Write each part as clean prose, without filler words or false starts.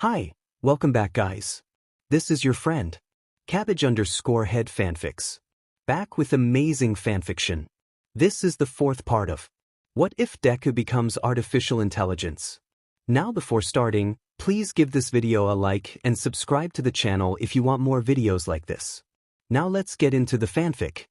Hi, welcome back guys. This is your friend, Cabbage_head fanfics. Back with amazing fanfiction. This is the fourth part of What If Deku Becomes Artificial Intelligence? Now before starting, please give this video a like and subscribe to the channel if you want more videos like this. Now let's get into the fanfic.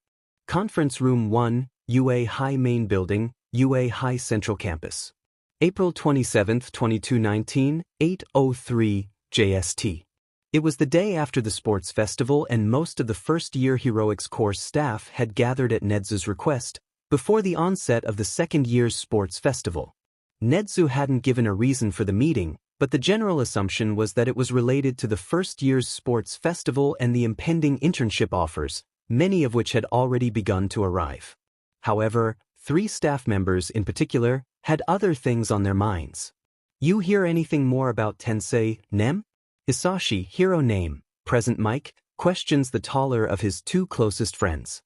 Conference Room 1, UA High Main Building, UA High Central Campus. April 27, 2219, 8:03 JST. It was the day after the sports festival and most of the first-year heroics course staff had gathered at Nedzu's request before the onset of the second year's sports festival. Nedzu hadn't given a reason for the meeting, but the general assumption was that it was related to the first year's sports festival and the impending internship offers, many of which had already begun to arrive. However, 3 staff members in particular had other things on their minds. You hear anything more about Tensei, Nem? Hisashi, hero name, present Mike, questions the taller of his 2 closest friends.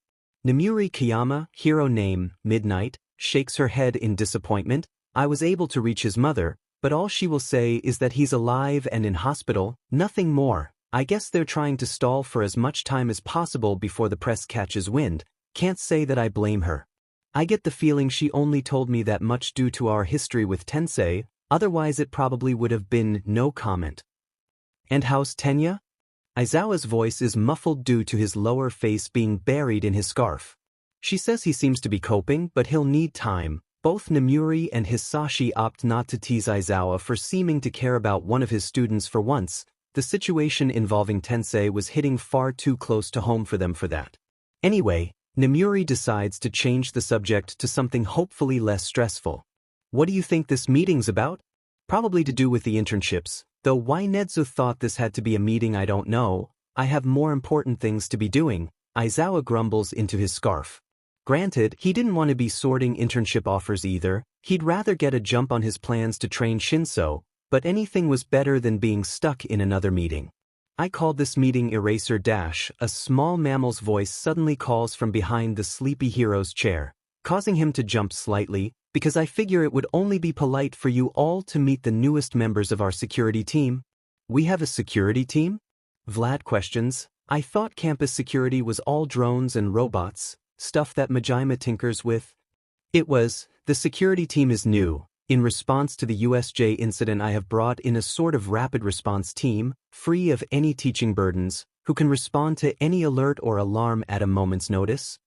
Namuri Kiyama, hero name, Midnight, shakes her head in disappointment. I was able to reach his mother, but all she will say is that he's alive and in hospital, nothing more. I guess they're trying to stall for as much time as possible before the press catches wind. Can't say that I blame her. I get the feeling she only told me that much due to our history with Tensei, otherwise it probably would have been no comment. And how's Tenya? Aizawa's voice is muffled due to his lower face being buried in his scarf. She says he seems to be coping, but he'll need time. Both Namuri and Hisashi opt not to tease Aizawa for seeming to care about one of his students for once. The situation involving Tensei was hitting far too close to home for them for that. Anyway, Namuri decides to change the subject to something hopefully less stressful. What do you think this meeting's about? Probably to do with the internships, though why Nedzu thought this had to be a meeting I don't know. I have more important things to be doing, Aizawa grumbles into his scarf. Granted, he didn't want to be sorting internship offers either, he'd rather get a jump on his plans to train Shinso, but anything was better than being stuck in another meeting. I called this meeting Eraser Dash. A small mammal's voice suddenly calls from behind the sleepy hero's chair, causing him to jump slightly, because I figure it would only be polite for you all to meet the newest members of our security team. We have a security team? Vlad questions. I thought campus security was all drones and robots, stuff that Majima tinkers with. It was. The security team is new. In response to the USJ incident, I have brought in a sort of rapid response team, free of any teaching burdens, who can respond to any alert or alarm at a moment's notice.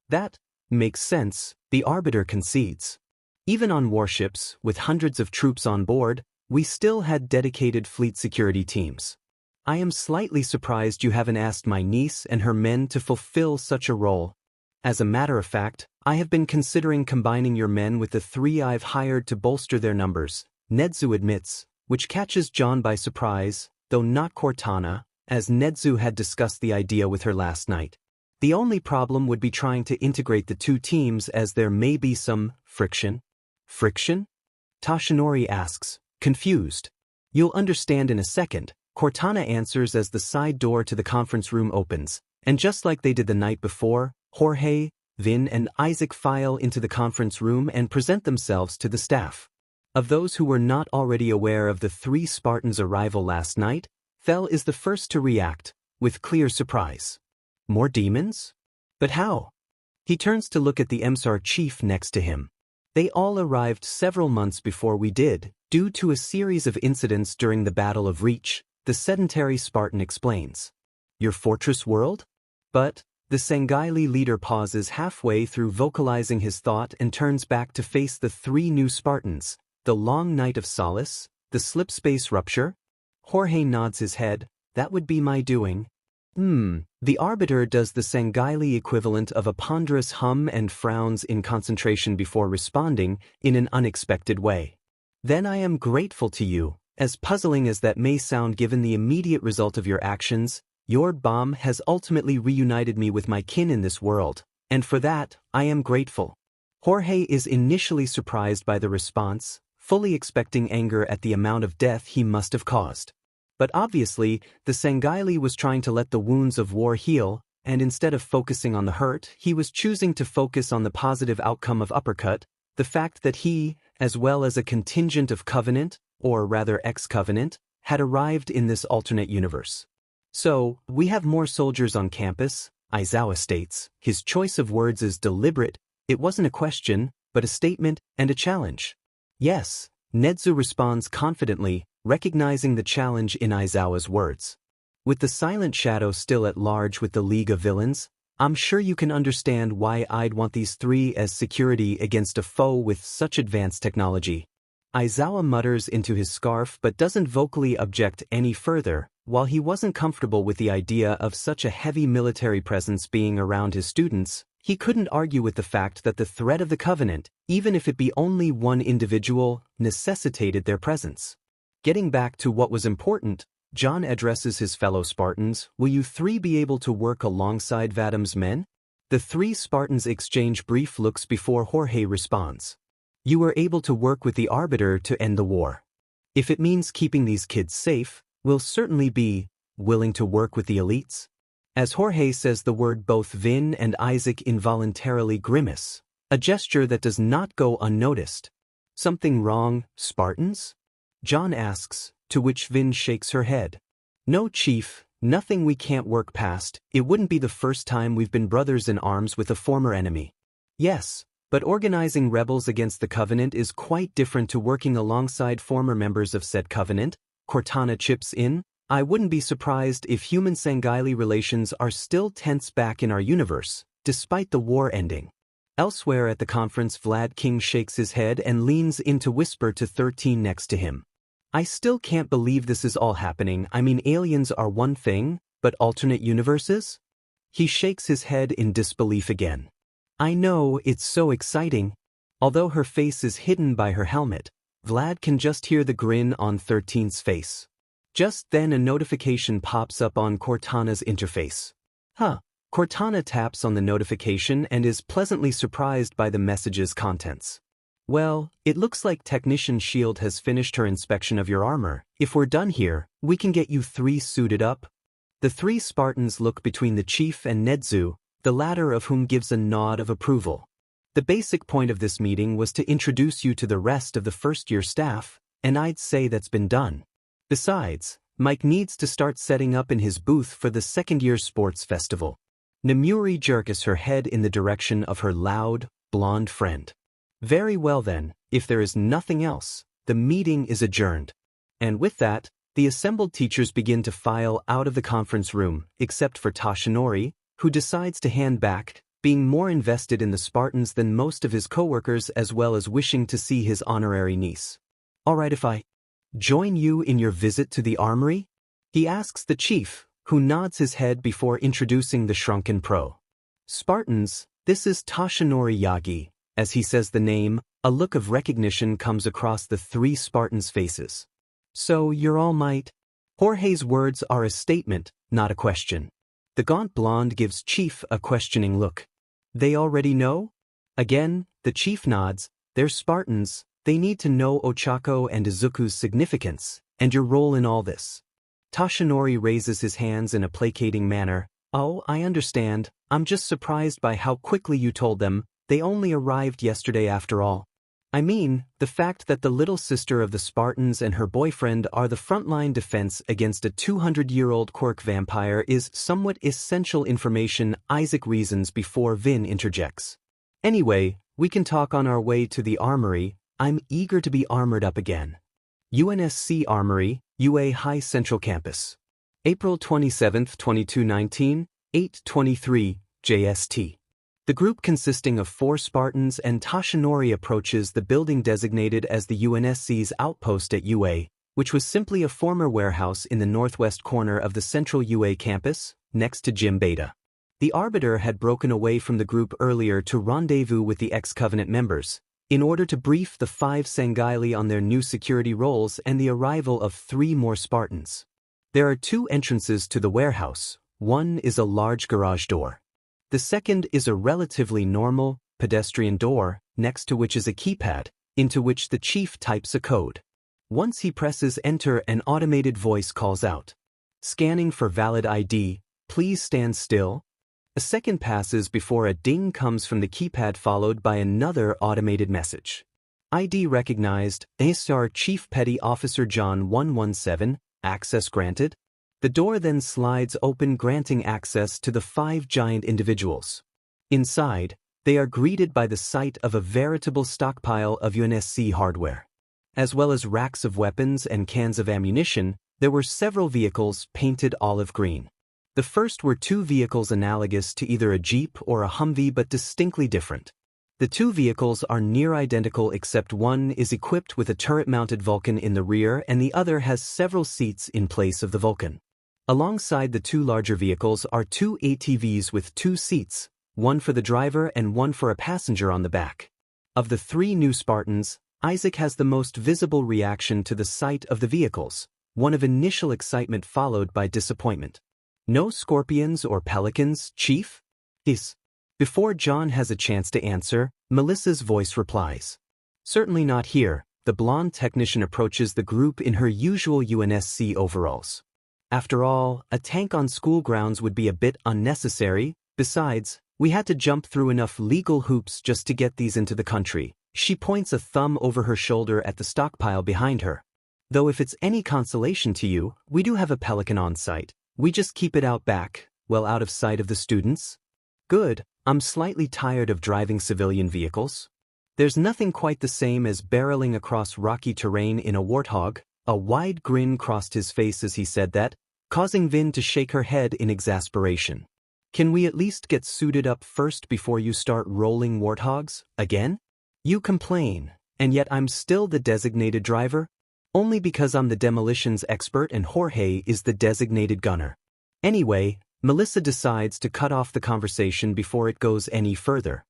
That makes sense, the Arbiter concedes. Even on warships, with hundreds of troops on board, we still had dedicated fleet security teams. I am slightly surprised you haven't asked my niece and her men to fulfill such a role. As a matter of fact, I have been considering combining your men with the 3 I've hired to bolster their numbers, Nedzu admits, which catches John by surprise, though not Cortana, as Nedzu had discussed the idea with her last night. The only problem would be trying to integrate the 2 teams, as there may be some friction. Friction? Tashinori asks, confused. You'll understand in a second, Cortana answers as the side door to the conference room opens, and just like they did the night before, Jorge, Vin and Isaac file into the conference room and present themselves to the staff. Of those who were not already aware of the 3 Spartans' arrival last night, Fel is the first to react, with clear surprise. More demons? But how? He turns to look at the MSAR chief next to him. They all arrived several months before we did, due to a series of incidents during the Battle of Reach, the sedentary Spartan explains. Your fortress world? But the Sangaili leader pauses halfway through vocalizing his thought and turns back to face the 3 new Spartans. The long night of solace? The slip space rupture? Jorge nods his head. That would be my doing. The Arbiter does the Sangaili equivalent of a ponderous hum and frowns in concentration before responding in an unexpected way. Then I am grateful to you, as puzzling as that may sound given the immediate result of your actions. Your bomb has ultimately reunited me with my kin in this world, and for that, I am grateful. Jorge is initially surprised by the response, fully expecting anger at the amount of death he must have caused. But obviously, the Sangaili was trying to let the wounds of war heal, and instead of focusing on the hurt, he was choosing to focus on the positive outcome of Uppercut, the fact that he, as well as a contingent of Covenant, or rather ex-Covenant, had arrived in this alternate universe. So, we have more soldiers on campus, Aizawa states. His choice of words is deliberate. It wasn't a question, but a statement and a challenge. Yes, Nedzu responds confidently, recognizing the challenge in Aizawa's words. With the silent shadow still at large with the League of Villains, I'm sure you can understand why I'd want these three as security against a foe with such advanced technology. Aizawa mutters into his scarf but doesn't vocally object any further. While he wasn't comfortable with the idea of such a heavy military presence being around his students, he couldn't argue with the fact that the threat of the Covenant, even if it be only one individual, necessitated their presence. Getting back to what was important, John addresses his fellow Spartans. Will you three be able to work alongside Vadim's men? The three Spartans exchange brief looks before Jorge responds. You were able to work with the Arbiter to end the war. If it means keeping these kids safe, we'll certainly be willing to work with the elites. As Jorge says the word, both Vin and Isaac involuntarily grimace, a gesture that does not go unnoticed. Something wrong, Spartans? John asks, to which Vin shakes her head. No, Chief, nothing we can't work past. It wouldn't be the first time we've been brothers in arms with a former enemy. Yes, but organizing rebels against the Covenant is quite different to working alongside former members of said Covenant. Cortana chips in. I wouldn't be surprised if human-Sangheili relations are still tense back in our universe, despite the war ending. Elsewhere at the conference, Vlad King shakes his head and leans in to whisper to 13 next to him. I still can't believe this is all happening. I mean, aliens are one thing, but alternate universes? He shakes his head in disbelief again. I know, it's so exciting. Although her face is hidden by her helmet, Vlad can just hear the grin on 13's face. Just then a notification pops up on Cortana's interface. Cortana taps on the notification and is pleasantly surprised by the message's contents. Well, it looks like Technician Shield has finished her inspection of your armor. If we're done here, we can get you three suited up. The three Spartans look between the chief and Nedzu, the latter of whom gives a nod of approval. The basic point of this meeting was to introduce you to the rest of the first-year staff, and I'd say that's been done. Besides, Mike needs to start setting up in his booth for the second-year sports festival. Namuri jerks her head in the direction of her loud, blonde friend. Very well then, if there is nothing else, the meeting is adjourned. And with that, the assembled teachers begin to file out of the conference room, except for Toshinori, who decides to hand back, being more invested in the Spartans than most of his coworkers as well as wishing to see his honorary niece. All right, if I join you in your visit to the Armory? He asks the chief, who nods his head before introducing the shrunken pro. Spartans, this is Toshinori Yagi. As he says the name, a look of recognition comes across the three Spartans' faces. So you're all might? Jorge's words are a statement, not a question. The gaunt blonde gives Chief a questioning look. They already know? Again, the chief nods. They're Spartans. They need to know Ochako and Izuku's significance, and your role in all this. Toshinori raises his hands in a placating manner. Oh, I understand. I'm just surprised by how quickly you told them. They only arrived yesterday after all. I mean, the fact that the little sister of the Spartans and her boyfriend are the frontline defense against a 200-year-old Quirk vampire is somewhat essential information. Isaac reasons before Vin interjects. Anyway, we can talk on our way to the Armory. I'm eager to be armored up again. UNSC Armory, UA High Central Campus. April 27, 2219, 8:23 JST. The group consisting of 4 Spartans and Toshinori approaches the building designated as the UNSC's outpost at UA, which was simply a former warehouse in the northwest corner of the central UA campus, next to Gym Beta. The Arbiter had broken away from the group earlier to rendezvous with the ex-Covenant members, in order to brief the 5 Sangheili on their new security roles and the arrival of 3 more Spartans. There are 2 entrances to the warehouse. One is a large garage door. The second is a relatively normal, pedestrian door, next to which is a keypad, into which the chief types a code. Once he presses enter, an automated voice calls out. Scanning for valid ID, please stand still. A second passes before a ding comes from the keypad, followed by another automated message. ID recognized, ASR Chief Petty Officer John 117, Access granted? The door then slides open, granting access to the 5 giant individuals. Inside, they are greeted by the sight of a veritable stockpile of UNSC hardware. As well as racks of weapons and cans of ammunition, there were several vehicles painted olive green. The first were 2 vehicles analogous to either a Jeep or a Humvee but distinctly different. The 2 vehicles are near identical except one is equipped with a turret-mounted Vulcan in the rear and the other has several seats in place of the Vulcan. Alongside the 2 larger vehicles are 2 ATVs with 2 seats, one for the driver and one for a passenger on the back. Of the 3 new Spartans, Isaac has the most visible reaction to the sight of the vehicles, one of initial excitement followed by disappointment. No scorpions or pelicans, Chief? Yes. Before John has a chance to answer, Melissa's voice replies. Certainly not here. The blonde technician approaches the group in her usual UNSC overalls. After all, a tank on school grounds would be a bit unnecessary. Besides, we had to jump through enough legal hoops just to get these into the country. She points a thumb over her shoulder at the stockpile behind her. Though if it's any consolation to you, we do have a Pelican on site. We just keep it out back, well out of sight of the students. Good, I'm slightly tired of driving civilian vehicles. There's nothing quite the same as barreling across rocky terrain in a Warthog. A wide grin crossed his face as he said that, causing Vin to shake her head in exasperation. Can we at least get suited up first before you start rolling Warthogs, again? You complain, and yet I'm still the designated driver? Only because I'm the demolitions expert and Jorge is the designated gunner. Anyway, Melissa decides to cut off the conversation before it goes any further.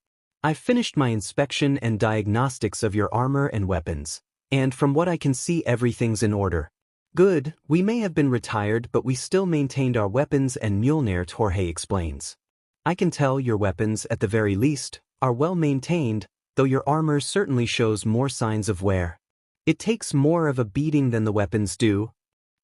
I've finished my inspection and diagnostics of your armor and weapons, and from what I can see everything's in order. Good, we may have been retired but we still maintained our weapons and Mjolnir, Jorge explains. I can tell your weapons, at the very least, are well maintained, though your armor certainly shows more signs of wear. It takes more of a beating than the weapons do.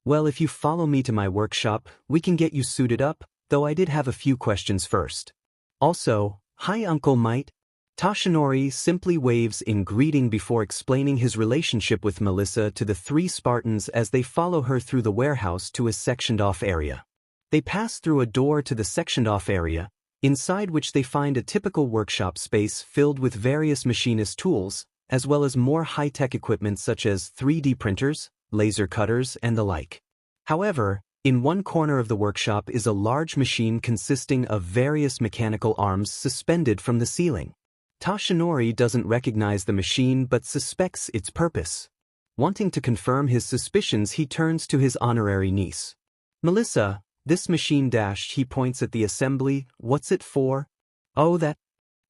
Well, if you follow me to my workshop, we can get you suited up, though I did have a few questions first. Also, hi Uncle Mite. Toshinori simply waves in greeting before explaining his relationship with Melissa to the 3 Spartans as they follow her through the warehouse to a sectioned-off area. They pass through a door to the sectioned-off area, inside which they find a typical workshop space filled with various machinist tools, as well as more high-tech equipment such as 3D printers, laser cutters, and the like. However, in one corner of the workshop is a large machine consisting of various mechanical arms suspended from the ceiling. Toshinori doesn't recognize the machine but suspects its purpose. Wanting to confirm his suspicions, he turns to his honorary niece. Melissa, this machine dash, he points at the assembly, what's it for? Oh, that.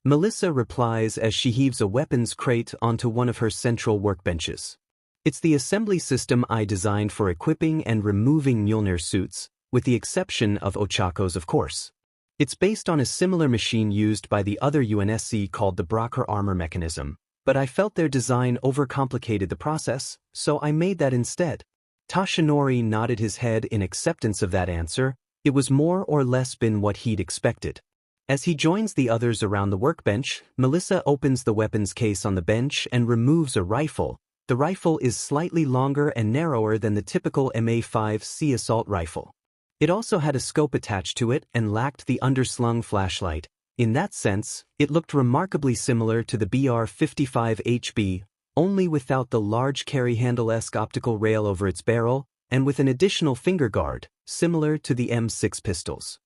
Melissa replies as she heaves a weapons crate onto one of her central workbenches. It's the assembly system I designed for equipping and removing Mjolnir suits, with the exception of Ochako's, of course. It's based on a similar machine used by the other UNSC called the Brocker armor mechanism, but I felt their design overcomplicated the process, so I made that instead. Toshinori nodded his head in acceptance of that answer. It was more or less been what he'd expected. As he joins the others around the workbench, Melissa opens the weapons case on the bench and removes a rifle. The rifle is slightly longer and narrower than the typical MA5C assault rifle. It also had a scope attached to it and lacked the underslung flashlight. In that sense, it looked remarkably similar to the BR-55HB, only without the large carry-handle-esque optical rail over its barrel, and with an additional finger guard, similar to the M6 pistols.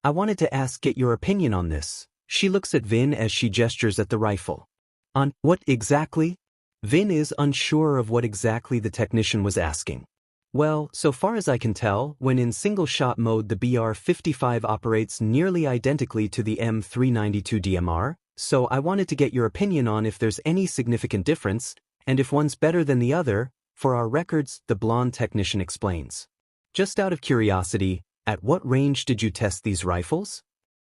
I wanted to get your opinion on this. She looks at Vin as she gestures at the rifle. On what exactly? Vin is unsure of what exactly the technician was asking. Well, so far as I can tell, when in single-shot mode the BR-55 operates nearly identically to the M392 DMR, so I wanted to get your opinion on if there's any significant difference, and if one's better than the other. For our records, the blonde technician explains. Just out of curiosity, at what range did you test these rifles?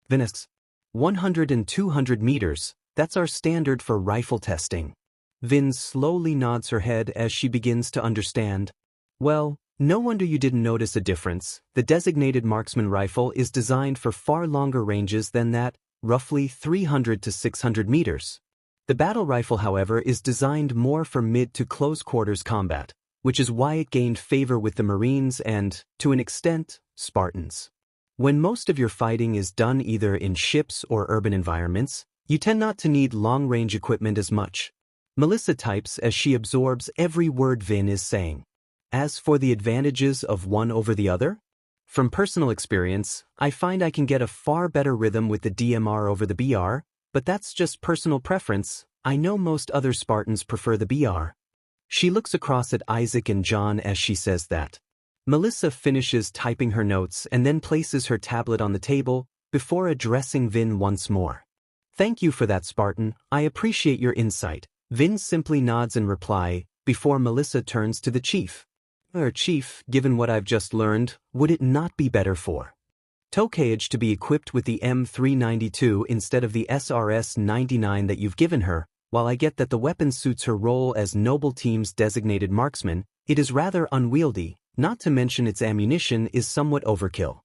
Vin asks. 100 and 200 meters, that's our standard for rifle testing. Vin slowly nods her head as she begins to understand. Well, no wonder you didn't notice a difference. The designated marksman rifle is designed for far longer ranges than that, roughly 300 to 600 meters. The battle rifle, however, is designed more for mid to close quarters combat, which is why it gained favor with the Marines and, to an extent, Spartans. When most of your fighting is done either in ships or urban environments, you tend not to need long-range equipment as much. Melissa types as she absorbs every word Vin is saying. As for the advantages of one over the other? From personal experience, I find I can get a far better rhythm with the DMR over the BR, but that's just personal preference. I know most other Spartans prefer the BR. She looks across at Isaac and John as she says that. Melissa finishes typing her notes and then places her tablet on the table before addressing Vin once more. Thank you for that, Spartan. I appreciate your insight. Vin simply nods in reply before Melissa turns to the chief. Chief, given what I've just learned, would it not be better for Tokage to be equipped with the M392 instead of the SRS-99 that you've given her? While I get that the weapon suits her role as Noble Team's designated marksman, it is rather unwieldy, not to mention its ammunition is somewhat overkill.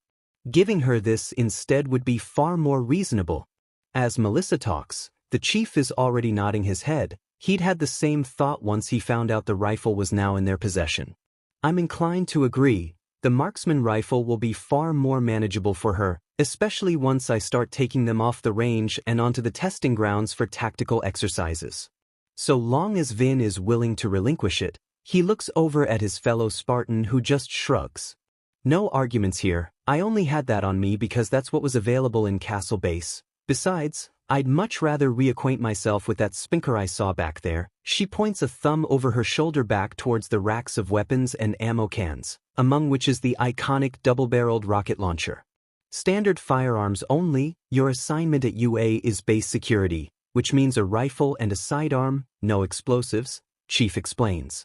Giving her this instead would be far more reasonable. As Melissa talks, the chief is already nodding his head. He'd had the same thought once he found out the rifle was now in their possession. I'm inclined to agree. The marksman rifle will be far more manageable for her, especially once I start taking them off the range and onto the testing grounds for tactical exercises. So long as Vin is willing to relinquish it, he looks over at his fellow Spartan who just shrugs. No arguments here, I only had that on me because that's what was available in Castle Base. Besides, I'd much rather reacquaint myself with that spinker I saw back there. She points a thumb over her shoulder back towards the racks of weapons and ammo cans, among which is the iconic double-barreled rocket launcher. Standard firearms only. Your assignment at UA is base security, which means a rifle and a sidearm, no explosives, Chief explains.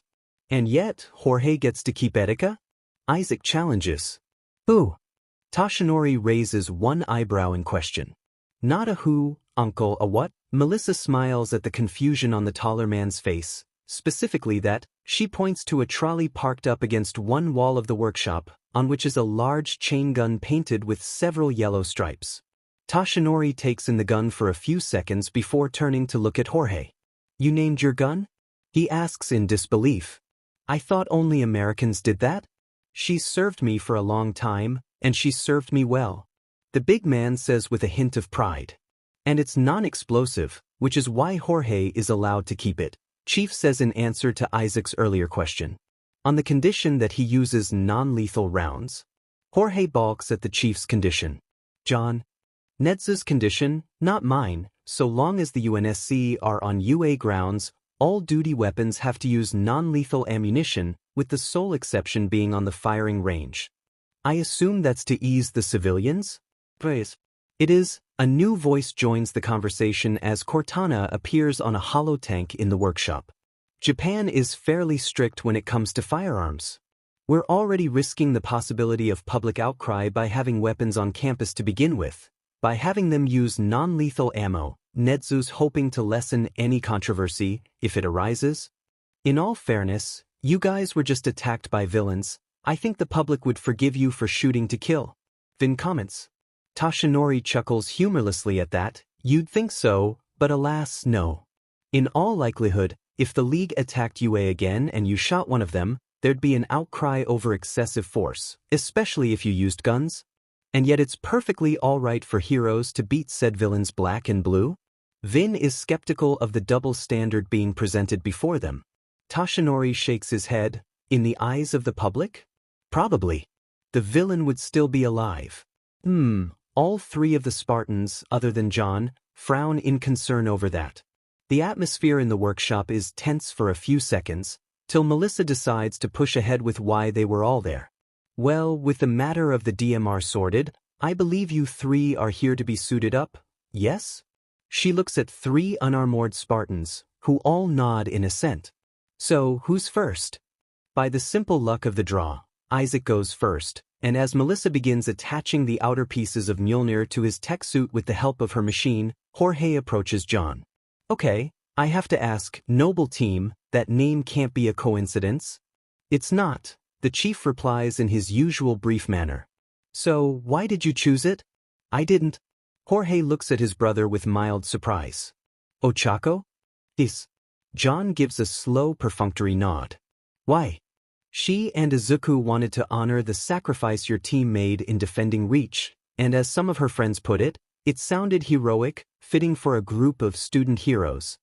And yet, Jorge gets to keep Erika? Isaac challenges. Who? Toshinori raises one eyebrow in question. Not a who, uncle, a what? Melissa smiles at the confusion on the taller man's face, specifically that, she points to a trolley parked up against one wall of the workshop, on which is a large chain gun painted with several yellow stripes. Toshinori takes in the gun for a few seconds before turning to look at Jorge. You named your gun? He asks in disbelief. I thought only Americans did that? She's served me for a long time, and she's served me well. The big man says with a hint of pride. And it's non-explosive, which is why Jorge is allowed to keep it, Chief says in answer to Isaac's earlier question. On the condition that he uses non-lethal rounds. Jorge balks at the Chief's condition. John. Ned's condition, not mine. So long as the UNSC are on UA grounds, all duty weapons have to use non-lethal ammunition, with the sole exception being on the firing range. I assume that's to ease the civilians? Please. It is. A new voice joins the conversation as Cortana appears on a holotank in the workshop. Japan is fairly strict when it comes to firearms. We're already risking the possibility of public outcry by having weapons on campus to begin with. By having them use non-lethal ammo, Nedzu's hoping to lessen any controversy, if it arises. In all fairness, you guys were just attacked by villains. I think the public would forgive you for shooting to kill. Vin comments. Toshinori chuckles humorlessly at that. You'd think so, but alas, no. In all likelihood, if the League attacked UA again and you shot one of them, there'd be an outcry over excessive force, especially if you used guns. And yet it's perfectly alright for heroes to beat said villains black and blue? Vin is skeptical of the double standard being presented before them. Toshinori shakes his head. In the eyes of the public? Probably. The villain would still be alive. All three of the Spartans, other than John, frown in concern over that. The atmosphere in the workshop is tense for a few seconds, till Melissa decides to push ahead with why they were all there. Well, with the matter of the DMR sorted, I believe you three are here to be suited up, yes? She looks at three unarmored Spartans, who all nod in assent. So, who's first? By the simple luck of the draw, Isaac goes first, and as Melissa begins attaching the outer pieces of Mjolnir to his tech suit with the help of her machine, Jorge approaches John. Okay, I have to ask, Noble Team, that name can't be a coincidence? It's not, the chief replies in his usual brief manner. So, why did you choose it? I didn't. Jorge looks at his brother with mild surprise. Ochako? Yes. John gives a slow, perfunctory nod. Why? She and Izuku wanted to honor the sacrifice your team made in defending Reach, and as some of her friends put it, it sounded heroic, fitting for a group of student heroes.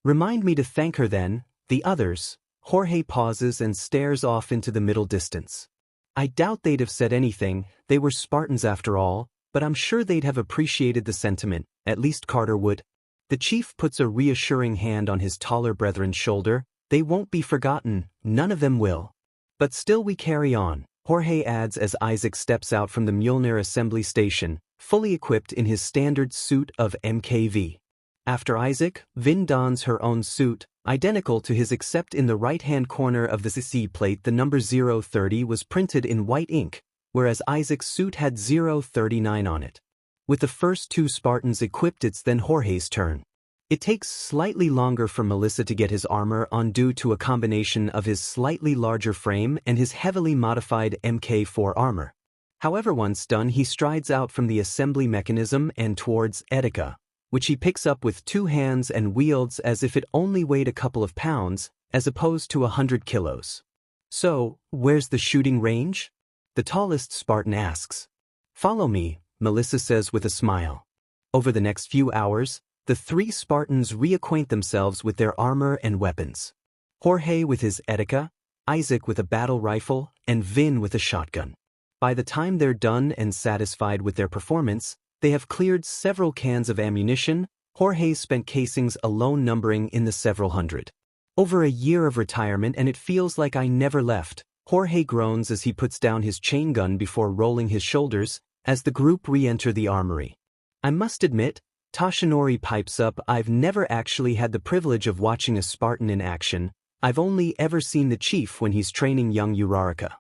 Remind me to thank her then, the others. Jorge pauses and stares off into the middle distance. I doubt they'd have said anything, they were Spartans after all, but I'm sure they'd have appreciated the sentiment, at least Carter would. The chief puts a reassuring hand on his taller brethren's shoulder. They won't be forgotten, none of them will. But still we carry on, Jorge adds as Isaac steps out from the Mjolnir assembly station, fully equipped in his standard suit of MKV. After Isaac, Vin dons her own suit, identical to his except in the right-hand corner of the CC plate the number 030 was printed in white ink, whereas Isaac's suit had 039 on it. With the first two Spartans equipped, it's then Jorge's turn. It takes slightly longer for Melissa to get his armor on due to a combination of his slightly larger frame and his heavily modified MK4 armor. However, once done, he strides out from the assembly mechanism and towards Etika, which he picks up with two hands and wields as if it only weighed a couple of pounds, as opposed to 100 kilos. So, where's the shooting range? The tallest Spartan asks. Follow me, Melissa says with a smile. Over the next few hours, the three Spartans reacquaint themselves with their armor and weapons. Jorge with his Etika, Isaac with a battle rifle, and Vin with a shotgun. By the time they're done and satisfied with their performance, they have cleared several cans of ammunition. Jorge's spent casings alone numbering in the several hundred. Over a year of retirement and it feels like I never left, Jorge groans as he puts down his chain gun before rolling his shoulders, as the group re-enter the armory. I must admit, Toshinori pipes up, I've never actually had the privilege of watching a Spartan in action. I've only ever seen the chief when he's training young Uraraka.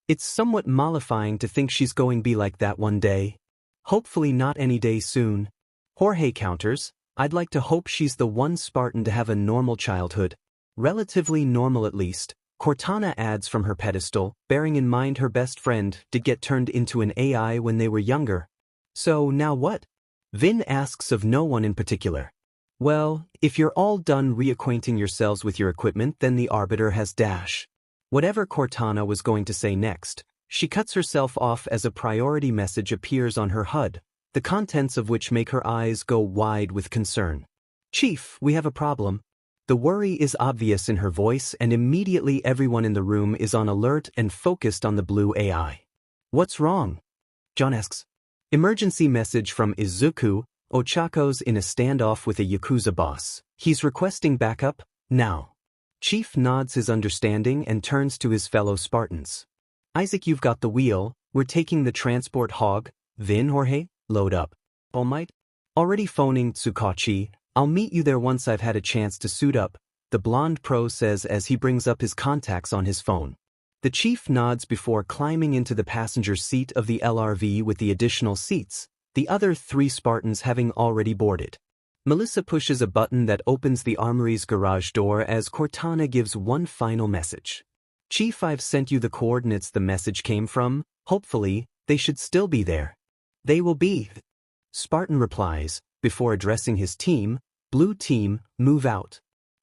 It's somewhat mollifying to think she's going to be like that one day. Hopefully not any day soon. Jorge counters, I'd like to hope she's the one Spartan to have a normal childhood. Relatively normal at least, Cortana adds from her pedestal, bearing in mind her best friend did get turned into an AI when they were younger. So now what? Vin asks of no one in particular. Well, if you're all done reacquainting yourselves with your equipment, then the Arbiter has dash. Whatever Cortana was going to say next, she cuts herself off as a priority message appears on her HUD, the contents of which make her eyes go wide with concern. Chief, we have a problem. The worry is obvious in her voice and immediately everyone in the room is on alert and focused on the blue AI. What's wrong? John asks. Emergency message from Izuku, Ochako's in a standoff with a Yakuza boss. He's requesting backup, now. Chief nods his understanding and turns to his fellow Spartans. Isaac, you've got the wheel, we're taking the transport hog. Vin, Jorge, load up. All Might? Already phoning Tsukachi, I'll meet you there once I've had a chance to suit up, the blonde pro says as he brings up his contacts on his phone. The chief nods before climbing into the passenger seat of the LRV with the additional seats, the other three Spartans having already boarded. Melissa pushes a button that opens the armory's garage door as Cortana gives one final message. Chief, I've sent you the coordinates the message came from, hopefully, they should still be there. They will be. Spartan replies, before addressing his team, Blue Team, move out.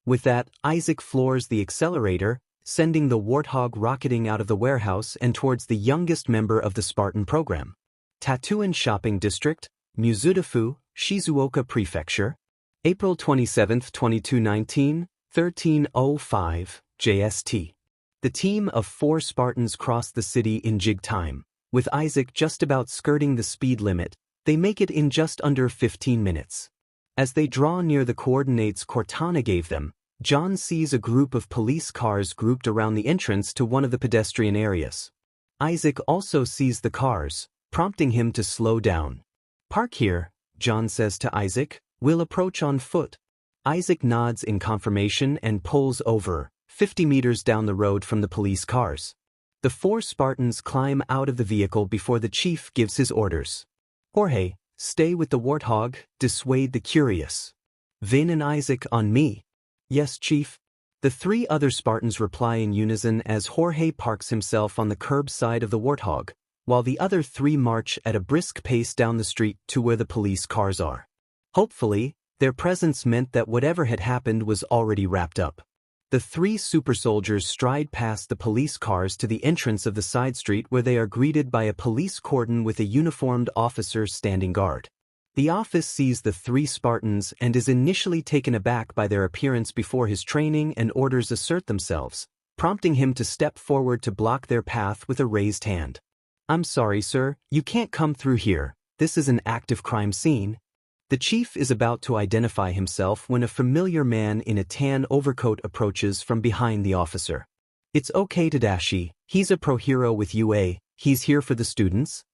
With that, Isaac floors the accelerator, sending the Warthog rocketing out of the warehouse and towards the youngest member of the Spartan program. Tatooine Shopping District, Mizudafu, Shizuoka Prefecture. April 27, 2219, 13:05 JST. The team of 4 Spartans cross the city in jig time. With Isaac just about skirting the speed limit, they make it in just under 15 minutes. As they draw near the coordinates Cortana gave them, John sees a group of police cars grouped around the entrance to one of the pedestrian areas. Isaac also sees the cars, prompting him to slow down. Park here, John says to Isaac, we'll approach on foot. Isaac nods in confirmation and pulls over, 50 meters down the road from the police cars. The 4 Spartans climb out of the vehicle before the chief gives his orders. Jorge, stay with the Warthog, dissuade the curious. Vin and Isaac on me. Yes, Chief. The 3 other Spartans reply in unison as Jorge parks himself on the curb side of the Warthog, while the other 3 march at a brisk pace down the street to where the police cars are. Hopefully, their presence meant that whatever had happened was already wrapped up. The three super soldiers stride past the police cars to the entrance of the side street where they are greeted by a police cordon with a uniformed officer standing guard. The office sees the three Spartans and is initially taken aback by their appearance before his training and orders assert themselves, prompting him to step forward to block their path with a raised hand. "I'm sorry, sir, you can't come through here. This is an active crime scene." The chief is about to identify himself when a familiar man in a tan overcoat approaches from behind the officer. "It's okay, Tadashi, he's a pro hero with UA, he's here for the students."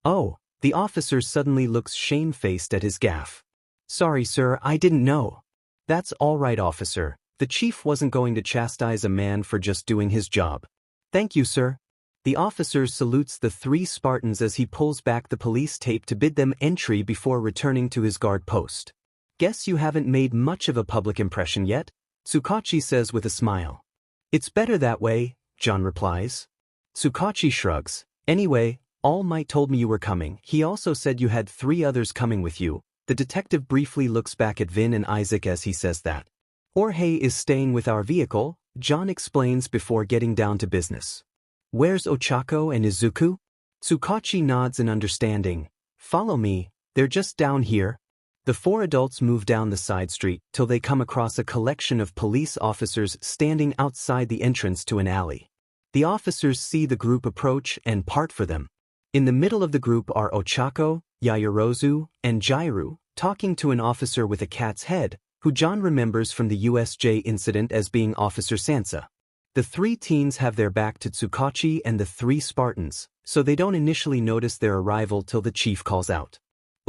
"Oh," the officer suddenly looks shamefaced at his gaffe. "Sorry, sir, I didn't know." "That's all right, officer. The chief wasn't going to chastise a man for just doing his job." "Thank you, sir." The officer salutes the three Spartans as he pulls back the police tape to bid them entry before returning to his guard post. "Guess you haven't made much of a public impression yet," Tsukachi says with a smile. "It's better that way," John replies. Tsukachi shrugs. "Anyway, All Might told me you were coming. He also said you had 3 others coming with you." The detective briefly looks back at Vin and Isaac as he says that. "Jorge is staying with our vehicle," John explains before getting down to business. "Where's Ochako and Izuku?" Tsukachi nods in understanding. "Follow me, they're just down here." The 4 adults move down the side street till they come across a collection of police officers standing outside the entrance to an alley. The officers see the group approach and part for them. In the middle of the group are Ochako, Yaoyorozu, and Jairu, talking to an officer with a cat's head, who John remembers from the USJ incident as being Officer Sansa. The 3 teens have their back to Tsukachi and the 3 Spartans, so they don't initially notice their arrival till the chief calls out.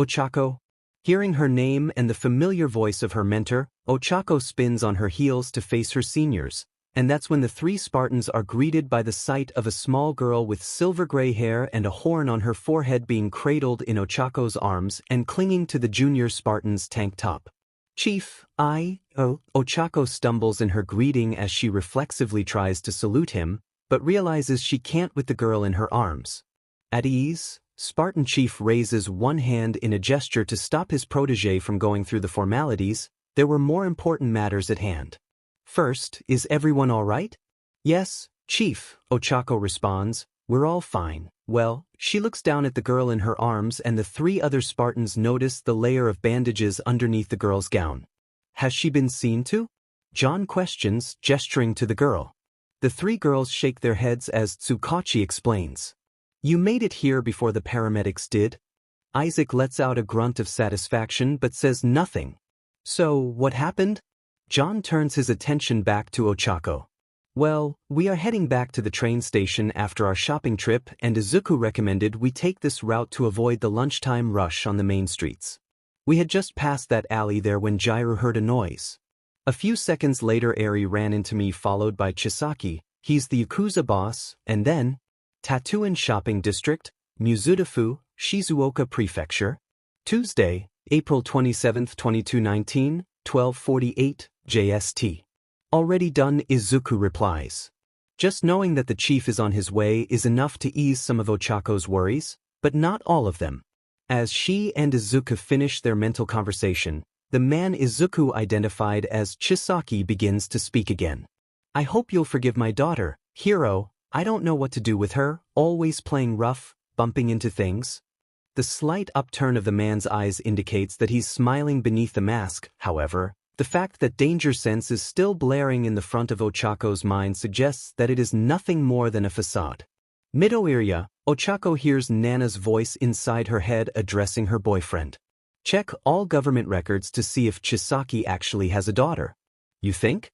"Ochako?" Hearing her name and the familiar voice of her mentor, Ochako spins on her heels to face her seniors, and that's when the 3 Spartans are greeted by the sight of a small girl with silver-gray hair and a horn on her forehead being cradled in Ochako's arms and clinging to the junior Spartan's tank top. "Chief, Ochako stumbles in her greeting as she reflexively tries to salute him, but realizes she can't with the girl in her arms. At ease, Spartan Chief raises one hand in a gesture to stop his protege from going through the formalities. There were more important matters at hand. "First, is everyone all right?" "Yes, Chief," Ochako responds. "We're all fine." Well, she looks down at the girl in her arms and the 3 other Spartans notice the layer of bandages underneath the girl's gown. "Has she been seen to?" John questions, gesturing to the girl. The 3 girls shake their heads as Tsukachi explains. "You made it here before the paramedics did." Isaac lets out a grunt of satisfaction but says nothing. "So, what happened?" John turns his attention back to Ochako. "Well, we are heading back to the train station after our shopping trip and Izuku recommended we take this route to avoid the lunchtime rush on the main streets. We had just passed that alley there when Jairu heard a noise. A few seconds later Eri ran into me followed by Chisaki, he's the Yakuza boss, and then Tatooine Shopping District, Mizudafu, Shizuoka Prefecture. Tuesday, April 27, 2219, 12:48, JST. Already done, Izuku replies. Just knowing that the chief is on his way is enough to ease some of Ochako's worries, but not all of them. As she and Izuku finish their mental conversation, the man Izuku identified as Chisaki begins to speak again. "I hope you'll forgive my daughter, Hiro. I don't know what to do with her, always playing rough, bumping into things." The slight upturn of the man's eyes indicates that he's smiling beneath the mask. However, the fact that danger sense is still blaring in the front of Ochako's mind suggests that it is nothing more than a facade. Mid-area, Ochako hears Nana's voice inside her head addressing her boyfriend. "Check all government records to see if Chisaki actually has a daughter." "You think?"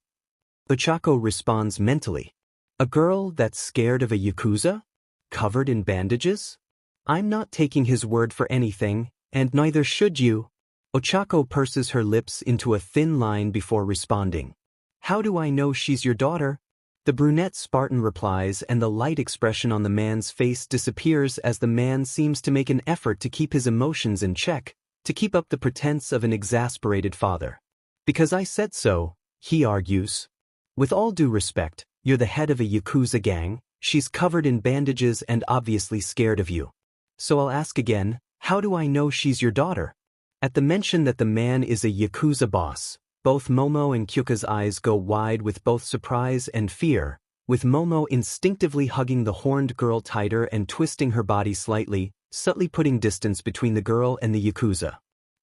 Ochako responds mentally. "A girl that's scared of a Yakuza? Covered in bandages?" I'm not taking his word for anything, and neither should you. Ochako purses her lips into a thin line before responding. "How do I know she's your daughter?" The brunette Spartan replies and the light expression on the man's face disappears as the man seems to make an effort to keep his emotions in check, to keep up the pretense of an exasperated father. "Because I said so," he argues. "With all due respect, you're the head of a Yakuza gang, she's covered in bandages and obviously scared of you. So I'll ask again, how do I know she's your daughter?" At the mention that the man is a Yakuza boss, Both Momo and Kyuka's eyes go wide with both surprise and fear, with Momo instinctively hugging the horned girl tighter and twisting her body slightly, subtly putting distance between the girl and the Yakuza.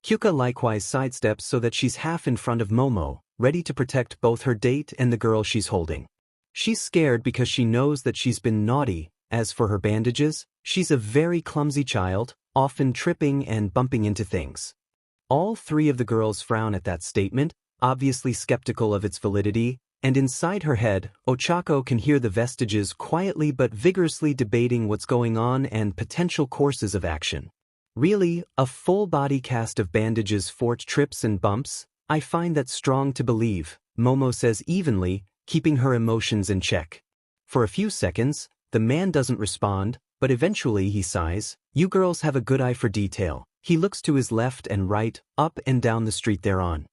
Kyuka likewise sidesteps so that she's half in front of Momo, ready to protect both her date and the girl she's holding. She's scared because she knows that she's been naughty. As for her bandages, she's a very clumsy child, often tripping and bumping into things. All three of the girls frown at that statement, obviously skeptical of its validity, and inside her head, Ochako can hear the vestiges quietly but vigorously debating what's going on and potential courses of action. Really, a full body cast of bandages for trips and bumps? I find that strong to believe, Momo says evenly, keeping her emotions in check. For a few seconds, the man doesn't respond, but eventually he sighs. You girls have a good eye for detail. He looks to his left and right, up and down the street they're on.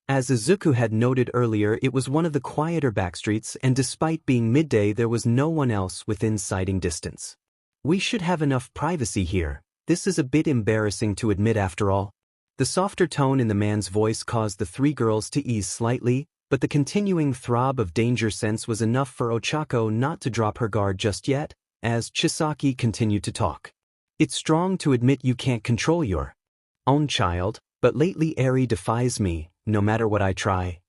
As Izuku had noted earlier, it was one of the quieter backstreets, and despite being midday there was no one else within sighting distance. We should have enough privacy here. This is a bit embarrassing to admit after all. The softer tone in the man's voice caused the three girls to ease slightly, but the continuing throb of danger sense was enough for Ochako not to drop her guard just yet, as Chisaki continued to talk. It's strong to admit you can't control your own child, but lately Eri defies me, no matter what I try.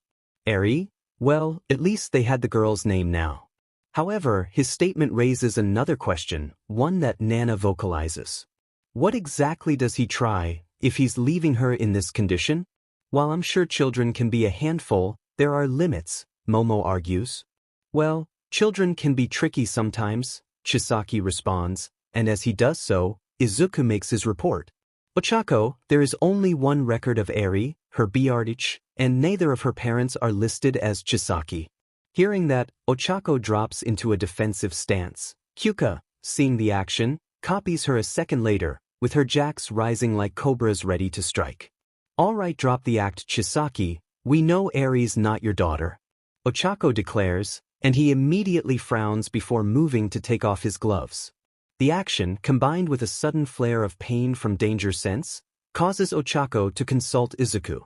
Eri? Well, at least they had the girl's name now. However, his statement raises another question, one that Nana vocalizes. What exactly does he try, if he's leaving her in this condition? While I'm sure children can be a handful, there are limits, Momo argues. Well, children can be tricky sometimes, Chisaki responds, and as he does so, Izuku makes his report. Ochako, there is only one record of Eri, her Biardich, and neither of her parents are listed as Chisaki. Hearing that, Ochako drops into a defensive stance. Kyuka, seeing the action, copies her a second later, with her jacks rising like cobras ready to strike. Alright, drop the act, Chisaki, we know Eri's not your daughter. Ochako declares, and he immediately frowns before moving to take off his gloves. The action, combined with a sudden flare of pain from danger sense, causes Ochako to consult Izuku.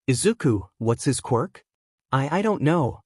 Izuku, what's his quirk? I don't know.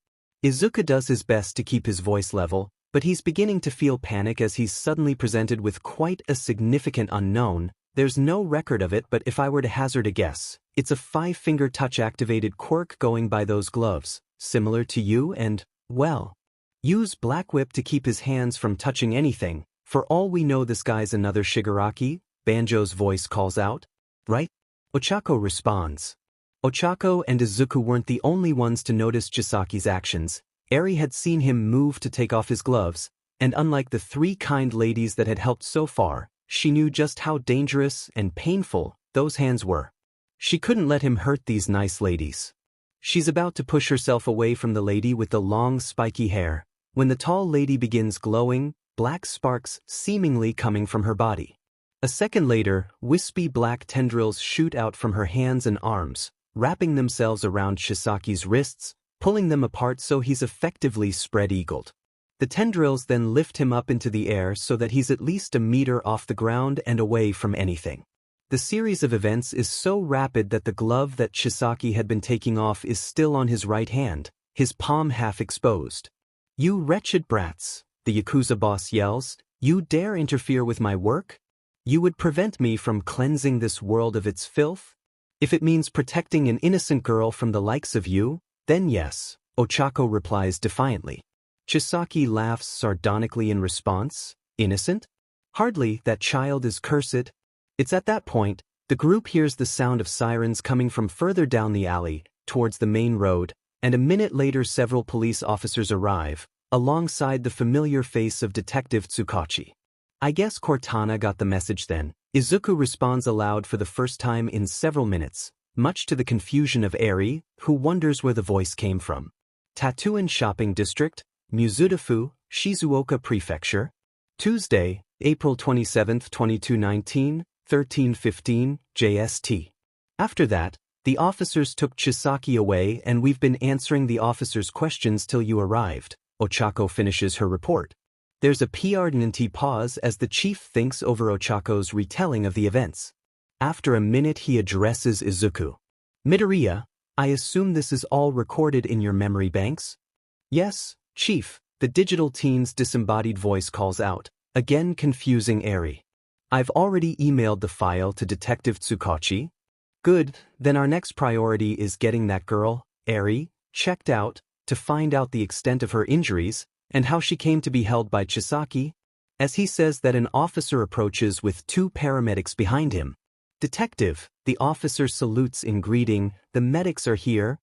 Izuku does his best to keep his voice level, but he's beginning to feel panic as he's suddenly presented with quite a significant unknown. There's no record of it, but if I were to hazard a guess, it's a 5-finger touch-activated quirk going by those gloves, similar to you and, well, use Black Whip to keep his hands from touching anything. For all we know, this guy's another Shigaraki, Banjo's voice calls out. Right? Ochako responds. Ochako and Izuku weren't the only ones to notice Chisaki's actions. Eri had seen him move to take off his gloves, and unlike the three kind ladies that had helped so far, she knew just how dangerous and painful those hands were. She couldn't let him hurt these nice ladies. She's about to push herself away from the lady with the long spiky hair, when the tall lady begins glowing, black sparks seemingly coming from her body. A second later, wispy black tendrils shoot out from her hands and arms, wrapping themselves around Chisaki's wrists, pulling them apart so he's effectively spread-eagled. The tendrils then lift him up into the air so that he's at least a meter off the ground and away from anything. The series of events is so rapid that the glove that Chisaki had been taking off is still on his right hand, his palm half exposed. You wretched brats, the Yakuza boss yells, you dare interfere with my work? You would prevent me from cleansing this world of its filth? If it means protecting an innocent girl from the likes of you, then yes, Ochako replies defiantly. Chisaki laughs sardonically in response. Innocent? Hardly, that child is cursed. It's at that point, the group hears the sound of sirens coming from further down the alley, towards the main road, and a minute later several police officers arrive, alongside the familiar face of Detective Tsukachi. I guess Cortana got the message then. Izuku responds aloud for the first time in several minutes, much to the confusion of Eri, who wonders where the voice came from. Tatooine Shopping District, Mizudafu, Shizuoka Prefecture. Tuesday, April 27, 2219, 13:15 JST. After that, the officers took Chisaki away and we've been answering the officers' questions till you arrived, Ochako finishes her report. There's a pregnant pause as the chief thinks over Ochako's retelling of the events. After a minute he addresses Izuku. Midoriya, I assume this is all recorded in your memory banks? Yes, Chief, the digital teen's disembodied voice calls out, again confusing Eri. I've already emailed the file to Detective Tsukachi. Good, then our next priority is getting that girl, Eri, checked out, to find out the extent of her injuries, and how she came to be held by Chisaki. As he says that an officer approaches with 2 paramedics behind him. Detective, the officer salutes in greeting, the medics are here.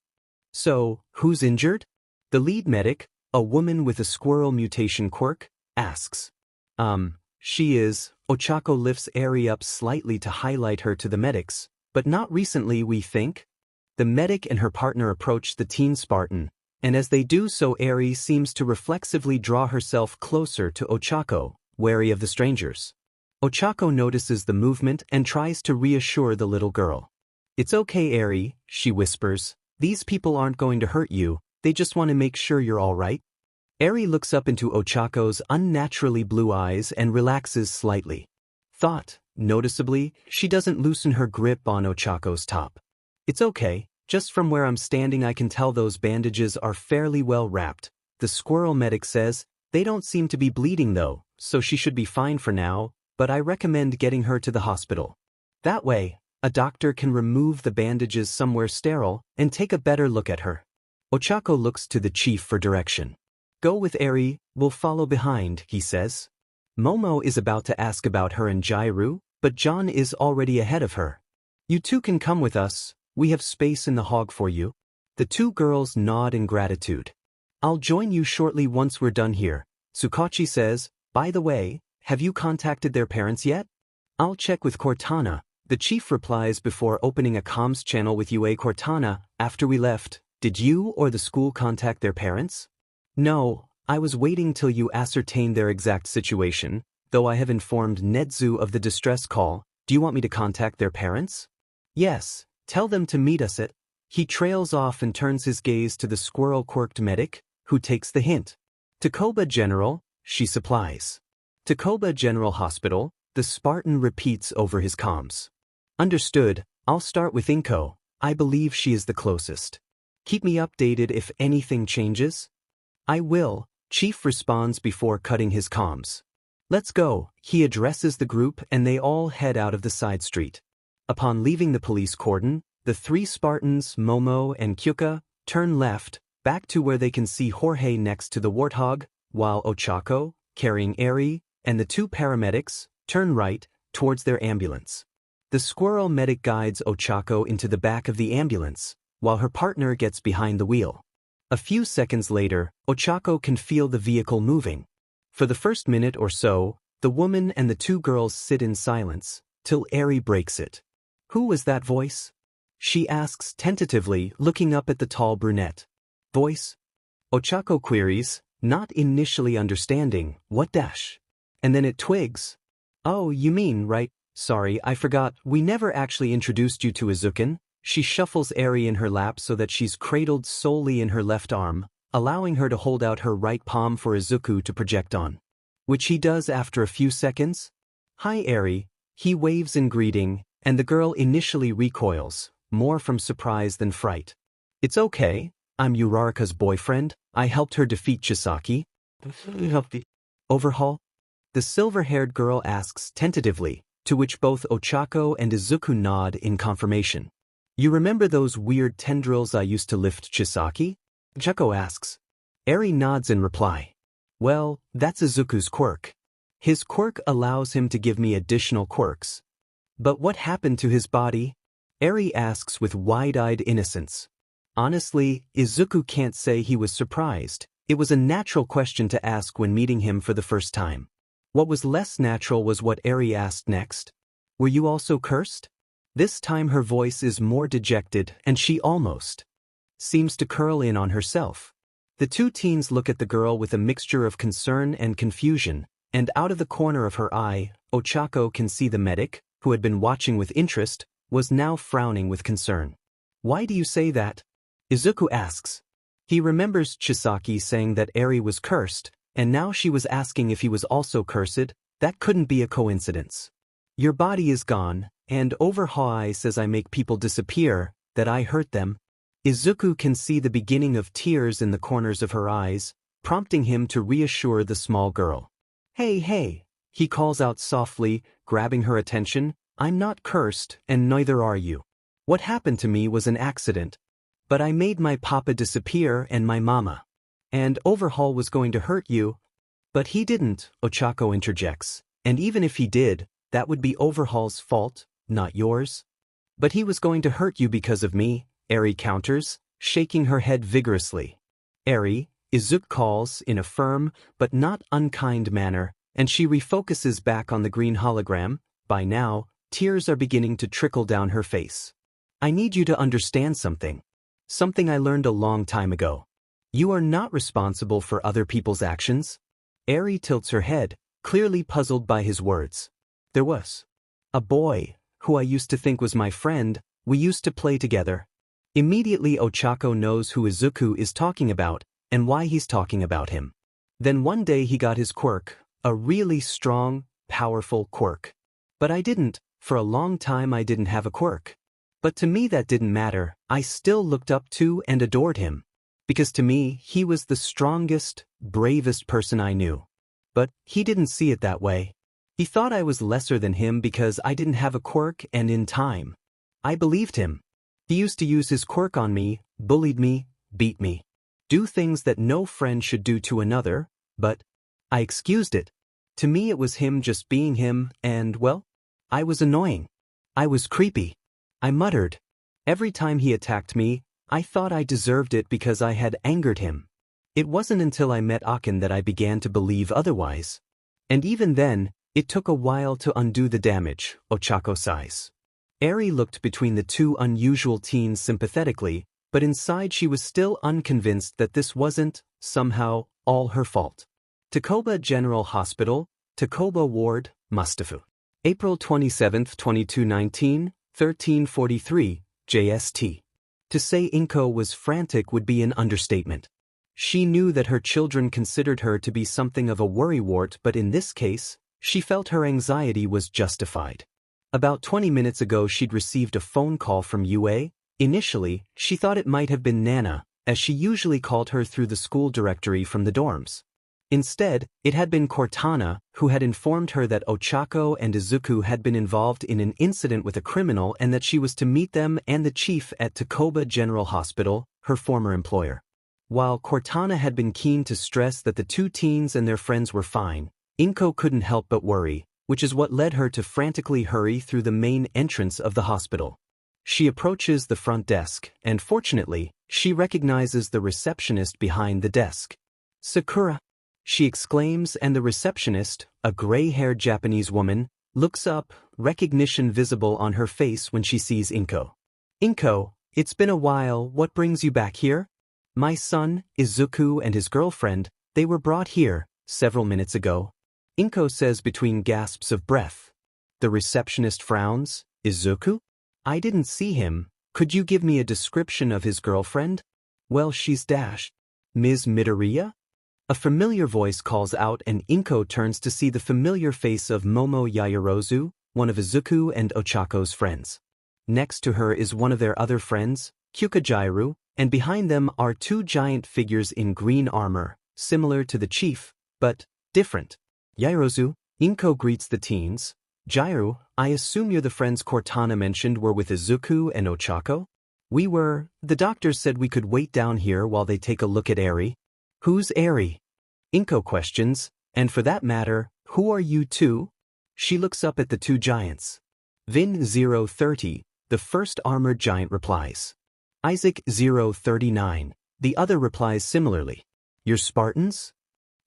So, who's injured? The lead medic, a woman with a squirrel mutation quirk, asks. She is. Ochako lifts Eri up slightly to highlight her to the medics, but not recently, we think. The medic and her partner approach the teen Spartan, and as they do so, Eri seems to reflexively draw herself closer to Ochako, wary of the strangers. Ochako notices the movement and tries to reassure the little girl. It's okay, Eri, she whispers. These people aren't going to hurt you, they just want to make sure you're all right. Eri looks up into Ochako's unnaturally blue eyes and relaxes slightly. Noticeably, she doesn't loosen her grip on Ochako's top. It's okay, just from where I'm standing I can tell those bandages are fairly well wrapped. The squirrel medic says, they don't seem to be bleeding though, so she should be fine for now, but I recommend getting her to the hospital. That way, a doctor can remove the bandages somewhere sterile and take a better look at her. Ochako looks to the chief for direction. Go with Eri, we'll follow behind, he says. Momo is about to ask about her and Jairu, but John is already ahead of her. You two can come with us, we have space in the hog for you. The 2 girls nod in gratitude. I'll join you shortly once we're done here, Tsukachi says. By the way, have you contacted their parents yet? I'll check with Cortana, the chief replies before opening a comms channel with UA. Cortana, after we left, did you or the school contact their parents? No, I was waiting till you ascertained their exact situation, though I have informed Nedzu of the distress call. Do you want me to contact their parents? Yes, tell them to meet us at. He trails off and turns his gaze to the squirrel-quirked medic, who takes the hint. Takoba General, she supplies. Takoba General Hospital, the Spartan repeats over his comms. Understood, I'll start with Inko, I believe she is the closest. Keep me updated if anything changes. I will, Chief responds before cutting his comms. Let's go, he addresses the group and they all head out of the side street. Upon leaving the police cordon, the 3 Spartans, Momo and Kyuka, turn left, back to where they can see Jorge next to the warthog, while Ochako, carrying Eri, and the 2 paramedics, turn right, towards their ambulance. The squirrel medic guides Ochako into the back of the ambulance, while her partner gets behind the wheel. A few seconds later, Ochako can feel the vehicle moving. For the first minute or so, the woman and the 2 girls sit in silence, till Eri breaks it. Who was that voice? She asks tentatively, looking up at the tall brunette. Voice? Ochako queries, not initially understanding, what dash? And then it twigs. Oh, you mean, right? Sorry, I forgot, we never actually introduced you to Izuken. She shuffles Eri in her lap so that she's cradled solely in her left arm, allowing her to hold out her right palm for Izuku to project on. Which he does after a few seconds. Hi Eri, he waves in greeting, and the girl initially recoils, more from surprise than fright. It's okay, I'm Uraraka's boyfriend, I helped her defeat Chisaki. Overhaul? The silver-haired girl asks tentatively, to which both Ochako and Izuku nod in confirmation. You remember those weird tendrils I used to lift Chisaki? Ochako asks. Eri nods in reply. Well, that's Izuku's quirk. His quirk allows him to give me additional quirks. But what happened to his body? Eri asks with wide-eyed innocence. Honestly, Izuku can't say he was surprised. It was a natural question to ask when meeting him for the first time. What was less natural was what Eri asked next. Were you also cursed? This time her voice is more dejected and she almost seems to curl in on herself. The 2 teens look at the girl with a mixture of concern and confusion, and out of the corner of her eye, Ochako can see the medic, who had been watching with interest, was now frowning with concern. Why do you say that? Izuku asks. He remembers Chisaki saying that Eri was cursed, and now she was asking if he was also cursed. That couldn't be a coincidence. Your body is gone, and Overhaul says I make people disappear, that I hurt them. Izuku can see the beginning of tears in the corners of her eyes, prompting him to reassure the small girl. Hey, hey, he calls out softly, grabbing her attention. I'm not cursed, and neither are you. What happened to me was an accident. But I made my papa disappear and my mama. And Overhaul was going to hurt you. But he didn't, Ochako interjects. And even if he did, that would be Overhaul's fault, not yours. But he was going to hurt you because of me, Eri counters, shaking her head vigorously. Eri, Izuku calls in a firm but not unkind manner, and she refocuses back on the green hologram. By now, tears are beginning to trickle down her face. I need you to understand something. Something I learned a long time ago. You are not responsible for other people's actions. Eri tilts her head, clearly puzzled by his words. There was a boy, who I used to think was my friend. We used to play together. Immediately Ochako knows who Izuku is talking about, and why he's talking about him. Then one day he got his quirk, a really strong, powerful quirk. But I didn't. For a long time I didn't have a quirk. But to me that didn't matter. I still looked up to and adored him. Because to me, he was the strongest, bravest person I knew. But he didn't see it that way. He thought I was lesser than him because I didn't have a quirk, and in time, I believed him. He used to use his quirk on me, bullied me, beat me. Do things that no friend should do to another, but I excused it. To me it was him just being him, and, well, I was annoying. I was creepy. I muttered. Every time he attacked me, I thought I deserved it because I had angered him. It wasn't until I met Akin that I began to believe otherwise. And even then, it took a while to undo the damage, Ochako sighs. Eri looked between the two unusual teens sympathetically, but inside she was still unconvinced that this wasn't, somehow, all her fault. Takoba General Hospital, Takoba Ward, Mustafa. April 27, 2219, 1343, JST. To say Inko was frantic would be an understatement. She knew that her children considered her to be something of a worrywart, but in this case, she felt her anxiety was justified. About 20 minutes ago she'd received a phone call from UA. Initially, she thought it might have been Nana, as she usually called her through the school directory from the dorms. Instead, it had been Cortana, who had informed her that Ochako and Izuku had been involved in an incident with a criminal and that she was to meet them and the chief at Takoba General Hospital, her former employer. While Cortana had been keen to stress that the two teens and their friends were fine, Inko couldn't help but worry, which is what led her to frantically hurry through the main entrance of the hospital. She approaches the front desk, and fortunately, she recognizes the receptionist behind the desk. Sakura, she exclaims, and the receptionist, a gray-haired Japanese woman, looks up, recognition visible on her face when she sees Inko. Inko, it's been a while, what brings you back here? My son, Izuku, and his girlfriend, they were brought here, several minutes ago. Inko says between gasps of breath. The receptionist frowns. Izuku? I didn't see him. Could you give me a description of his girlfriend? Well, she's dash. Ms. Midoriya? A familiar voice calls out and Inko turns to see the familiar face of Momo Yaoyorozu, one of Izuku and Ochako's friends. Next to her is one of their other friends, Kyukajairu, and behind them are two giant figures in green armor, similar to the chief, but different. Yaoyorozu, Inko greets the teens. Jairu, I assume you're the friends Cortana mentioned were with Izuku and Ochako? We were. The doctors said we could wait down here while they take a look at Eri. Who's Eri? Inko questions, and for that matter, who are you two? She looks up at the two giants. Vin 030, the first armored giant replies. Isaac 039, the other replies similarly. You're Spartans?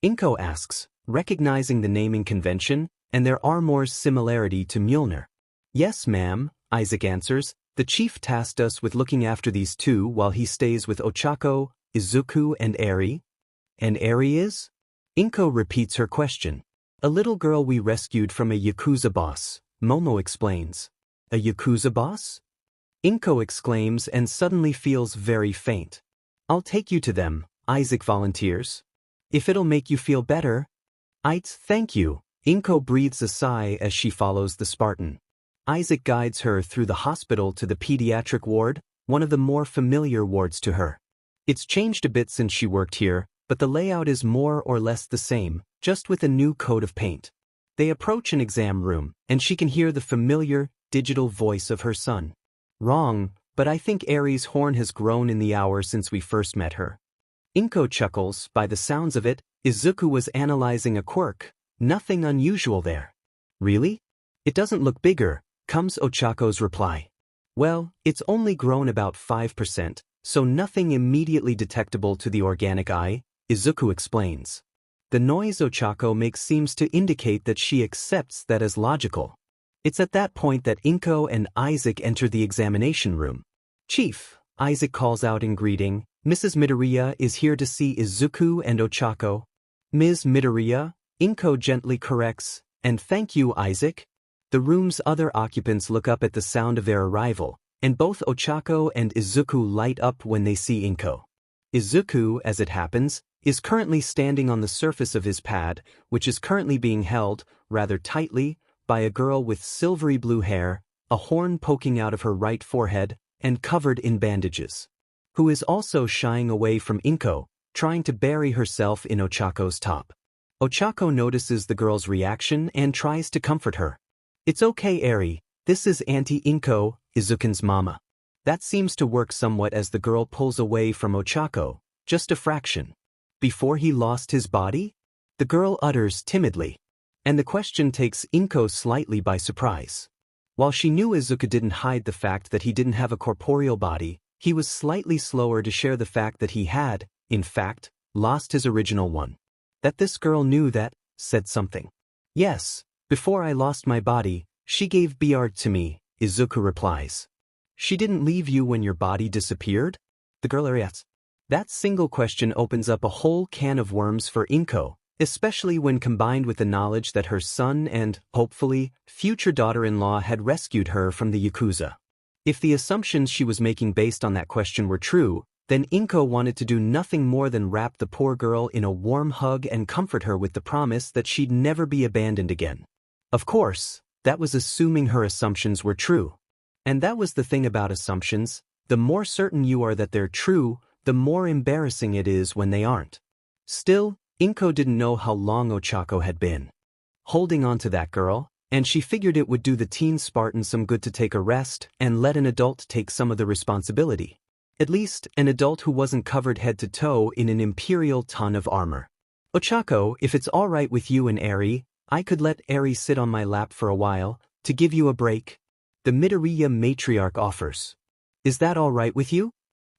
Inko asks, recognizing the naming convention and their armor's similarity to Mjolnir. Yes, ma'am, Isaac answers. The chief tasked us with looking after these two while he stays with Ochako, Izuku, and Eri. And Eri is? Inko repeats her question. A little girl we rescued from a Yakuza boss, Momo explains. A Yakuza boss? Inko exclaims and suddenly feels very faint. I'll take you to them, Isaac volunteers. If it'll make you feel better. Thank you. Inko breathes a sigh as she follows the Spartan. Isaac guides her through the hospital to the pediatric ward, one of the more familiar wards to her. It's changed a bit since she worked here, but the layout is more or less the same, just with a new coat of paint. They approach an exam room, and she can hear the familiar, digital voice of her son. Wrong, but I think Eri's horn has grown in the hour since we first met her. Inko chuckles. By the sounds of it, Izuku was analyzing a quirk. Nothing unusual there. Really? It doesn't look bigger, comes Ochako's reply. Well, it's only grown about 5%, so nothing immediately detectable to the organic eye, Izuku explains. The noise Ochako makes seems to indicate that she accepts that as logical. It's at that point that Inko and Isaac enter the examination room. Chief, Isaac calls out in greeting, Mrs. Midoriya is here to see Izuku and Ochako. Ms. Midoriya, Inko gently corrects, and thank you, Isaac. The room's other occupants look up at the sound of their arrival, and both Ochako and Izuku light up when they see Inko. Izuku, as it happens, is currently standing on the surface of his pad, which is currently being held, rather tightly, by a girl with silvery blue hair, a horn poking out of her right forehead, and covered in bandages, who is also shying away from Inko, trying to bury herself in Ochako's top. Ochako notices the girl's reaction and tries to comfort her. It's okay, Eri, this is Auntie Inko, Izuku's mama. That seems to work somewhat as the girl pulls away from Ochako, just a fraction. Before he lost his body? The girl utters timidly. And the question takes Inko slightly by surprise. While she knew Izuku didn't hide the fact that he didn't have a corporeal body, he was slightly slower to share the fact that he had, in fact, lost his original one. That this girl knew that, said something. Yes, before I lost my body, she gave BR to me, Izuku replies. She didn't leave you when your body disappeared? The girl reacts. That single question opens up a whole can of worms for Inko, especially when combined with the knowledge that her son and, hopefully, future daughter-in-law had rescued her from the Yakuza. If the assumptions she was making based on that question were true, then Inko wanted to do nothing more than wrap the poor girl in a warm hug and comfort her with the promise that she'd never be abandoned again. Of course, that was assuming her assumptions were true. And that was the thing about assumptions, the more certain you are that they're true, the more embarrassing it is when they aren't. Still, Inko didn't know how long Ochako had been holding on to that girl, and she figured it would do the teen Spartan some good to take a rest and let an adult take some of the responsibility. At least, an adult who wasn't covered head to toe in an imperial ton of armor. Ochako, if it's all right with you and Eri, I could let Eri sit on my lap for a while, to give you a break. The Midoriya matriarch offers. Is that all right with you?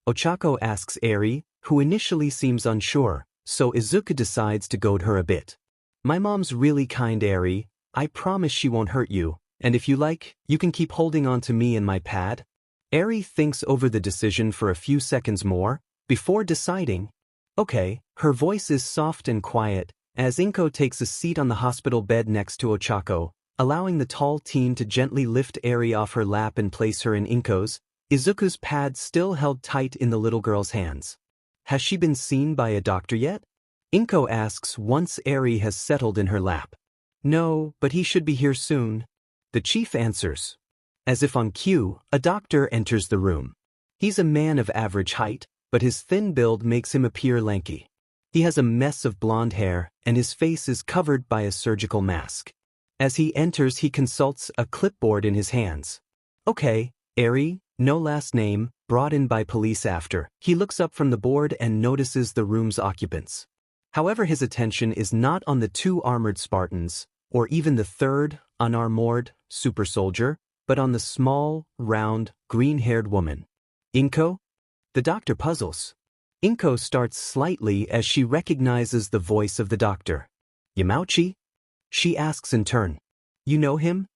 Ochako asks Eri, who initially seems unsure, so Izuku decides to goad her a bit. My mom's really kind, Eri, I promise she won't hurt you, and if you like, you can keep holding on to me and my pad. Eri thinks over the decision for a few seconds more, before deciding. Okay, her voice is soft and quiet, as Inko takes a seat on the hospital bed next to Ochako, allowing the tall teen to gently lift Eri off her lap and place her in Inko's, Izuku's pad still held tight in the little girl's hands. Has she been seen by a doctor yet? Inko asks once Eri has settled in her lap. No, but he should be here soon. The chief answers. As if on cue, a doctor enters the room. He's a man of average height, but his thin build makes him appear lanky. He has a mess of blonde hair, and his face is covered by a surgical mask. As he enters, he consults a clipboard in his hands. Okay, Eri, no last name, brought in by police after. He looks up from the board and notices the room's occupants. However, his attention is not on the two armored Spartans, or even the third, unarmored, super soldier, but on the small, round, green-haired woman. Inko? The doctor puzzles. Inko starts slightly as she recognizes the voice of the doctor. Yamauchi? She asks in turn. You know him?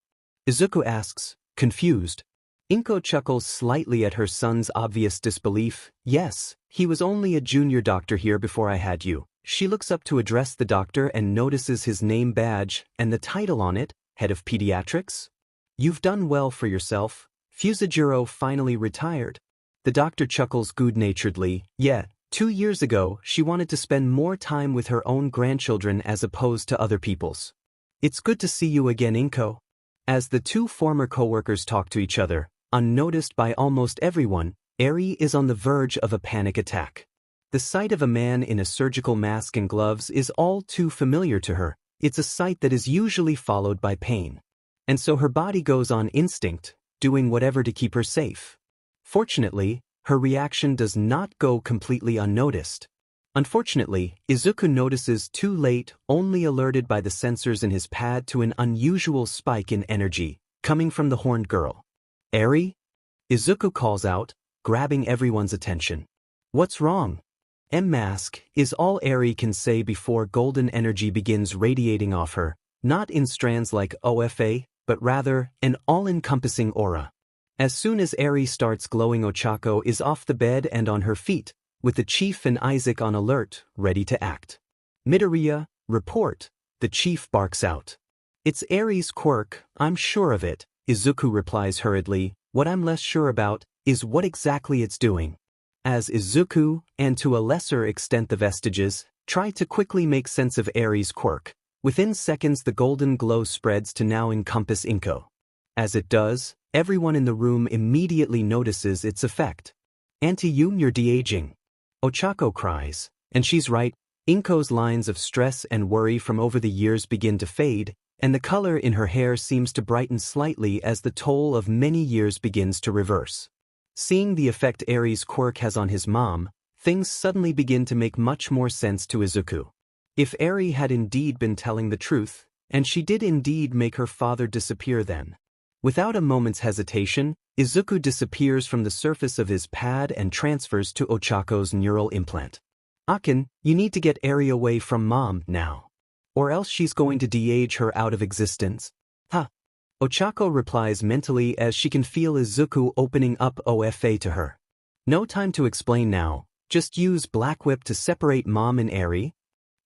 Izuku asks, confused. Inko chuckles slightly at her son's obvious disbelief. Yes, he was only a junior doctor here before I had you. She looks up to address the doctor and notices his name badge and the title on it, Head of Pediatrics. You've done well for yourself. Fusajiro finally retired. The doctor chuckles good-naturedly. Yeah, 2 years ago, she wanted to spend more time with her own grandchildren as opposed to other people's. It's good to see you again, Inko. As the two former co-workers talk to each other, unnoticed by almost everyone, Eri is on the verge of a panic attack. The sight of a man in a surgical mask and gloves is all too familiar to her. It's a sight that is usually followed by pain. And so her body goes on instinct, doing whatever to keep her safe. Fortunately, her reaction does not go completely unnoticed. Unfortunately, Izuku notices too late, only alerted by the sensors in his pad to an unusual spike in energy, coming from the horned girl. Eri? Izuku calls out, grabbing everyone's attention. What's wrong? M-mask is all Eri can say before golden energy begins radiating off her, not in strands like OFA, but rather, an all-encompassing aura. As soon as Eri starts glowing, Ochako is off the bed and on her feet, with the chief and Isaac on alert, ready to act. Midoriya, report, the chief barks out. It's Eri's quirk, I'm sure of it, Izuku replies hurriedly. What I'm less sure about is what exactly it's doing. As Izuku, and to a lesser extent the vestiges, try to quickly make sense of Eri's quirk, within seconds the golden glow spreads to now encompass Inko. As it does, everyone in the room immediately notices its effect. Auntie Yum, you're de-aging. Ochako cries, and she's right. Inko's lines of stress and worry from over the years begin to fade, and the color in her hair seems to brighten slightly as the toll of many years begins to reverse. Seeing the effect Eri's quirk has on his mom, things suddenly begin to make much more sense to Izuku. If Eri had indeed been telling the truth, and she did indeed make her father disappear then. Without a moment's hesitation, Izuku disappears from the surface of his pad and transfers to Ochako's neural implant. Akin, you need to get Eri away from mom now. Or else she's going to de-age her out of existence. Huh. Ochako replies mentally as she can feel Izuku opening up OFA to her. No time to explain now, just use Black Whip to separate mom and Eri.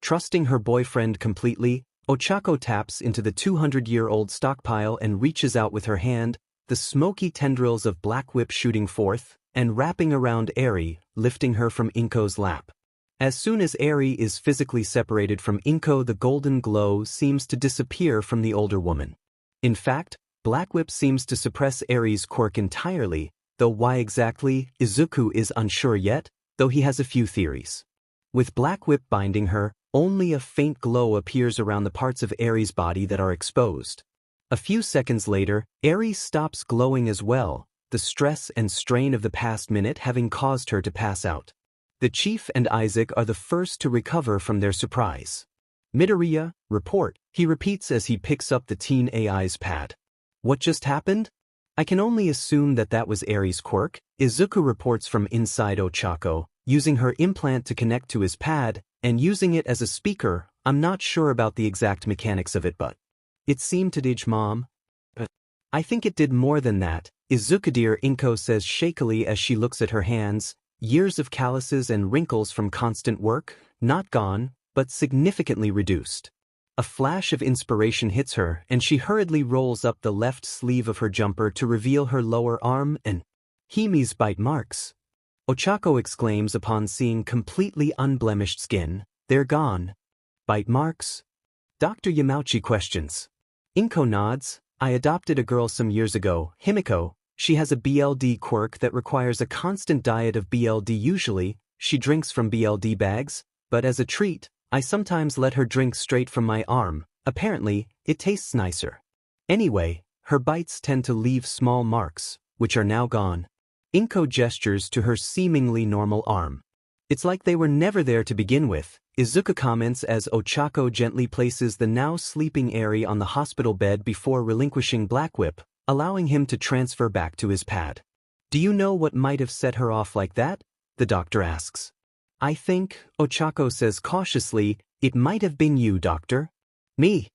Trusting her boyfriend completely, Ochako taps into the 200-year-old stockpile and reaches out with her hand, the smoky tendrils of Black Whip shooting forth, and wrapping around Eri, lifting her from Inko's lap. As soon as Eri is physically separated from Inko, the golden glow seems to disappear from the older woman. In fact, Black Whip seems to suppress Eri's quirk entirely, though why exactly, Izuku is unsure yet, though he has a few theories. With Black Whip binding her, only a faint glow appears around the parts of Eri's body that are exposed. A few seconds later, Eri stops glowing as well, the stress and strain of the past minute having caused her to pass out. The chief and Isaac are the first to recover from their surprise. Midoriya, report, he repeats as he picks up the teen AI's pad. What just happened? I can only assume that was Eri's quirk, Izuku reports from inside Ochako, using her implant to connect to his pad, and using it as a speaker. I'm not sure about the exact mechanics of it, but it seemed to dodge mom. But I think it did more than that, Izuku dear, Inko says shakily as she looks at her hands. Years of calluses and wrinkles from constant work, not gone, but significantly reduced. A flash of inspiration hits her and she hurriedly rolls up the left sleeve of her jumper to reveal her lower arm and Himi's bite marks. Ochako exclaims upon seeing completely unblemished skin. They're gone. Bite marks? Dr. Yamauchi questions. Inko nods. I adopted a girl some years ago, Himiko. She has a BLD quirk that requires a constant diet of BLD. Usually, she drinks from BLD bags, but as a treat, I sometimes let her drink straight from my arm. Apparently, it tastes nicer. Anyway, her bites tend to leave small marks, which are now gone. Inko gestures to her seemingly normal arm. It's like they were never there to begin with, Izuku comments as Ochako gently places the now sleeping Eri on the hospital bed before relinquishing Black Whip, allowing him to transfer back to his pad. Do you know what might have set her off like that? The doctor asks. I think, Ochako says cautiously, it might have been you, doctor. Me?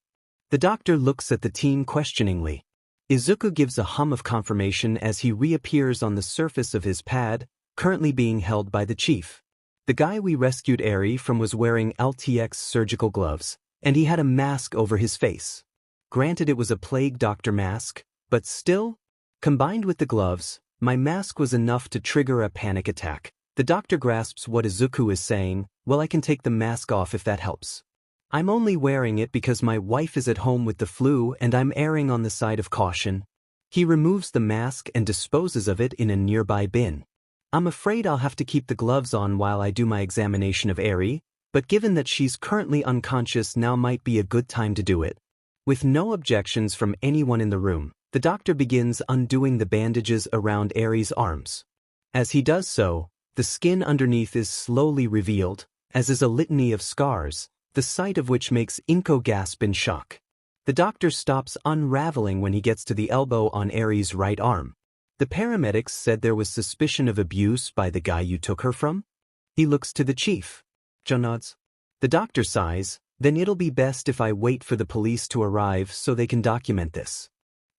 The doctor looks at the teen questioningly. Izuku gives a hum of confirmation as he reappears on the surface of his pad, currently being held by the chief. The guy we rescued Eri from was wearing LTX surgical gloves, and he had a mask over his face. Granted, it was a plague doctor mask, but still, combined with the gloves, my mask was enough to trigger a panic attack. The doctor grasps what Izuku is saying. Well, I can take the mask off if that helps. I'm only wearing it because my wife is at home with the flu and I'm erring on the side of caution. He removes the mask and disposes of it in a nearby bin. I'm afraid I'll have to keep the gloves on while I do my examination of Eri, but given that she's currently unconscious, now might be a good time to do it. With no objections from anyone in the room, the doctor begins undoing the bandages around Eri's arms. As he does so, the skin underneath is slowly revealed, as is a litany of scars, the sight of which makes Inko gasp in shock. The doctor stops unraveling when he gets to the elbow on Eri's right arm. The paramedics said there was suspicion of abuse by the guy you took her from? He looks to the chief. John nods. The doctor sighs, then it'll be best if I wait for the police to arrive so they can document this.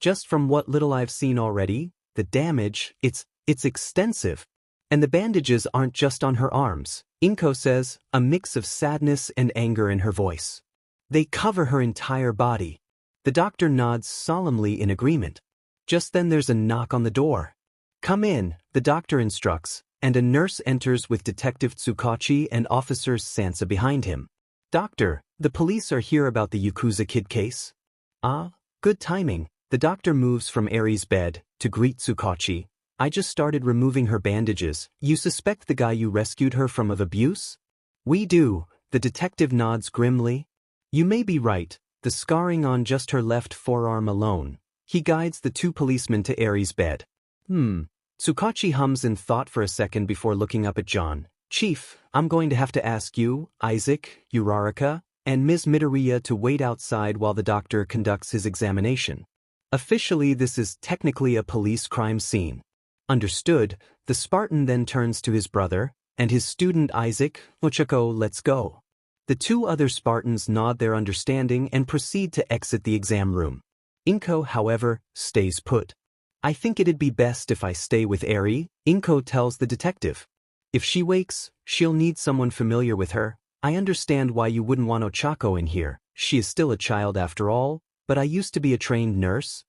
Just from what little I've seen already, the damage, it's extensive. And the bandages aren't just on her arms, Inko says, a mix of sadness and anger in her voice. They cover her entire body. The doctor nods solemnly in agreement. Just then there's a knock on the door. Come in, the doctor instructs, and a nurse enters with Detective Tsukachi and Officer Sansa behind him. Doctor, the police are here about the Yakuza kid case. Ah, good timing. The doctor moves from Eri's bed to greet Tsukachi. I just started removing her bandages. You suspect the guy you rescued her from of abuse? We do, the detective nods grimly. You may be right, the scarring on just her left forearm alone. He guides the two policemen to Eri's bed. Tsukachi hums in thought for a second before looking up at John. Chief, I'm going to have to ask you, Isaac, Uraraka, and Ms. Midoriya to wait outside while the doctor conducts his examination. Officially, this is technically a police crime scene. Understood, the Spartan then turns to his brother, and his student Isaac, Ochako, let's go. The two other Spartans nod their understanding and proceed to exit the exam room. Inko, however, stays put. I think it'd be best if I stay with Eri, Inko tells the detective. If she wakes, she'll need someone familiar with her. I understand why you wouldn't want Ochako in here. She is still a child after all, but I used to be a trained nurse.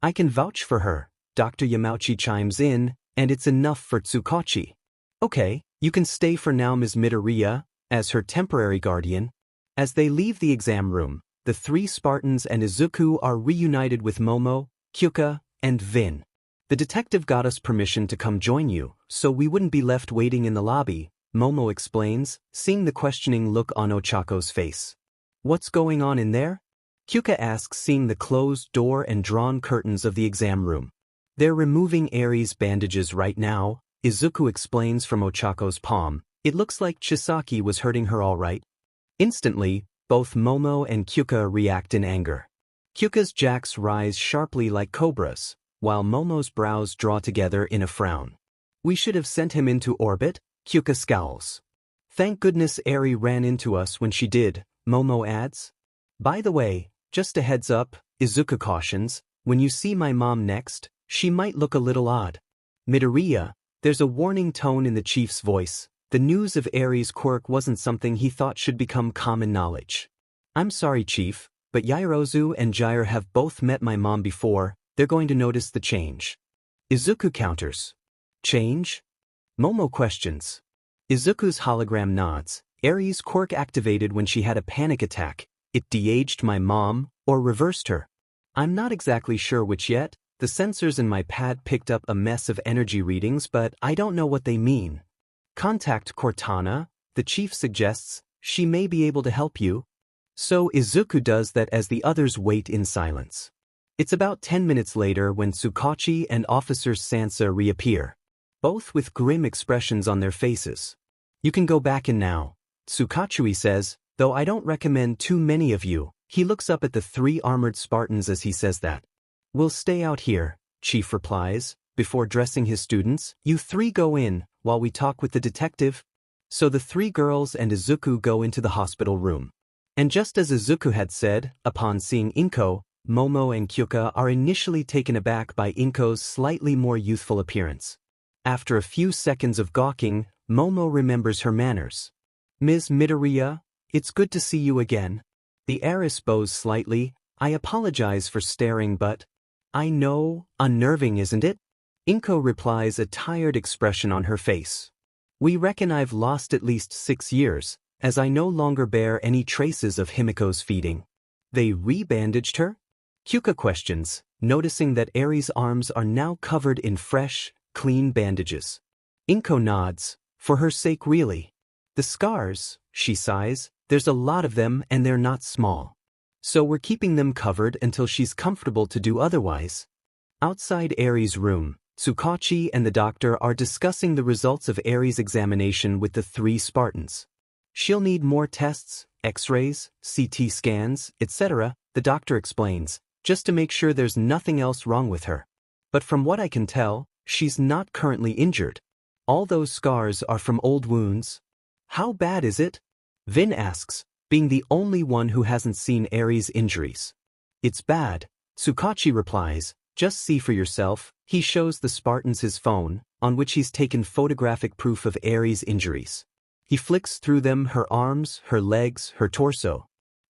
I can vouch for her, Dr. Yamauchi chimes in, and it's enough for Tsukachi. Okay, you can stay for now, Ms. Midoriya, as her temporary guardian. As they leave the exam room, the three Spartans and Izuku are reunited with Momo, Kyuka, and Vin. The detective got us permission to come join you, so we wouldn't be left waiting in the lobby, Momo explains, seeing the questioning look on Ochako's face. What's going on in there? Kyuka asks, seeing the closed door and drawn curtains of the exam room. They're removing Eri's bandages right now, Izuku explains from Ochako's palm. It looks like Chisaki was hurting her all right. Instantly, both Momo and Kyuka react in anger. Kyuka's jacks rise sharply like cobras, while Momo's brows draw together in a frown. We should have sent him into orbit, Kyuka scowls. Thank goodness Eri ran into us when she did, Momo adds. By the way, just a heads up, Izuku cautions, when you see my mom next, she might look a little odd. Midoriya, there's a warning tone in the chief's voice. The news of Eri's quirk wasn't something he thought should become common knowledge. I'm sorry, Chief, but Yairozu and Jair have both met my mom before. They're going to notice the change. Izuku counters. Change? Momo questions. Izuku's hologram nods. Eri's quirk activated when she had a panic attack. It de-aged my mom, or reversed her. I'm not exactly sure which yet. The sensors in my pad picked up a mess of energy readings, but I don't know what they mean. Contact Cortana, the chief suggests. She may be able to help you. So Izuku does that as the others wait in silence. It's about 10 minutes later when Tsukachi and Officer Sansa reappear, both with grim expressions on their faces. You can go back in now, Tsukachi says, though I don't recommend too many of you. He looks up at the three armored Spartans as he says that. We'll stay out here, Chief replies, before dressing his students. You three go in, while we talk with the detective. So the three girls and Izuku go into the hospital room. And just as Izuku had said, upon seeing Inko, Momo and Kyuka are initially taken aback by Inko's slightly more youthful appearance. After a few seconds of gawking, Momo remembers her manners. Ms. Midoriya, it's good to see you again. The heiress bows slightly. I apologize for staring, but I know, unnerving, isn't it? Inko replies, a tired expression on her face. We reckon I've lost at least 6 years, as I no longer bear any traces of Himiko's feeding. They re-bandaged her? Kyuka questions, noticing that Eri's arms are now covered in fresh, clean bandages. Inko nods. For her sake really. The scars, she sighs, there's a lot of them and they're not small. So we're keeping them covered until she's comfortable to do otherwise. Outside Eri's room, Tsukachi and the doctor are discussing the results of Eri's examination with the 3 Spartans. She'll need more tests, X-rays, CT scans, etc., the doctor explains, just to make sure there's nothing else wrong with her. But from what I can tell, she's not currently injured. All those scars are from old wounds. How bad is it? Vin asks, being the only one who hasn't seen Eri's injuries. It's bad, Tsukachi replies, just see for yourself. He shows the Spartans his phone, on which he's taken photographic proof of Eri's injuries. He flicks through them, her arms, her legs, her torso.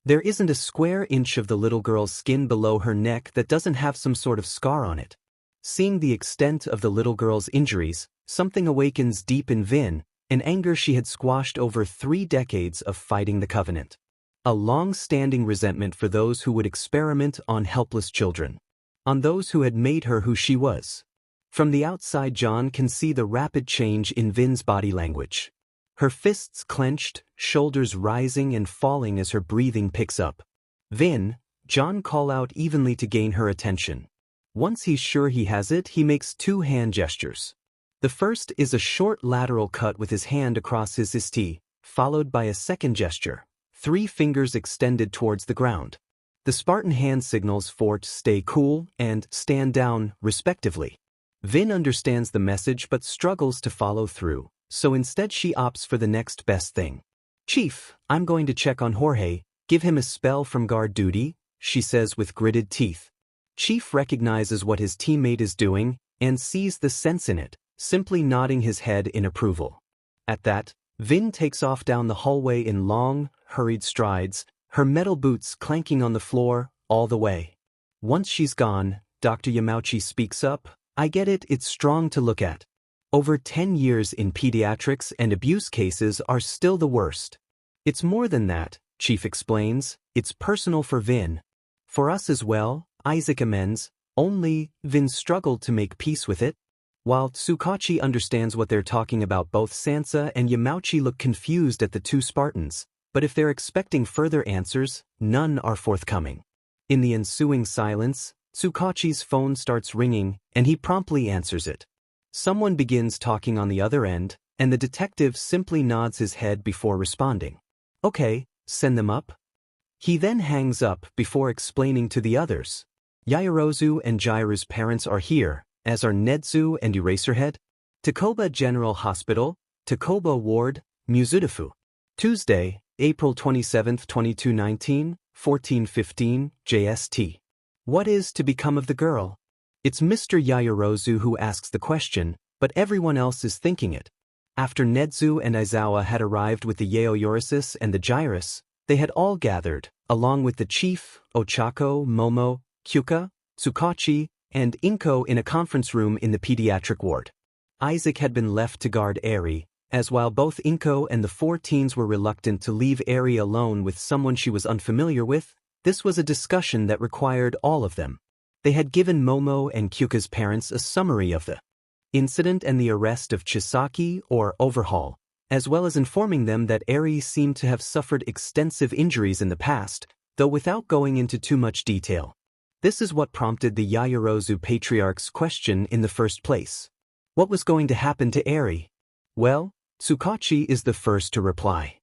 There isn't a square inch of the little girl's skin below her neck that doesn't have some sort of scar on it. Seeing the extent of the little girl's injuries, something awakens deep in Vin, an anger she had squashed over 3 decades of fighting the Covenant. A long-standing resentment for those who would experiment on helpless children. On those who had made her who she was. From the outside, John can see the rapid change in Vin's body language. Her fists clenched, shoulders rising and falling as her breathing picks up. Vin, John call out evenly to gain her attention. Once he's sure he has it, he makes 2 hand gestures. The first is a short lateral cut with his hand across his isti, followed by a second gesture, 3 fingers extended towards the ground. The Spartan hand signals for stay cool and stand down, respectively. Vin understands the message but struggles to follow through, so instead she opts for the next best thing. Chief, I'm going to check on Jorge, give him a spell from guard duty, she says with gritted teeth. Chief recognizes what his teammate is doing and sees the sense in it, simply nodding his head in approval. At that, Vin takes off down the hallway in long, hurried strides, her metal boots clanking on the floor all the way. Once she's gone, Dr. Yamauchi speaks up. I get it, it's strong to look at. Over 10 years in pediatrics and abuse cases are still the worst. It's more than that, Chief explains, it's personal for Vin. For us as well, Isaac amends, only Vin struggled to make peace with it. While Tsukachi understands what they're talking about, both Sansa and Yamauchi look confused at the 2 Spartans, but if they're expecting further answers, none are forthcoming. In the ensuing silence, Tsukachi's phone starts ringing, and he promptly answers it. Someone begins talking on the other end, and the detective simply nods his head before responding. Okay, send them up. He then hangs up before explaining to the others. Yaoyorozu and Jairu's parents are here, as are Netsu and Eraserhead. Takoba General Hospital, Takoba Ward, Mizudafu. Tuesday, April 27, 2219, 14:15 JST. What is to become of the girl? It's Mr. Yaoyorozu who asks the question, but everyone else is thinking it. After Netsu and Aizawa had arrived with the Yaoyorosis and the Gyrus, they had all gathered, along with the chief, Ochako, Momo, Kyuka, Tsukachi, and Inko in a conference room in the pediatric ward. Isaac had been left to guard Eri, as while both Inko and the 4 teens were reluctant to leave Eri alone with someone she was unfamiliar with, this was a discussion that required all of them. They had given Momo and Kyuka's parents a summary of the incident and the arrest of Chisaki, or overhaul, as well as informing them that Eri seemed to have suffered extensive injuries in the past, though without going into too much detail. This is what prompted the Yaoyorozu Patriarch's question in the first place. What was going to happen to Eri? Well, Tsukachi is the first to reply.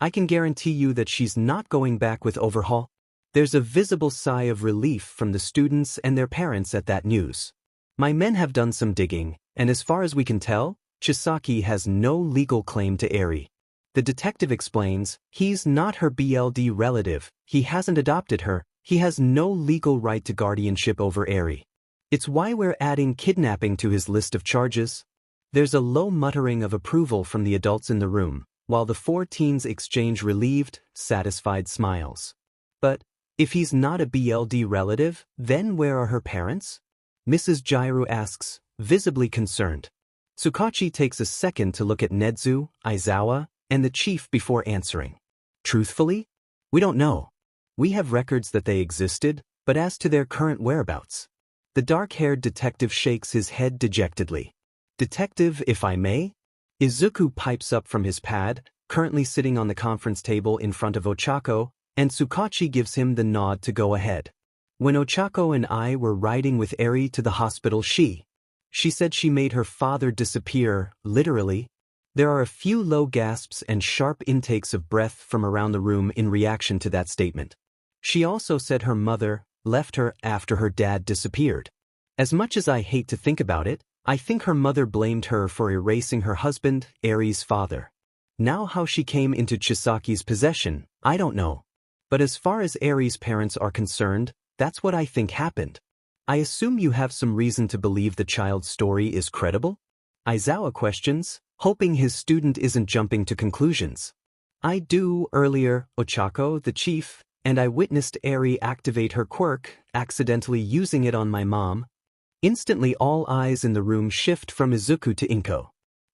I can guarantee you that she's not going back with overhaul. There's a visible sigh of relief from the students and their parents at that news. My men have done some digging, and as far as we can tell, Chisaki has no legal claim to Eri. The detective explains, he's not her BLD relative, he hasn't adopted her, he has no legal right to guardianship over Eri. It's why we're adding kidnapping to his list of charges. There's a low muttering of approval from the adults in the room, while the 4 teens exchange relieved, satisfied smiles. But if he's not a BLD relative, then where are her parents? Mrs. Jairu asks, visibly concerned. Tsukachi takes a second to look at Netsu, Aizawa, and the chief before answering. Truthfully? We don't know. We have records that they existed, but as to their current whereabouts. The dark-haired detective shakes his head dejectedly. Detective, if I may, Izuku pipes up from his pad, currently sitting on the conference table in front of Ochako, and Tsukachi gives him the nod to go ahead. When Ochako and I were riding with Eri to the hospital, she said she made her father disappear, literally. There are a few low gasps and sharp intakes of breath from around the room in reaction to that statement. She also said her mother left her after her dad disappeared. As much as I hate to think about it, I think her mother blamed her for erasing her husband, Eri's father. Now how she came into Chisaki's possession, I don't know. But as far as Eri's parents are concerned, that's what I think happened. I assume you have some reason to believe the child's story is credible? Aizawa questions, hoping his student isn't jumping to conclusions. I do. Earlier, Ochako, the chief, and I witnessed Eri activate her quirk, accidentally using it on my mom. Instantly all eyes in the room shift from Izuku to Inko.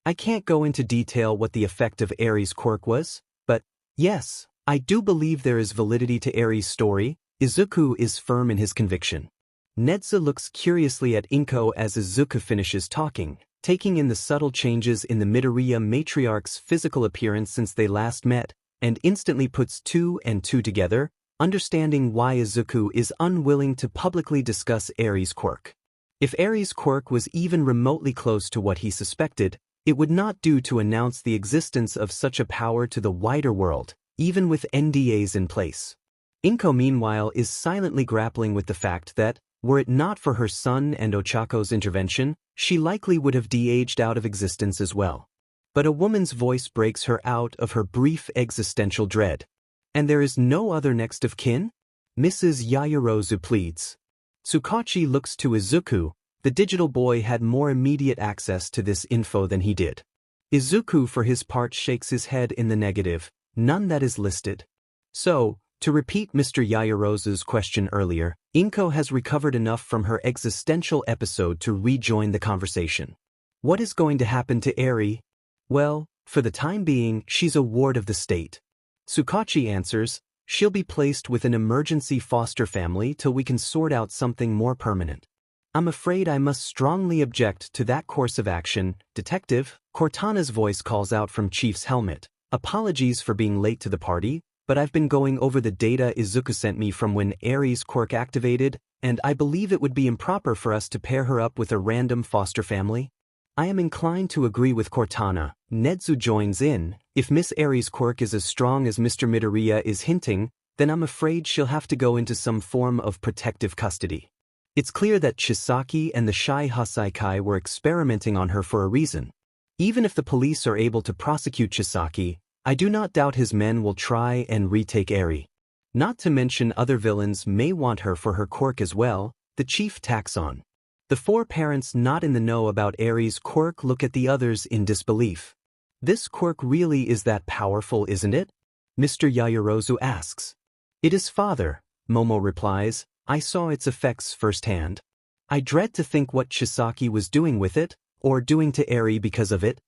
I can't go into detail what the effect of Eri's quirk was, but, yes, I do believe there is validity to Eri's story. Izuku is firm in his conviction. Nedza looks curiously at Inko as Izuku finishes talking, taking in the subtle changes in the Midoriya matriarch's physical appearance since they last met, and instantly puts two and two together, understanding why Izuku is unwilling to publicly discuss Eri's quirk. If Eri's quirk was even remotely close to what he suspected, it would not do to announce the existence of such a power to the wider world, even with NDAs in place. Inko, meanwhile, is silently grappling with the fact that, were it not for her son and Ochako's intervention, she likely would have de-aged out of existence as well. But a woman's voice breaks her out of her brief existential dread. And there is no other next of kin? Mrs. Yaoyorozu pleads. Tsukachi looks to Izuku. The digital boy had more immediate access to this info than he did. Izuku for his part shakes his head in the negative, none that is listed. So, to repeat Mr. Yaoyorozu's question earlier, Inko has recovered enough from her existential episode to rejoin the conversation. What is going to happen to Eri? Well, for the time being, she's a ward of the state. Tsukachi answers, she'll be placed with an emergency foster family till we can sort out something more permanent. I'm afraid I must strongly object to that course of action, Detective. Cortana's voice calls out from Chief's helmet. Apologies for being late to the party, but I've been going over the data Izuku sent me from when Eri's quirk activated, and I believe it would be improper for us to pair her up with a random foster family. I am inclined to agree with Cortana. Nedzu joins in. If Miss Eri's quirk is as strong as Mr. Midoriya is hinting, then I'm afraid she'll have to go into some form of protective custody. It's clear that Chisaki and the Shai Hasaikai were experimenting on her for a reason. Even if the police are able to prosecute Chisaki, I do not doubt his men will try and retake Eri. Not to mention other villains may want her for her quirk as well, the chief tacks on. The four parents not in the know about Eri's quirk look at the others in disbelief. This quirk really is that powerful, isn't it? Mr. Yaoyorozu asks. It is, father, Momo replies. I saw its effects firsthand. I dread to think what Chisaki was doing with it, or doing to Eri because of it.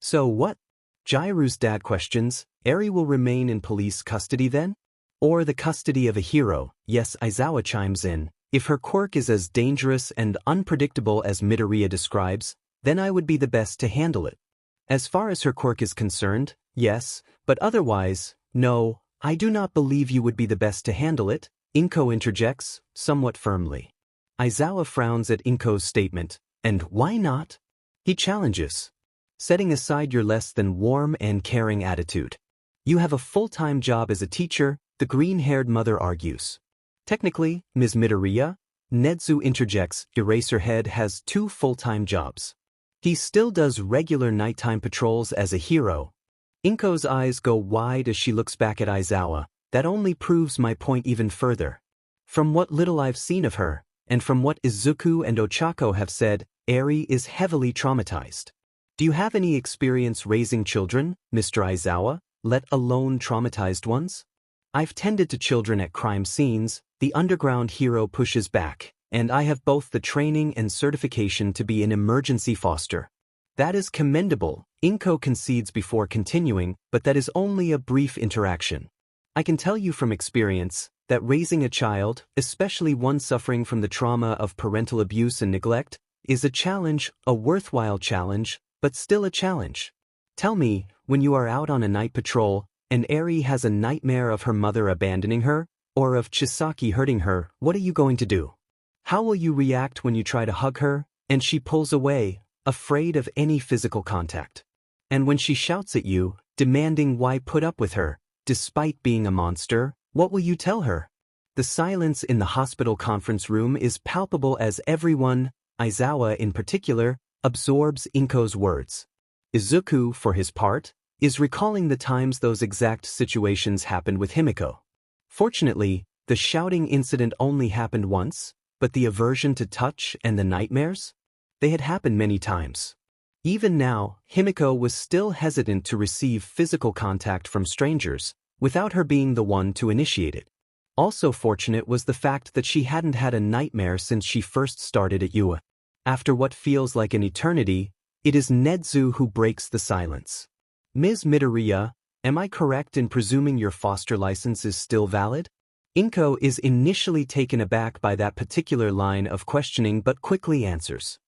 So what? Jairu's dad questions. Eri will remain in police custody then? Or the custody of a hero? Yes, Aizawa chimes in. If her quirk is as dangerous and unpredictable as Midoriya describes, then I would be the best to handle it. As far as her quirk is concerned, yes, but otherwise, no, I do not believe you would be the best to handle it, Inko interjects, somewhat firmly. Aizawa frowns at Inko's statement. And why not? He challenges. Setting aside your less than warm and caring attitude. You have a full-time job as a teacher, the green-haired mother argues. Technically, Ms. Midoriya, Nedzu interjects, Eraserhead has 2 full-time jobs. He still does regular nighttime patrols as a hero. Inko's eyes go wide as she looks back at Aizawa. That only proves my point even further. From what little I've seen of her, and from what Izuku and Ochako have said, Eri is heavily traumatized. Do you have any experience raising children, Mr. Aizawa, let alone traumatized ones? I've tended to children at crime scenes, the underground hero pushes back, and I have both the training and certification to be an emergency foster. That is commendable, Inko concedes before continuing, but that is only a brief interaction. I can tell you from experience that raising a child, especially one suffering from the trauma of parental abuse and neglect, is a challenge, a worthwhile challenge, but still a challenge. Tell me, when you are out on a night patrol, and Eri has a nightmare of her mother abandoning her, or of Chisaki hurting her, what are you going to do? How will you react when you try to hug her, and she pulls away, afraid of any physical contact? And when she shouts at you, demanding why put up with her, despite being a monster, what will you tell her? The silence in the hospital conference room is palpable as everyone, Aizawa in particular, absorbs Inko's words. Izuku, for his part, is recalling the times those exact situations happened with Himiko. Fortunately, the shouting incident only happened once, but the aversion to touch and the nightmares? They had happened many times. Even now, Himiko was still hesitant to receive physical contact from strangers, without her being the one to initiate it. Also fortunate was the fact that she hadn't had a nightmare since she first started at UA. After what feels like an eternity, it is Nedzu who breaks the silence. Ms. Midoriya, am I correct in presuming your foster license is still valid? Inko is initially taken aback by that particular line of questioning but quickly answers.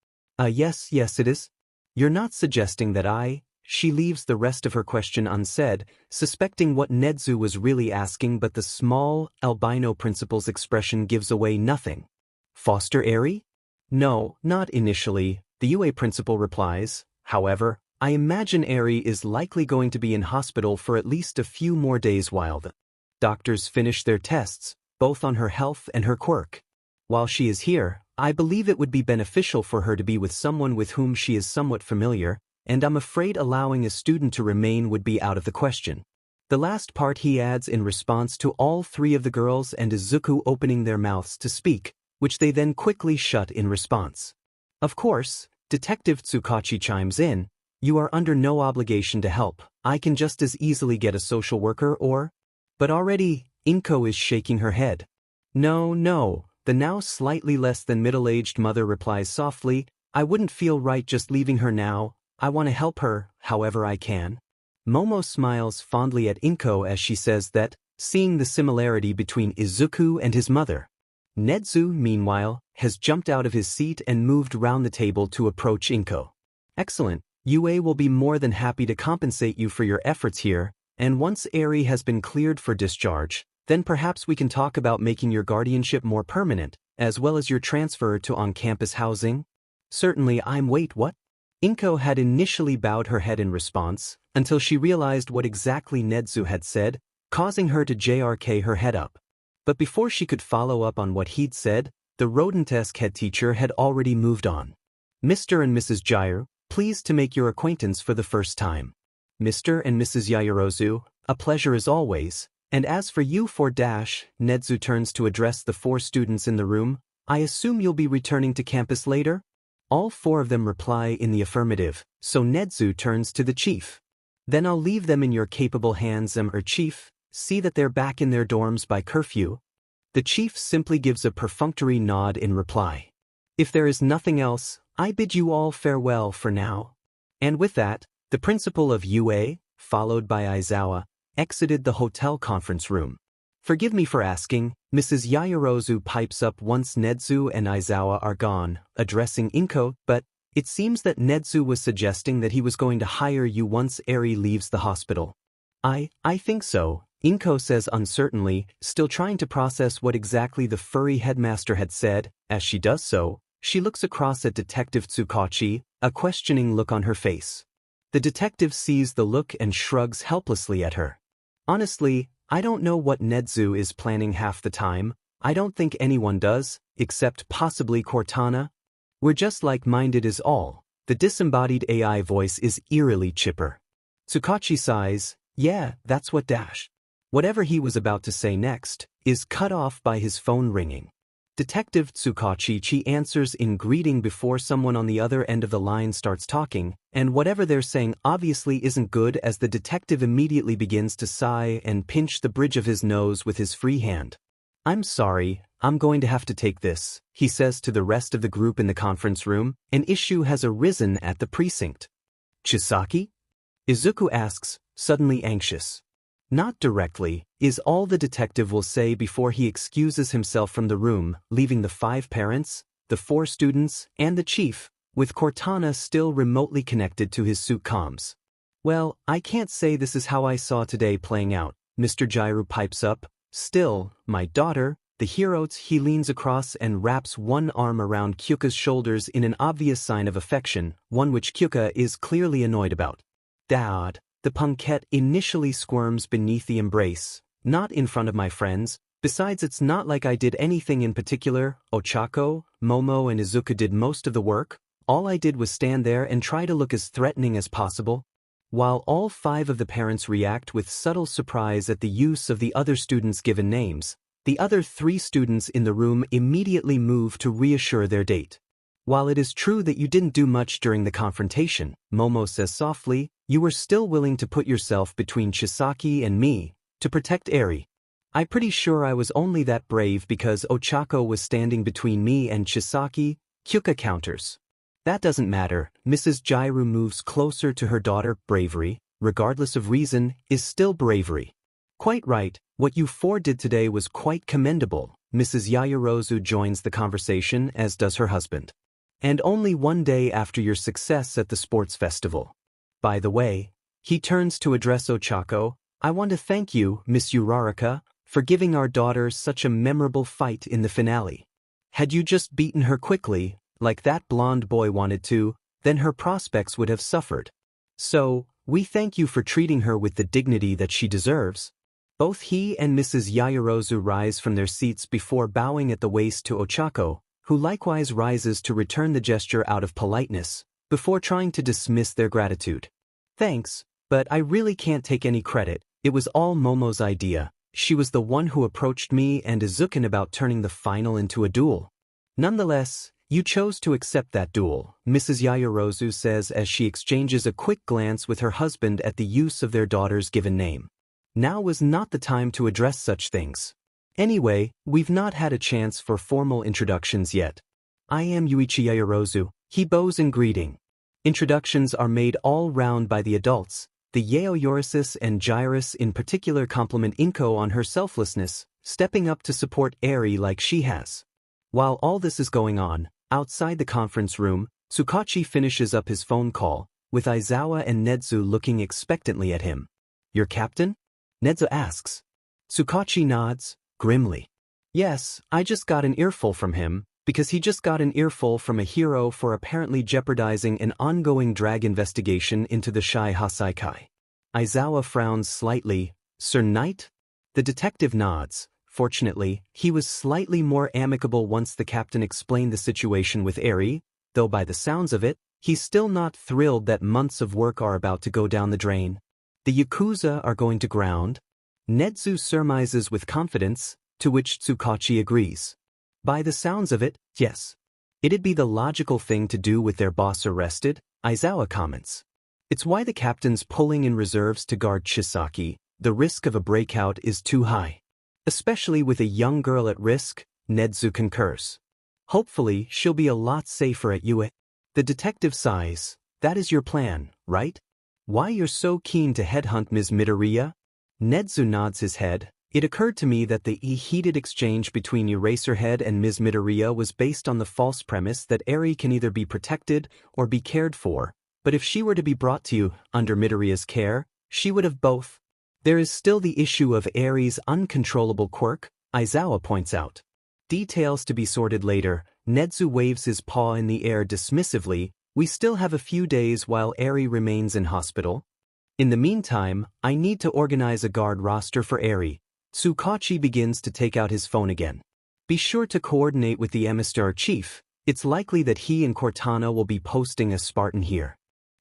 Yes, it is. You're not suggesting that She leaves the rest of her question unsaid, suspecting what Nedzu was really asking, but the small, albino principal's expression gives away nothing. Foster Eri? No, not initially, the UA principal replies. However, I imagine Eri is likely going to be in hospital for at least a few more days while the doctors finish their tests, both on her health and her quirk. While she is here, I believe it would be beneficial for her to be with someone with whom she is somewhat familiar, and I'm afraid allowing a student to remain would be out of the question. The last part he adds in response to all three of the girls and Izuku opening their mouths to speak, which they then quickly shut in response. Of course, Detective Tsukachi chimes in, you are under no obligation to help, I can just as easily get a social worker or… But already, Inko is shaking her head. No, the now slightly less than middle-aged mother replies softly, I wouldn't feel right just leaving her now, I want to help her, however I can. Momo smiles fondly at Inko as she says that, seeing the similarity between Izuku and his mother. Nedzu, meanwhile, has jumped out of his seat and moved round the table to approach Inko. Excellent, UA will be more than happy to compensate you for your efforts here, and once Eri has been cleared for discharge, then perhaps we can talk about making your guardianship more permanent, as well as your transfer to on-campus housing. Certainly wait, what? Inko had initially bowed her head in response, until she realized what exactly Nedzu had said, causing her to JRK her head up. But before she could follow up on what he'd said, the rodent-esque head teacher had already moved on. Mr. and Mrs. Jair, pleased to make your acquaintance for the first time. Mr. and Mrs. Yaoyorozu, a pleasure as always, and as for you four Nedzu turns to address the four students in the room, I assume you'll be returning to campus later? All four of them reply in the affirmative, so Nedzu turns to the chief. Then I'll leave them in your capable hands, Chief, see that they're back in their dorms by curfew. The chief simply gives a perfunctory nod in reply. If there is nothing else, I bid you all farewell for now. And with that, the principal of UA, followed by Aizawa, exited the hotel conference room. Forgive me for asking, Mrs. Yaoyorozu pipes up once Nedzu and Aizawa are gone, addressing Inko, but it seems that Nedzu was suggesting that he was going to hire you once Eri leaves the hospital. I think so, Inko says uncertainly, still trying to process what exactly the furry headmaster had said. As she does so, she looks across at Detective Tsukachi, a questioning look on her face. The detective sees the look and shrugs helplessly at her. Honestly, I don't know what Nedzu is planning half the time. I don't think anyone does, except possibly Cortana. We're just like-minded is all. The disembodied AI voice is eerily chipper. Tsukachi sighs, yeah, that's what Whatever he was about to say next, is cut off by his phone ringing. Detective Tsukachi answers in greeting before someone on the other end of the line starts talking, and whatever they're saying obviously isn't good as the detective immediately begins to sigh and pinch the bridge of his nose with his free hand. I'm sorry, I'm going to have to take this, he says to the rest of the group in the conference room. An issue has arisen at the precinct. Chisaki? Izuku asks, suddenly anxious. Not directly, is all the detective will say before he excuses himself from the room, leaving the 5 parents, the 4 students, and the chief, with Cortana still remotely connected to his suit comms. Well, I can't say this is how I saw today playing out, Mr. Jairu pipes up. Still, my daughter, the hero. He leans across and wraps one arm around Kyuka's shoulders in an obvious sign of affection, one which Kyuka is clearly annoyed about. Dad, the punkette initially squirms beneath the embrace, not in front of my friends. Besides, it's not like I did anything in particular. Ochako, Momo and Izuku did most of the work. All I did was stand there and try to look as threatening as possible. While all 5 of the parents react with subtle surprise at the use of the other students' given names, the other 3 students in the room immediately move to reassure their date. While it is true that you didn't do much during the confrontation, Momo says softly, you were still willing to put yourself between Chisaki and me, to protect Eri. I'm pretty sure I was only that brave because Ochako was standing between me and Chisaki. Kyuka counters. That doesn't matter. Mrs. Jairu moves closer to her daughter. Bravery, regardless of reason, is still bravery. Quite right, what you 4 did today was quite commendable. Mrs. Yayarozu joins the conversation, as does her husband. And only one day after your success at the sports festival. By the way, he turns to address Ochako. I want to thank you, Miss Uraraka, for giving our daughter such a memorable fight in the finale. Had you just beaten her quickly, like that blonde boy wanted to, then her prospects would have suffered. So, we thank you for treating her with the dignity that she deserves. Both he and Mrs. Yayarozu rise from their seats before bowing at the waist to Ochako, who likewise rises to return the gesture out of politeness, before trying to dismiss their gratitude. Thanks, but I really can't take any credit. It was all Momo's idea. She was the one who approached me and Izuku about turning the final into a duel. Nonetheless, you chose to accept that duel, Mrs. Yayarozu says as she exchanges a quick glance with her husband at the use of their daughter's given name. Now was not the time to address such things. Anyway, we've not had a chance for formal introductions yet. I am Yuichi Yayarozu. He bows in greeting. Introductions are made all round by the adults. The Yaoyorisis and Gyrus in particular compliment Inko on her selflessness, stepping up to support Eri like she has. While all this is going on, outside the conference room, Tsukachi finishes up his phone call, with Aizawa and Nedzu looking expectantly at him. Your captain? Nedzu asks. Tsukachi nods, grimly. Yes, I just got an earful from him, because he just got an earful from a hero for apparently jeopardizing an ongoing drag investigation into the Shai Hasaikai. Aizawa frowns slightly. Sir Knight? The detective nods. Fortunately, he was slightly more amicable once the captain explained the situation with Eri, though by the sounds of it, he's still not thrilled that months of work are about to go down the drain. The Yakuza are going to ground? Nedzu surmises with confidence, to which Tsukachi agrees. By the sounds of it, yes. It'd be the logical thing to do with their boss arrested, Aizawa comments. It's why the captain's pulling in reserves to guard Chisaki. The risk of a breakout is too high. Especially with a young girl at risk, Nedzu concurs. Hopefully, she'll be a lot safer at UA. The detective sighs. That is your plan, right? Why you're so keen to headhunt Ms. Midoriya? Nedzu nods his head. It occurred to me that the heated exchange between Eraserhead and Ms. Midoriya was based on the false premise that Eri can either be protected or be cared for, but if she were to be brought to you under Midoriya's care, she would have both. There is still the issue of Eri's uncontrollable quirk, Aizawa points out. Details to be sorted later. Nedzu waves his paw in the air dismissively. We still have a few days while Eri remains in hospital. In the meantime, I need to organize a guard roster for Eri. Tsukachi begins to take out his phone again. Be sure to coordinate with the emissary chief. It's likely that he and Cortana will be posting a Spartan here.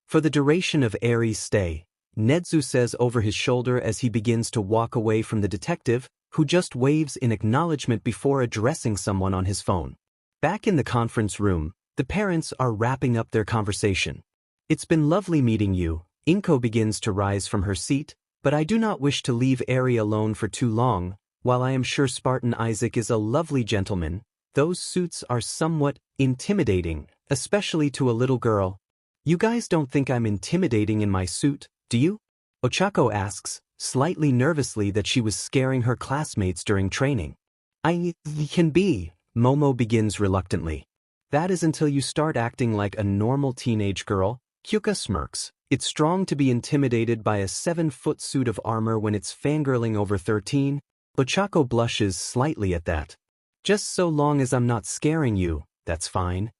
For the duration of Eri's stay, Nedzu says over his shoulder as he begins to walk away from the detective, who just waves in acknowledgement before addressing someone on his phone. Back in the conference room, the parents are wrapping up their conversation. It's been lovely meeting you. Inko begins to rise from her seat, but I do not wish to leave Eri alone for too long. While I am sure Spartan Isaac is a lovely gentleman, those suits are somewhat intimidating, especially to a little girl. You guys don't think I'm intimidating in my suit, do you? Ochako asks, slightly nervously that she was scaring her classmates during training. I can be, Momo begins reluctantly. That is until you start acting like a normal teenage girl. Kyuka smirks. It's strong to be intimidated by a 7-foot suit of armor when it's fangirling over 13. Ochako blushes slightly at that. Just so long as I'm not scaring you, that's fine.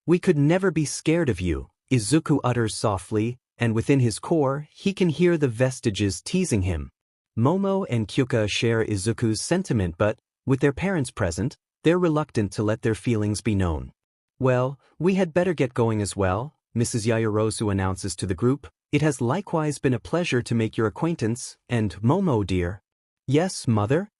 We could never be scared of you, Izuku utters softly, and within his core, he can hear the vestiges teasing him. Momo and Kyuka share Izuku's sentiment but, with their parents present, they're reluctant to let their feelings be known. Well, we had better get going as well, Mrs. Yaoyorozu announces to the group. It has likewise been a pleasure to make your acquaintance, and Momo dear. Yes, mother?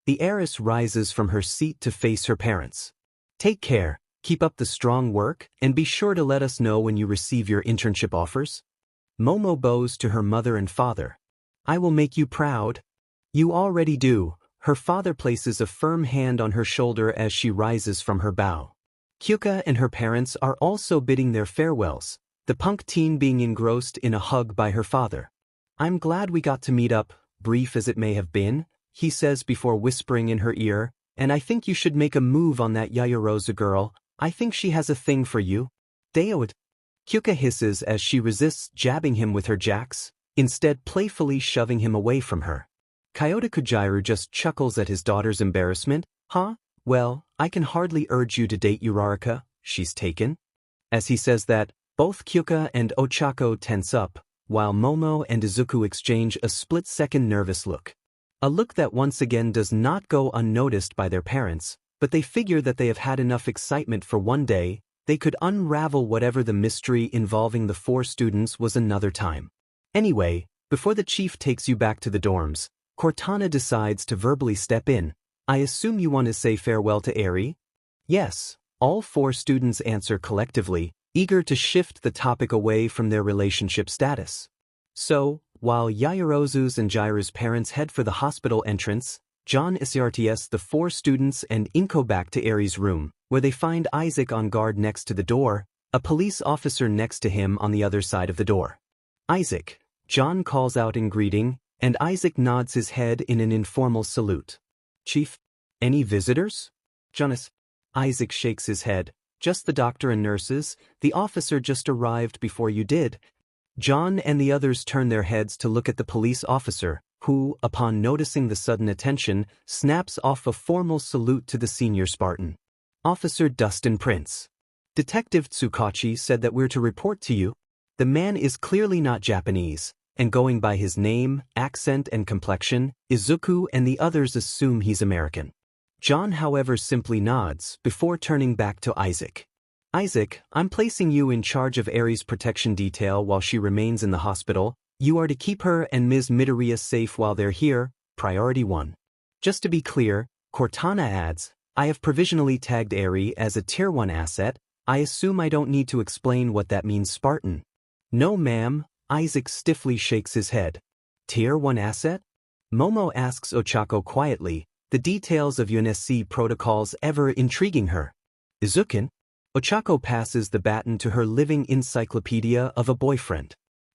The heiress rises from her seat to face her parents. Take care, keep up the strong work, and be sure to let us know when you receive your internship offers. Momo bows to her mother and father. I will make you proud. You already do. Her father places a firm hand on her shoulder as she rises from her bow. Kyuka and her parents are also bidding their farewells, the punk teen being engrossed in a hug by her father. I'm glad we got to meet up, brief as it may have been, he says before whispering in her ear, and I think you should make a move on that Yaoyorozu girl. I think she has a thing for you. Daoed. Kyuka hisses as she resists jabbing him with her jacks, instead playfully shoving him away from her. Kyoto Kujiru just chuckles at his daughter's embarrassment. Huh? Well, I can hardly urge you to date Uraraka, she's taken. As he says that, both Kyuka and Ochako tense up, while Momo and Izuku exchange a split-second nervous look. A look that once again does not go unnoticed by their parents, but they figure that they have had enough excitement for one day, they could unravel whatever the mystery involving the 4 students was another time. Anyway, before the chief takes you back to the dorms, Cortana decides to verbally step in. I assume you want to say farewell to Eri? Yes, all 4 students answer collectively, eager to shift the topic away from their relationship status. So, while Yaoyorozu's and Jirai's parents head for the hospital entrance, John escorts the 4 students and Inko back to Eri's room, where they find Isaac on guard next to the door, a police officer next to him on the other side of the door. Isaac, John calls out in greeting, and Isaac nods his head in an informal salute. Chief, any visitors? Jonas. Isaac shakes his head. Just the doctor and nurses. The officer just arrived before you did. John and the others turn their heads to look at the police officer, who, upon noticing the sudden attention, snaps off a formal salute to the senior Spartan. Officer Dustin Prince. Detective Tsukachi said that we're to report to you. The man is clearly not Japanese, and going by his name, accent and complexion, Izuku and the others assume he's American. John however simply nods, before turning back to Isaac. Isaac, I'm placing you in charge of Eri's protection detail while she remains in the hospital. You are to keep her and Ms. Midoriya safe while they're here, priority 1. Just to be clear, Cortana adds, I have provisionally tagged Eri as a Tier 1 asset. I assume I don't need to explain what that means, Spartan. No ma'am, Isaac stiffly shakes his head. Tier 1 asset? Momo asks Ochako quietly, the details of UNSC protocols ever intriguing her. Izukin? Ochako passes the baton to her living encyclopedia of a boyfriend.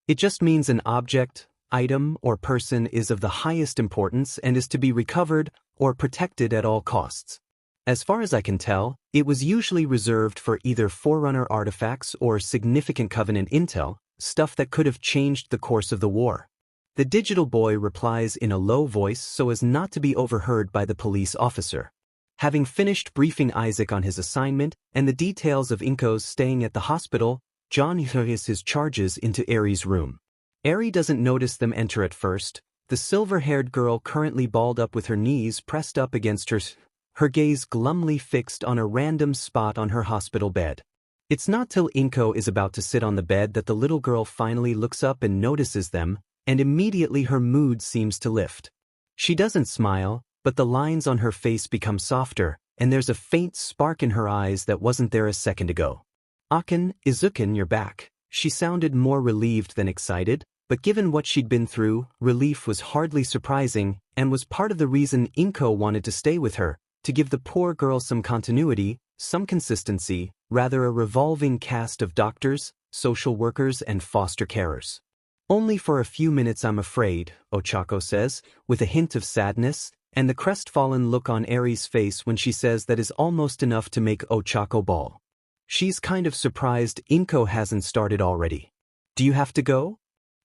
It just means an object, item, or person is of the highest importance and is to be recovered or protected at all costs. As far as I can tell, it was usually reserved for either Forerunner artifacts or significant Covenant intel, stuff that could have changed the course of the war. The digital boy replies in a low voice so as not to be overheard by the police officer. Having finished briefing Isaac on his assignment and the details of Inko's staying at the hospital, John hurries his charges into Eri's room. Eri doesn't notice them enter at first, the silver-haired girl currently balled up with her knees pressed up against her gaze glumly fixed on a random spot on her hospital bed. It's not till Inko is about to sit on the bed that the little girl finally looks up and notices them, and immediately her mood seems to lift. She doesn't smile, but the lines on her face become softer, and there's a faint spark in her eyes that wasn't there a second ago. Akin, Izukin, you're back. She sounded more relieved than excited, but given what she'd been through, relief was hardly surprising, and was part of the reason Inko wanted to stay with her, to give the poor girl some continuity, some consistency, rather a revolving cast of doctors, social workers and foster carers. Only for a few minutes I'm afraid, Ochako says, with a hint of sadness, and the crestfallen look on Eri's face when she says that is almost enough to make Ochako bawl. She's kind of surprised Inko hasn't started already. Do you have to go?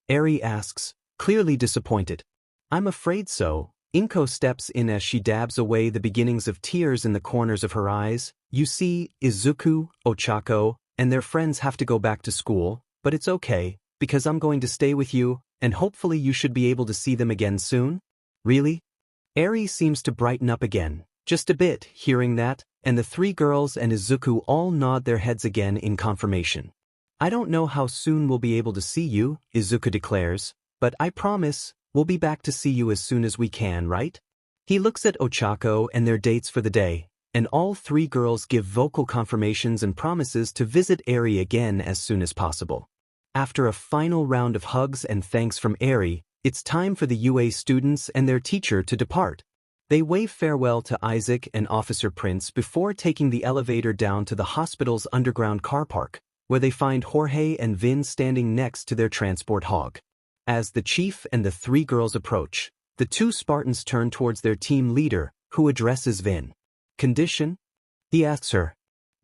Eri asks, clearly disappointed. I'm afraid so. Inko steps in as she dabs away the beginnings of tears in the corners of her eyes. You see, Izuku, Ochako, and their friends have to go back to school, but it's okay, because I'm going to stay with you, and hopefully you should be able to see them again soon. Really? Eri seems to brighten up again, just a bit, hearing that, and the three girls and Izuku all nod their heads again in confirmation. I don't know how soon we'll be able to see you, Izuku declares, but I promise, we'll be back to see you as soon as we can, right? He looks at Ochako and their dates for the day, and all three girls give vocal confirmations and promises to visit Eri again as soon as possible. After a final round of hugs and thanks from Eri, it's time for the UA students and their teacher to depart. They wave farewell to Isaac and Officer Prince before taking the elevator down to the hospital's underground car park, where they find Jorge and Vin standing next to their transport hog. As the chief and the three girls approach, the two Spartans turn towards their team leader, who addresses Vin. Condition? He asks her.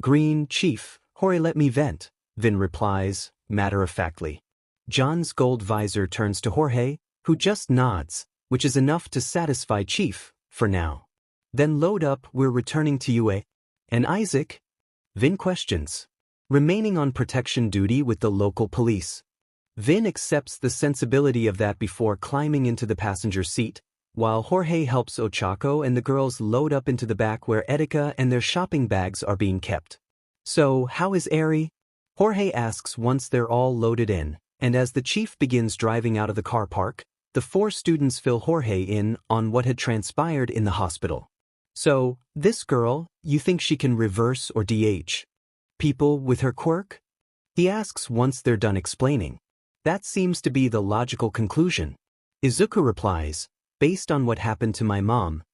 Green, Chief, Jorge let me vent, Vin replies, matter-of-factly. John's gold visor turns to Jorge, who just nods, which is enough to satisfy Chief, for now. Then load up, we're returning to UA. And Isaac? Vin questions. Remaining on protection duty with the local police. Vin accepts the sensibility of that before climbing into the passenger seat, while Jorge helps Ochako and the girls load up into the back where Etika and their shopping bags are being kept. So, how is Eri? Jorge asks once they're all loaded in, and as the chief begins driving out of the car park, the four students fill Jorge in on what had transpired in the hospital. So, this girl, you think she can reverse or DH people with her quirk? He asks once they're done explaining. That seems to be the logical conclusion. Izuku replies, based on what happened to my mom.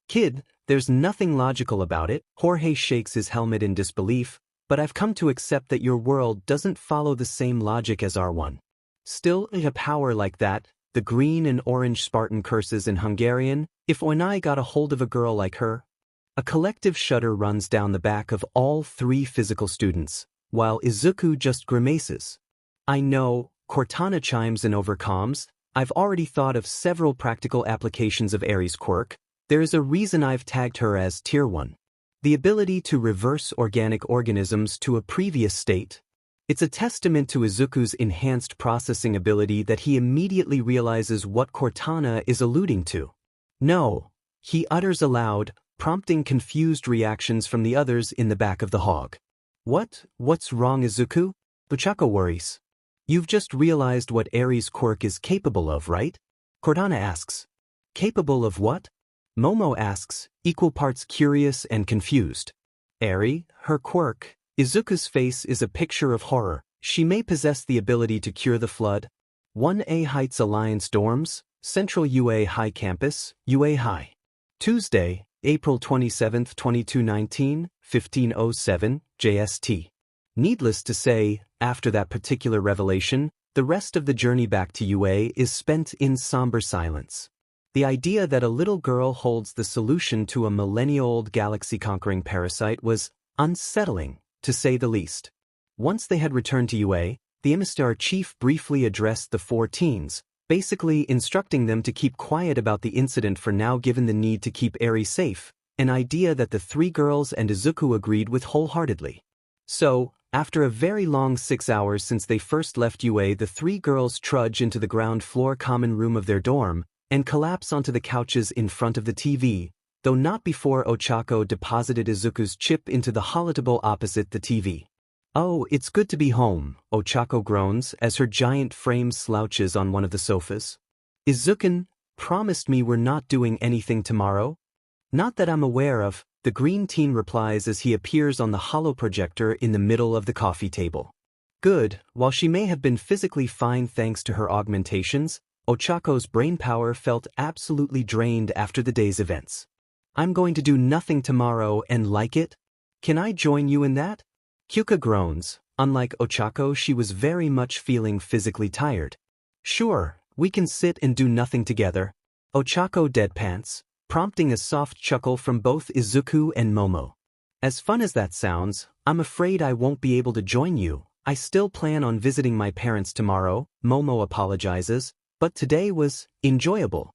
Kid, there's nothing logical about it. Jorge shakes his helmet in disbelief, but I've come to accept that your world doesn't follow the same logic as our one. Still, a power like that, the green and orange Spartan curses in Hungarian, if Onai got a hold of a girl like her. A collective shudder runs down the back of all three physical students, while Izuku just grimaces. I know, Cortana chimes in over comms, I've already thought of several practical applications of Eri's quirk. There is a reason I've tagged her as Tier 1. The ability to reverse organic organisms to a previous state. It's a testament to Izuku's enhanced processing ability that he immediately realizes what Cortana is alluding to. No, he utters aloud, prompting confused reactions from the others in the back of the hog. What's wrong, Izuku? Ochako worries. You've just realized what Eri's quirk is capable of, right? Cortana asks. Capable of what? Momo asks, equal parts curious and confused. Eri, her quirk. Izuku's face is a picture of horror. She may possess the ability to cure the flood. 1A Heights Alliance Dorms, Central UA High Campus, UA High. Tuesday, April 27, 2219, 1507, JST. Needless to say, after that particular revelation, the rest of the journey back to UA is spent in somber silence. The idea that a little girl holds the solution to a millennia-old galaxy-conquering parasite was unsettling, to say the least. Once they had returned to UA, the emissary chief briefly addressed the four teens, basically instructing them to keep quiet about the incident for now given the need to keep Eri safe, an idea that the three girls and Izuku agreed with wholeheartedly. So, after a very long 6 hours since they first left UA, the three girls trudge into the ground floor common room of their dorm, and collapse onto the couches in front of the TV, though not before Ochako deposited Izuku's chip into the holotable opposite the TV. Oh, it's good to be home, Ochako groans as her giant frame slouches on one of the sofas. Izuku promised me we're not doing anything tomorrow? Not that I'm aware of, the green teen replies as he appears on the holo projector in the middle of the coffee table. Good, while she may have been physically fine thanks to her augmentations, Ochako's brainpower felt absolutely drained after the day's events. I'm going to do nothing tomorrow and like it? Can I join you in that? Kyuka groans. Unlike Ochako, she was very much feeling physically tired. Sure, we can sit and do nothing together. Ochako deadpants, prompting a soft chuckle from both Izuku and Momo. As fun as that sounds, I'm afraid I won't be able to join you, I still plan on visiting my parents tomorrow, Momo apologizes, but today was enjoyable.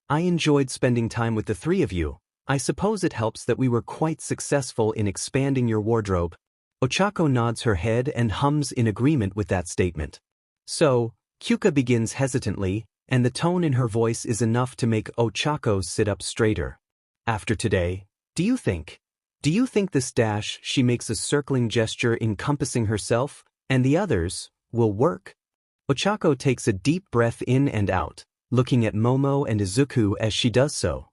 I enjoyed spending time with the three of you. I suppose it helps that we were quite successful in expanding your wardrobe. Ochako nods her head and hums in agreement with that statement. So, Kyuka begins hesitantly, and the tone in her voice is enough to make Ochako sit up straighter. After today, do you think this dash, she makes a circling gesture encompassing herself, and the others, will work? Ochako takes a deep breath in and out, looking at Momo and Izuku as she does so.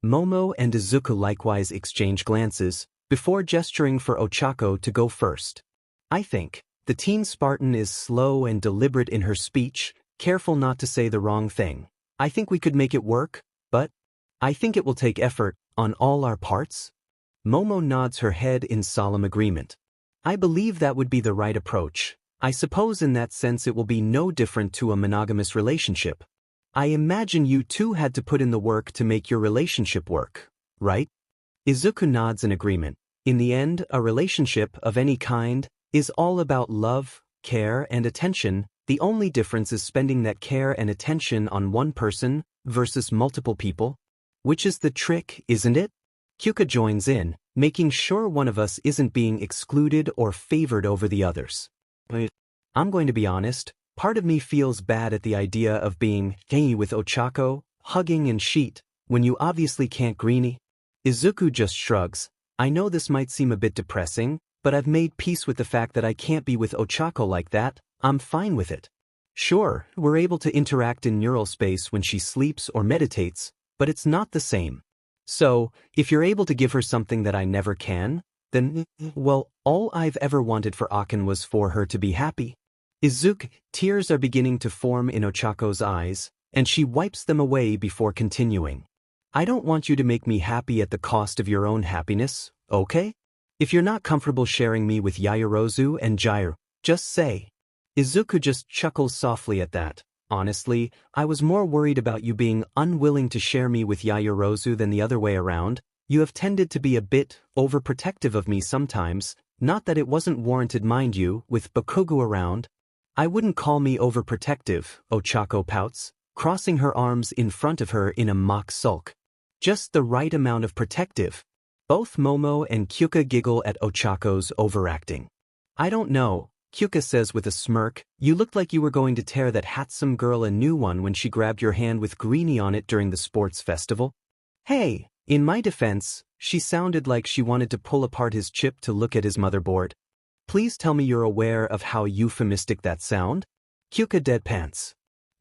Momo and Izuku likewise exchange glances, before gesturing for Ochako to go first. I think the teen Spartan is slow and deliberate in her speech, careful not to say the wrong thing. I think we could make it work, but I think it will take effort on all our parts. Momo nods her head in solemn agreement. I believe that would be the right approach. I suppose in that sense it will be no different to a monogamous relationship. I imagine you two had to put in the work to make your relationship work, right? Izuku nods in agreement. In the end, a relationship of any kind is all about love, care, and attention. The only difference is spending that care and attention on one person versus multiple people. Which is the trick, isn't it? Kyuka joins in, making sure one of us isn't being excluded or favored over the others. I'm going to be honest. Part of me feels bad at the idea of being gay with Ochako, hugging and sheet, when you obviously can't greenie. Izuku just shrugs. I know this might seem a bit depressing, but I've made peace with the fact that I can't be with Ochako like that. I'm fine with it. Sure, we're able to interact in neural space when she sleeps or meditates, but it's not the same. So, if you're able to give her something that I never can, then, well, all I've ever wanted for Akin was for her to be happy. Izuku, tears are beginning to form in Ochako's eyes, and she wipes them away before continuing. I don't want you to make me happy at the cost of your own happiness, okay? If you're not comfortable sharing me with Yaoyorozu and Jiro, just say. Izuku just chuckles softly at that. Honestly, I was more worried about you being unwilling to share me with Yaoyorozu than the other way around. You have tended to be a bit overprotective of me sometimes, not that it wasn't warranted mind you, with Bakugo around. I wouldn't call me overprotective, Ochako pouts, crossing her arms in front of her in a mock sulk. Just the right amount of protective. Both Momo and Kyuka giggle at Ochako's overacting. I don't know, Kyuka says with a smirk. You looked like you were going to tear that handsome girl a new one when she grabbed your hand with greenie on it during the sports festival. Hey, in my defense, she sounded like she wanted to pull apart his chip to look at his motherboard. Please tell me you're aware of how euphemistic that sound? Kyuka deadpants.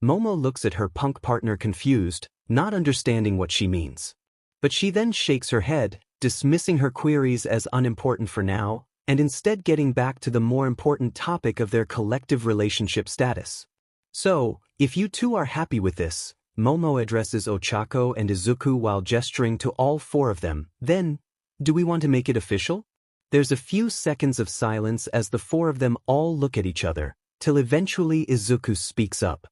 Momo looks at her punk partner confused, not understanding what she means. But she then shakes her head, dismissing her queries as unimportant for now, and instead getting back to the more important topic of their collective relationship status. So, if you two are happy with this, Momo addresses Ochako and Izuku while gesturing to all four of them, then, do we want to make it official? There's a few seconds of silence as the four of them all look at each other, till eventually Izuku speaks up.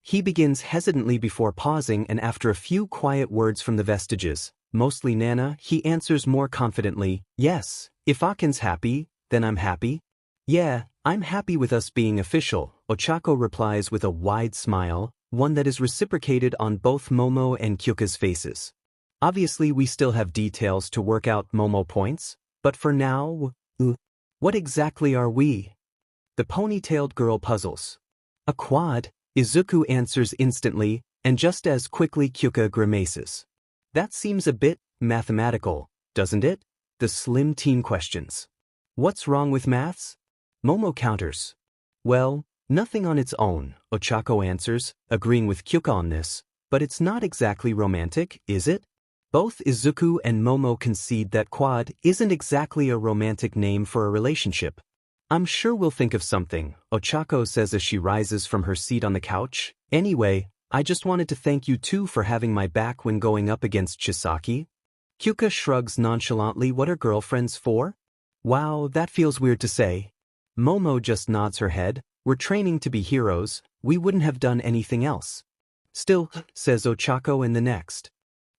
He begins hesitantly before pausing, and after a few quiet words from the vestiges, mostly Nana, he answers more confidently, yes, if Akin's happy, then I'm happy. Yeah, I'm happy with us being official, Ochako replies with a wide smile, one that is reciprocated on both Momo and Kyuka's faces. Obviously we still have details to work out, Momo points, but for now, what exactly are we? The ponytailed girl puzzles. A quad, Izuku answers instantly, and just as quickly Kyuka grimaces. That seems a bit mathematical, doesn't it? The slim teen questions. What's wrong with maths? Momo counters. Well, nothing on its own, Ochako answers, agreeing with Kyuka on this, but it's not exactly romantic, is it? Both Izuku and Momo concede that quad isn't exactly a romantic name for a relationship. I'm sure we'll think of something, Ochako says as she rises from her seat on the couch. Anyway, I just wanted to thank you two for having my back when going up against Chisaki. Kyuka shrugs nonchalantly. What are girlfriends for? Wow, that feels weird to say. Momo just nods her head. We're training to be heroes, we wouldn't have done anything else. Still, says Ochako in the next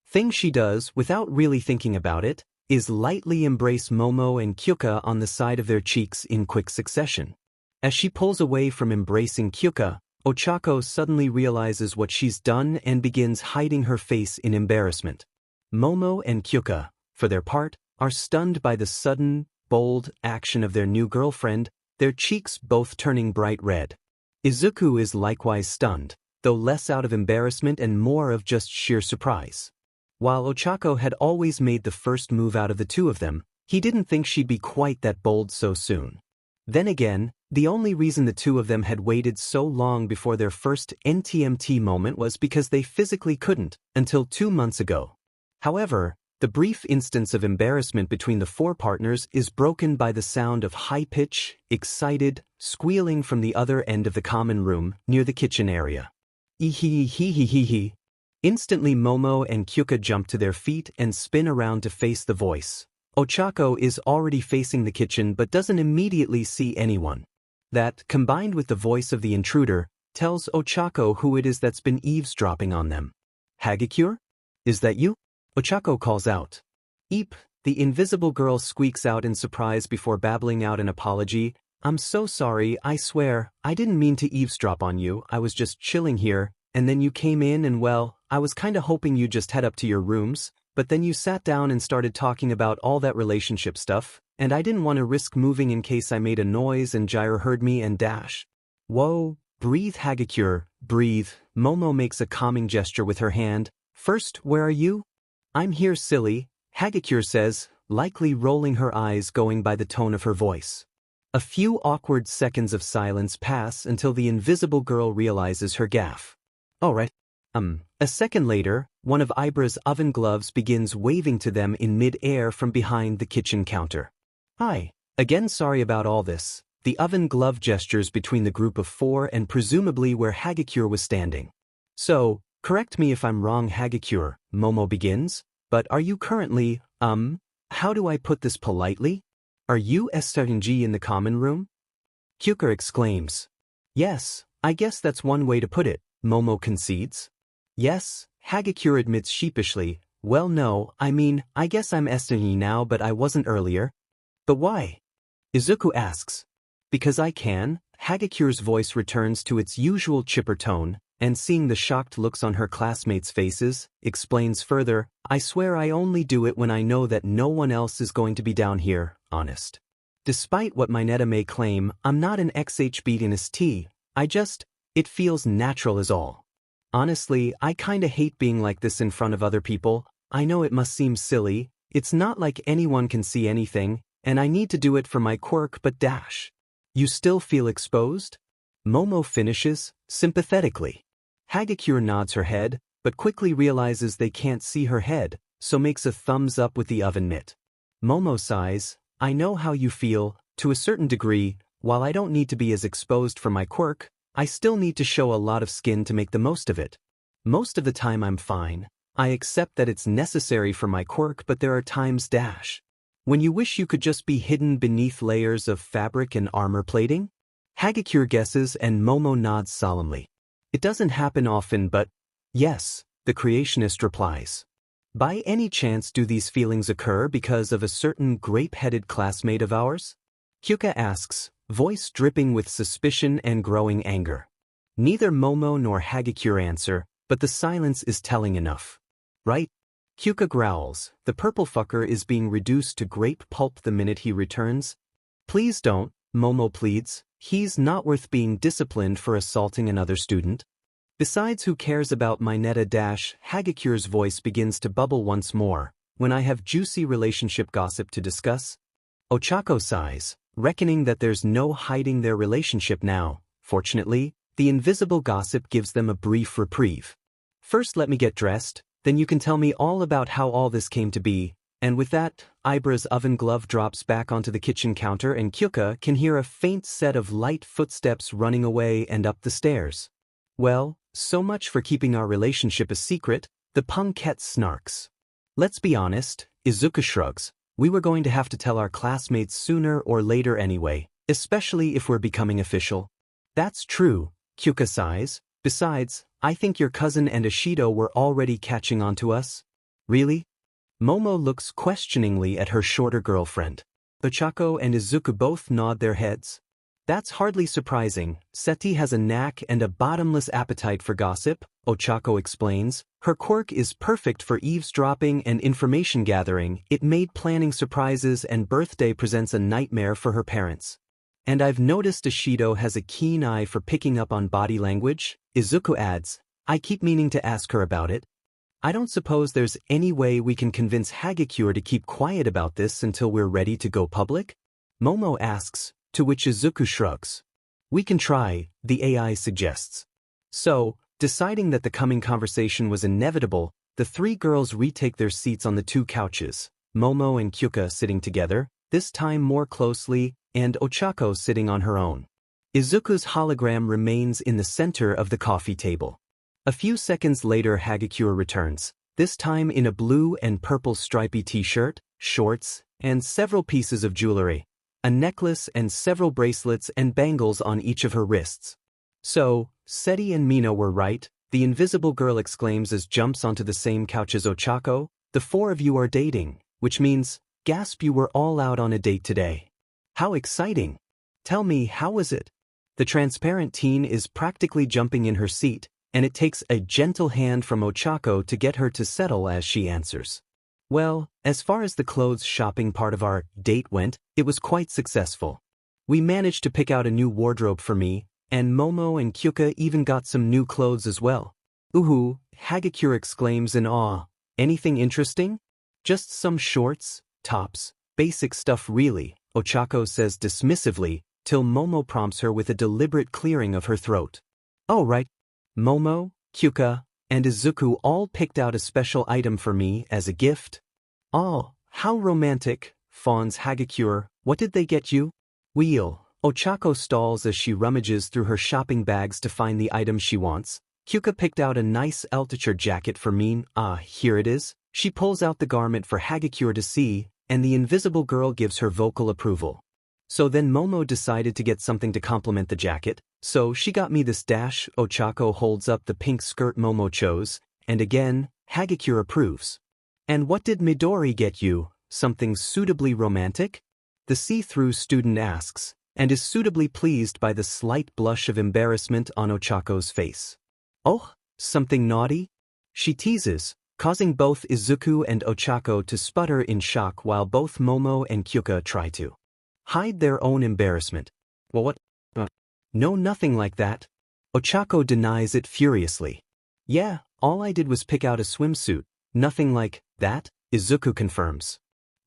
thing she does, without really thinking about it, is lightly embrace Momo and Kyuka on the side of their cheeks in quick succession. As she pulls away from embracing Kyuka, Ochako suddenly realizes what she's done and begins hiding her face in embarrassment. Momo and Kyuka, for their part, are stunned by the sudden, bold action of their new girlfriend, their cheeks both turning bright red. Izuku is likewise stunned, though less out of embarrassment and more of just sheer surprise. While Ochako had always made the first move out of the two of them, he didn't think she'd be quite that bold so soon. Then again, the only reason the two of them had waited so long before their first NTMT moment was because they physically couldn't, until 2 months ago. However, the brief instance of embarrassment between the four partners is broken by the sound of high-pitched, excited, squealing from the other end of the common room near the kitchen area. Ee-hee-hee-hee-hee-hee. Instantly Momo and Kyuka jump to their feet and spin around to face the voice. Ochako is already facing the kitchen but doesn't immediately see anyone. That, combined with the voice of the intruder, tells Ochako who it is that's been eavesdropping on them. Hagakure? Is that you? Ochako calls out. Eep, the invisible girl squeaks out in surprise before babbling out an apology. I'm so sorry, I swear, I didn't mean to eavesdrop on you, I was just chilling here, and then you came in and well, I was kinda hoping you'd just head up to your rooms, but then you sat down and started talking about all that relationship stuff, and I didn't want to risk moving in case I made a noise and Jair heard me and dash. Whoa, breathe Hagakure, breathe. Momo makes a calming gesture with her hand. First, where are you? I'm here, silly, Hagakure says, likely rolling her eyes going by the tone of her voice. A few awkward seconds of silence pass until the invisible girl realizes her gaffe. Alright. A second later, one of Ibra's oven gloves begins waving to them in mid-air from behind the kitchen counter. Hi. Again, sorry about all this. The oven glove gestures between the group of four and presumably where Hagakure was standing. So, correct me if I'm wrong, Hagakure, Momo begins, but are you currently, how do I put this politely? Are you SRNG in the common room? Kyuka exclaims. Yes, I guess that's one way to put it, Momo concedes. Yes, Hagakure admits sheepishly, well no, I mean, I guess I'm SRNG now but I wasn't earlier. But why? Izuku asks. Because I can, Hagakure's voice returns to its usual chipper tone, and seeing the shocked looks on her classmates' faces, explains further, I swear I only do it when I know that no one else is going to be down here, honest. Despite what Mineta may claim, I'm not an XHB-NST, it feels natural as all. Honestly, I kinda hate being like this in front of other people, I know it must seem silly, it's not like anyone can see anything, and I need to do it for my quirk but dash. You still feel exposed? Momo finishes, sympathetically. Hagakure nods her head, but quickly realizes they can't see her head, so makes a thumbs up with the oven mitt. Momo sighs, I know how you feel, to a certain degree, while I don't need to be as exposed for my quirk, I still need to show a lot of skin to make the most of it. Most of the time I'm fine. I accept that it's necessary for my quirk but there are times dash. When you wish you could just be hidden beneath layers of fabric and armor plating? Hagakure guesses and Momo nods solemnly. It doesn't happen often but, yes, the creationist replies. By any chance do these feelings occur because of a certain grape-headed classmate of ours? Kyuka asks, voice dripping with suspicion and growing anger. Neither Momo nor Hagakure answer, but the silence is telling enough. Right? Kyuka growls, the purple fucker is being reduced to grape pulp the minute he returns. Please don't, Momo pleads, he's not worth being disciplined for assaulting another student. Besides, who cares about Mineta dash? Hagakure's voice begins to bubble once more, when I have juicy relationship gossip to discuss. Ochako sighs, reckoning that there's no hiding their relationship now. Fortunately, the invisible gossip gives them a brief reprieve. First let me get dressed, then you can tell me all about how all this came to be, and with that, Ibra's oven glove drops back onto the kitchen counter and Kyuka can hear a faint set of light footsteps running away and up the stairs. Well, so much for keeping our relationship a secret, the punkette snarks. Let's be honest, Izuku shrugs, we were going to have to tell our classmates sooner or later anyway, especially if we're becoming official. That's true, Kyuka sighs, besides, I think your cousin and Ashido were already catching on to us. Really? Momo looks questioningly at her shorter girlfriend. Ochako and Izuku both nod their heads. That's hardly surprising. Seti has a knack and a bottomless appetite for gossip, Ochako explains. Her quirk is perfect for eavesdropping and information gathering. It made planning surprises and birthday presents a nightmare for her parents. And I've noticed Ishido has a keen eye for picking up on body language, Izuku adds. I keep meaning to ask her about it. I don't suppose there's any way we can convince Hagakure to keep quiet about this until we're ready to go public? Momo asks, to which Izuku shrugs. We can try, the AI suggests. So, deciding that the coming conversation was inevitable, the three girls retake their seats on the two couches, Momo and Kyuka sitting together, this time more closely, and Ochako sitting on her own. Izuku's hologram remains in the center of the coffee table. A few seconds later Hagakure returns, this time in a blue and purple stripy t-shirt, shorts, and several pieces of jewelry, a necklace and several bracelets and bangles on each of her wrists. So, Seti and Mina were right, the invisible girl exclaims as jumps onto the same couch as Ochako. The four of you are dating, which means, gasp, you were all out on a date today. How exciting! Tell me, how was it? The transparent teen is practically jumping in her seat, and it takes a gentle hand from Ochako to get her to settle as she answers. Well, as far as the clothes shopping part of our date went, it was quite successful. We managed to pick out a new wardrobe for me, and Momo and Kyuka even got some new clothes as well. Ooh, Hagakure exclaims in awe. Anything interesting? Just some shorts, tops, basic stuff really, Ochako says dismissively, till Momo prompts her with a deliberate clearing of her throat. Oh right. Momo, Kyuka, and Izuku all picked out a special item for me as a gift. Oh, how romantic, fawns Hagakure. What did they get you? Wheel. Ochako stalls as she rummages through her shopping bags to find the item she wants. Kyuka picked out a nice Altature jacket for me. Ah, here it is. She pulls out the garment for Hagakure to see, and the invisible girl gives her vocal approval. So then Momo decided to get something to complement the jacket, so she got me this dash. Ochako holds up the pink skirt Momo chose, and again, Hagakure approves. And what did Midori get you? Something suitably romantic? The see-through student asks, and is suitably pleased by the slight blush of embarrassment on Ochako's face. Oh, something naughty? She teases, causing both Izuku and Ochako to sputter in shock while both Momo and Kyuka try to hide their own embarrassment. Well, what? No, nothing like that. Ochako denies it furiously. Yeah, all I did was pick out a swimsuit. Nothing like that, Izuku confirms.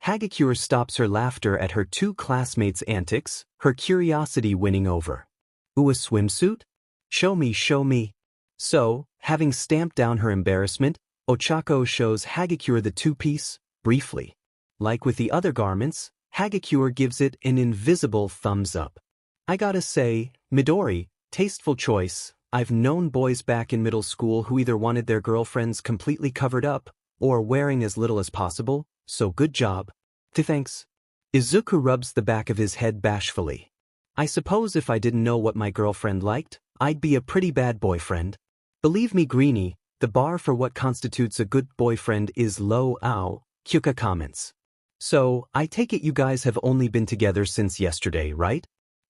Hagakure stops her laughter at her two classmates' antics, her curiosity winning over. Ooh, a swimsuit? Show me, show me. So, having stamped down her embarrassment, Ochako shows Hagakure the two-piece, briefly. Like with the other garments, Hagakure gives it an invisible thumbs up. I gotta say, Midori, tasteful choice. I've known boys back in middle school who either wanted their girlfriends completely covered up, or wearing as little as possible, so good job. Thanks. Izuku rubs the back of his head bashfully. I suppose if I didn't know what my girlfriend liked, I'd be a pretty bad boyfriend. Believe me, Greenie, the bar for what constitutes a good boyfriend is low. Ow, Kyuka comments. So, I take it you guys have only been together since yesterday, right?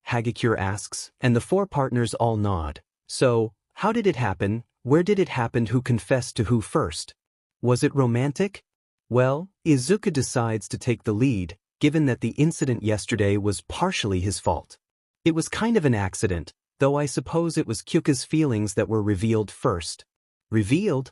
Hagakure asks, and the four partners all nod. So, how did it happen? Where did it happen? Who confessed to who first? Was it romantic? Well, Izuku decides to take the lead, given that the incident yesterday was partially his fault. It was kind of an accident, though I suppose it was Kyuka's feelings that were revealed first. Revealed?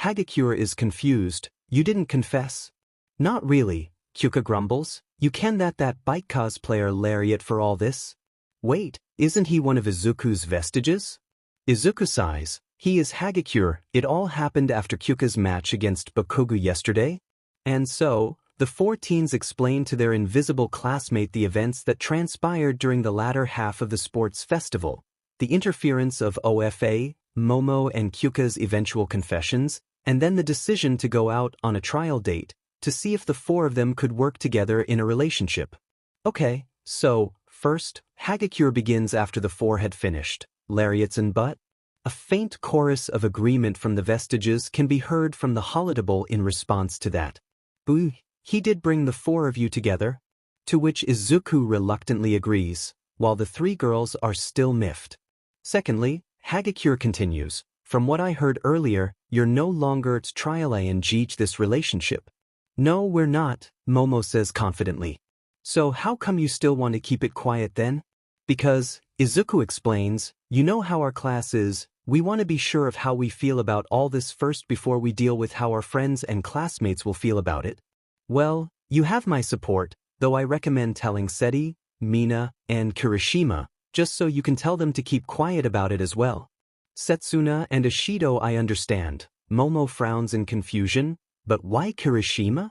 Hagakure is confused. You didn't confess? Not really, Kyuka grumbles. You can that bike cosplayer lariat for all this? Wait, isn't he one of Izuku's vestiges? Izuku sighs. He is Hagakure. It all happened after Kyuka's match against Bakugu yesterday. And so, the four teens explain to their invisible classmate the events that transpired during the latter half of the sports festival, the interference of OFA, Momo and Kyuka's eventual confessions, and then the decision to go out on a trial date, to see if the four of them could work together in a relationship. Okay, so, first, Hagakure begins after the four had finished, lariats and butt. A faint chorus of agreement from the vestiges can be heard from the holidable in response to that. Boo, he did bring the four of you together? To which Izuku reluctantly agrees. while the three girls are still miffed. Secondly, Hagakure continues, from what I heard earlier, you're no longer engaged this relationship. No, we're not, Momo says confidently. So how come you still want to keep it quiet then? Because, Izuku explains, you know how our class is, we want to be sure of how we feel about all this first before we deal with how our friends and classmates will feel about it. Well, you have my support, though I recommend telling Seti, Mina, and Kirishima, just so you can tell them to keep quiet about it as well. Setsuna and Ishido I understand. Momo frowns in confusion, but why Kirishima?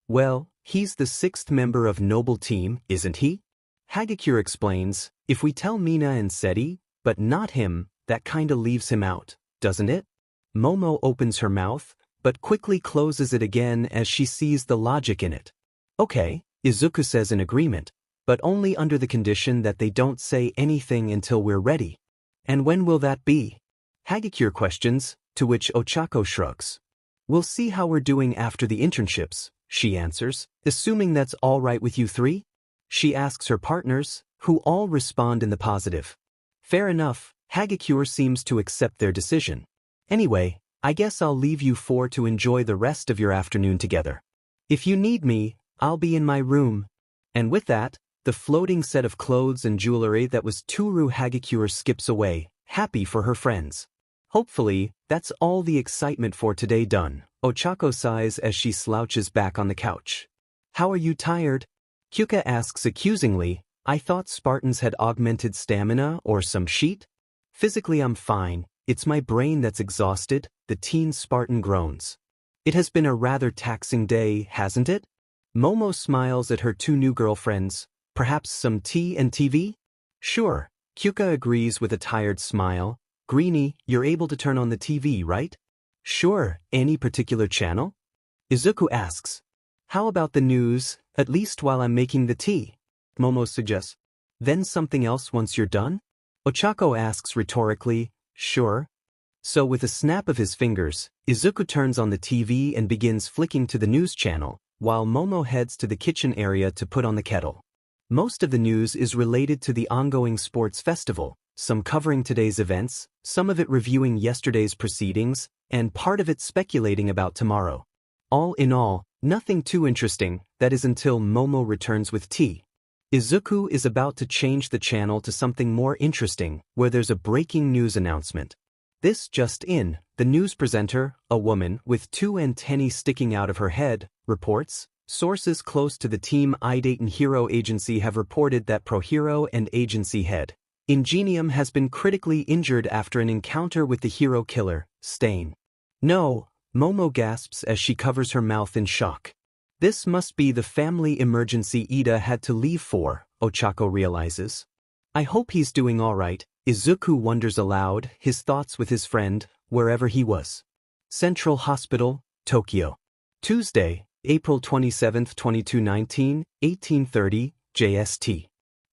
Well, he's the sixth member of Noble Team, isn't he? Hagakure explains, if we tell Mina and Seti, but not him, that kinda leaves him out, doesn't it? Momo opens her mouth, but quickly closes it again as she sees the logic in it. Okay, Izuku says in agreement, but only under the condition that they don't say anything until we're ready. And when will that be? Hagakure questions, to which Ochako shrugs. We'll see how we're doing after the internships, she answers, assuming that's all right with you three? She asks her partners, who all respond in the positive. Fair enough, Hagakure seems to accept their decision. Anyway, I guess I'll leave you four to enjoy the rest of your afternoon together. If you need me, I'll be in my room. And with that, the floating set of clothes and jewelry that was Toru Hagakure skips away, happy for her friends. Hopefully, that's all the excitement for today done, Ochako sighs as she slouches back on the couch. How are you tired? Kyuka asks accusingly, I thought Spartans had augmented stamina or some sheet? Physically I'm fine, it's my brain that's exhausted, the teen Spartan groans. It has been a rather taxing day, hasn't it? Momo smiles at her two new girlfriends, perhaps some tea and TV? Sure, Kyuka agrees with a tired smile. Greenie, you're able to turn on the TV, right? Sure, any particular channel? Izuku asks. How about the news, at least while I'm making the tea? Momo suggests. Then something else once you're done? Ochako asks rhetorically, sure. So with a snap of his fingers, Izuku turns on the TV and begins flicking to the news channel, while Momo heads to the kitchen area to put on the kettle. Most of the news is related to the ongoing sports festival, some covering today's events, some of it reviewing yesterday's proceedings, and part of it speculating about tomorrow. All in all, nothing too interesting, that is until Momo returns with tea. Izuku is about to change the channel to something more interesting, where there's a breaking news announcement. This just in, the news presenter, a woman with two antennae sticking out of her head, reports, sources close to the Team Idate Hero Agency have reported that ProHero and agency head Ingenium has been critically injured after an encounter with the hero killer, Stain. No, Momo gasps as she covers her mouth in shock. This must be the family emergency Ida had to leave for, Ochako realizes. I hope he's doing all right, Izuku wonders aloud, his thoughts with his friend, wherever he was. Central Hospital, Tokyo. Tuesday, April 27, 2219, 1830, JST.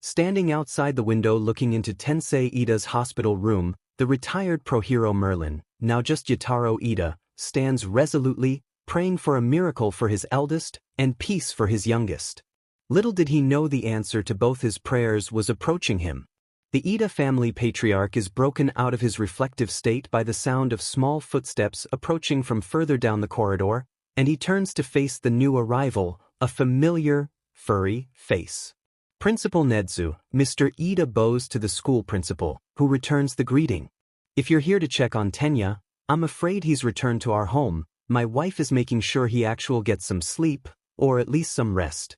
Standing outside the window looking into Tensei Ida's hospital room, the retired ProHero Merlin, now just Yataro Ida, stands resolutely, praying for a miracle for his eldest, and peace for his youngest. Little did he know the answer to both his prayers was approaching him. The Ida family patriarch is broken out of his reflective state by the sound of small footsteps approaching from further down the corridor, and he turns to face the new arrival, a familiar, furry face. Principal Nedzu, Mr. Ida bows to the school principal, who returns the greeting. If you're here to check on Tenya, I'm afraid he's returned to our home. My wife is making sure he actually gets some sleep, or at least some rest.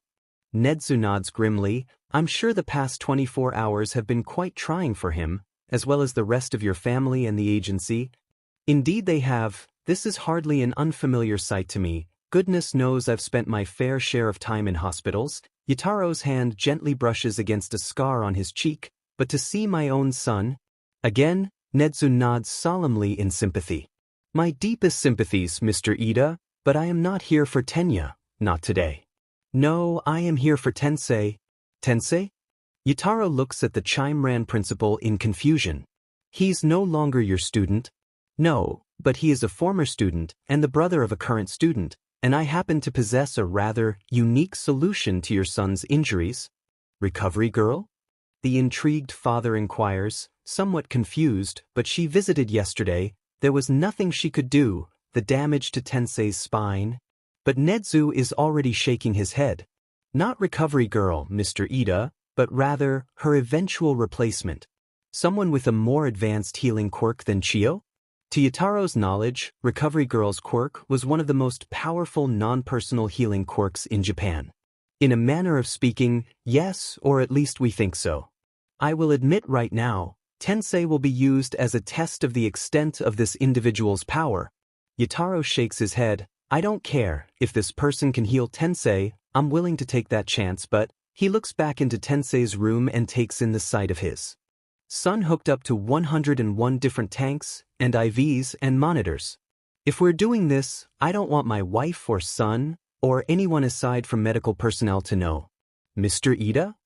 Nedzu nods grimly. I'm sure the past 24 hours have been quite trying for him, as well as the rest of your family and the agency. Indeed they have. This is hardly an unfamiliar sight to me. Goodness knows I've spent my fair share of time in hospitals. Yataro's hand gently brushes against a scar on his cheek, but to see my own son? Again, Nedzu nods solemnly in sympathy. My deepest sympathies, Mr. Ida, but I am not here for Tenya, not today. No, I am here for Tensei. Tensei? Yataro looks at the Chimeran principal in confusion. He's no longer your student? No, but he is a former student and the brother of a current student, and I happen to possess a rather unique solution to your son's injuries. Recovery girl? The intrigued father inquires, somewhat confused, but she visited yesterday. There was nothing she could do, the damage to Tensei's spine. But Nezu is already shaking his head. Not recovery girl, Mr. Ida, but rather her eventual replacement. Someone with a more advanced healing quirk than Chio? To Yataro's knowledge, Recovery Girl's quirk was one of the most powerful non-personal healing quirks in Japan. In a manner of speaking, yes, or at least we think so. I will admit right now, Tensei will be used as a test of the extent of this individual's power. Yataro shakes his head. I don't care, if this person can heal Tensei, I'm willing to take that chance, but he looks back into Tensei's room and takes in the sight of his son hooked up to 101 different tanks, and IVs and monitors. If we're doing this, I don't want my wife or son, or anyone aside from medical personnel to know. Mr. Ida?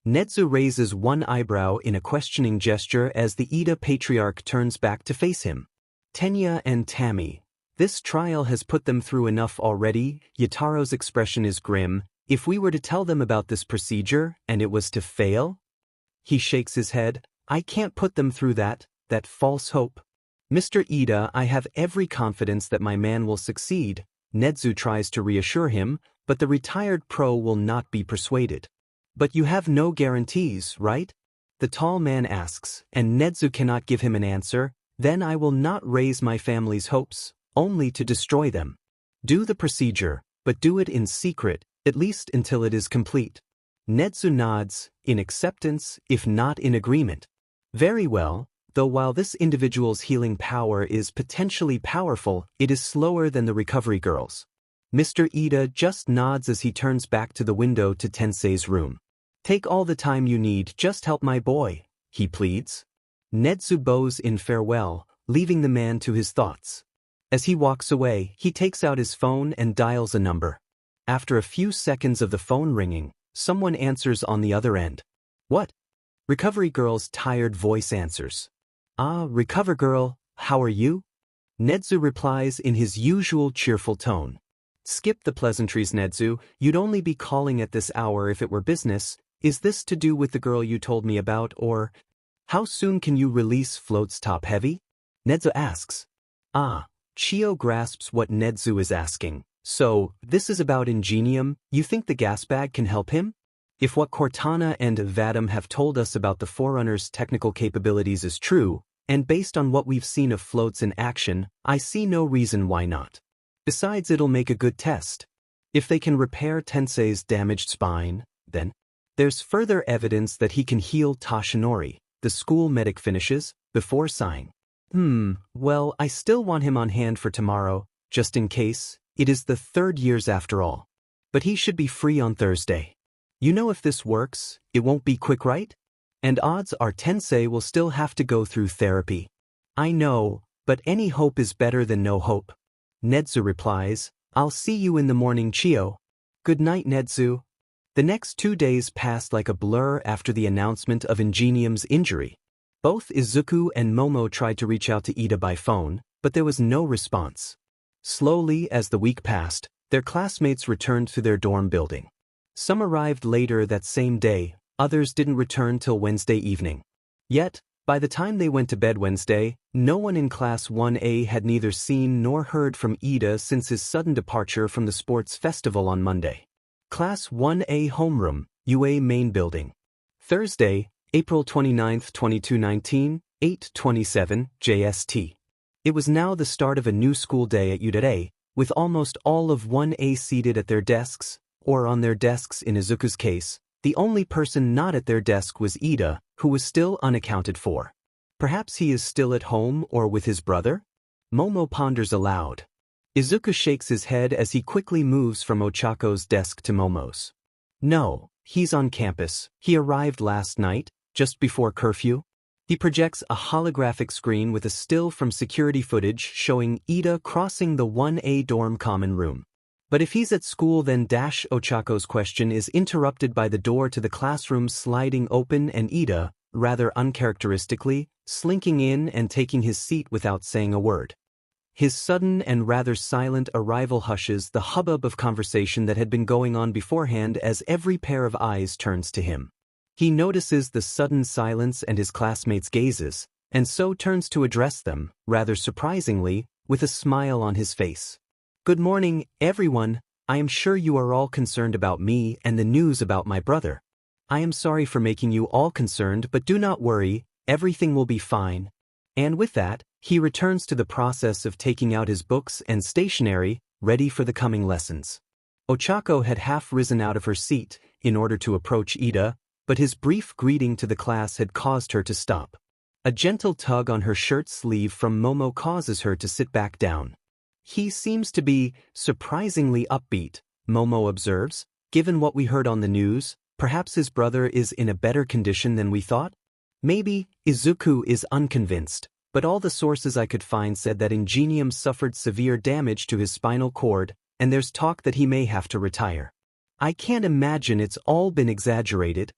Nezu raises one eyebrow in a questioning gesture as the Ida patriarch turns back to face him. Tenya and Tammy. This trial has put them through enough already. Yataro's expression is grim. If we were to tell them about this procedure, and it was to fail? He shakes his head. I can't put them through that false hope. Mr. Ida, I have every confidence that my man will succeed. Nezu tries to reassure him, but the retired pro will not be persuaded. But you have no guarantees, right? The tall man asks, and Nezu cannot give him an answer. Then I will not raise my family's hopes, only to destroy them. Do the procedure, but do it in secret, at least until it is complete. Nezu nods, in acceptance, if not in agreement. Very well, though while this individual's healing power is potentially powerful, it is slower than the recovery girl's. Mr. Ida just nods as he turns back to the window to Tensei's room. Take all the time you need, just help my boy, he pleads. Nezu bows in farewell, leaving the man to his thoughts. As he walks away, he takes out his phone and dials a number. After a few seconds of the phone ringing, someone answers on the other end. What? Recovery Girl's tired voice answers. Ah, Recover Girl, how are you? Nezu replies in his usual cheerful tone. Skip the pleasantries, Nezu, you'd only be calling at this hour if it were business. Is this to do with the girl you told me about, or how soon can you release floats top heavy? Nezu asks. Ah, Chio grasps what Nezu is asking. So, this is about Ingenium. You think the gas bag can help him? If what Cortana and Vadim have told us about the Forerunner's technical capabilities is true, and based on what we've seen of floats in action, I see no reason why not. Besides, it'll make a good test. If they can repair Tensei's damaged spine, then there's further evidence that he can heal Toshinori, the school medic finishes, before sighing. Well, I still want him on hand for tomorrow, just in case. It is the 3rd years after all. But he should be free on Thursday. You know, if this works, it won't be quick, right? And odds are Tensei will still have to go through therapy. I know, but any hope is better than no hope. Nezu replies, I'll see you in the morning, Chio. Good night, Nezu. The next 2 days passed like a blur after the announcement of Ingenium's injury. Both Izuku and Momo tried to reach out to Ida by phone, but there was no response. Slowly, as the week passed, their classmates returned to their dorm building. Some arrived later that same day, others didn't return till Wednesday evening. Yet, by the time they went to bed Wednesday, no one in Class 1A had neither seen nor heard from Ida since his sudden departure from the sports festival on Monday. Class 1A homeroom, UA main building. Thursday, April 29, 2219, 8:27 JST. It was now the start of a new school day at UA, with almost all of 1A seated at their desks, or on their desks in Izuku's case. The only person not at their desk was Ida, who was still unaccounted for. Perhaps he is still at home or with his brother? Momo ponders aloud. Izuku shakes his head as he quickly moves from Ochako's desk to Momo's. No, he's on campus. He arrived last night, just before curfew. He projects a holographic screen with a still from security footage showing Ida crossing the 1A dorm common room. But if he's at school, then Ochako's question is interrupted by the door to the classroom sliding open and Ida, rather uncharacteristically, slinking in and taking his seat without saying a word. His sudden and rather silent arrival hushes the hubbub of conversation that had been going on beforehand as every pair of eyes turns to him. He notices the sudden silence and his classmates' gazes, and so turns to address them, rather surprisingly, with a smile on his face. Good morning, everyone. I am sure you are all concerned about me and the news about my brother. I am sorry for making you all concerned, but do not worry, everything will be fine. And with that, he returns to the process of taking out his books and stationery, ready for the coming lessons. Ochako had half risen out of her seat, in order to approach Ida, but his brief greeting to the class had caused her to stop. A gentle tug on her shirt sleeve from Momo causes her to sit back down. He seems to be surprisingly upbeat, Momo observes. Given what we heard on the news, perhaps his brother is in a better condition than we thought? Maybe. Izuku is unconvinced, but all the sources I could find said that Ingenium suffered severe damage to his spinal cord, and there's talk that he may have to retire. I can't imagine it's all been exaggerated.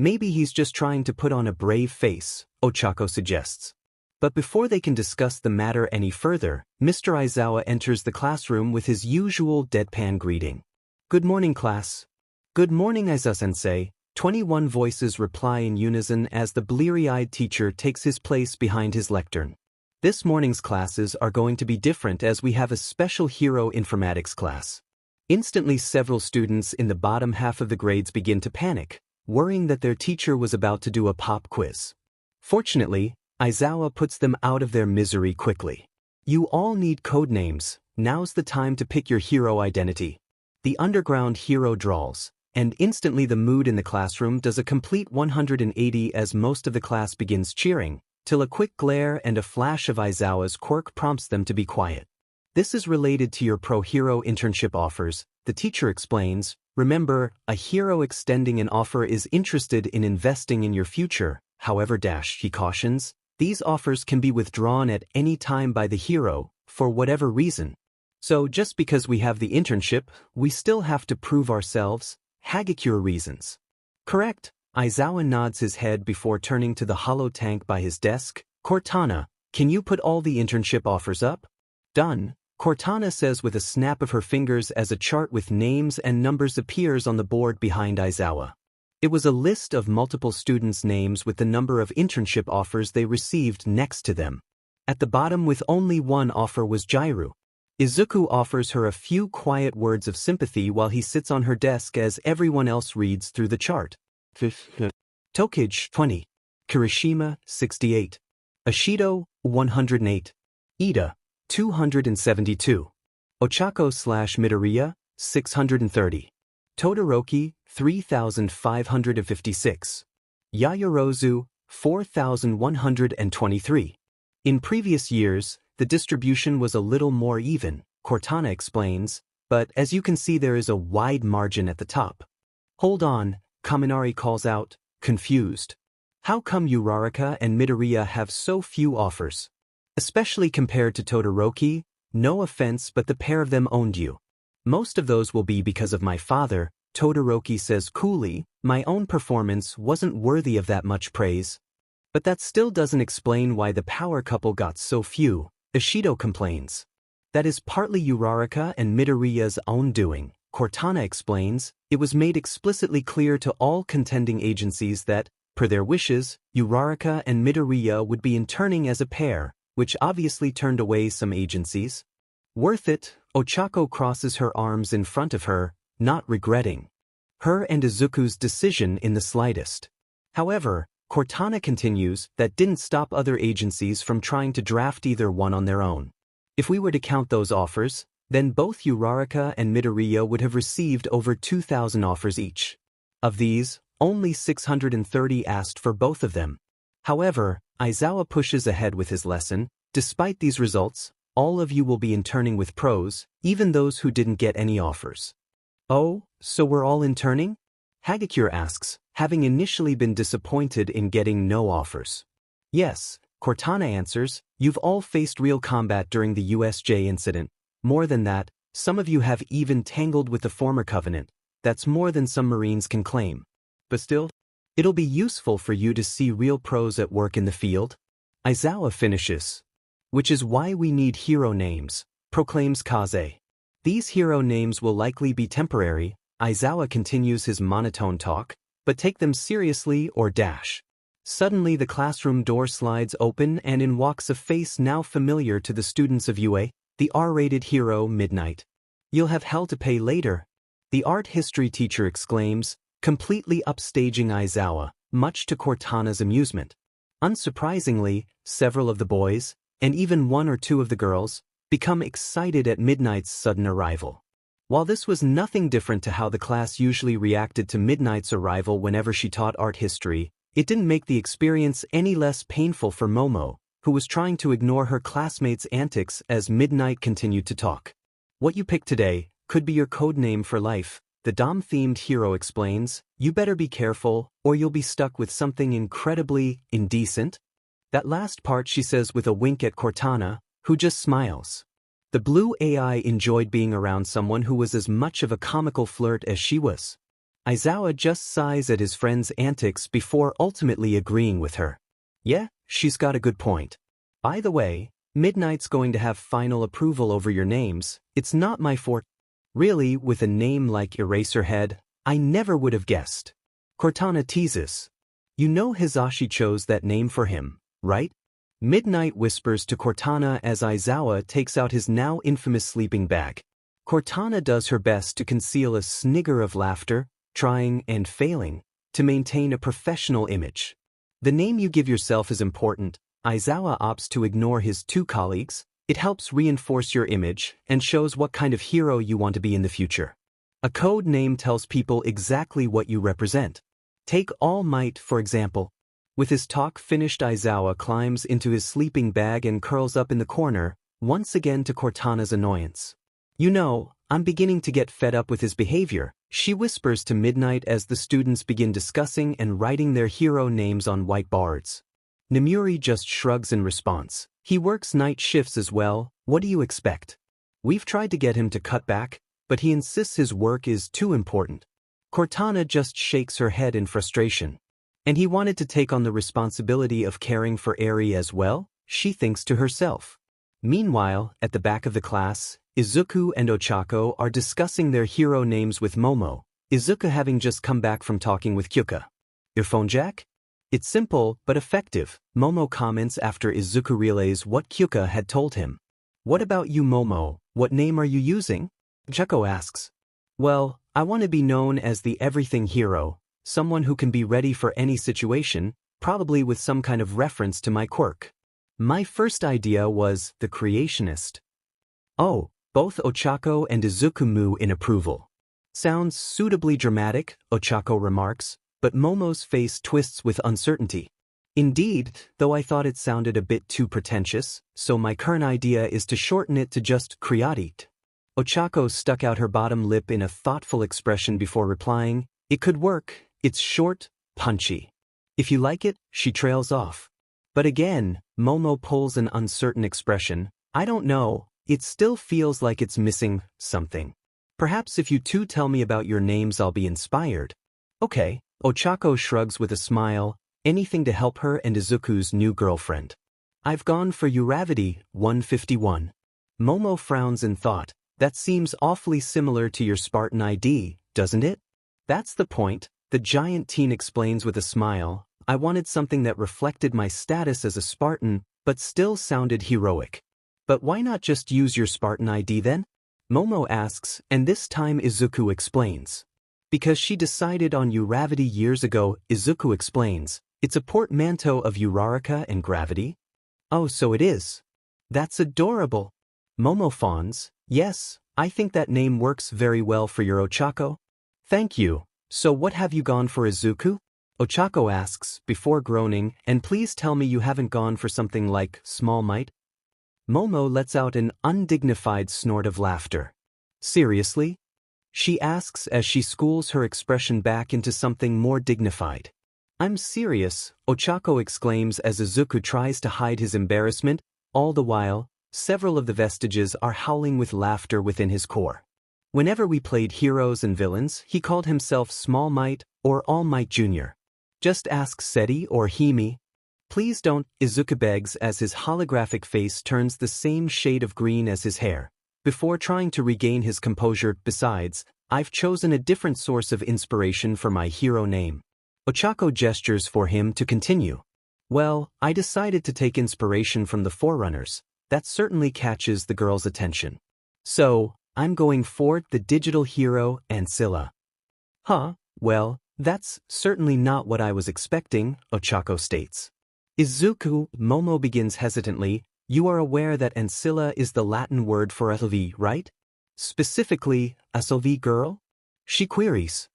Maybe he's just trying to put on a brave face, Ochako suggests. But before they can discuss the matter any further, Mr. Aizawa enters the classroom with his usual deadpan greeting. Good morning, class. Good morning, Aizawa-sensei. 21 voices reply in unison as the bleary-eyed teacher takes his place behind his lectern. This morning's classes are going to be different as we have a special hero informatics class. Instantly, several students in the bottom half of the grades begin to panic, worrying that their teacher was about to do a pop quiz. Fortunately, Aizawa puts them out of their misery quickly. You all need code names. Now's the time to pick your hero identity. The underground hero drawls, and instantly the mood in the classroom does a complete 180 as most of the class begins cheering, till a quick glare and a flash of Aizawa's quirk prompts them to be quiet. This is related to your pro-hero internship offers, the teacher explains. Remember, a hero extending an offer is interested in investing in your future. However, he cautions, these offers can be withdrawn at any time by the hero, for whatever reason. So just because we have the internship, we still have to prove ourselves. Hagakure reasons. Correct. Aizawa nods his head before turning to the hollow tank by his desk. Cortana, can you put all the internship offers up? Done. Cortana says with a snap of her fingers as a chart with names and numbers appears on the board behind Aizawa. It was a list of multiple students' names with the number of internship offers they received next to them. At the bottom with only one offer was Jairu. Izuku offers her a few quiet words of sympathy while he sits on her desk as everyone else reads through the chart. Tokage, 20. Kirishima, 68. Ashido, 108. Ida, 272. Ochako/Midoriya, 630. Todoroki, 3,556. Yayorozu, 4,123. In previous years, the distribution was a little more even, Cortana explains, but as you can see there is a wide margin at the top. Hold on, Kaminari calls out, confused. How come Uraraka and Midoriya have so few offers? Especially compared to Todoroki, no offense but the pair of them owned you. Most of those will be because of my father, Todoroki says coolly. My own performance wasn't worthy of that much praise. But that still doesn't explain why the power couple got so few, Ishido complains. That is partly Uraraka and Midoriya's own doing, Cortana explains. It was made explicitly clear to all contending agencies that, per their wishes, Uraraka and Midoriya would be interning as a pair, which obviously turned away some agencies. Worth it, Ochako crosses her arms in front of her, not regretting her and Izuku's decision in the slightest. However, Cortana continues, that didn't stop other agencies from trying to draft either one on their own. If we were to count those offers, then both Uraraka and Midoriya would have received over 2,000 offers each. Of these, only 630 asked for both of them. However, Aizawa pushes ahead with his lesson. Despite these results, all of you will be interning with pros, even those who didn't get any offers. Oh, so we're all interning? Hagakure asks, having initially been disappointed in getting no offers. Yes, Cortana answers, you've all faced real combat during the USJ incident. More than that, some of you have even tangled with the former Covenant. That's more than some Marines can claim. But still, it'll be useful for you to see real pros at work in the field. Aizawa finishes. Which is why we need hero names, proclaims Kaze. These hero names will likely be temporary. Aizawa continues his monotone talk, but take them seriously or dash. Suddenly the classroom door slides open and in walks a face now familiar to the students of UA, the R-rated hero Midnight. You'll have hell to pay later, the art history teacher exclaims, completely upstaging Aizawa, much to Cortana's amusement. Unsurprisingly, several of the boys, and even one or two of the girls, become excited at Midnight's sudden arrival. While this was nothing different to how the class usually reacted to Midnight's arrival whenever she taught art history, it didn't make the experience any less painful for Momo, who was trying to ignore her classmates' antics as Midnight continued to talk. What you picked today could be your code name for life, the Dom-themed hero explains. You better be careful, or you'll be stuck with something incredibly indecent. That last part she says with a wink at Cortana, who just smiles. The blue AI enjoyed being around someone who was as much of a comical flirt as she was. Aizawa just sighs at his friend's antics before ultimately agreeing with her. Yeah, she's got a good point. By the way, Midnight's going to have final approval over your names. It's not my forte. Really, with a name like Eraserhead, I never would have guessed. Cortana teases. You know Hizashi chose that name for him, right? Midnight whispers to Cortana as Aizawa takes out his now infamous sleeping bag. Cortana does her best to conceal a snigger of laughter, trying and failing to maintain a professional image. The name you give yourself is important. Aizawa opts to ignore his two colleagues. It helps reinforce your image and shows what kind of hero you want to be in the future. A code name tells people exactly what you represent. Take All Might, for example. With his talk finished, Aizawa climbs into his sleeping bag and curls up in the corner, once again to Cortana's annoyance. You know, I'm beginning to get fed up with his behavior, she whispers to Midnight as the students begin discussing and writing their hero names on whiteboards. Nemuri just shrugs in response. He works night shifts as well, what do you expect? We've tried to get him to cut back, but he insists his work is too important. Cortana just shakes her head in frustration. And he wanted to take on the responsibility of caring for Eri as well, she thinks to herself. Meanwhile, at the back of the class, Izuku and Ochako are discussing their hero names with Momo, Izuku having just come back from talking with Kyuka. Earphone jack? It's simple but effective, Momo comments after Izuku relays what Kyuka had told him. What about you, Momo? What name are you using? Ochako asks. Well, I want to be known as the everything hero, someone who can be ready for any situation, probably with some kind of reference to my quirk. My first idea was the creationist. Oh, both Ochako and Izuku moo in approval. Sounds suitably dramatic, Ochako remarks, but Momo's face twists with uncertainty. Indeed, though I thought it sounded a bit too pretentious, so my current idea is to shorten it to just Creatit. Ochako stuck out her bottom lip in a thoughtful expression before replying, it could work, it's short, punchy. If you like it, she trails off. But again, Momo pulls an uncertain expression, I don't know, it still feels like it's missing something. Perhaps if you two tell me about your names I'll be inspired. Okay. Ochako shrugs with a smile, anything to help her and Izuku's new girlfriend. I've gone for Uravity, 151. Momo frowns in thought, that seems awfully similar to your Spartan ID, doesn't it? That's the point, the giant teen explains with a smile. I wanted something that reflected my status as a Spartan, but still sounded heroic. But why not just use your Spartan ID then? Momo asks, and this time Izuku explains. Because she decided on Uravity years ago, Izuku explains. It's a portmanteau of Uraraka and gravity. Oh, so it is. That's adorable. Momo fawns. Yes, I think that name works very well for your Ochako. Thank you. So what have you gone for, Izuku? Ochako asks, before groaning, and please tell me you haven't gone for something like Small Might? Momo lets out an undignified snort of laughter. Seriously? She asks as she schools her expression back into something more dignified. I'm serious, Ochako exclaims as Izuku tries to hide his embarrassment. All the while, several of the vestiges are howling with laughter within his core. Whenever we played heroes and villains, he called himself Small Might or All Might Jr. Just ask Seti or Himi. Please don't, Izuku begs as his holographic face turns the same shade of green as his hair. Before trying to regain his composure, besides, I've chosen a different source of inspiration for my hero name. Ochako gestures for him to continue. Well, I decided to take inspiration from the Forerunners. That certainly catches the girl's attention. So, I'm going for the digital hero Ancilla. Huh, well, that's certainly not what I was expecting, Ochako states. Izuku, Momo begins hesitantly. You are aware that Ancilla is the Latin word for SLV, right? Specifically, SLV girl? She queries.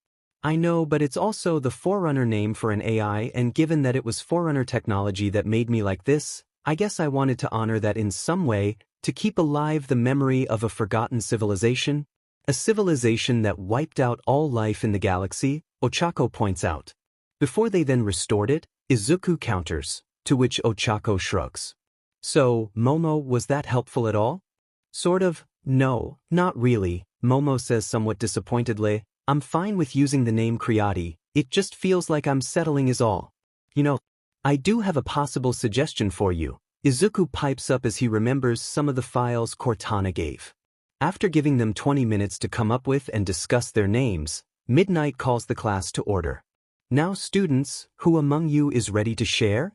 I know, but it's also the Forerunner name for an AI, and given that it was Forerunner technology that made me like this, I guess I wanted to honor that in some way, to keep alive the memory of a forgotten civilization. A civilization that wiped out all life in the galaxy, Ochako points out. Before they then restored it, Izuku counters, to which Ochako shrugs. So, Momo, was that helpful at all? Sort of. No, not really, Momo says somewhat disappointedly. I'm fine with using the name Creati, it just feels like I'm settling is all. You know, I do have a possible suggestion for you, Izuku pipes up as he remembers some of the files Cortana gave. After giving them 20 minutes to come up with and discuss their names, Midnight calls the class to order. Now students, who among you is ready to share?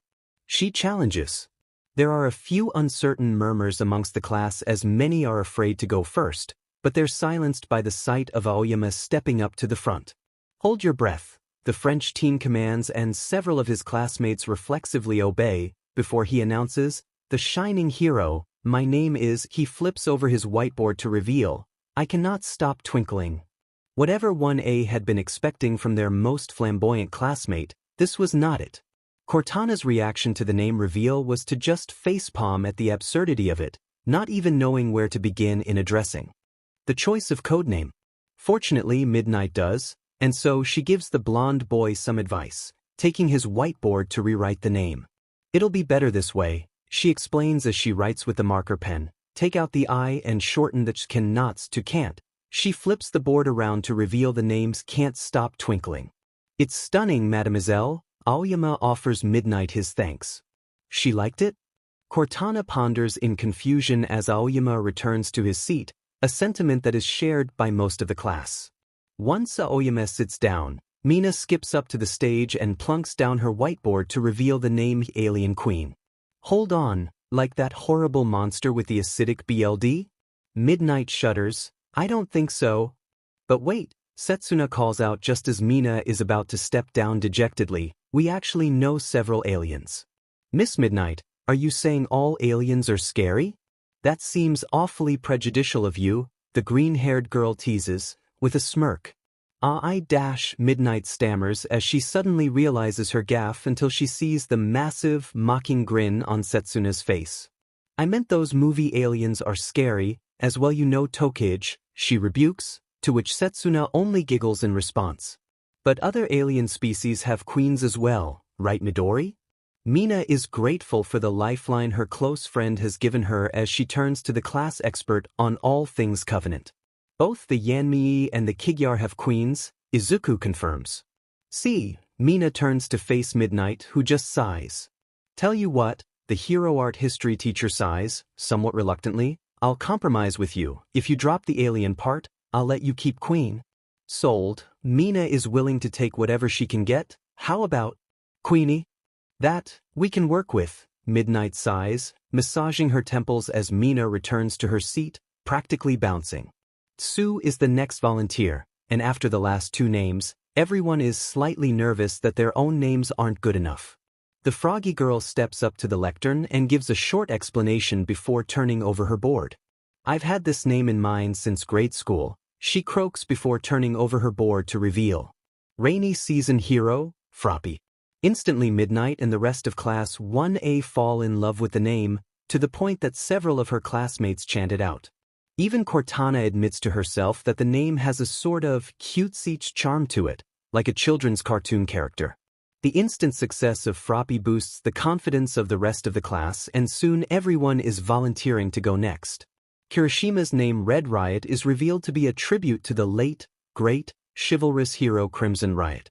She challenges. There are a few uncertain murmurs amongst the class as many are afraid to go first, but they're silenced by the sight of Aoyama stepping up to the front. Hold your breath, the French teen commands, and several of his classmates reflexively obey, before he announces, the shining hero, my name is, he flips over his whiteboard to reveal, I cannot stop twinkling. Whatever 1A had been expecting from their most flamboyant classmate, this was not it. Cortana's reaction to the name reveal was to just facepalm at the absurdity of it, not even knowing where to begin in addressing the choice of codename. Fortunately, Midnight does, and so she gives the blonde boy some advice, taking his whiteboard to rewrite the name. It'll be better this way, she explains as she writes with the marker pen. Take out the I and shorten the cannots to can't. She flips the board around to reveal the names Can't Stop Twinkling. It's stunning, mademoiselle. Aoyama offers Midnight his thanks. She liked it? Cortana ponders in confusion as Aoyama returns to his seat, a sentiment that is shared by most of the class. Once Aoyama sits down, Mina skips up to the stage and plunks down her whiteboard to reveal the name Alien Queen. Hold on, like that horrible monster with the acidic BLD? Midnight shudders, I don't think so. But wait, Setsuna calls out just as Mina is about to step down dejectedly, we actually know several aliens. Miss Midnight, are you saying all aliens are scary? That seems awfully prejudicial of you, the green-haired girl teases, with a smirk. Midnight stammers as she suddenly realizes her gaffe until she sees the massive, mocking grin on Setsuna's face. I meant those movie aliens are scary, as well you know Tokage, she rebukes, to which Setsuna only giggles in response. But other alien species have queens as well, right Midori? Mina is grateful for the lifeline her close friend has given her as she turns to the class expert on all things Covenant. Both the Yanmei and the Kigyar have queens, Izuku confirms. See, Mina turns to face Midnight, who just sighs. Tell you what, the hero art history teacher sighs, somewhat reluctantly, I'll compromise with you. If you drop the alien part, I'll let you keep queen. Sold. Mina is willing to take whatever she can get. How about Queenie? That, we can work with, Midnight sighs, massaging her temples as Mina returns to her seat, practically bouncing. Sue is the next volunteer, and after the last two names, everyone is slightly nervous that their own names aren't good enough. The froggy girl steps up to the lectern and gives a short explanation before turning over her board. I've had this name in mind since grade school, she croaks before turning over her board to reveal. Rainy season hero, Froppy. Instantly Midnight and the rest of class 1A fall in love with the name, to the point that several of her classmates chant it out. Even Cortana admits to herself that the name has a sort of cutesy charm to it, like a children's cartoon character. The instant success of Froppy boosts the confidence of the rest of the class, and soon everyone is volunteering to go next. Kirishima's name Red Riot is revealed to be a tribute to the late, great, chivalrous hero Crimson Riot.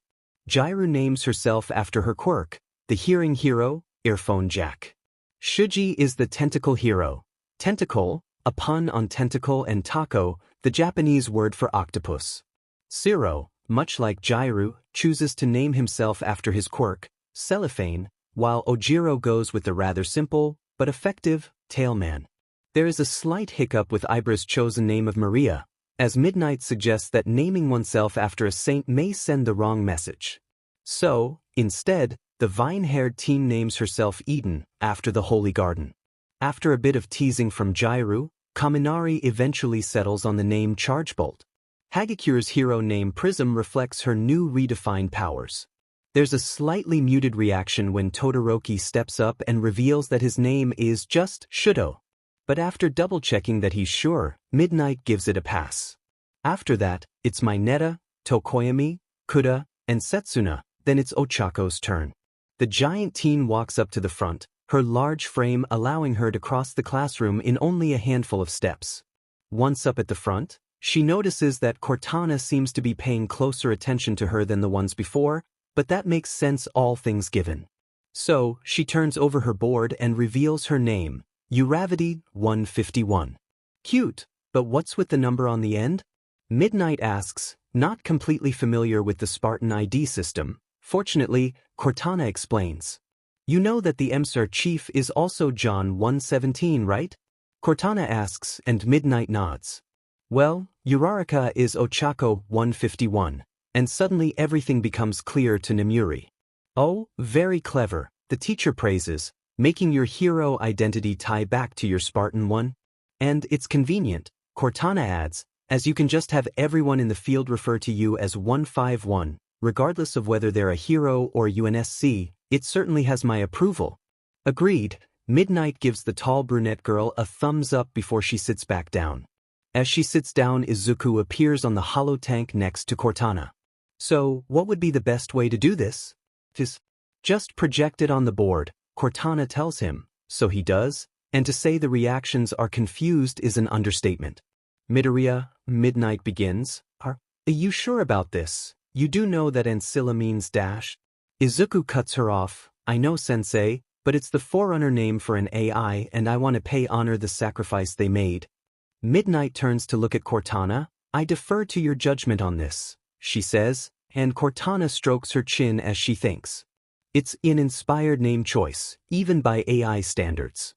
Jairu names herself after her quirk, the hearing hero, Earphone Jack. Shuji is the tentacle hero. Tentacle, a pun on tentacle, and tako, the Japanese word for octopus. Zero, much like Jairu, chooses to name himself after his quirk, Cellophane, while Ojiro goes with the rather simple, but effective, Tailman. There is a slight hiccup with Ibra's chosen name of Maria, as Midnight suggests that naming oneself after a saint may send the wrong message. So, instead, the vine-haired teen names herself Eden, after the Holy Garden. After a bit of teasing from Jairu, Kaminari eventually settles on the name Chargebolt. Hagakure's hero name Prism reflects her new redefined powers. There's a slightly muted reaction when Todoroki steps up and reveals that his name is just Shudo. But after double-checking that he's sure, Midnight gives it a pass. After that, it's Mineta, Tokoyami, Kuda, and Setsuna, then it's Ochako's turn. The giant teen walks up to the front, her large frame allowing her to cross the classroom in only a handful of steps. Once up at the front, she notices that Cortana seems to be paying closer attention to her than the ones before, but that makes sense all things given. So, she turns over her board and reveals her name, Uravity 151. Cute, but what's with the number on the end? Midnight asks, not completely familiar with the Spartan ID system. Fortunately, Cortana explains. You know that the MSR chief is also John 117, right? Cortana asks and Midnight nods. Well, Uraraka is Ochako 151, and suddenly everything becomes clear to Nemuri. Oh, very clever, the teacher praises, making your hero identity tie back to your Spartan one. And it's convenient, Cortana adds, as you can just have everyone in the field refer to you as 151, regardless of whether they're a hero or UNSC, it certainly has my approval. Agreed, Midnight gives the tall brunette girl a thumbs up before she sits back down. As she sits down, Izuku appears on the hollow tank next to Cortana. So, what would be the best way to do this? Just project it on the board, Cortana tells him, so he does, and to say the reactions are confused is an understatement. Midoriya, Midnight begins, Are you sure about this? You do know that Ancilla means dash? Izuku cuts her off, I know sensei, but it's the forerunner name for an AI and I want to pay honor the sacrifice they made. Midnight turns to look at Cortana, I defer to your judgment on this, she says, and Cortana strokes her chin as she thinks. It's an inspired name choice, even by AI standards.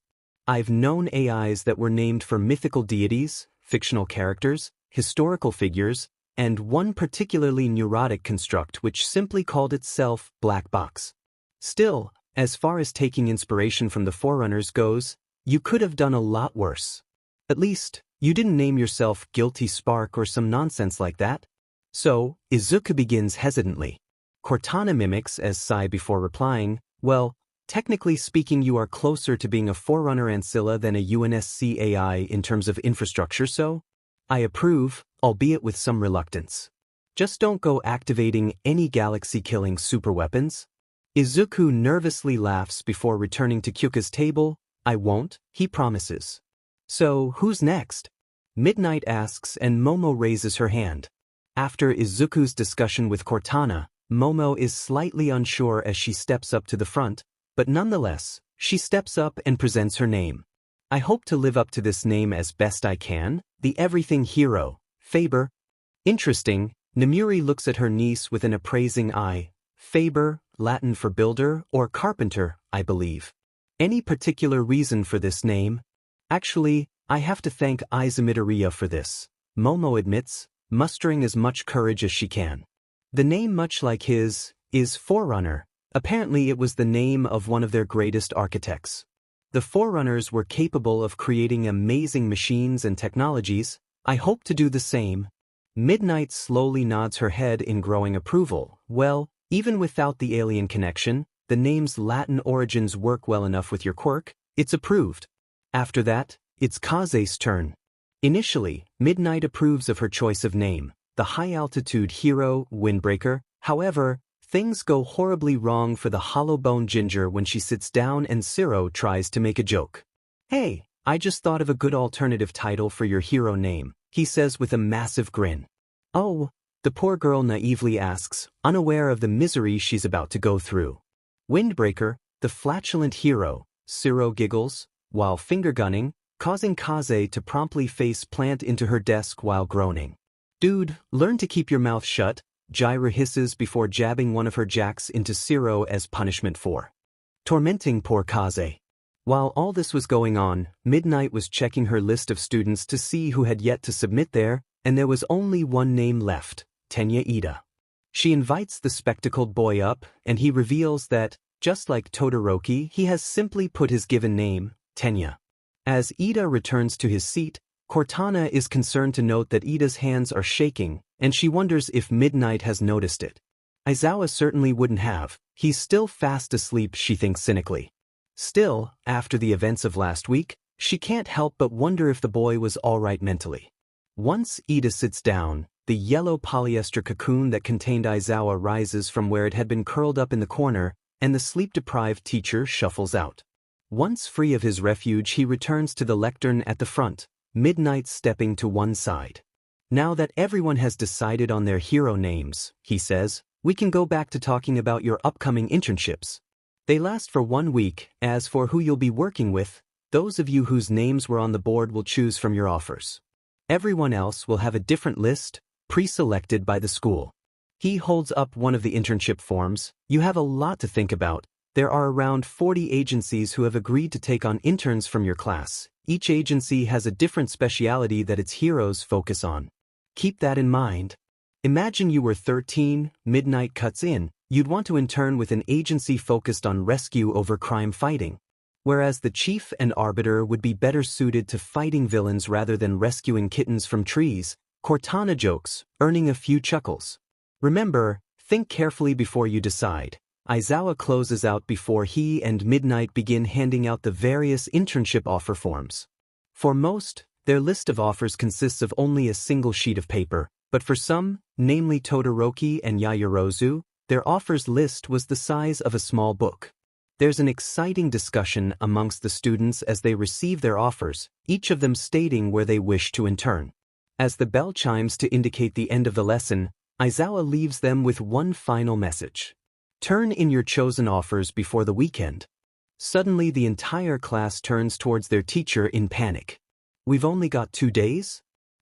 I've known AIs that were named for mythical deities, fictional characters, historical figures, and one particularly neurotic construct which simply called itself Black Box. Still, as far as taking inspiration from the Forerunners goes, you could have done a lot worse. At least, you didn't name yourself Guilty Spark or some nonsense like that. So, Izuku begins hesitantly. Cortana mimics as sigh before replying, well, technically speaking you are closer to being a Forerunner Ancilla than a UNSC AI in terms of infrastructure, so I approve, albeit with some reluctance. Just don't go activating any galaxy-killing superweapons. Izuku nervously laughs before returning to Kyuka's table. I won't, he promises. So, who's next? Midnight asks and Momo raises her hand. After Izuku's discussion with Cortana, Momo is slightly unsure as she steps up to the front, but nonetheless, she steps up and presents her name. I hope to live up to this name as best I can, the everything hero, Faber. Interesting, Nemuri looks at her niece with an appraising eye. Faber, Latin for builder or carpenter, I believe. Any particular reason for this name? Actually, I have to thank Midoriya for this, Momo admits, mustering as much courage as she can. The name, much like his, is Forerunner. Apparently it was the name of one of their greatest architects. The Forerunners were capable of creating amazing machines and technologies. I hope to do the same. Midnight slowly nods her head in growing approval. Well, even without the alien connection, the name's Latin origins work well enough with your quirk, it's approved. After that, it's Kaze's turn. Initially, Midnight approves of her choice of name, the high-altitude hero, Windbreaker. However, things go horribly wrong for the hollow-bone ginger when she sits down and Ciro tries to make a joke. Hey, I just thought of a good alternative title for your hero name, he says with a massive grin. Oh, the poor girl naively asks, unaware of the misery she's about to go through. Windbreaker, the flatulent hero, Ciro giggles, while finger-gunning, causing Kaze to promptly face plant into her desk while groaning. Dude, learn to keep your mouth shut, Jaira hisses before jabbing one of her jacks into Siro as punishment for tormenting poor Kaze. While all this was going on, Midnight was checking her list of students to see who had yet to submit there, and there was only one name left, Tenya Ida. She invites the spectacled boy up, and he reveals that, just like Todoroki, he has simply put his given name, Tenya. As Ida returns to his seat, Cortana is concerned to note that Ida's hands are shaking, and she wonders if Midnight has noticed it. Aizawa certainly wouldn't have, he's still fast asleep, she thinks cynically. Still, after the events of last week, she can't help but wonder if the boy was alright mentally. Once Ida sits down, the yellow polyester cocoon that contained Aizawa rises from where it had been curled up in the corner, and the sleep-deprived teacher shuffles out. Once free of his refuge, he returns to the lectern at the front, Midnight stepping to one side. Now that everyone has decided on their hero names, he says, we can go back to talking about your upcoming internships. They last for 1 week. As for who you'll be working with, those of you whose names were on the board will choose from your offers. Everyone else will have a different list, pre-selected by the school. He holds up one of the internship forms. You have a lot to think about. There are around 40 agencies who have agreed to take on interns from your class. Each agency has a different specialty that its heroes focus on. Keep that in mind. Imagine you were 13, Midnight cuts in. You'd want to intern with an agency focused on rescue over crime fighting. Whereas the chief and arbiter would be better suited to fighting villains rather than rescuing kittens from trees, Cortana jokes, earning a few chuckles. Remember, think carefully before you decide. Aizawa closes out before he and Midnight begin handing out the various internship offer forms. For most, their list of offers consists of only a single sheet of paper, but for some, namely Todoroki and Yaoyorozu, their offers list was the size of a small book. There's an exciting discussion amongst the students as they receive their offers, each of them stating where they wish to intern. As the bell chimes to indicate the end of the lesson, Aizawa leaves them with one final message. Turn in your chosen offers before the weekend. Suddenly the entire class turns towards their teacher in panic. We've only got 2 days?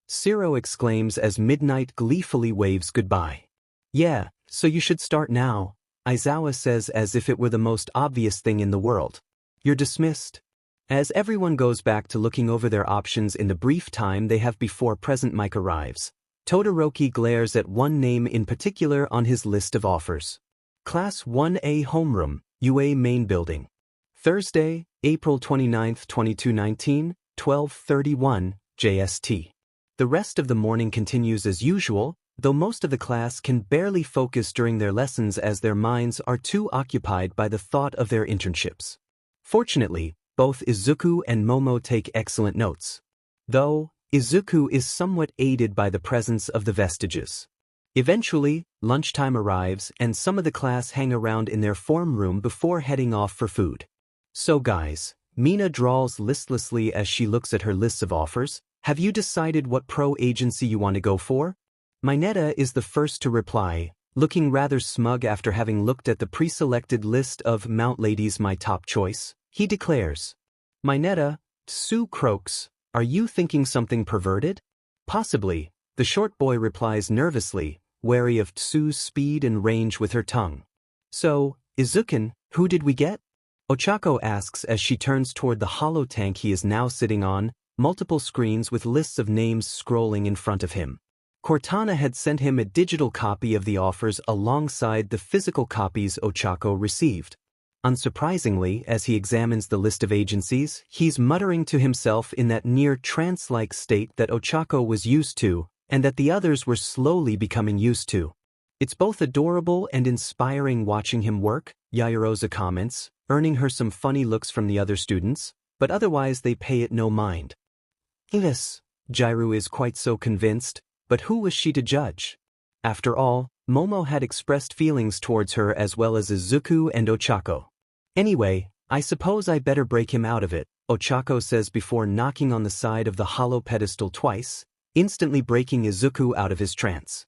Siro exclaims as Midnight gleefully waves goodbye. Yeah, so you should start now, Aizawa says as if it were the most obvious thing in the world. You're dismissed. As everyone goes back to looking over their options in the brief time they have before present mic arrives, Todoroki glares at one name in particular on his list of offers. Class 1A Homeroom, UA Main Building. Thursday, April 29, 2219, 12:31, JST. The rest of the morning continues as usual, though most of the class can barely focus during their lessons as their minds are too occupied by the thought of their internships. Fortunately, both Izuku and Momo take excellent notes. Though, Izuku is somewhat aided by the presence of the vestiges. Eventually, lunchtime arrives and some of the class hang around in their form room before heading off for food. So guys, Mina drawls listlessly as she looks at her lists of offers, have you decided what pro agency you want to go for? Mineta is the first to reply, looking rather smug after having looked at the pre-selected list of Mount Ladies my top choice. He declares, Mineta, Tsu croaks, are you thinking something perverted? Possibly, the short boy replies nervously, wary of Tsu's speed and range with her tongue. So, Izukin, who did we get? Ochako asks as she turns toward the hollow tank he is now sitting on, multiple screens with lists of names scrolling in front of him. Cortana had sent him a digital copy of the offers alongside the physical copies Ochako received. Unsurprisingly, as he examines the list of agencies, he's muttering to himself in that near trance-like state that Ochako was used to, and that the others were slowly becoming used to. It's both adorable and inspiring watching him work, Yaoyorozu comments, earning her some funny looks from the other students, but otherwise they pay it no mind. Yes, Jairu is quite so convinced, but who was she to judge? After all, Momo had expressed feelings towards her as well as Izuku and Ochako. Anyway, I suppose I better break him out of it, Ochako says before knocking on the side of the hollow pedestal twice, instantly breaking Izuku out of his trance.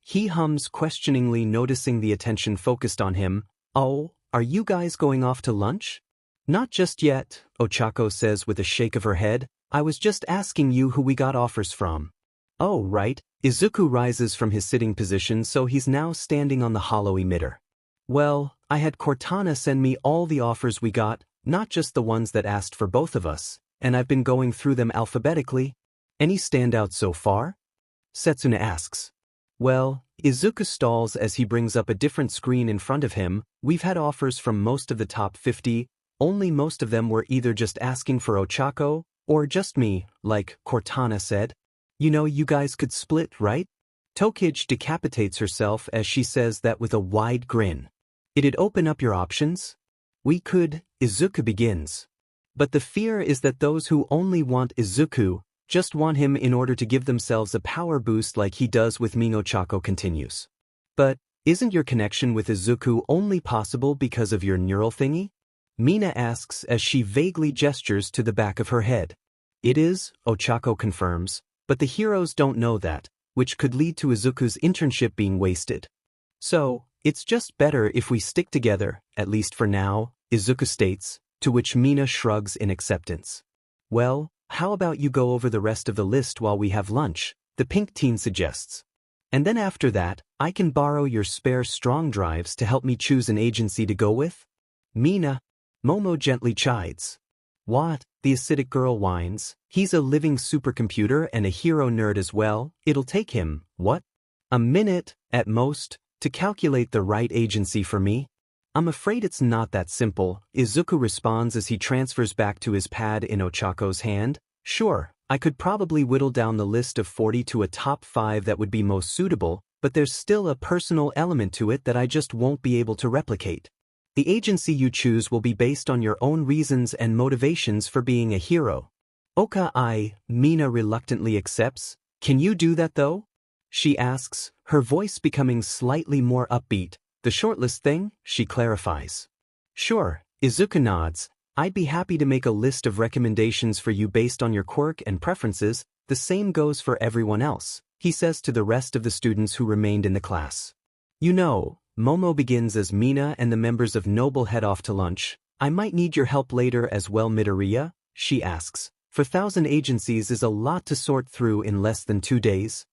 He hums questioningly, noticing the attention focused on him. Oh, are you guys going off to lunch? Not just yet, Ochako says with a shake of her head. I was just asking you who we got offers from. Oh, right. Izuku rises from his sitting position so he's now standing on the hollow emitter. Well, I had Cortana send me all the offers we got, not just the ones that asked for both of us, and I've been going through them alphabetically. Any standouts so far? Setsuna asks. Well, Izuku stalls as he brings up a different screen in front of him. We've had offers from most of the top 50, only most of them were either just asking for Ochako, or just me, like Cortana said. You know, you guys could split, right? Tokage decapitates herself as she says that with a wide grin. It'd open up your options? We could, Izuku begins. But the fear is that those who only want Izuku just want him in order to give themselves a power boost like he does with Minochako continues. But isn't your connection with Izuku only possible because of your neural thingy? Mina asks as she vaguely gestures to the back of her head. It is, Ochako confirms, but the heroes don't know that, which could lead to Izuku's internship being wasted. So, it's just better if we stick together, at least for now, Izuku states, to which Mina shrugs in acceptance. Well, how about you go over the rest of the list while we have lunch, the pink teen suggests. And then after that, I can borrow your spare strong drives to help me choose an agency to go with? Mina. Momo gently chides. What? The acidic girl whines. He's a living supercomputer and a hero nerd as well. It'll take him, what? A minute, at most, to calculate the right agency for me? I'm afraid it's not that simple, Izuku responds as he transfers back to his pad in Ochako's hand. Sure, I could probably whittle down the list of 40 to a top 5 that would be most suitable, but there's still a personal element to it that I just won't be able to replicate. The agency you choose will be based on your own reasons and motivations for being a hero. Mina reluctantly accepts. Can you do that though? She asks, her voice becoming slightly more upbeat. The shortlist thing, she clarifies. Sure, Izuku nods. I'd be happy to make a list of recommendations for you based on your quirk and preferences. The same goes for everyone else, he says to the rest of the students who remained in the class. You know, Momo begins as Mina and the members of Noble head off to lunch. I might need your help later as well, Midoriya, she asks. 4,000 agencies is a lot to sort through in less than 2 days.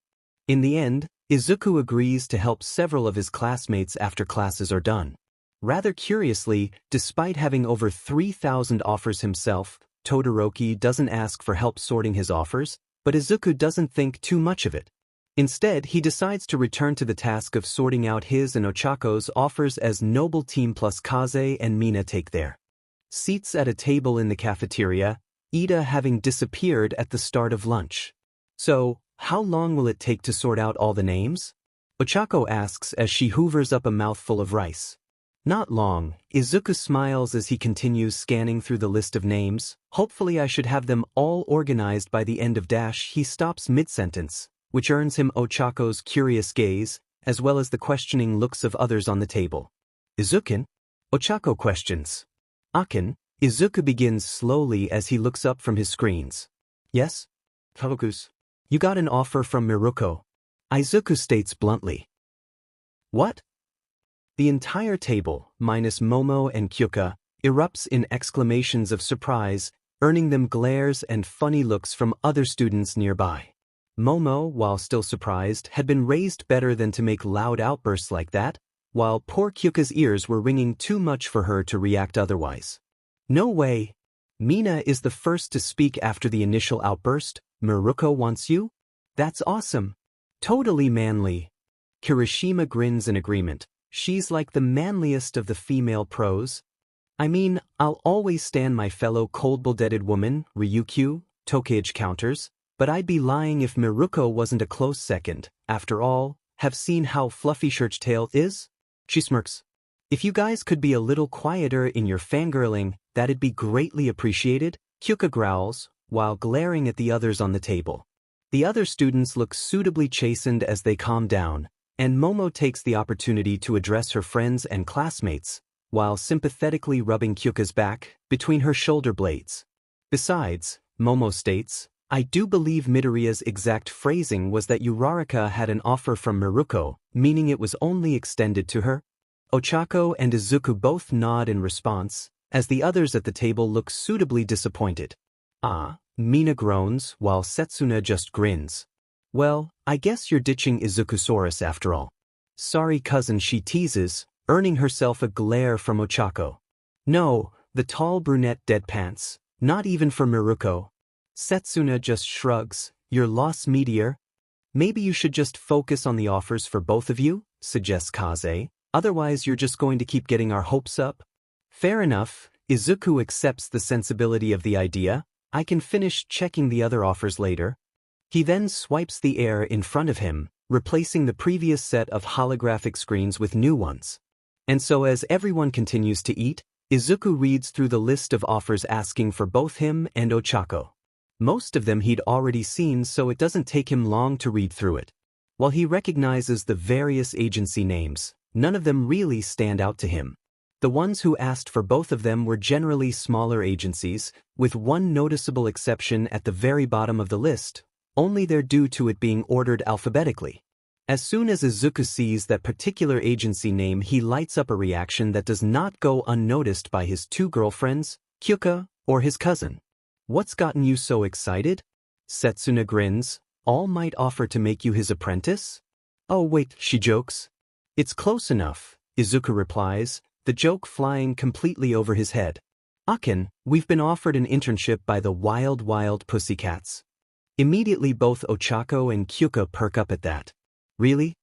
In the end, Izuku agrees to help several of his classmates after classes are done. Rather curiously, despite having over 3,000 offers himself, Todoroki doesn't ask for help sorting his offers, but Izuku doesn't think too much of it. Instead, he decides to return to the task of sorting out his and Ochako's offers as Noble Team plus Kaze and Mina take their seats at a table in the cafeteria, Ida having disappeared at the start of lunch. So, how long will it take to sort out all the names? Ochako asks as she hoovers up a mouthful of rice. Not long, Izuku smiles as he continues scanning through the list of names. Hopefully I should have them all organized by the end of dash. He stops mid-sentence, which earns him Ochako's curious gaze, as well as the questioning looks of others on the table. Izukin? Ochako questions. Akin? Izuku begins slowly as he looks up from his screens. Yes? Karokus. You got an offer from Miruko. Izuku states bluntly. What? The entire table, minus Momo and Kyuka, erupts in exclamations of surprise, earning them glares and funny looks from other students nearby. Momo, while still surprised, had been raised better than to make loud outbursts like that, while poor Kyuka's ears were ringing too much for her to react otherwise. No way. Mina is the first to speak after the initial outburst. Miruko wants you? That's awesome. Totally manly. Kirishima grins in agreement. She's like the manliest of the female pros. I mean, I'll always stand my fellow cold-blooded woman, Ryukyu, Tokage counters, but I'd be lying if Miruko wasn't a close second. After all, have seen how fluffy Churchtail is? She smirks. If you guys could be a little quieter in your fangirling, that'd be greatly appreciated, Kyuka growls, while glaring at the others on the table. The other students look suitably chastened as they calm down, and Momo takes the opportunity to address her friends and classmates, while sympathetically rubbing Kyuka's back between her shoulder blades. Besides, Momo states, I do believe Midoriya's exact phrasing was that Uraraka had an offer from Miruko, meaning it was only extended to her. Ochako and Izuku both nod in response, as the others at the table look suitably disappointed. Ah, Mina groans, while Setsuna just grins. Well, I guess you're ditching Izukusaurus after all. Sorry cousin, she teases, earning herself a glare from Ochako. No, the tall brunette deadpants, not even for Miruko. Setsuna just shrugs, your loss meteor. Maybe you should just focus on the offers for both of you, suggests Kaze, otherwise you're just going to keep getting our hopes up. Fair enough, Izuku accepts the sensibility of the idea, I can finish checking the other offers later. He then swipes the air in front of him, replacing the previous set of holographic screens with new ones. And so as everyone continues to eat, Izuku reads through the list of offers asking for both him and Ochako. Most of them he'd already seen, so it doesn't take him long to read through it. While he recognizes the various agency names, none of them really stand out to him. The ones who asked for both of them were generally smaller agencies, with one noticeable exception at the very bottom of the list, only they're due to it being ordered alphabetically. As soon as Izuku sees that particular agency name, he lights up a reaction that does not go unnoticed by his two girlfriends, Kyuka, or his cousin. What's gotten you so excited? Setsuna grins, All Might offer to make you his apprentice? Oh wait, she jokes. It's close enough, Izuku replies, the joke flying completely over his head. Akin, we've been offered an internship by the Wild Pussycats. Immediately both Ochako and Kyuka perk up at that. Really?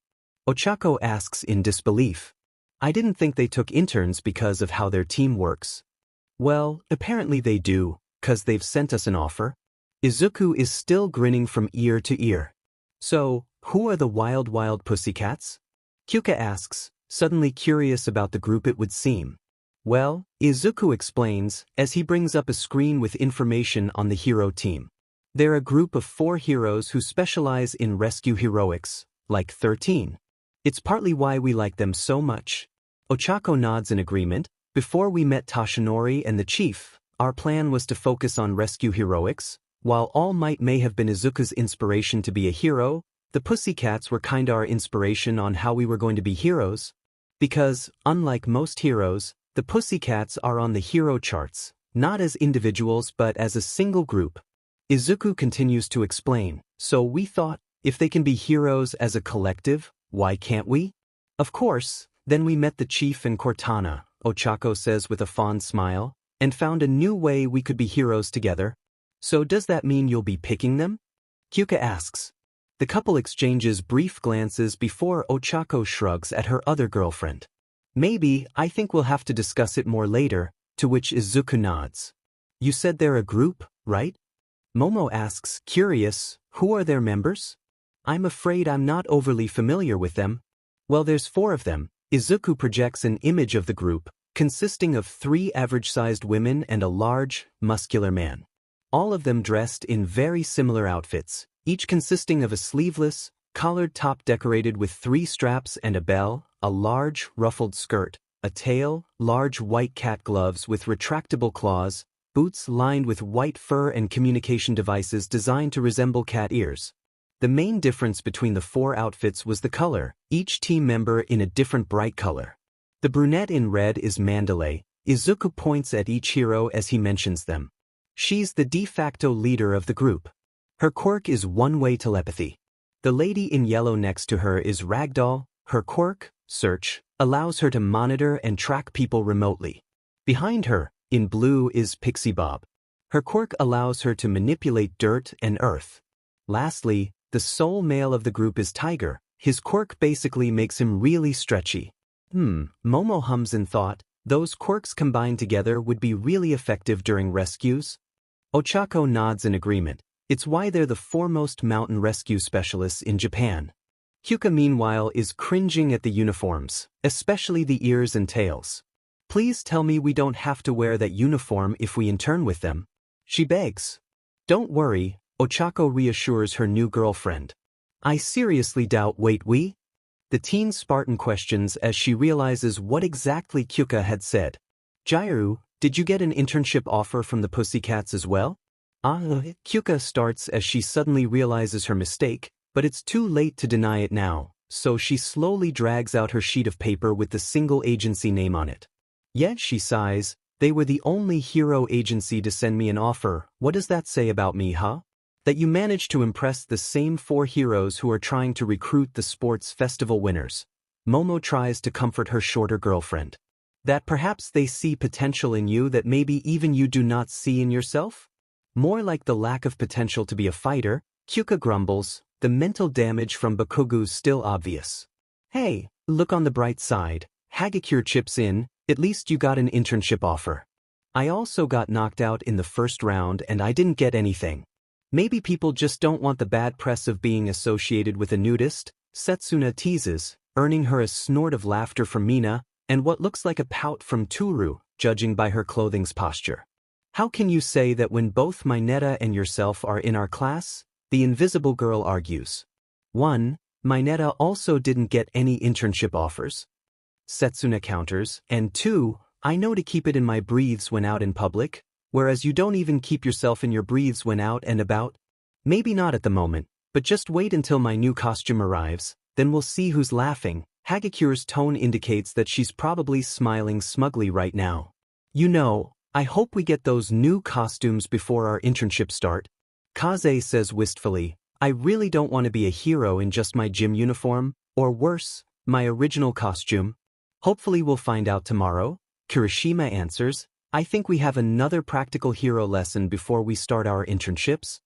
Ochako asks in disbelief. I didn't think they took interns because of how their team works. Well, apparently they do, 'cause they've sent us an offer. Izuku is still grinning from ear to ear. So, who are the Wild Pussycats? Kyuka asks, suddenly curious about the group it would seem. Well, Izuku explains, as he brings up a screen with information on the hero team. They're a group of 4 heroes who specialize in rescue heroics, like 13. It's partly why we like them so much. Ochako nods in agreement. Before we met Tashinori and the chief, our plan was to focus on rescue heroics. While All Might may have been Izuku's inspiration to be a hero, the Pussycats were kinda our inspiration on how we were going to be heroes. Because, unlike most heroes, the Pussycats are on the hero charts, not as individuals but as a single group. Izuku continues to explain, so we thought, if they can be heroes as a collective, why can't we? Of course, then we met the chief and Cortana, Ochako says with a fond smile, and found a new way we could be heroes together. So does that mean you'll be picking them? Kyuka asks. The couple exchanges brief glances before Ochako shrugs at her other girlfriend. Maybe, I think we'll have to discuss it more later, to which Izuku nods. You said they're a group, right? Momo asks, curious, who are their members? I'm afraid I'm not overly familiar with them. Well, there's 4 of them. Izuku projects an image of the group, consisting of 3 average-sized women and a large, muscular man. All of them dressed in very similar outfits, each consisting of a sleeveless, collared top decorated with 3 straps and a bell, a large, ruffled skirt, a tail, large white cat gloves with retractable claws, boots lined with white fur and communication devices designed to resemble cat ears. The main difference between the 4 outfits was the color, each team member in a different bright color. The brunette in red is Mandalay. Izuku points at each hero as he mentions them. She's the de facto leader of the group. Her quirk is one-way telepathy. The lady in yellow next to her is Ragdoll. Her quirk, Search, allows her to monitor and track people remotely. Behind her, in blue, is Pixie Bob. Her quirk allows her to manipulate dirt and earth. Lastly, the sole male of the group is Tiger. His quirk basically makes him really stretchy. Momo hums in thought, those quirks combined together would be really effective during rescues. Ochako nods in agreement. It's why they're the foremost mountain rescue specialists in Japan. Kyuka meanwhile is cringing at the uniforms, especially the ears and tails. Please tell me we don't have to wear that uniform if we intern with them. She begs. Don't worry, Ochako reassures her new girlfriend. I seriously doubt we? The teen Spartan questions as she realizes what exactly Kyuka had said. Jairu, did you get an internship offer from the Pussycats as well? Kyuka starts as she suddenly realizes her mistake, but it's too late to deny it now, so she slowly drags out her sheet of paper with the single agency name on it. Yet, she sighs, they were the only hero agency to send me an offer. What does that say about me, huh? That you managed to impress the same 4 heroes who are trying to recruit the sports festival winners. Momo tries to comfort her shorter girlfriend. That perhaps they see potential in you that maybe even you do not see in yourself? More like the lack of potential to be a fighter, Kyuka grumbles, the mental damage from Bakugu's still obvious. Hey, look on the bright side, Hagakure chips in, at least you got an internship offer. I also got knocked out in the first round and I didn't get anything. Maybe people just don't want the bad press of being associated with a nudist, Setsuna teases, earning her a snort of laughter from Mina, and what looks like a pout from Toru, judging by her clothing's posture. How can you say that when both Mineta and yourself are in our class? The invisible girl argues. 1. Mineta also didn't get any internship offers. Setsuna counters, and 2. I know to keep it in my breathes when out in public, whereas you don't even keep yourself in your breathes when out and about. Maybe not at the moment, but just wait until my new costume arrives, then we'll see who's laughing. Hagakure's tone indicates that she's probably smiling smugly right now. You know, I hope we get those new costumes before our internship start. Kaze says wistfully, I really don't want to be a hero in just my gym uniform, or worse, my original costume. Hopefully we'll find out tomorrow. Kirishima answers, I think we have another practical hero lesson before we start our internships.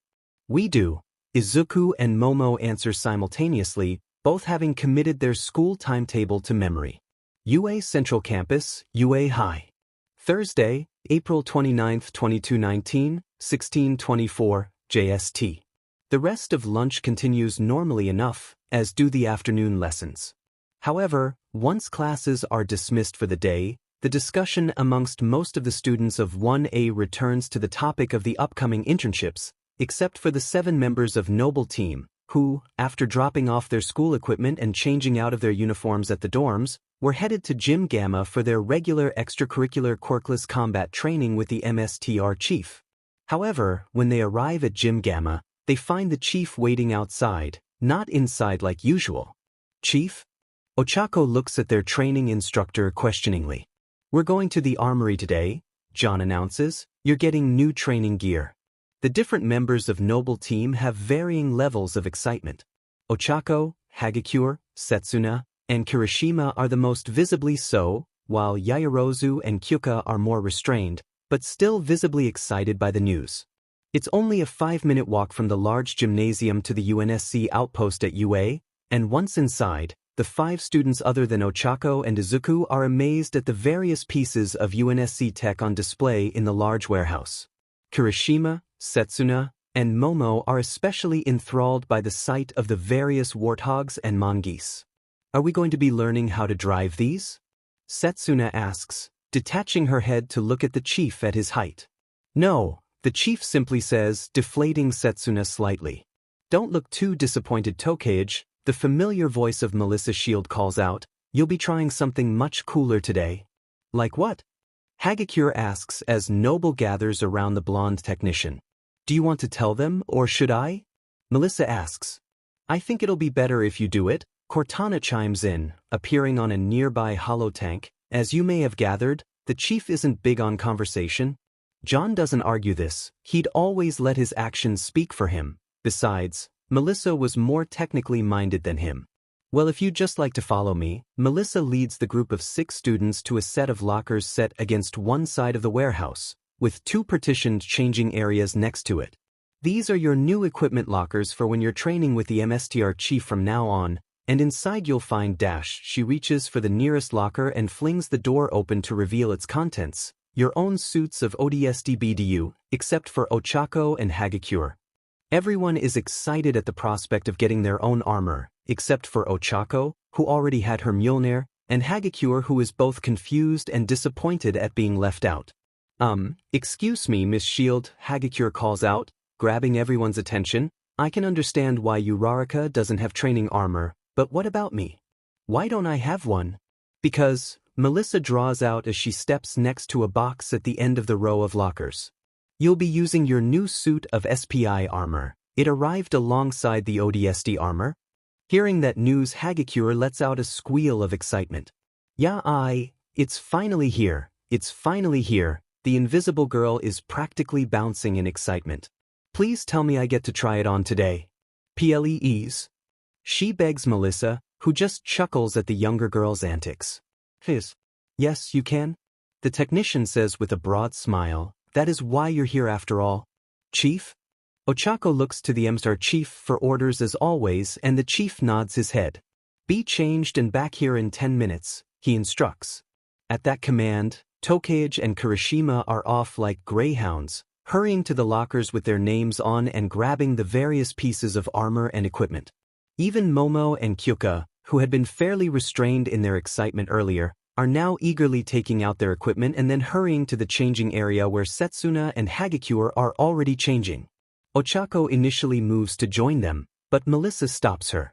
We do. Izuku and Momo answer simultaneously, both having committed their school timetable to memory. UA Central Campus, UA High. Thursday, April 29, 2219, 1624, JST. The rest of lunch continues normally enough, as do the afternoon lessons. However, once classes are dismissed for the day, the discussion amongst most of the students of 1A returns to the topic of the upcoming internships, except for the 7 members of Noble Team, who, after dropping off their school equipment and changing out of their uniforms at the dorms, were headed to Gym Gamma for their regular extracurricular quirkless combat training with the MSTR chief. However, when they arrive at Gym Gamma, they find the chief waiting outside, not inside like usual. Chief? Ochako looks at their training instructor questioningly. We're going to the Armory today, John announces. You're getting new training gear. The different members of Noble Team have varying levels of excitement. Ochako, Hagakure, Setsuna, and Kirishima are the most visibly so, while Yaoyorozu and Kyuka are more restrained, but still visibly excited by the news. It's only a 5-minute walk from the large gymnasium to the UNSC outpost at UA, and once inside, the 5 students other than Ochako and Izuku are amazed at the various pieces of UNSC tech on display in the large warehouse. Kirishima, Setsuna, and Momo are especially enthralled by the sight of the various warthogs and mongoose. Are we going to be learning how to drive these? Setsuna asks, detaching her head to look at the chief at his height. No, the chief simply says, deflating Setsuna slightly. Don't look too disappointed, Tokage, the familiar voice of Melissa Shield calls out, you'll be trying something much cooler today. Like what? Hagakure asks as Noble gathers around the blonde technician. Do you want to tell them, or should I? Melissa asks. I think it'll be better if you do it, Cortana chimes in, appearing on a nearby holotank. As you may have gathered, the chief isn't big on conversation. John doesn't argue this, he'd always let his actions speak for him. Besides, Melissa was more technically minded than him. Well, if you'd just like to follow me, Melissa leads the group of 6 students to a set of lockers set against one side of the warehouse, with 2 partitioned changing areas next to it. These are your new equipment lockers for when you're training with the MSTR chief from now on, and inside you'll find dash. She reaches for the nearest locker and flings the door open to reveal its contents, your own suits of ODST-BDU, except for Ochako and Hagakure. Everyone is excited at the prospect of getting their own armor, except for Ochako, who already had her Mjolnir, and Hagakure, who is both confused and disappointed at being left out. Excuse me, Miss Shield, Hagakure calls out, grabbing everyone's attention. I can understand why Uraraka doesn't have training armor, but what about me? Why don't I have one? Because, Melissa draws out as she steps next to a box at the end of the row of lockers. You'll be using your new suit of SPI armor. It arrived alongside the ODST armor. Hearing that news, Hagakure lets out a squeal of excitement. Yeah, it's finally here, it's finally here. The invisible girl is practically bouncing in excitement. Please tell me I get to try it on today. Please. She begs Melissa, who just chuckles at the younger girl's antics. Yes, you can. The technician says with a broad smile, that is why you're here after all. Chief? Ochako looks to the MSTAR chief for orders as always, and the chief nods his head. Be changed and back here in 10 minutes, he instructs. At that command, Tokage and Kirishima are off like greyhounds, hurrying to the lockers with their names on and grabbing the various pieces of armor and equipment. Even Momo and Kyuka, who had been fairly restrained in their excitement earlier, are now eagerly taking out their equipment and then hurrying to the changing area where Setsuna and Hagakure are already changing. Ochako initially moves to join them, but Melissa stops her.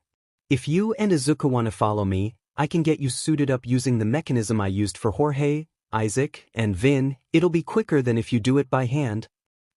If you and Izuku want to follow me, I can get you suited up using the mechanism I used for Jorge, Isaac, and Vin. It'll be quicker than if you do it by hand.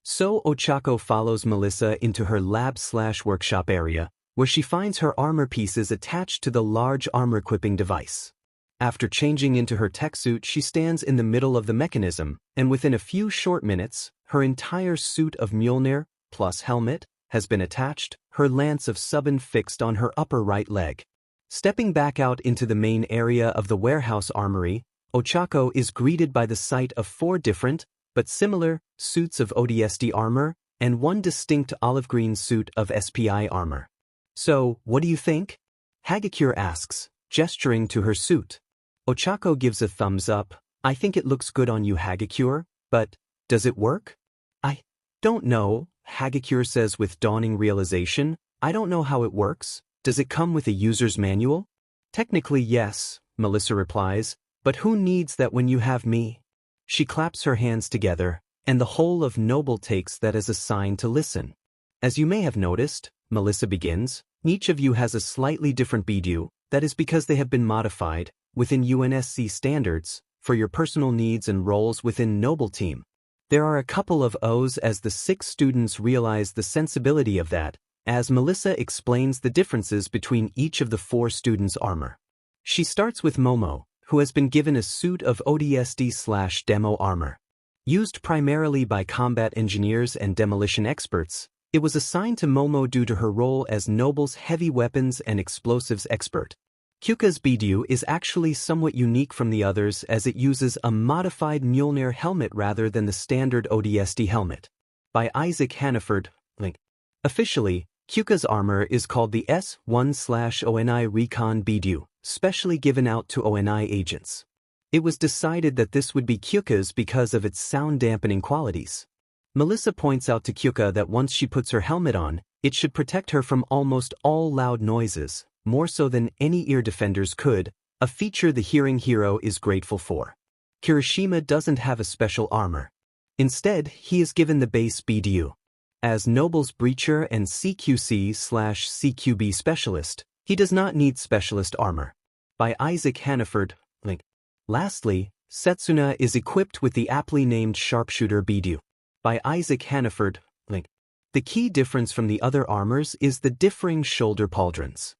So Ochako follows Melissa into her lab/workshop area, where she finds her armor pieces attached to the large armor-equipping device. After changing into her tech suit, she stands in the middle of the mechanism, and within a few short minutes, her entire suit of Mjolnir, plus helmet, has been attached, her lance of Suban fixed on her upper right leg. Stepping back out into the main area of the warehouse armory, Ochako is greeted by the sight of 4 different, but similar, suits of ODST armor, and one distinct olive green suit of SPI armor. So, what do you think? Hagakure asks, gesturing to her suit. Ochako gives a thumbs up. I think it looks good on you, Hagakure, but does it work? I don't know, Hagakure says with dawning realization. I don't know how it works. Does it come with a user's manual? Technically yes, Melissa replies, but who needs that when you have me? She claps her hands together, and the whole of Noble takes that as a sign to listen. As you may have noticed, Melissa begins, each of you has a slightly different BDU, that is because they have been modified, within UNSC standards, for your personal needs and roles within Noble Team. There are a couple of O's as the 6 students realize the sensibility of that, as Melissa explains the differences between each of the 4 students' armor. She starts with Momo, who has been given a suit of ODST/demo armor. Used primarily by combat engineers and demolition experts, it was assigned to Momo due to her role as Noble's heavy weapons and explosives expert. Kyuka's BDU is actually somewhat unique from the others as it uses a modified Mjolnir helmet rather than the standard ODST helmet. By Isaac Hannaford, Link. Officially, Kyuka's armor is called the S1/ONI Recon BDU, specially given out to ONI agents. It was decided that this would be Kyuka's because of its sound-dampening qualities. Melissa points out to Kyuka that once she puts her helmet on, it should protect her from almost all loud noises, more so than any ear defenders could, a feature the hearing hero is grateful for. Kirishima doesn't have a special armor. Instead, he is given the base BDU. As Noble's breacher and CQC/CQB specialist, he does not need specialist armor. By Isaac Hannaford, Link. Lastly, Setsuna is equipped with the aptly named Sharpshooter BDU. By Isaac Hannaford, Link. The key difference from the other armors is the differing shoulder pauldrons.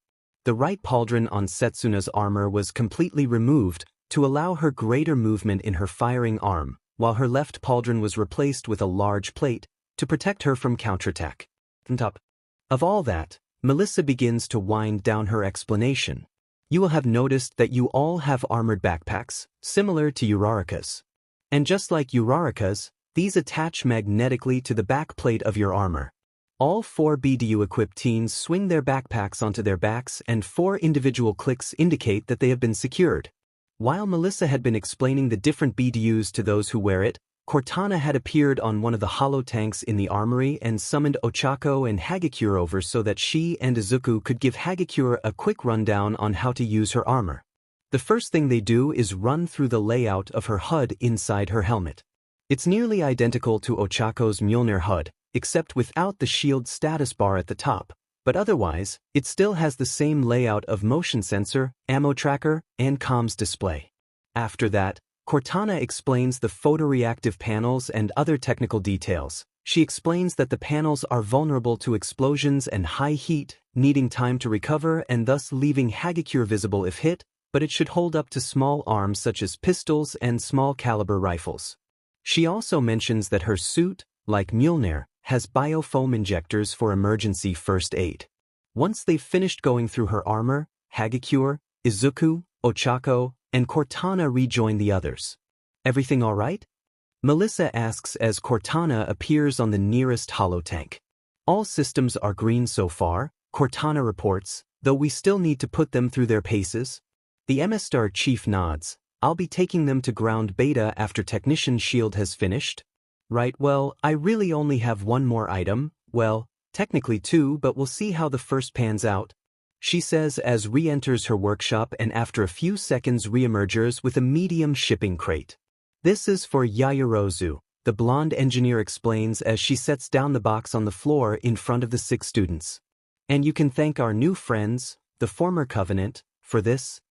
The right pauldron on Setsuna's armor was completely removed to allow her greater movement in her firing arm, while her left pauldron was replaced with a large plate to protect her from counterattack. On top of all that, Melissa begins to wind down her explanation. You will have noticed that you all have armored backpacks, similar to Uraraka's. And just like Uraraka's, these attach magnetically to the back plate of your armor. All 4 BDU-equipped teens swing their backpacks onto their backs and 4 individual clicks indicate that they have been secured. While Melissa had been explaining the different BDUs to those who wear it, Cortana had appeared on one of the hollow tanks in the armory and summoned Ochako and Hagakure over so that she and Izuku could give Hagakure a quick rundown on how to use her armor. The first thing they do is run through the layout of her HUD inside her helmet. It's nearly identical to Ochako's Mjolnir HUD, except without the shield status bar at the top, but otherwise, it still has the same layout of motion sensor, ammo tracker, and comms display. After that, Cortana explains the photoreactive panels and other technical details. She explains that the panels are vulnerable to explosions and high heat, needing time to recover and thus leaving Hagakure visible if hit, but it should hold up to small arms such as pistols and small caliber rifles. She also mentions that her suit, like Mjolnir, has biofoam injectors for emergency first aid. Once they've finished going through her armor, Hagakure, Izuku, Ochako, and Cortana rejoin the others. Everything all right? Melissa asks as Cortana appears on the nearest holotank. All systems are green so far, Cortana reports, though we still need to put them through their paces. The MS-Star chief nods. I'll be taking them to ground beta after Technician Shield has finished. Right, well, I really only have one more item, well, technically two, but we'll see how the first pans out. She says as re-enters her workshop and after a few seconds re-emerges with a medium shipping crate. This is for Yayorozu, the blonde engineer explains as she sets down the box on the floor in front of the 6 students. And you can thank our new friends, the former Covenant, for this.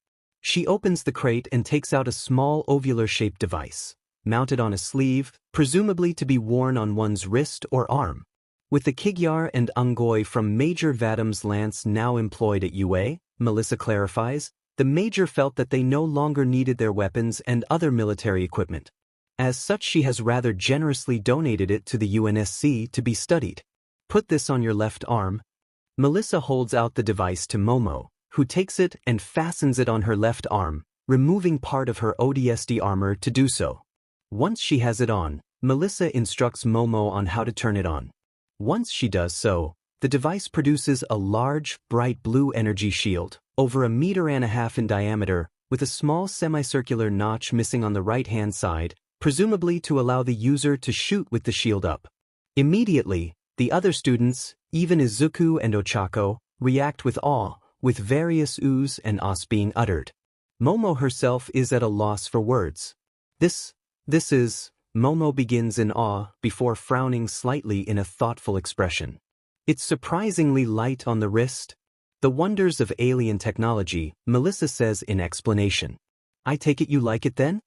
She opens the crate and takes out a small ovular-shaped device, mounted on a sleeve, presumably to be worn on one's wrist or arm. With the Kigyar and Ungoi from Major Vadam's lance now employed at UA, Melissa clarifies, the Major felt that they no longer needed their weapons and other military equipment. As such, she has rather generously donated it to the UNSC to be studied. Put this on your left arm. Melissa holds out the device to Momo, who takes it and fastens it on her left arm, removing part of her ODST armor to do so. Once she has it on, Melissa instructs Momo on how to turn it on. Once she does so, the device produces a large, bright blue energy shield, over 1.5 meters in diameter, with a small semicircular notch missing on the right-hand side, presumably to allow the user to shoot with the shield up. Immediately, the other students, even Izuku and Ochako, react with awe, with various oohs and ahs being uttered. Momo herself is at a loss for words. This is, Momo begins in awe before frowning slightly in a thoughtful expression. It's surprisingly light on the wrist. The wonders of alien technology, Melissa says in explanation. I take it you like it then?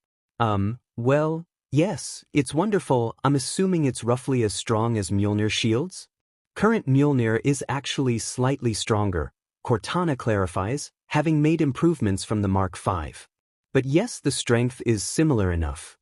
Well, yes, it's wonderful. I'm assuming it's roughly as strong as Mjolnir's shields? Current Mjolnir is actually slightly stronger, Cortana clarifies, having made improvements from the Mark V. But yes, the strength is similar enough.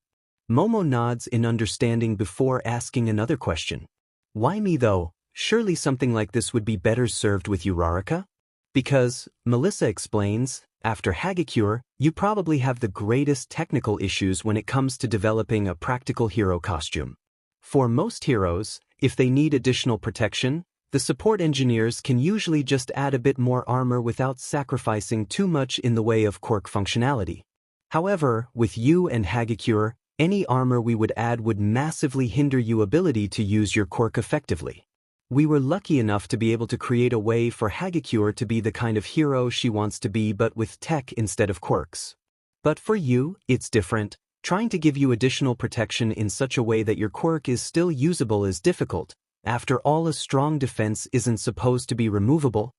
Momo nods in understanding before asking another question. Why me though? Surely something like this would be better served with Uraraka? Because, Melissa explains, after Hagakure, you probably have the greatest technical issues when it comes to developing a practical hero costume. For most heroes, if they need additional protection, the support engineers can usually just add a bit more armor without sacrificing too much in the way of quirk functionality. However, with you and Hagakure, any armor we would add would massively hinder your ability to use your quirk effectively. We were lucky enough to be able to create a way for Hagakure to be the kind of hero she wants to be but with tech instead of quirks. But for you, it's different. Trying to give you additional protection in such a way that your quirk is still usable is difficult. After all, a strong defense isn't supposed to be removable.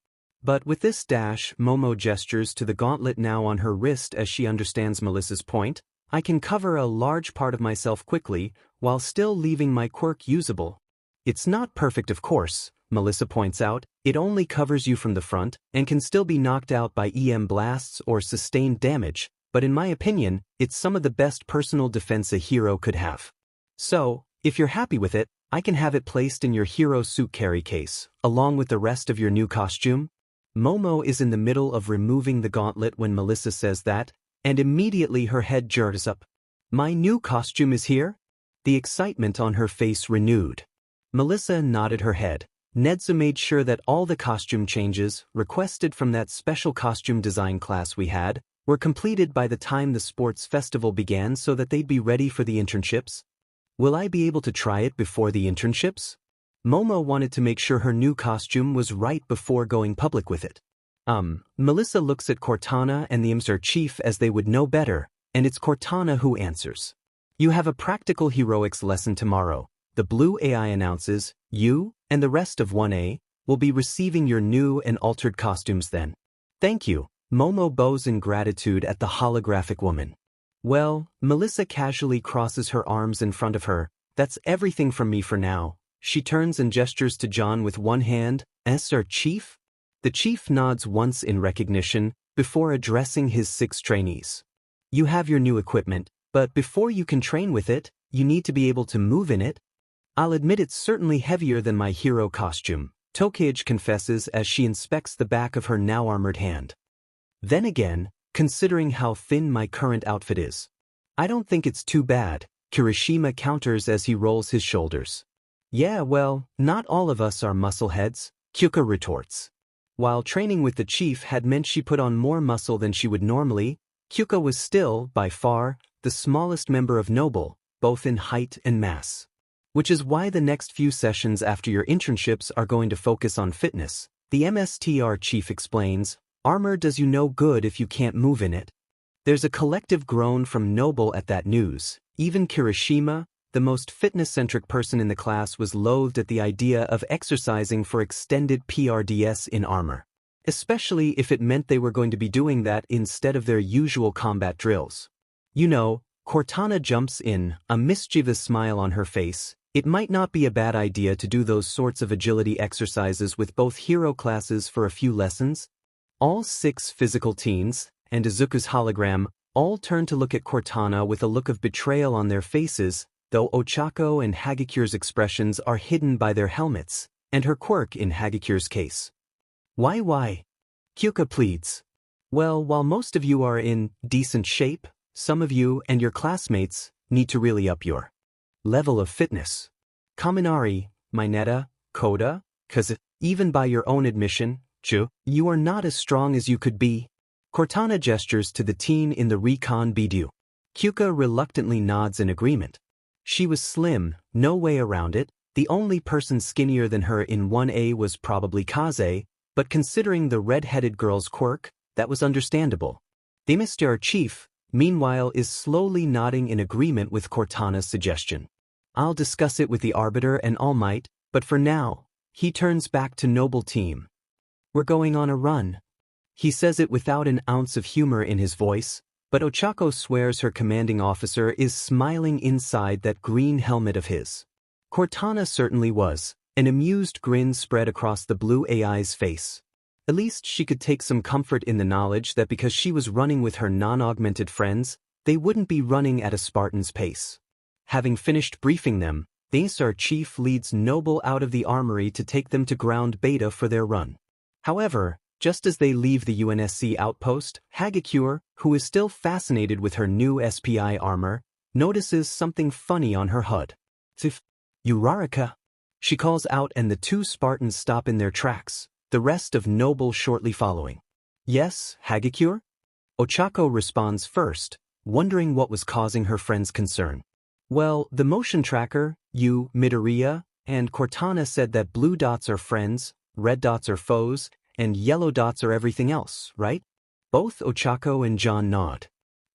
But with this dash, Momo gestures to the gauntlet now on her wrist as she understands Melissa's point. I can cover a large part of myself quickly, while still leaving my quirk usable. It's not perfect, of course, Melissa points out. It only covers you from the front, and can still be knocked out by EM blasts or sustained damage, but in my opinion, it's some of the best personal defense a hero could have. So, if you're happy with it, I can have it placed in your hero suit carry case, along with the rest of your new costume. Momo is in the middle of removing the gauntlet when Melissa says that, and immediately her head jerks up. My new costume is here? The excitement on her face renewed. Melissa nodded her head. Nedza made sure that all the costume changes, requested from that special costume design class we had, were completed by the time the sports festival began so that they'd be ready for the internships. Will I be able to try it before the internships? Momo wanted to make sure her new costume was right before going public with it. Melissa looks at Cortana and the IMSR chief as they would know better, and it's Cortana who answers. You have a practical heroics lesson tomorrow. The blue AI announces, you, and the rest of 1A, will be receiving your new and altered costumes then. Thank you, Momo bows in gratitude at the holographic woman. Well, Melissa casually crosses her arms in front of her. That's everything from me for now. She turns and gestures to John with one hand. Sir Chief? The chief nods once in recognition, before addressing his 6 trainees. You have your new equipment, but before you can train with it, you need to be able to move in it. I'll admit it's certainly heavier than my hero costume, Tokage confesses as she inspects the back of her now armored hand. Then again, considering how thin my current outfit is, I don't think it's too bad, Kirishima counters as he rolls his shoulders. Yeah, well, not all of us are muscleheads, Kyuka retorts. While training with the chief had meant she put on more muscle than she would normally, Kyuka was still, by far, the smallest member of Noble, both in height and mass. Which is why the next few sessions after your internships are going to focus on fitness, the MSTR chief explains. Armor does you no good if you can't move in it. There's a collective groan from Noble at that news. Even Kirishima, the most fitness-centric person in the class, was loathed at the idea of exercising for extended PRDS in armor, especially if it meant they were going to be doing that instead of their usual combat drills. You know, Cortana jumps in, a mischievous smile on her face. It might not be a bad idea to do those sorts of agility exercises with both hero classes for a few lessons. All 6 physical teens, and Izuku's hologram, all turn to look at Cortana with a look of betrayal on their faces, though Ochako and Hagekyure's expressions are hidden by their helmets, and her quirk in Hagekyure's case. Why? Kyuka pleads. Well, while most of you are in decent shape, some of you and your classmates need to really up your level of fitness. Kaminari, Mineta, Koda, 'cause even by your own admission, you are not as strong as you could be. Cortana gestures to the teen in the recon bidu. Kyuka reluctantly nods in agreement. She was slim, no way around it. The only person skinnier than her in 1A was probably Kaze, but considering the red-headed girl's quirk, that was understandable. The Mr. Chief, meanwhile, is slowly nodding in agreement with Cortana's suggestion. I'll discuss it with the Arbiter and All Might, but for now, he turns back to Noble Team. We're going on a run. He says it without an ounce of humor in his voice, but Ochako swears her commanding officer is smiling inside that green helmet of his. Cortana certainly was. An amused grin spread across the blue AI's face. At least she could take some comfort in the knowledge that because she was running with her non-augmented friends, they wouldn't be running at a Spartan's pace. Having finished briefing them, the SR chief leads Noble out of the armory to take them to ground beta for their run. However, just as they leave the UNSC outpost, Hagekyure, who is still fascinated with her new SPI armor, notices something funny on her HUD. Uraraka, she calls out, and the 2 Spartans stop in their tracks, the rest of Noble shortly following. Yes, Hagekyure? Ochako responds first, wondering what was causing her friend's concern. Well, the motion tracker, Midoriya, and Cortana said that blue dots are friends, red dots are foes, and yellow dots are everything else, right? Both Ochako and John nod.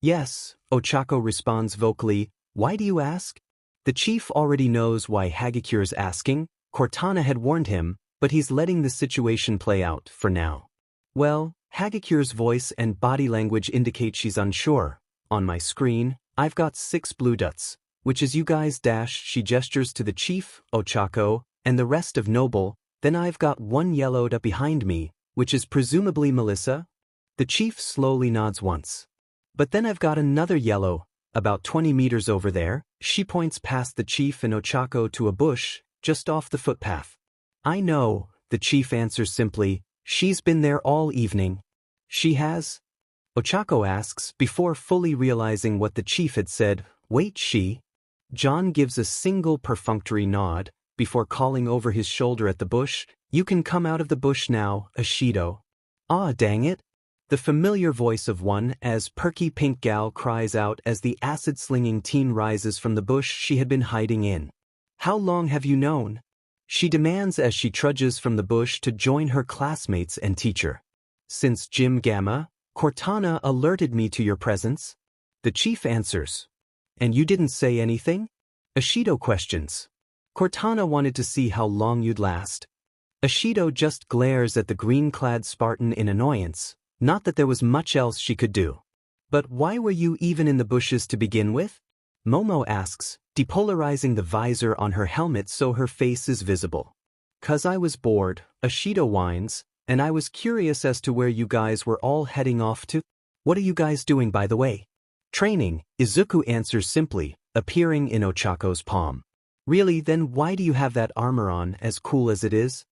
Yes, Ochako responds vocally. Why do you ask? The chief already knows why Hagekyure's asking. Cortana had warned him, but he's letting the situation play out for now. Well, Hagekyure's voice and body language indicate she's unsure. On my screen, I've got 6 blue dots, which is you guys dash. She gestures to the chief, Ochako, and the rest of Noble. Then I've got 1 yellow dot behind me, which is presumably Melissa. The chief slowly nods once. But then I've got another yellow, about 20 meters over there. She points past the chief and Ochako to a bush, just off the footpath. I know, the chief answers simply. She's been there all evening. She has? Ochako asks, before fully realizing what the chief had said. Wait, she? John gives a single perfunctory nod, before calling over his shoulder at the bush. You can come out of the bush now, Ashido. Ah, dang it. The familiar voice of one as perky pink gal cries out as the acid-slinging teen rises from the bush she had been hiding in. How long have you known? She demands as she trudges from the bush to join her classmates and teacher. Since Gym Gamma, Cortana alerted me to your presence. The chief answers. And you didn't say anything? Ashido questions. Cortana wanted to see how long you'd last. Ashido just glares at the green-clad Spartan in annoyance, not that there was much else she could do. But why were you even in the bushes to begin with? Momo asks, depolarizing the visor on her helmet so her face is visible. 'Cause I was bored, Ashido whines, and I was curious as to where you guys were all heading off to. What are you guys doing, by the way? Training, Izuku answers simply, appearing in Ochako's palm. Really, then why do you have that armor on, as cool as it is?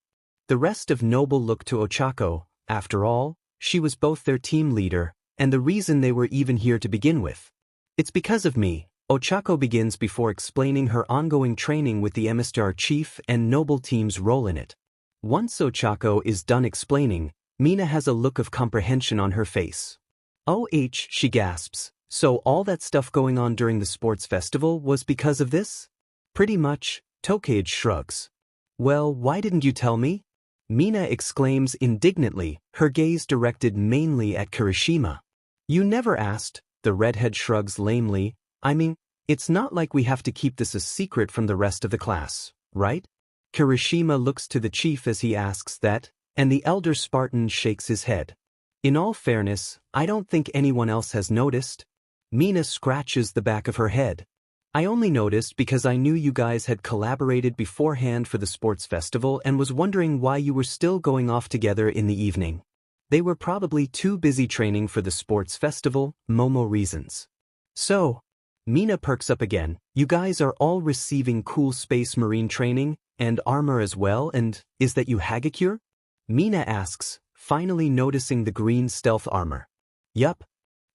The rest of Noble looked to Ochako. After all, she was both their team leader, and the reason they were even here to begin with. It's because of me. Ochako begins before explaining her ongoing training with the MSTR chief and Noble team's role in it. Once Ochako is done explaining, Mina has a look of comprehension on her face. "Oh, she gasps. So all that stuff going on during the sports festival was because of this?" "Pretty much," Tokage shrugs. "Well, why didn't you tell me?" Mina exclaims indignantly, her gaze directed mainly at Kirishima. "You never asked," the redhead shrugs lamely. "I mean, it's not like we have to keep this a secret from the rest of the class, right?" Kirishima looks to the chief as he asks that, and the elder Spartan shakes his head. "In all fairness, I don't think anyone else has noticed." Mina scratches the back of her head. "I only noticed because I knew you guys had collaborated beforehand for the sports festival and was wondering why you were still going off together in the evening." They were probably too busy training for the sports festival, Momo reasons. "So," Mina perks up again, "you guys are all receiving cool space marine training, and armor as well, and is that you Hagakure?" Mina asks, finally noticing the green stealth armor. "Yup.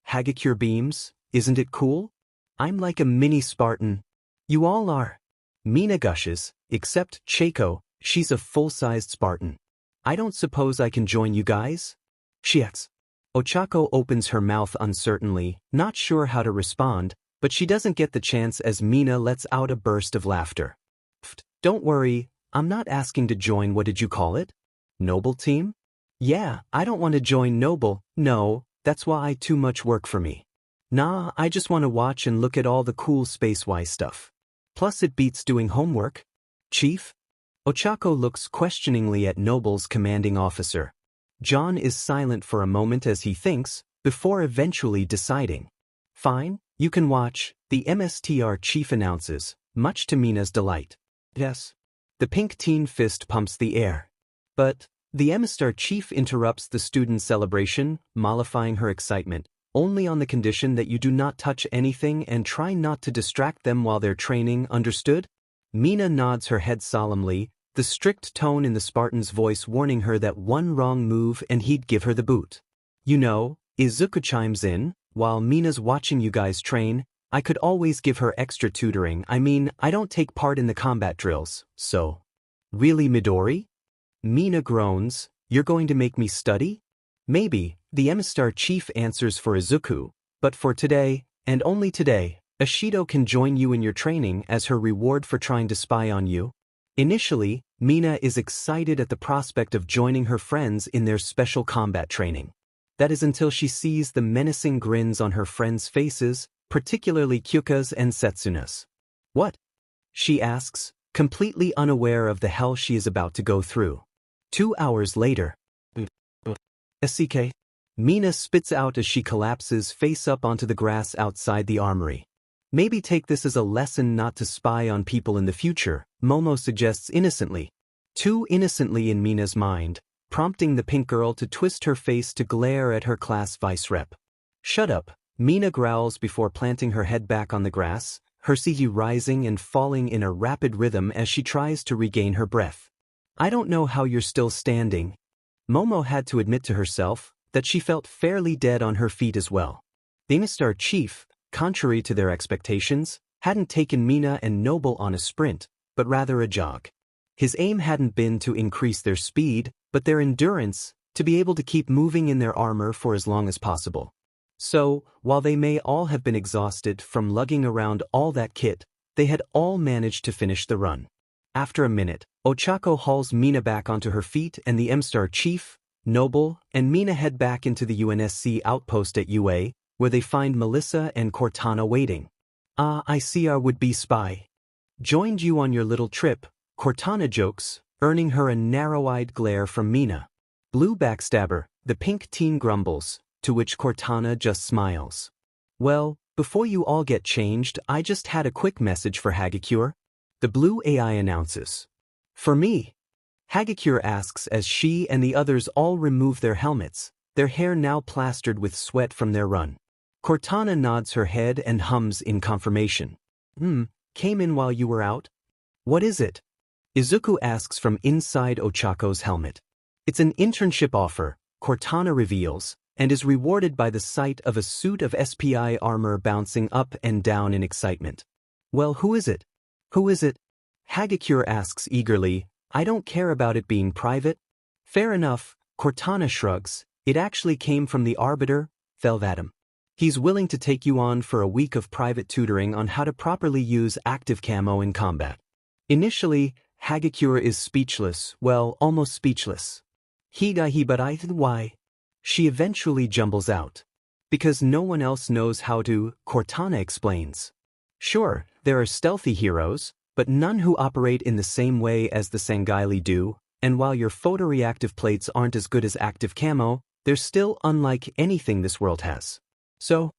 Hagakure beams, isn't it cool? I'm like a mini Spartan." "You all are." Mina gushes, "except Chaco, she's a full-sized Spartan. I don't suppose I can join you guys?" She asks. Ochako opens her mouth uncertainly, not sure how to respond, but she doesn't get the chance as Mina lets out a burst of laughter. "Don't worry, I'm not asking to join. What did you call it? Noble team?" "Yeah, I don't want to join Noble, no, that's why too much work for me. Nah, I just want to watch and look at all the cool space-wise stuff. Plus it beats doing homework." "Chief?" Ochako looks questioningly at Noble's commanding officer. John is silent for a moment as he thinks, before eventually deciding. "Fine, you can watch," the MSTR chief announces, much to Mina's delight. "Yes." The pink teen fist pumps the air. "But," the MSTR chief interrupts the student celebration, mollifying her excitement, "only on the condition that you do not touch anything and try not to distract them while they're training, understood?" Mina nods her head solemnly, the strict tone in the Spartan's voice warning her that one wrong move and he'd give her the boot. "You know," Izuku chimes in, "while Mina's watching you guys train, I could always give her extra tutoring. I mean, I don't take part in the combat drills, so." "Really, Midori?" Mina groans, "You're going to make me study?" "Maybe," the MSTAR chief answers for Izuku, "but for today, and only today, Ashido can join you in your training as her reward for trying to spy on you." Initially, Mina is excited at the prospect of joining her friends in their special combat training. That is until she sees the menacing grins on her friends' faces, particularly Kyuka's and Setsuna's. "What?" she asks, completely unaware of the hell she is about to go through. 2 hours later. SCK. Mina spits out as she collapses face up onto the grass outside the armory. "Maybe take this as a lesson not to spy on people in the future," Momo suggests innocently. Too innocently in Mina's mind, prompting the pink girl to twist her face to glare at her class vice rep. "Shut up," Mina growls before planting her head back on the grass, her CG rising and falling in a rapid rhythm as she tries to regain her breath. "I don't know how you're still standing." Momo had to admit to herself that she felt fairly dead on her feet as well. The MSTAR chief, contrary to their expectations, hadn't taken Mina and Noble on a sprint, but rather a jog. His aim hadn't been to increase their speed, but their endurance, to be able to keep moving in their armor for as long as possible. So, while they may all have been exhausted from lugging around all that kit, they had all managed to finish the run. After a minute, Ochako hauls Mina back onto her feet and the MSTAR chief, Noble, and Mina head back into the UNSC outpost at UA, where they find Melissa and Cortana waiting. "Ah, I see our would-be spy. Joined you on your little trip," Cortana jokes, earning her a narrow-eyed glare from Mina. "Blue backstabber," the pink teen grumbles, to which Cortana just smiles. "Well, before you all get changed, I just had a quick message for Hagakure," the blue AI announces. "For me?" Hagakure asks as she and the others all remove their helmets, their hair now plastered with sweat from their run. Cortana nods her head and hums in confirmation. Came in while you were out?" What is it? Izuku asks from inside Ochako's helmet. It's an internship offer, Cortana reveals, and is rewarded by the sight of a suit of SPI armor bouncing up and down in excitement. Well, who is it? Who is it? Hagakure asks eagerly. I don't care about it being private. Fair enough, Cortana shrugs. It actually came from the Arbiter, Velvatim. He's willing to take you on for a week of private tutoring on how to properly use active camo in combat. Initially, Hagakure is speechless, well, almost speechless. Why? She eventually jumbles out. Because no one else knows how to, Cortana explains. Sure, there are stealthy heroes, but none who operate in the same way as the Sangaili do, and while your photoreactive plates aren't as good as active camo, they're still unlike anything this world has. So?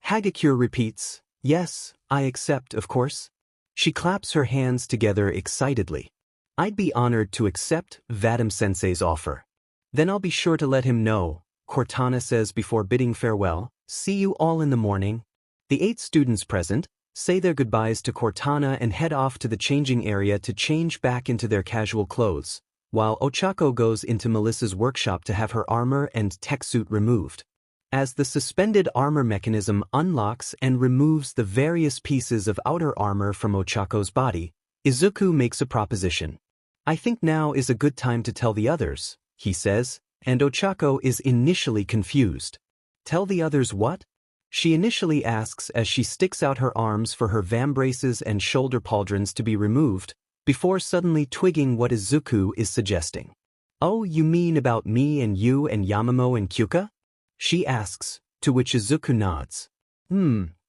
Hagakure repeats, yes, I accept, of course. She claps her hands together excitedly. I'd be honored to accept Vadim-sensei's offer. Then I'll be sure to let him know, Cortana says before bidding farewell. See you all in the morning. The 8 students present say their goodbyes to Cortana and head off to the changing area to change back into their casual clothes, while Ochako goes into Melissa's workshop to have her armor and tech suit removed. As the suspended armor mechanism unlocks and removes the various pieces of outer armor from Ochako's body, Izuku makes a proposition. I think now is a good time to tell the others, he says, and Ochako is initially confused. Tell the others what? She initially asks as she sticks out her arms for her vambraces and shoulder pauldrons to be removed, before suddenly twigging what Izuku is suggesting. Oh, you mean about me and you and Yamamo and Kyuka? She asks, to which Izuku nods.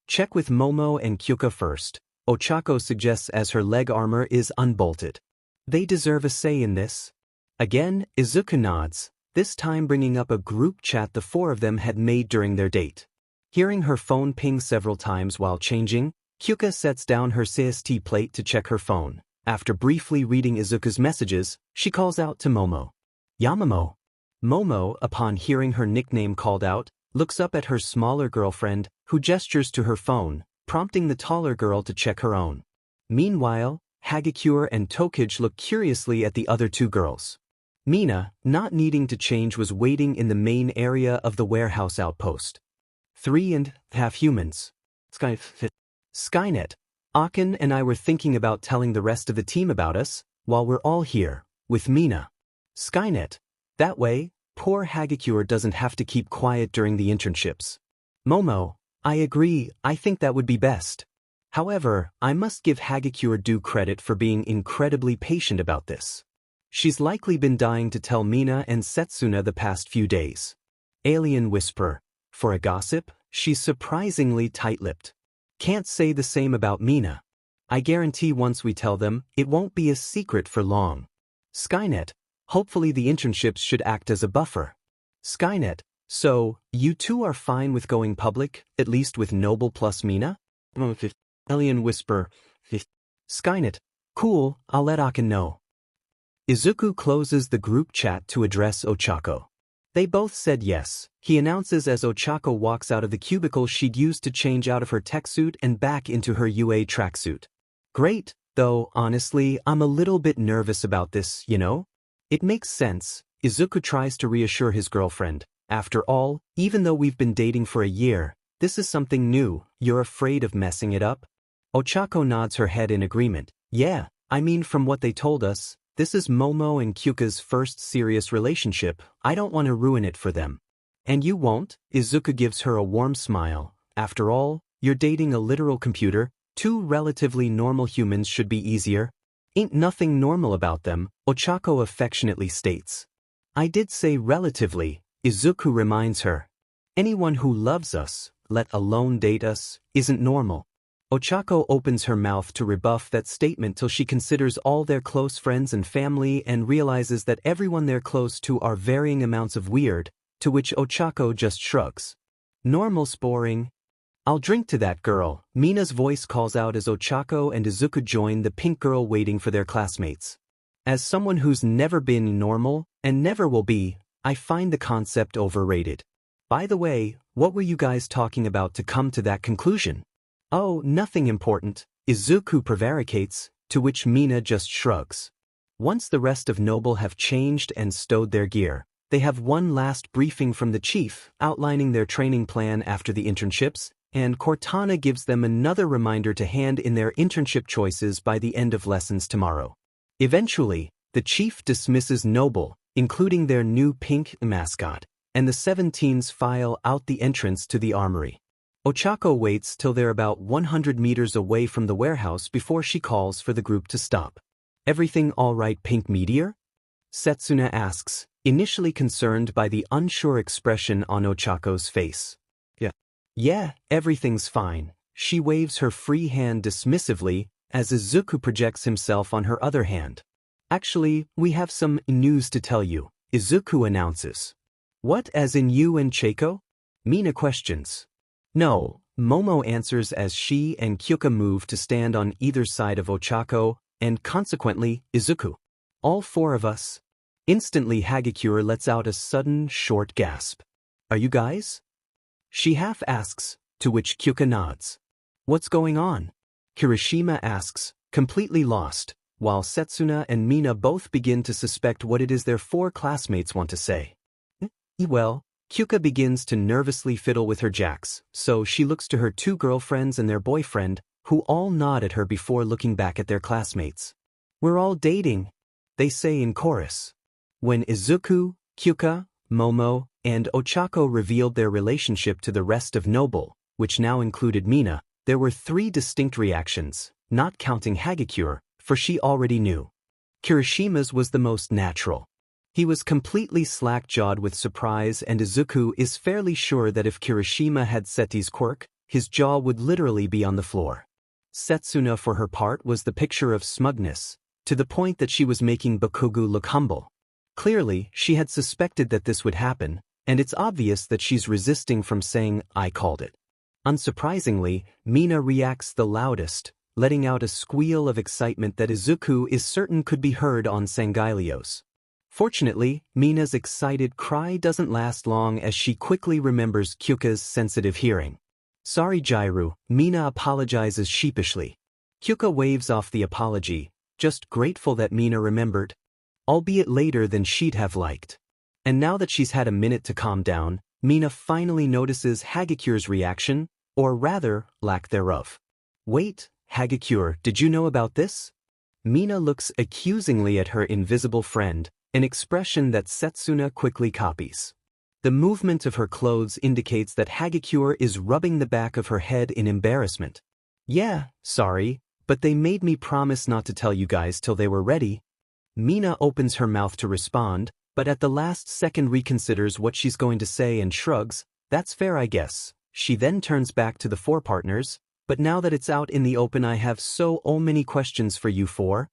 Check with Momo and Kyuka first, Ochako suggests as her leg armor is unbolted. They deserve a say in this. Again, Izuku nods, this time bringing up a group chat the 4 of them had made during their date. Hearing her phone ping several times while changing, Kyuka sets down her CST plate to check her phone. After briefly reading Izuku's messages, she calls out to Momo. Yamamo. Momo, upon hearing her nickname called out, looks up at her smaller girlfriend, who gestures to her phone, prompting the taller girl to check her own. Meanwhile, Hagakure and Tokage look curiously at the other 2 girls. Mina, not needing to change, was waiting in the main area of the warehouse outpost. 3.5 humans. Skynet. Akin and I were thinking about telling the rest of the team about us, while we're all here, with Mina. Skynet. That way, poor Hagakure doesn't have to keep quiet during the internships. Momo. I agree, I think that would be best. However, I must give Hagakure due credit for being incredibly patient about this. She's likely been dying to tell Mina and Setsuna the past few days. Alien whisper. For a gossip, she's surprisingly tight-lipped. Can't say the same about Mina. I guarantee once we tell them, it won't be a secret for long. Skynet. Hopefully the internships should act as a buffer. Skynet. So, you 2 are fine with going public, at least with Noble plus Mina? Alien whisper. Skynet. Cool, I'll let Akin know. Izuku closes the group chat to address Ochako. They both said yes, he announces as Ochako walks out of the cubicle she'd used to change out of her tech suit and back into her UA tracksuit. Great, though honestly, I'm a little bit nervous about this, you know? It makes sense, Izuku tries to reassure his girlfriend. After all, even though we've been dating for a year, this is something new, you're afraid of messing it up? Ochako nods her head in agreement. Yeah, I mean from what they told us, this is Momo and Kyuka's first serious relationship, I don't want to ruin it for them. And you won't? Izuku gives her a warm smile. After all, you're dating a literal computer, 2 relatively normal humans should be easier. Ain't nothing normal about them, Ochako affectionately states. I did say relatively, Izuku reminds her. Anyone who loves us, let alone date us, isn't normal. Ochako opens her mouth to rebuff that statement till she considers all their close friends and family and realizes that everyone they're close to are varying amounts of weird, to which Ochako just shrugs. Normal's boring. I'll drink to that girl, Mina's voice calls out as Ochako and Izuku join the pink girl waiting for their classmates. As someone who's never been normal, and never will be, I find the concept overrated. By the way, what were you guys talking about to come to that conclusion? Oh, nothing important, Izuku prevaricates, to which Mina just shrugs. Once the rest of Noble have changed and stowed their gear, they have one last briefing from the chief outlining their training plan after the internships, and Cortana gives them another reminder to hand in their internship choices by the end of lessons tomorrow. Eventually, the chief dismisses Noble, including their new pink mascot, and the 17s file out the entrance to the armory. Ochako waits till they're about 100 meters away from the warehouse before she calls for the group to stop. "Everything all right, Pink Meteor?" Setsuna asks, initially concerned by the unsure expression on Ochako's face. Yeah, everything's fine. She waves her free hand dismissively as Izuku projects himself on her other hand. "Actually, we have some news to tell you," Izuku announces. "What, as in you and Chako?" Mina questions. "No," Momo answers as she and Kyuka move to stand on either side of Ochako, and consequently, Izuku. "All four of us." Instantly Hagakure lets out a sudden, short gasp. "Are you guys?" She half asks, to which Kyuka nods. "What's going on?" Kirishima asks, completely lost, while Setsuna and Mina both begin to suspect what it is their four classmates want to say. Well, Kyuka begins to nervously fiddle with her jacks, so she looks to her two girlfriends and their boyfriend, who all nod at her before looking back at their classmates. "We're all dating," they say in chorus. When Izuku, Kyuka, Momo, and Ochako revealed their relationship to the rest of Noble, which now included Mina, there were three distinct reactions, not counting Hagakure, for she already knew. Kirishima's was the most natural. He was completely slack-jawed with surprise, and Izuku is fairly sure that if Kirishima had Seti's quirk, his jaw would literally be on the floor. Setsuna, for her part, was the picture of smugness, to the point that she was making Bakugo look humble. Clearly, she had suspected that this would happen, and it's obvious that she's resisting from saying, "I called it." Unsurprisingly, Mina reacts the loudest, letting out a squeal of excitement that Izuku is certain could be heard on Sangailios. Fortunately, Mina's excited cry doesn't last long as she quickly remembers Kyuka's sensitive hearing. "Sorry, Jairu," Mina apologizes sheepishly. Kyuka waves off the apology, just grateful that Mina remembered, albeit later than she'd have liked. And now that she's had a minute to calm down, Mina finally notices Hagakure's reaction, or rather, lack thereof. "Wait, Hagakure, did you know about this?" Mina looks accusingly at her invisible friend, an expression that Setsuna quickly copies. The movement of her clothes indicates that Hagakure is rubbing the back of her head in embarrassment. "Yeah, sorry, but they made me promise not to tell you guys till they were ready." Mina opens her mouth to respond, but at the last second reconsiders what she's going to say and shrugs. "That's fair, I guess." She then turns back to the four partners, "But now that it's out in the open, I have so many questions for you four."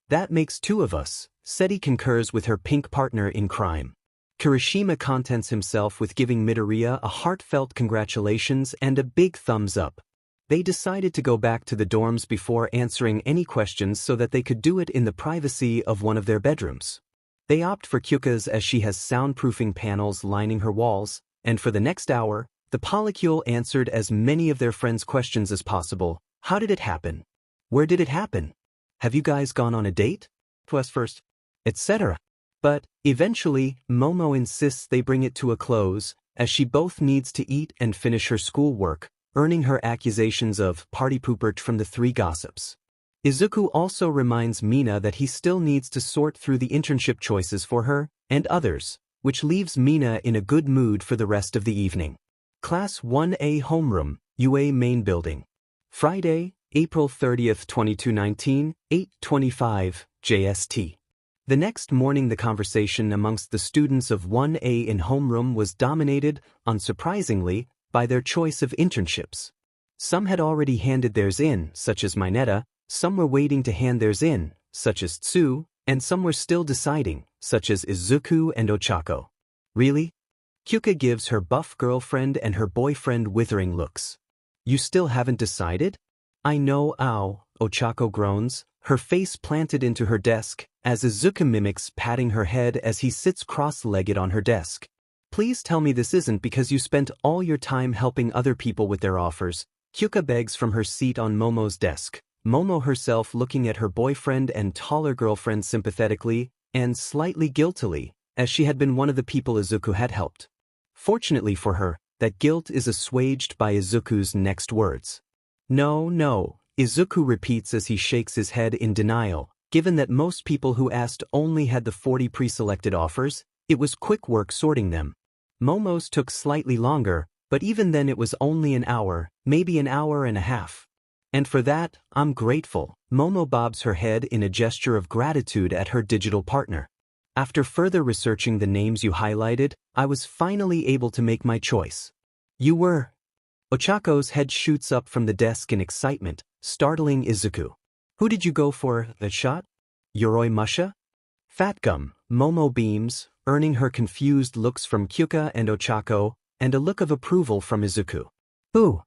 "That makes two of us," Seti concurs with her pink partner in crime. Kirishima contents himself with giving Midoriya a heartfelt congratulations and a big thumbs up. They decided to go back to the dorms before answering any questions so that they could do it in the privacy of one of their bedrooms. They opt for Kyuka's as she has soundproofing panels lining her walls, and for the next hour, the polycule answered as many of their friends' questions as possible. How did it happen? Where did it happen? Have you guys gone on a date? To us first, etc. But, eventually, Momo insists they bring it to a close, as she both needs to eat and finish her schoolwork, earning her accusations of party pooper from the three gossips. Izuku also reminds Mina that he still needs to sort through the internship choices for her and others, which leaves Mina in a good mood for the rest of the evening. Class 1A Homeroom, UA Main Building. Friday, April 30th, 2219, 8:25 JST. The next morning the conversation amongst the students of 1A in homeroom was dominated, unsurprisingly, by their choice of internships. Some had already handed theirs in, such as Mineta, some were waiting to hand theirs in, such as Tsu, and some were still deciding, such as Izuku and Ochako. "Really?" Kyuka gives her buff girlfriend and her boyfriend withering looks. "You still haven't decided?" "I know, ow," Ochako groans, her face planted into her desk, as Izuku mimics patting her head as he sits cross-legged on her desk. "Please tell me this isn't because you spent all your time helping other people with their offers." Kyuka begs from her seat on Momo's desk, Momo herself looking at her boyfriend and taller girlfriend sympathetically and slightly guiltily, as she had been one of the people Izuku had helped. Fortunately for her, that guilt is assuaged by Izuku's next words. No, no, Izuku repeats as he shakes his head in denial. Given that most people who asked only had the 40 pre-selected offers, it was quick work sorting them. Momo's took slightly longer, but even then it was only an hour, maybe an hour and a half. And for that, I'm grateful. Momo bobs her head in a gesture of gratitude at her digital partner. After further researching the names you highlighted, I was finally able to make my choice. You were? Ochako's head shoots up from the desk in excitement, startling Izuku. Who did you go for, that shot? Yoroi Musha? Fat Gum, Momo beams, earning her confused looks from Kyuka and Ochako, and a look of approval from Izuku. Who?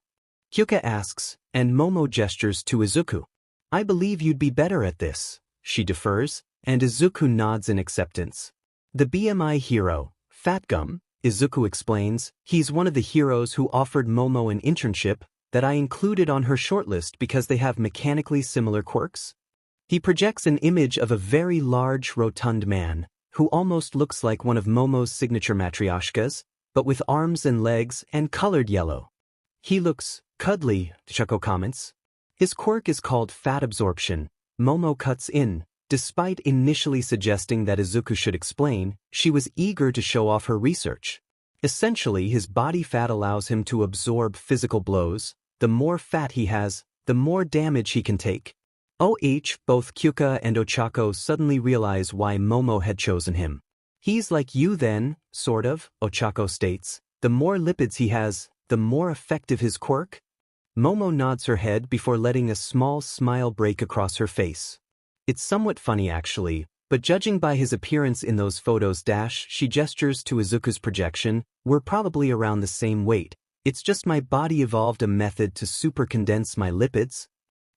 Kyuka asks, and Momo gestures to Izuku. I believe you'd be better at this, she defers, and Izuku nods in acceptance. The BMI hero, Fat Gum, Izuku explains, he's one of the heroes who offered Momo an internship that I included on her shortlist because they have mechanically similar quirks. He projects an image of a very large, rotund man, who almost looks like one of Momo's signature matryoshkas, but with arms and legs and colored yellow. He looks cuddly, Chuko comments. His quirk is called fat absorption. Momo cuts in. Despite initially suggesting that Izuku should explain, she was eager to show off her research. Essentially, his body fat allows him to absorb physical blows. The more fat he has, the more damage he can take. Both Kyuka and Ochako suddenly realize why Momo had chosen him. He's like you then, sort of, Ochako states. The more lipids he has, the more effective his quirk. Momo nods her head before letting a small smile break across her face. It's somewhat funny actually, but judging by his appearance in those photos she gestures to Izuku's projection, we're probably around the same weight. It's just my body evolved a method to super condense my lipids.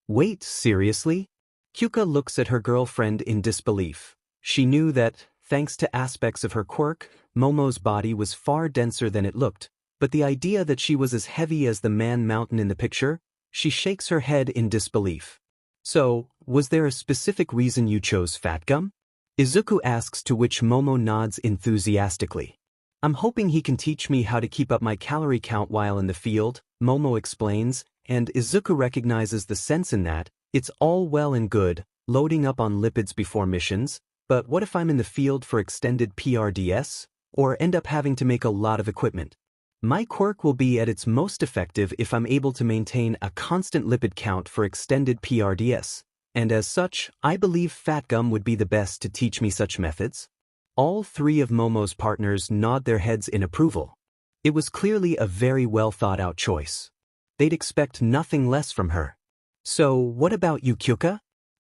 Wait, seriously? Kyuka looks at her girlfriend in disbelief. She knew that, thanks to aspects of her quirk, Momo's body was far denser than it looked, but the idea that she was as heavy as the man mountain in the picture, she shakes her head in disbelief. So, was there a specific reason you chose Fat Gum? Izuku asks, to which Momo nods enthusiastically. I'm hoping he can teach me how to keep up my calorie count while in the field, Momo explains, and Izuku recognizes the sense in that. It's all well and good, loading up on lipids before missions, but what if I'm in the field for extended PRDS, or end up having to make a lot of equipment? My quirk will be at its most effective if I'm able to maintain a constant lipid count for extended PRDS, and as such, I believe Fat Gum would be the best to teach me such methods. All three of Momo's partners nod their heads in approval. It was clearly a very well thought out choice. They'd expect nothing less from her. So, what about you, Kyuka?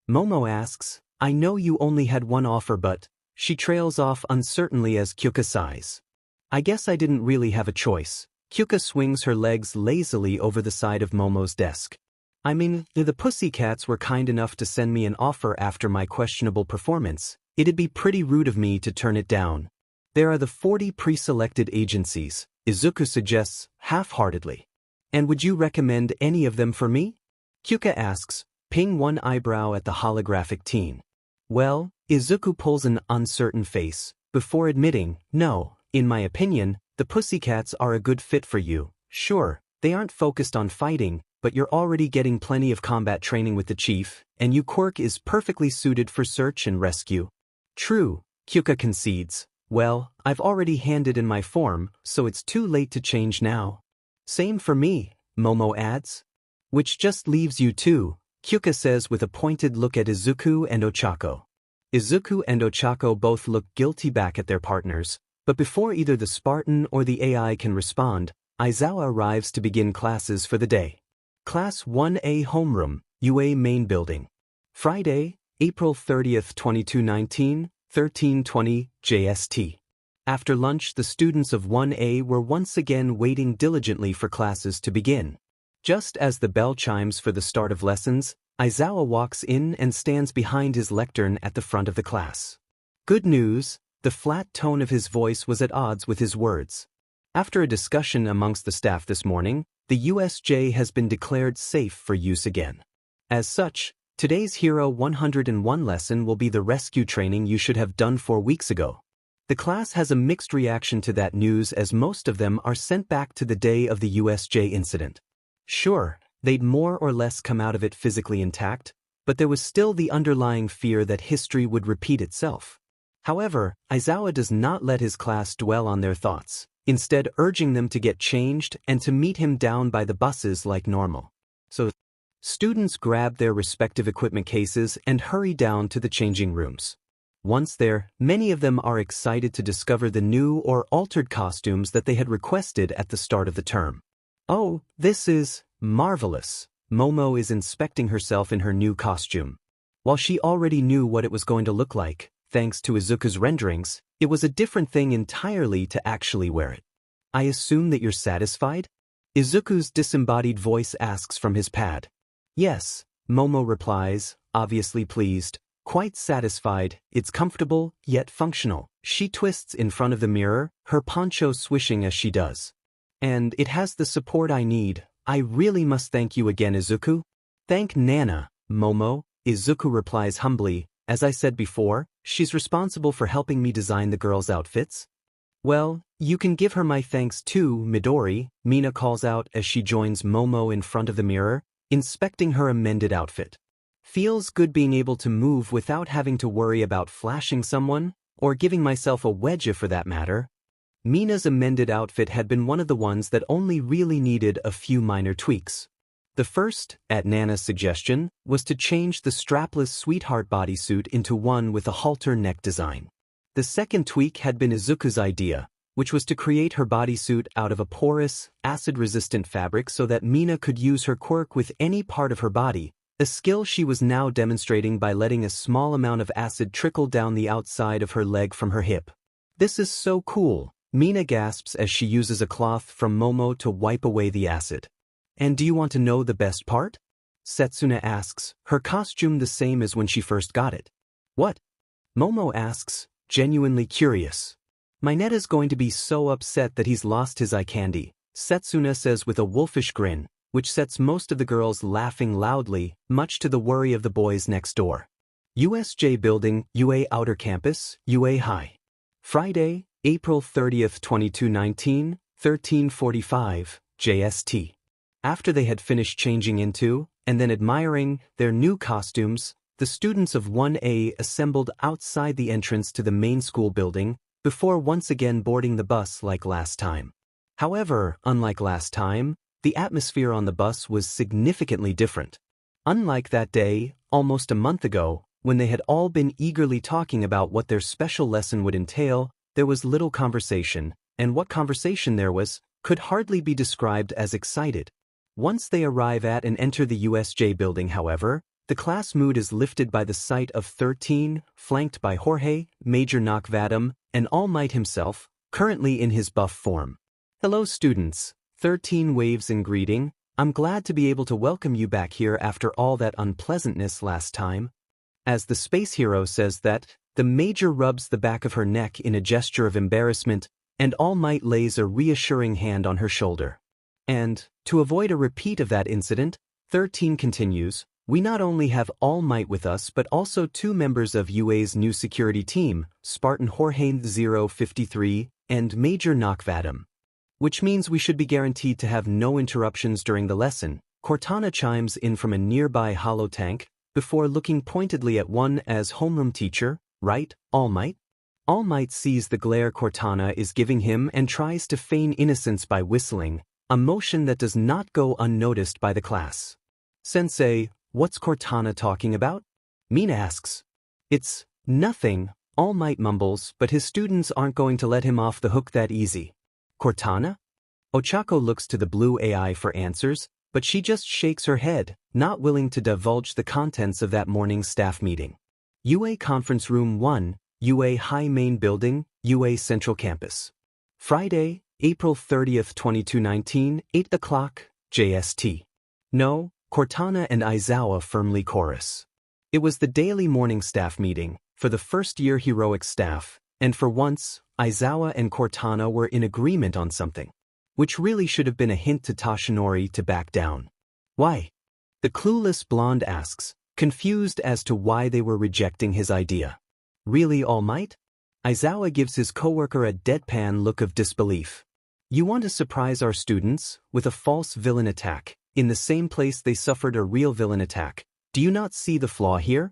Momo asks. I know you only had one offer, but she trails off uncertainly as Kyuka sighs. I guess I didn't really have a choice. Kyuka swings her legs lazily over the side of Momo's desk. I mean, the Pussycats were kind enough to send me an offer after my questionable performance. It'd be pretty rude of me to turn it down. There are the 40 pre-selected agencies, Izuku suggests, half-heartedly. And would you recommend any of them for me? Kyuka asks, ping one eyebrow at the holographic teen. Well, Izuku pulls an uncertain face, before admitting, no, in my opinion, the Pussycats are a good fit for you. Sure, they aren't focused on fighting, but you're already getting plenty of combat training with the chief, and your quirk is perfectly suited for search and rescue. True, Kyuka concedes. Well, I've already handed in my form, so it's too late to change now. Same for me, Momo adds. Which just leaves you two, Kyuka says with a pointed look at Izuku and Ochako. Izuku and Ochako both look guilty back at their partners, but before either the Spartan or the AI can respond, Aizawa arrives to begin classes for the day. Class 1A Homeroom, UA Main Building. Friday, April 30th, 2219, 1320 JST. After lunch, the students of 1A were once again waiting diligently for classes to begin. Just as the bell chimes for the start of lessons, Aizawa walks in and stands behind his lectern at the front of the class. Good news, the flat tone of his voice was at odds with his words. After a discussion amongst the staff this morning, the USJ has been declared safe for use again. As such, today's Hero 101 lesson will be the rescue training you should have done 4 weeks ago. The class has a mixed reaction to that news as most of them are sent back to the day of the USJ incident. Sure, they'd more or less come out of it physically intact, but there was still the underlying fear that history would repeat itself. However, Aizawa does not let his class dwell on their thoughts, instead urging them to get changed and to meet him down by the buses like normal. So, students grab their respective equipment cases and hurry down to the changing rooms. Once there, many of them are excited to discover the new or altered costumes that they had requested at the start of the term. Oh, this is marvelous. Momo is inspecting herself in her new costume. While she already knew what it was going to look like, thanks to Izuku's renderings, it was a different thing entirely to actually wear it. I assume that you're satisfied? Izuku's disembodied voice asks from his pad. Yes, Momo replies, obviously pleased, quite satisfied, it's comfortable, yet functional. She twists in front of the mirror, her poncho swishing as she does. And it has the support I need. I really must thank you again, Izuku. Thank Nana, Momo, Izuku replies humbly. As I said before, she's responsible for helping me design the girls' outfits. Well, you can give her my thanks too, Midori, Mina calls out as she joins Momo in front of the mirror, inspecting her amended outfit. Feels good being able to move without having to worry about flashing someone, or giving myself a wedge for that matter. Mina's amended outfit had been one of the ones that only really needed a few minor tweaks. The first, at Nana's suggestion, was to change the strapless sweetheart bodysuit into one with a halter neck design. The second tweak had been Izuku's idea, which was to create her bodysuit out of a porous, acid-resistant fabric so that Mina could use her quirk with any part of her body, a skill she was now demonstrating by letting a small amount of acid trickle down the outside of her leg from her hip. This is so cool, Mina gasps as she uses a cloth from Momo to wipe away the acid. And do you want to know the best part? Setsuna asks, her costume the same as when she first got it. What? Momo asks, genuinely curious. My Netta's going to be so upset that he's lost his eye candy, Setsuna says with a wolfish grin, which sets most of the girls laughing loudly, much to the worry of the boys next door. USJ Building, UA Outer Campus, UA High. Friday, April 30th, 2219, 13:45, JST. After they had finished changing into, and then admiring, their new costumes, the students of 1A assembled outside the entrance to the main school building, before once again boarding the bus like last time. However, unlike last time, the atmosphere on the bus was significantly different. Unlike that day, almost a month ago, when they had all been eagerly talking about what their special lesson would entail, there was little conversation, and what conversation there was, could hardly be described as excited. Once they arrive at and enter the USJ building, however, the class mood is lifted by the sight of 13, flanked by Jorge, Major Knockvadam, and All Might himself, currently in his buff form. Hello students, 13 waves in greeting. I'm glad to be able to welcome you back here after all that unpleasantness last time. As the space hero says that, the Major rubs the back of her neck in a gesture of embarrassment, and All Might lays a reassuring hand on her shoulder. And, to avoid a repeat of that incident, 13 continues, we not only have All Might with us but also 2 members of UA's new security team, Spartan Jorge 053 and Major Knockvadam. Which means we should be guaranteed to have no interruptions during the lesson. Cortana chimes in from a nearby hollow tank, before looking pointedly at one as homeroom teacher, right, All Might? All Might sees the glare Cortana is giving him and tries to feign innocence by whistling, a motion that does not go unnoticed by the class. Sensei, what's Cortana talking about? Mina asks. It's nothing, All Might mumbles, but his students aren't going to let him off the hook that easy. Cortana? Ochako looks to the blue AI for answers, but she just shakes her head, not willing to divulge the contents of that morning's staff meeting. UA Conference Room 1, UA High Main Building, UA Central Campus. Friday, April 30th, 2219, 8 o'clock, JST. No, Cortana and Aizawa firmly chorus. It was the daily morning staff meeting, for the first-year heroic staff, and for once, Aizawa and Cortana were in agreement on something, which really should have been a hint to Tashinori to back down. Why? The clueless blonde asks, confused as to why they were rejecting his idea. Really, All Might? Aizawa gives his coworker a deadpan look of disbelief. You want to surprise our students with a false villain attack, in the same place they suffered a real villain attack. Do you not see the flaw here?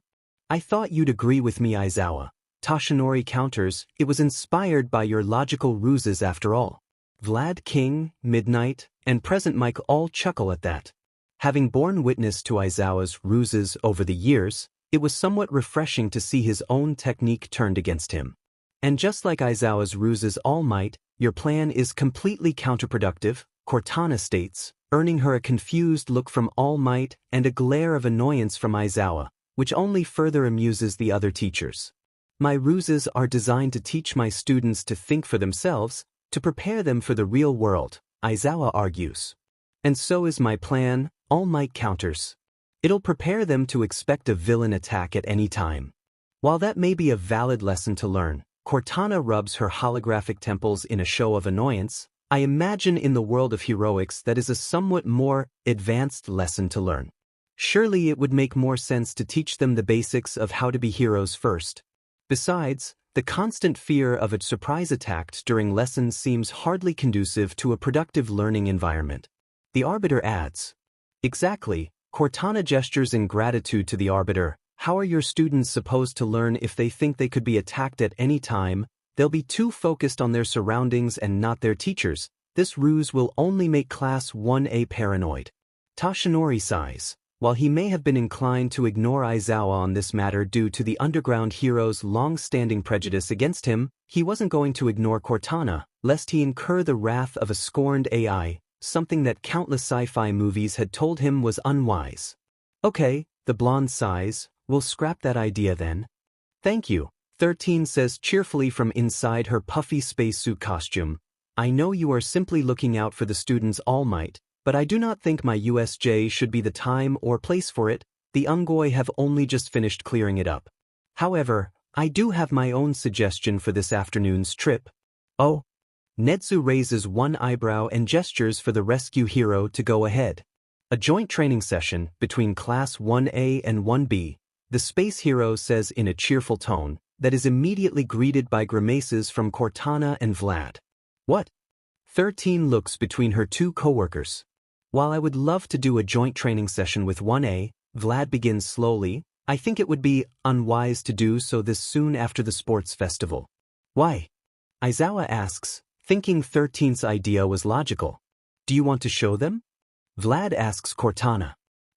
I thought you'd agree with me, Aizawa. Toshinori counters, it was inspired by your logical ruses after all. Vlad King, Midnight, and Present Mike all chuckle at that. Having borne witness to Aizawa's ruses over the years, it was somewhat refreshing to see his own technique turned against him. And just like Aizawa's ruses, All Might, your plan is completely counterproductive, Cortana states, earning her a confused look from All Might and a glare of annoyance from Aizawa, which only further amuses the other teachers. My ruses are designed to teach my students to think for themselves, to prepare them for the real world, Aizawa argues. And so is my plan, All Might counters. It'll prepare them to expect a villain attack at any time. While that may be a valid lesson to learn, Cortana rubs her holographic temples in a show of annoyance. I imagine in the world of heroics that is a somewhat more advanced lesson to learn. Surely it would make more sense to teach them the basics of how to be heroes first. Besides, the constant fear of a surprise attack during lessons seems hardly conducive to a productive learning environment. The Arbiter adds. Exactly, Cortana gestures in gratitude to the Arbiter. How are your students supposed to learn if they think they could be attacked at any time? They'll be too focused on their surroundings and not their teachers. This ruse will only make Class 1A paranoid. Toshinori sighs. While he may have been inclined to ignore Aizawa on this matter due to the underground hero's long-standing prejudice against him, he wasn't going to ignore Cortana, lest he incur the wrath of a scorned AI, something that countless sci-fi movies had told him was unwise. Okay, the blonde sighs. We'll scrap that idea then. Thank you, 13 says cheerfully from inside her puffy spacesuit costume. I know you are simply looking out for the students' All Might, but I do not think my USJ should be the time or place for it. The Ungoi have only just finished clearing it up. However, I do have my own suggestion for this afternoon's trip. Oh? Netsu raises one eyebrow and gestures for the rescue hero to go ahead. A joint training session between Class 1A and 1B. The space hero says in a cheerful tone, that is immediately greeted by grimaces from Cortana and Vlad. What? 13 looks between her two coworkers. While I would love to do a joint training session with 1A, Vlad begins slowly, I think it would be unwise to do so this soon after the sports festival. Why? Aizawa asks, thinking 13's idea was logical. Do you want to show them? Vlad asks Cortana.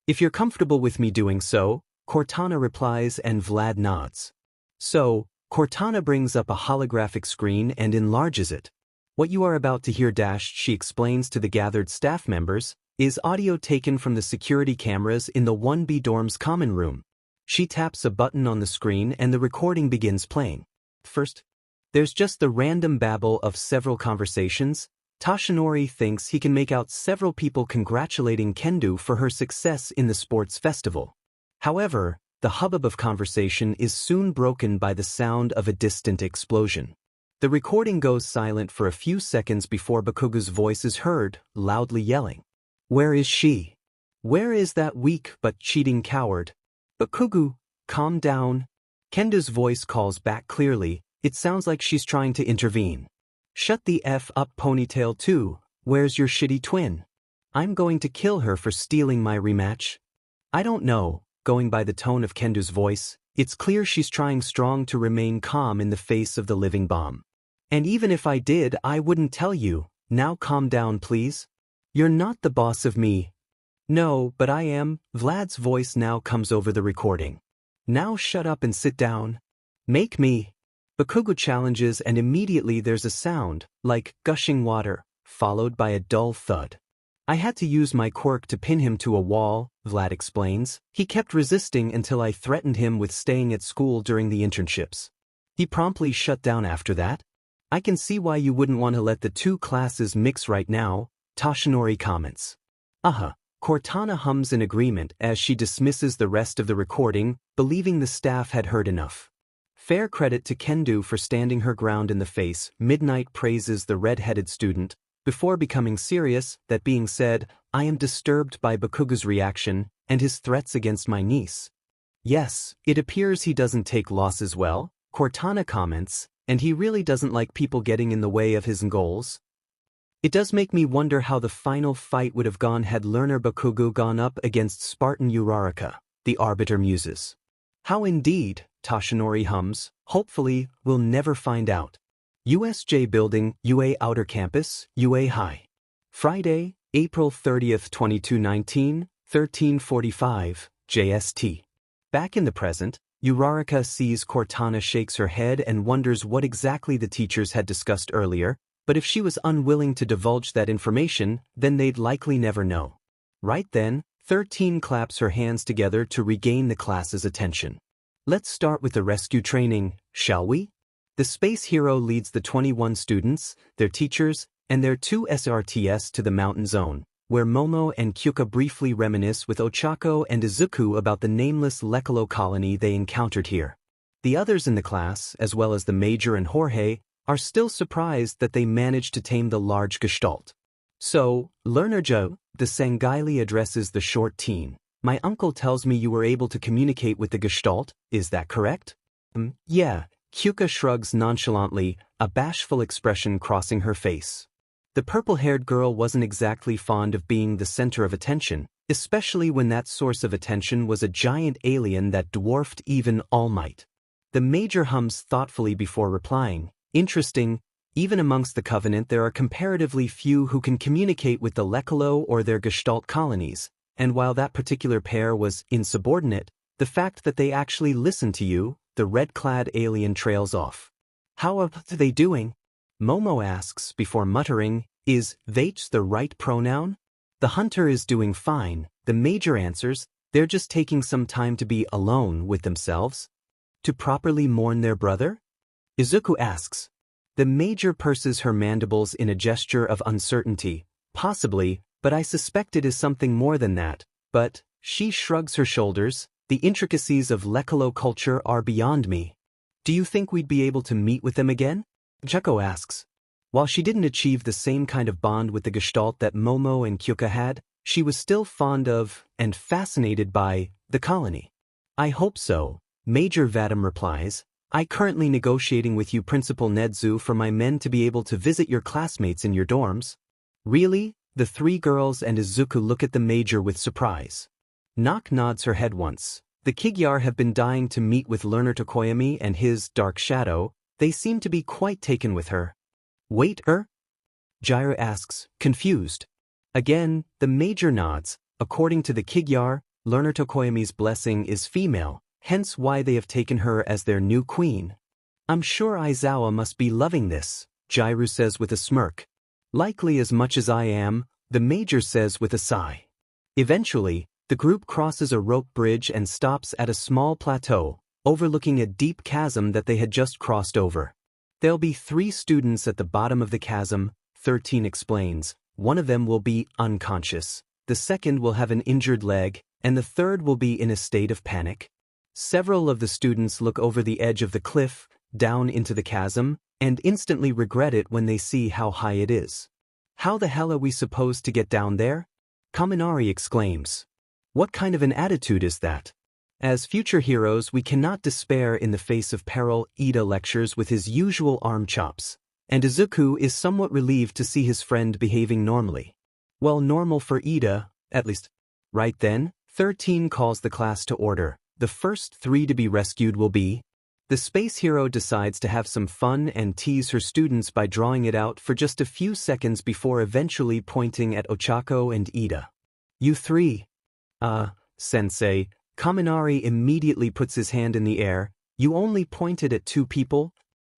If you're comfortable with me doing so, Cortana replies and Vlad nods. So, Cortana brings up a holographic screen and enlarges it. What you are about to hear she explains to the gathered staff members, is audio taken from the security cameras in the 1B dorm's common room. She taps a button on the screen and the recording begins playing. First, there's just the random babble of several conversations. Toshinori thinks he can make out several people congratulating Kendo for her success in the sports festival. However, the hubbub of conversation is soon broken by the sound of a distant explosion. The recording goes silent for a few seconds before Bakugu's voice is heard, loudly yelling. Where is she? Where is that weak but cheating coward? Bakugu, calm down. Kendo's voice calls back clearly, it sounds like she's trying to intervene. Shut the F up, Ponytail 2, where's your shitty twin? I'm going to kill her for stealing my rematch. I don't know. Going by the tone of Kendo's voice, it's clear she's trying strong to remain calm in the face of the living bomb. And even if I did, I wouldn't tell you. Now calm down, please. You're not the boss of me. No, but I am. Vlad's voice now comes over the recording. Now shut up and sit down. Make me. Bakugo challenges and immediately there's a sound, like gushing water, followed by a dull thud. I had to use my quirk to pin him to a wall, Vlad explains. He kept resisting until I threatened him with staying at school during the internships. He promptly shut down after that. I can see why you wouldn't want to let the two classes mix right now, Toshinori comments. Cortana hums in agreement as she dismisses the rest of the recording, believing the staff had heard enough. Fair credit to Kendo for standing her ground in the face. Midnight praises the red-headed student. Before becoming serious, that being said, I am disturbed by Bakugu's reaction. and his threats against my niece. Yes, it appears he doesn't take losses well, Cortana comments, and he really doesn't like people getting in the way of his goals. It does make me wonder how the final fight would have gone had learner Bakugo gone up against Spartan Uraraka, the Arbiter muses. How indeed, Toshinori hums, hopefully, we'll never find out. USJ Building, UA Outer Campus, UA High. Friday, April 30th, 2219, 13:45, JST. Back in the present, Uraraka sees Cortana shakes her head and wonders what exactly the teachers had discussed earlier, but if she was unwilling to divulge that information, then they'd likely never know. Right then, 13 claps her hands together to regain the class's attention. Let's start with the rescue training, shall we? The space hero leads the 21 students, their teachers, and their 2 SRTs to the mountain zone, where Momo and Kyuka briefly reminisce with Ochako and Izuku about the nameless Lekalo colony they encountered here. The others in the class, as well as the Major and Jorge, are still surprised that they managed to tame the large gestalt. So, Learner Joe, the Sangaili addresses the short teen. My uncle tells me you were able to communicate with the gestalt, is that correct? Yeah, Kyuka shrugs nonchalantly, a bashful expression crossing her face. The purple-haired girl wasn't exactly fond of being the center of attention, especially when that source of attention was a giant alien that dwarfed even All Might. The Major hums thoughtfully before replying. Interesting, even amongst the Covenant there are comparatively few who can communicate with the Lekalo or their Gestalt colonies, and while that particular pair was insubordinate, the fact that they actually listen to you, the red-clad alien trails off. How are they doing? Momo asks before muttering, is "they's" the right pronoun? The hunter is doing fine, the Major answers, they're just taking some time to be alone with themselves. To properly mourn their brother? Izuku asks. The Major purses her mandibles in a gesture of uncertainty, possibly, but I suspect it is something more than that, but, she shrugs her shoulders, the intricacies of Lekalo culture are beyond me. Do you think we'd be able to meet with them again? Chuko asks. While she didn't achieve the same kind of bond with the Gestalt that Momo and Kyuka had, she was still fond of, and fascinated by, the colony. I hope so, Major Vadam replies. I currently negotiating with you Principal Nedzu for my men to be able to visit your classmates in your dorms. Really? The 3 girls and Izuku look at the Major with surprise. Nock nods her head once. The Kigyar have been dying to meet with Learner Tokoyami and his Dark Shadow. They seem to be quite taken with her. Wait, Jaira asks, confused. Again, the Major nods. According to the Kigyar, Learner Tokoyami's blessing is female, hence why they have taken her as their new queen. I'm sure Aizawa must be loving this, Jairu says with a smirk. Likely as much as I am, the Major says with a sigh. Eventually, the group crosses a rope bridge and stops at a small plateau, overlooking a deep chasm that they had just crossed over. There'll be 3 students at the bottom of the chasm, 13 explains. One of them will be unconscious, the second will have an injured leg, and the third will be in a state of panic. Several of the students look over the edge of the cliff, down into the chasm, and instantly regret it when they see how high it is. How the hell are we supposed to get down there? Kaminari exclaims. What kind of an attitude is that? As future heroes we cannot despair in the face of peril, Ida lectures with his usual arm chops, and Izuku is somewhat relieved to see his friend behaving normally. Well, normal for Ida, at least. Right then, 13 calls the class to order. The first 3 to be rescued will be. The space hero decides to have some fun and tease her students by drawing it out for just a few seconds before eventually pointing at Ochako and Ida. You 3. Sensei. Kaminari immediately puts his hand in the air. You only pointed at 2 people?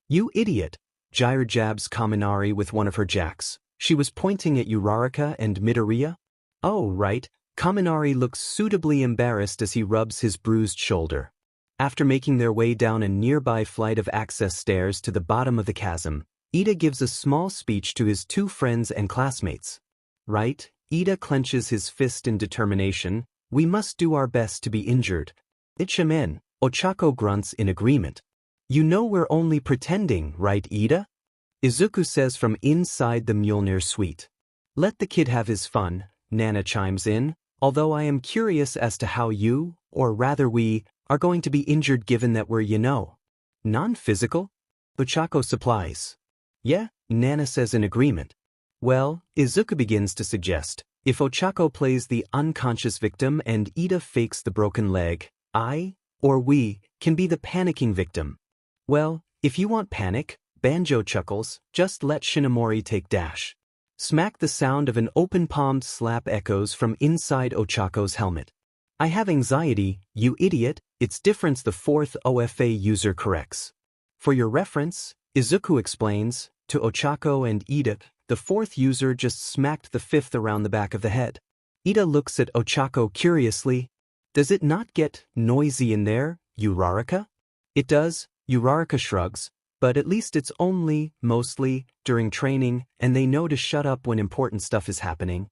You idiot. Jaira jabs Kaminari with one of her jacks. She was pointing at Uraraka and Midoriya? Oh, right. Kaminari looks suitably embarrassed as he rubs his bruised shoulder. After making their way down a nearby flight of access stairs to the bottom of the chasm, Ida gives a small speech to his 2 friends and classmates. Right? Ida clenches his fist in determination. We must do our best to be injured. Ichamen, Ochako grunts in agreement. You know we're only pretending, right, Ida? Izuku says from inside the Mjolnir suite. Let the kid have his fun, Nana chimes in. Although I am curious as to how you, or rather we, are going to be injured given that we're, non-physical? Ochako supplies. Yeah, Nana says in agreement. Well, Izuku begins to suggest, if Ochako plays the unconscious victim and Ida fakes the broken leg, I, or we, can be the panicking victim. Well, if you want panic, Banjo chuckles, just let Shinomori take dash. Smack. The sound of an open-palmed slap echoes from inside Ochako's helmet. I have anxiety, you idiot, it's difference the fourth OFA user corrects. For your reference, Izuku explains, to Ochako and Ida, the fourth user just smacked the fifth around the back of the head. Ida looks at Ochako curiously. Does it not get noisy in there, Uraraka? It does, Uraraka shrugs, but at least it's only, mostly, during training, and they know to shut up when important stuff is happening.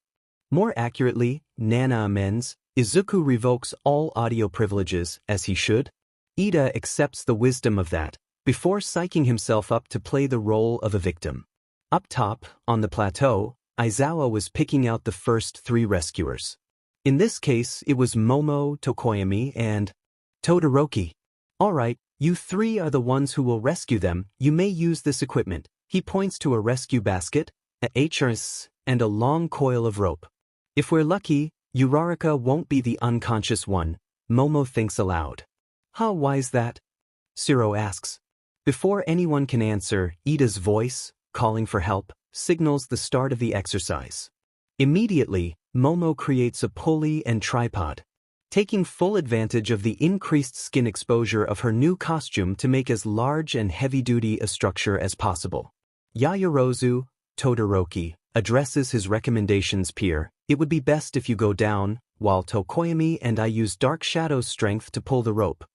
More accurately, Nana amends, Izuku revokes all audio privileges, as he should. Ida accepts the wisdom of that, before psyching himself up to play the role of a victim. Up top, on the plateau, Aizawa was picking out the first three rescuers. In this case, it was Momo, Tokoyami, and Todoroki. Alright, you three are the ones who will rescue them. You may use this equipment. He points to a rescue basket, a HRS, and a long coil of rope. If we're lucky, Uraraka won't be the unconscious one, Momo thinks aloud. How wise that? Shiro asks. Before anyone can answer, Ida's voice, calling for help, signals the start of the exercise. Immediately, Momo creates a pulley and tripod, taking full advantage of the increased skin exposure of her new costume to make as large and heavy-duty a structure as possible. Yaoyorozu, Todoroki, addresses his recommendations peer, it would be best if you go down, while Tokoyami and I use Dark Shadow's strength to pull the rope.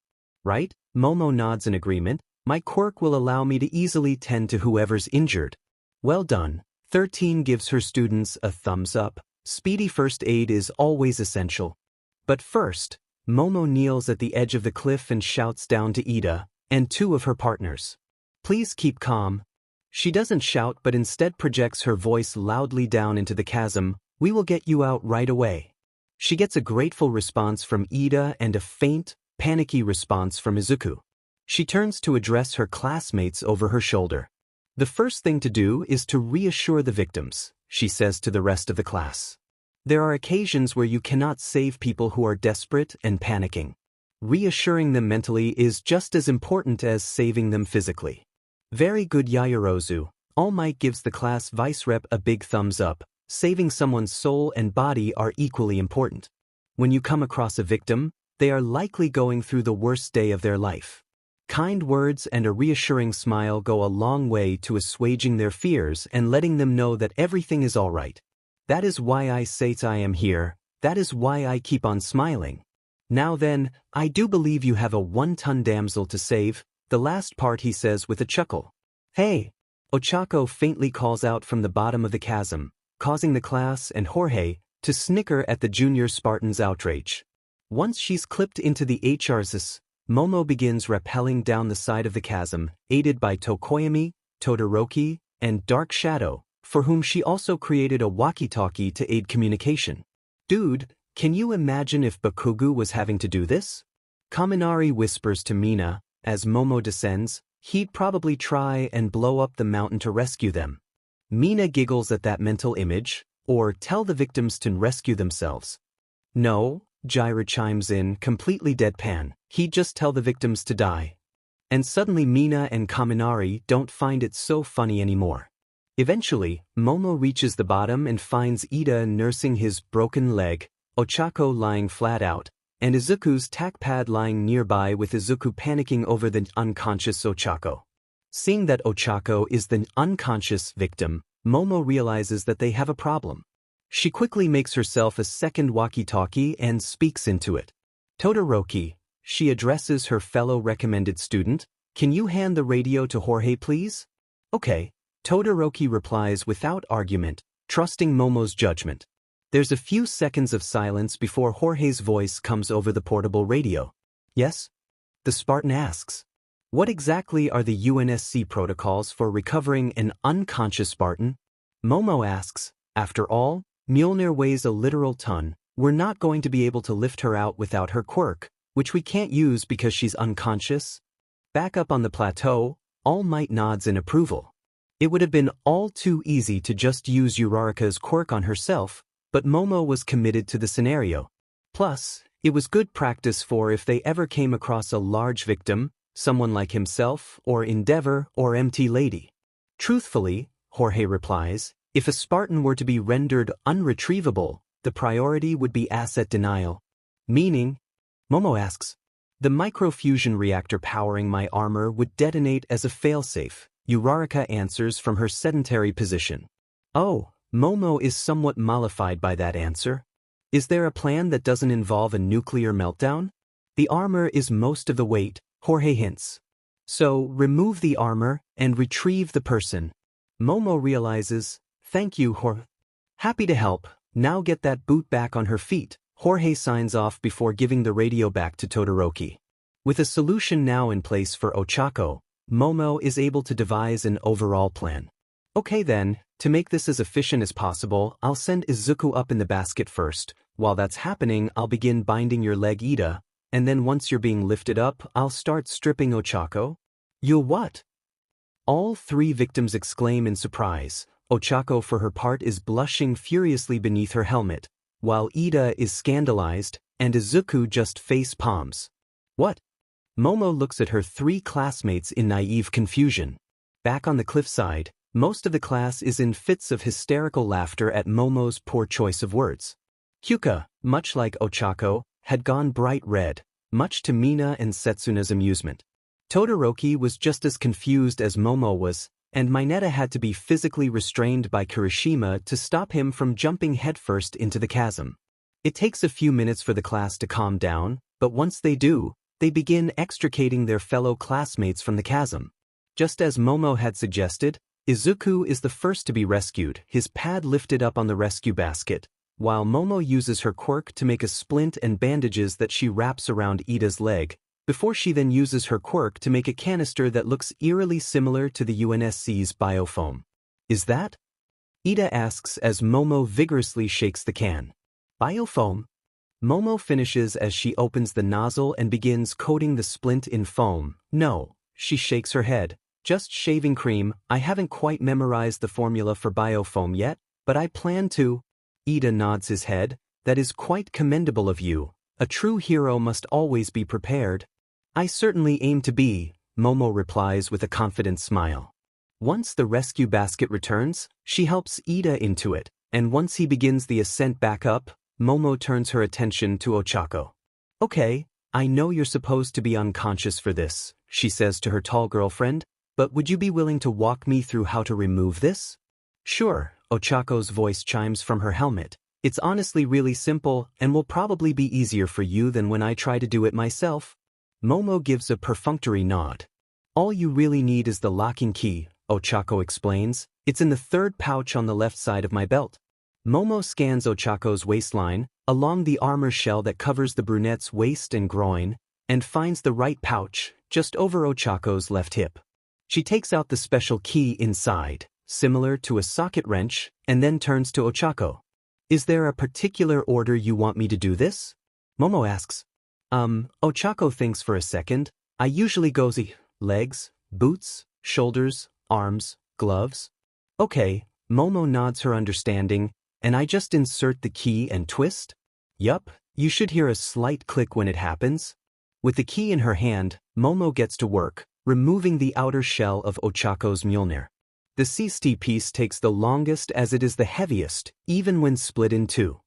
Right? Momo nods in agreement, my quirk will allow me to easily tend to whoever's injured. Well done. 13 gives her students a thumbs up. Speedy first aid is always essential. But first, Momo kneels at the edge of the cliff and shouts down to Ida, and two of her partners. Please keep calm. She doesn't shout but instead projects her voice loudly down into the chasm, we will get you out right away. She gets a grateful response from Ida and a faint, panicky response from Izuku. She turns to address her classmates over her shoulder. The first thing to do is to reassure the victims, she says to the rest of the class. There are occasions where you cannot save people who are desperate and panicking. Reassuring them mentally is just as important as saving them physically. Very good, Yaoyorozu. All Might gives the class vice rep a big thumbs up. Saving someone's soul and body are equally important. When you come across a victim, they are likely going through the worst day of their life. Kind words and a reassuring smile go a long way to assuaging their fears and letting them know that everything is all right. That is why I say I am here, that is why I keep on smiling. Now then, I do believe you have a 1-ton damsel to save, the last part he says with a chuckle. Hey! Ochako faintly calls out from the bottom of the chasm, causing the class and Jorge to snicker at the junior Spartan's outrage. Once she's clipped into the HRS, Momo begins rappelling down the side of the chasm, aided by Tokoyami, Todoroki, and Dark Shadow, for whom she also created a walkie-talkie to aid communication. Dude, can you imagine if Bakugo was having to do this? Kaminari whispers to Mina, as Momo descends, he'd probably try and blow up the mountain to rescue them. Mina giggles at that mental image, or tell the victims to rescue themselves. No, Jiraiya chimes in, completely deadpan, he'd just tell the victims to die. And suddenly Mina and Kaminari don't find it so funny anymore. Eventually, Momo reaches the bottom and finds Ida nursing his broken leg, Ochako lying flat out, and Izuku's tack pad lying nearby with Izuku panicking over the unconscious Ochako. Seeing that Ochako is the unconscious victim, Momo realizes that they have a problem. She quickly makes herself a second walkie-talkie and speaks into it. Todoroki, she addresses her fellow recommended student, can you hand the radio to Jorge please? Okay, Todoroki replies without argument, trusting Momo's judgment. There's a few seconds of silence before Jorge's voice comes over the portable radio. Yes? The Spartan asks. What exactly are the UNSC protocols for recovering an unconscious Spartan? Momo asks, after all, Mjolnir weighs a literal ton, we're not going to be able to lift her out without her quirk, which we can't use because she's unconscious. Back up on the plateau, All Might nods in approval. It would have been all too easy to just use Uraraka's quirk on herself, but Momo was committed to the scenario. Plus, it was good practice for if they ever came across a large victim, someone like himself, or Endeavor, or Empty Lady. Truthfully, Jorge replies, if a Spartan were to be rendered unretrievable, the priority would be asset denial. Meaning? Momo asks. The microfusion reactor powering my armor would detonate as a failsafe, Uraraka answers from her sedentary position. Oh, Momo is somewhat mollified by that answer. Is there a plan that doesn't involve a nuclear meltdown? The armor is most of the weight, Jorge hints. So, remove the armor and retrieve the person. Momo realizes, thank you, Jorge. Happy to help, now get that boot back on her feet. Jorge signs off before giving the radio back to Todoroki. With a solution now in place for Ochako, Momo is able to devise an overall plan. Okay then, to make this as efficient as possible, I'll send Izuku up in the basket first. While that's happening, I'll begin binding your leg Ida, and then once you're being lifted up, I'll start stripping Ochako. You'll what? All three victims exclaim in surprise. Ochako for her part is blushing furiously beneath her helmet, while Ida is scandalized, and Izuku just face palms. What? Momo looks at her three classmates in naive confusion. Back on the cliffside, most of the class is in fits of hysterical laughter at Momo's poor choice of words. Hyuka, much like Ochako, had gone bright red, much to Mina and Setsuna's amusement. Todoroki was just as confused as Momo was, and Mineta had to be physically restrained by Kirishima to stop him from jumping headfirst into the chasm. It takes a few minutes for the class to calm down, but once they do, they begin extricating their fellow classmates from the chasm. Just as Momo had suggested, Izuku is the first to be rescued, his pad lifted up on the rescue basket, while Momo uses her quirk to make a splint and bandages that she wraps around Ida's leg, before she then uses her quirk to make a canister that looks eerily similar to the UNSC's biofoam. Is that? Ida asks as Momo vigorously shakes the can. Biofoam? Momo finishes as she opens the nozzle and begins coating the splint in foam. No, she shakes her head. Just shaving cream. I haven't quite memorized the formula for biofoam yet, but I plan to. Ida nods his head. That is quite commendable of you. A true hero must always be prepared. I certainly aim to be, Momo replies with a confident smile. Once the rescue basket returns, she helps Ida into it, and once he begins the ascent back up, Momo turns her attention to Ochako. Okay, I know you're supposed to be unconscious for this, she says to her tall girlfriend, but would you be willing to walk me through how to remove this? Sure, Ochako's voice chimes from her helmet. It's honestly really simple and will probably be easier for you than when I try to do it myself. Momo gives a perfunctory nod. All you really need is the locking key, Ochako explains. It's in the third pouch on the left side of my belt. Momo scans Ochako's waistline, along the armor shell that covers the brunette's waist and groin, and finds the right pouch, just over Ochako's left hip. She takes out the special key inside, similar to a socket wrench, and then turns to Ochako. Is there a particular order you want me to do this? Momo asks. Ochako thinks for a second. I usually go legs, boots, shoulders, arms, gloves. Okay, Momo nods her understanding, and I just insert the key and twist? Yup, you should hear a slight click when it happens. With the key in her hand, Momo gets to work, removing the outer shell of Ochako's Mjolnir. The CST piece takes the longest as it is the heaviest, even when split in two.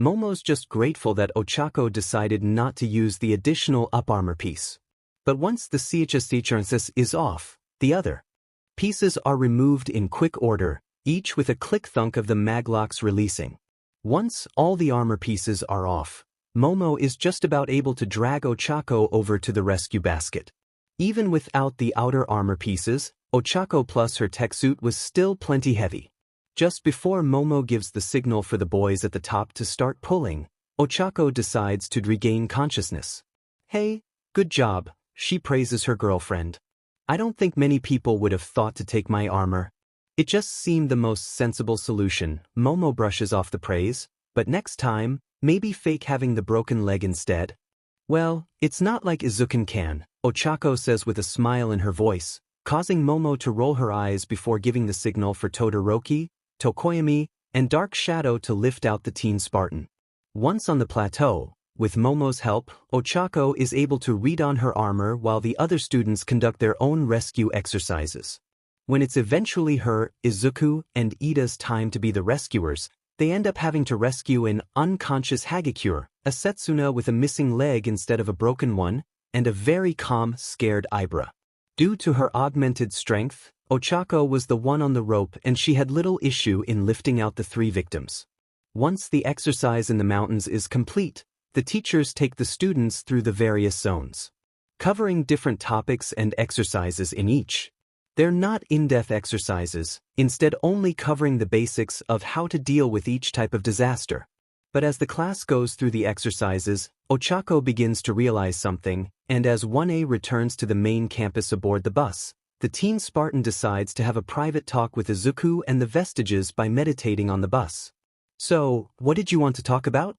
Momo's just grateful that Ochako decided not to use the additional up armor piece. But once the CHS is off, the other pieces are removed in quick order, each with a click thunk of the maglocks releasing. Once all the armor pieces are off, Momo is just about able to drag Ochako over to the rescue basket. Even without the outer armor pieces, Ochako plus her tech suit was still plenty heavy. Just before Momo gives the signal for the boys at the top to start pulling, Ochako decides to regain consciousness. Hey, good job, she praises her girlfriend. I don't think many people would have thought to take my armor. It just seemed the most sensible solution. Momo brushes off the praise, but next time, Maybe fake having the broken leg instead? Well, it's not like Izuku can, Ochako says with a smile in her voice, causing Momo to roll her eyes before giving the signal for Todoroki, Tokoyami, and Dark Shadow to lift out the teen Spartan. Once on the plateau, with Momo's help, Ochako is able to read on her armor while the other students conduct their own rescue exercises. When it's eventually her, Izuku, and Ida's time to be the rescuers, they end up having to rescue an unconscious Hagakure, a Setsuna with a missing leg instead of a broken one, and a very calm, scared Ibra. Due to her augmented strength, Ochako was the one on the rope and she had little issue in lifting out the 3 victims. Once the exercise in the mountains is complete, the teachers take the students through the various zones, covering different topics and exercises in each. They're not in-depth exercises, instead only covering the basics of how to deal with each type of disaster. But as the class goes through the exercises, Ochako begins to realize something, and as 1A returns to the main campus aboard the bus, the teen Spartan decides to have a private talk with Izuku and the vestiges by meditating on the bus. So, what did you want to talk about?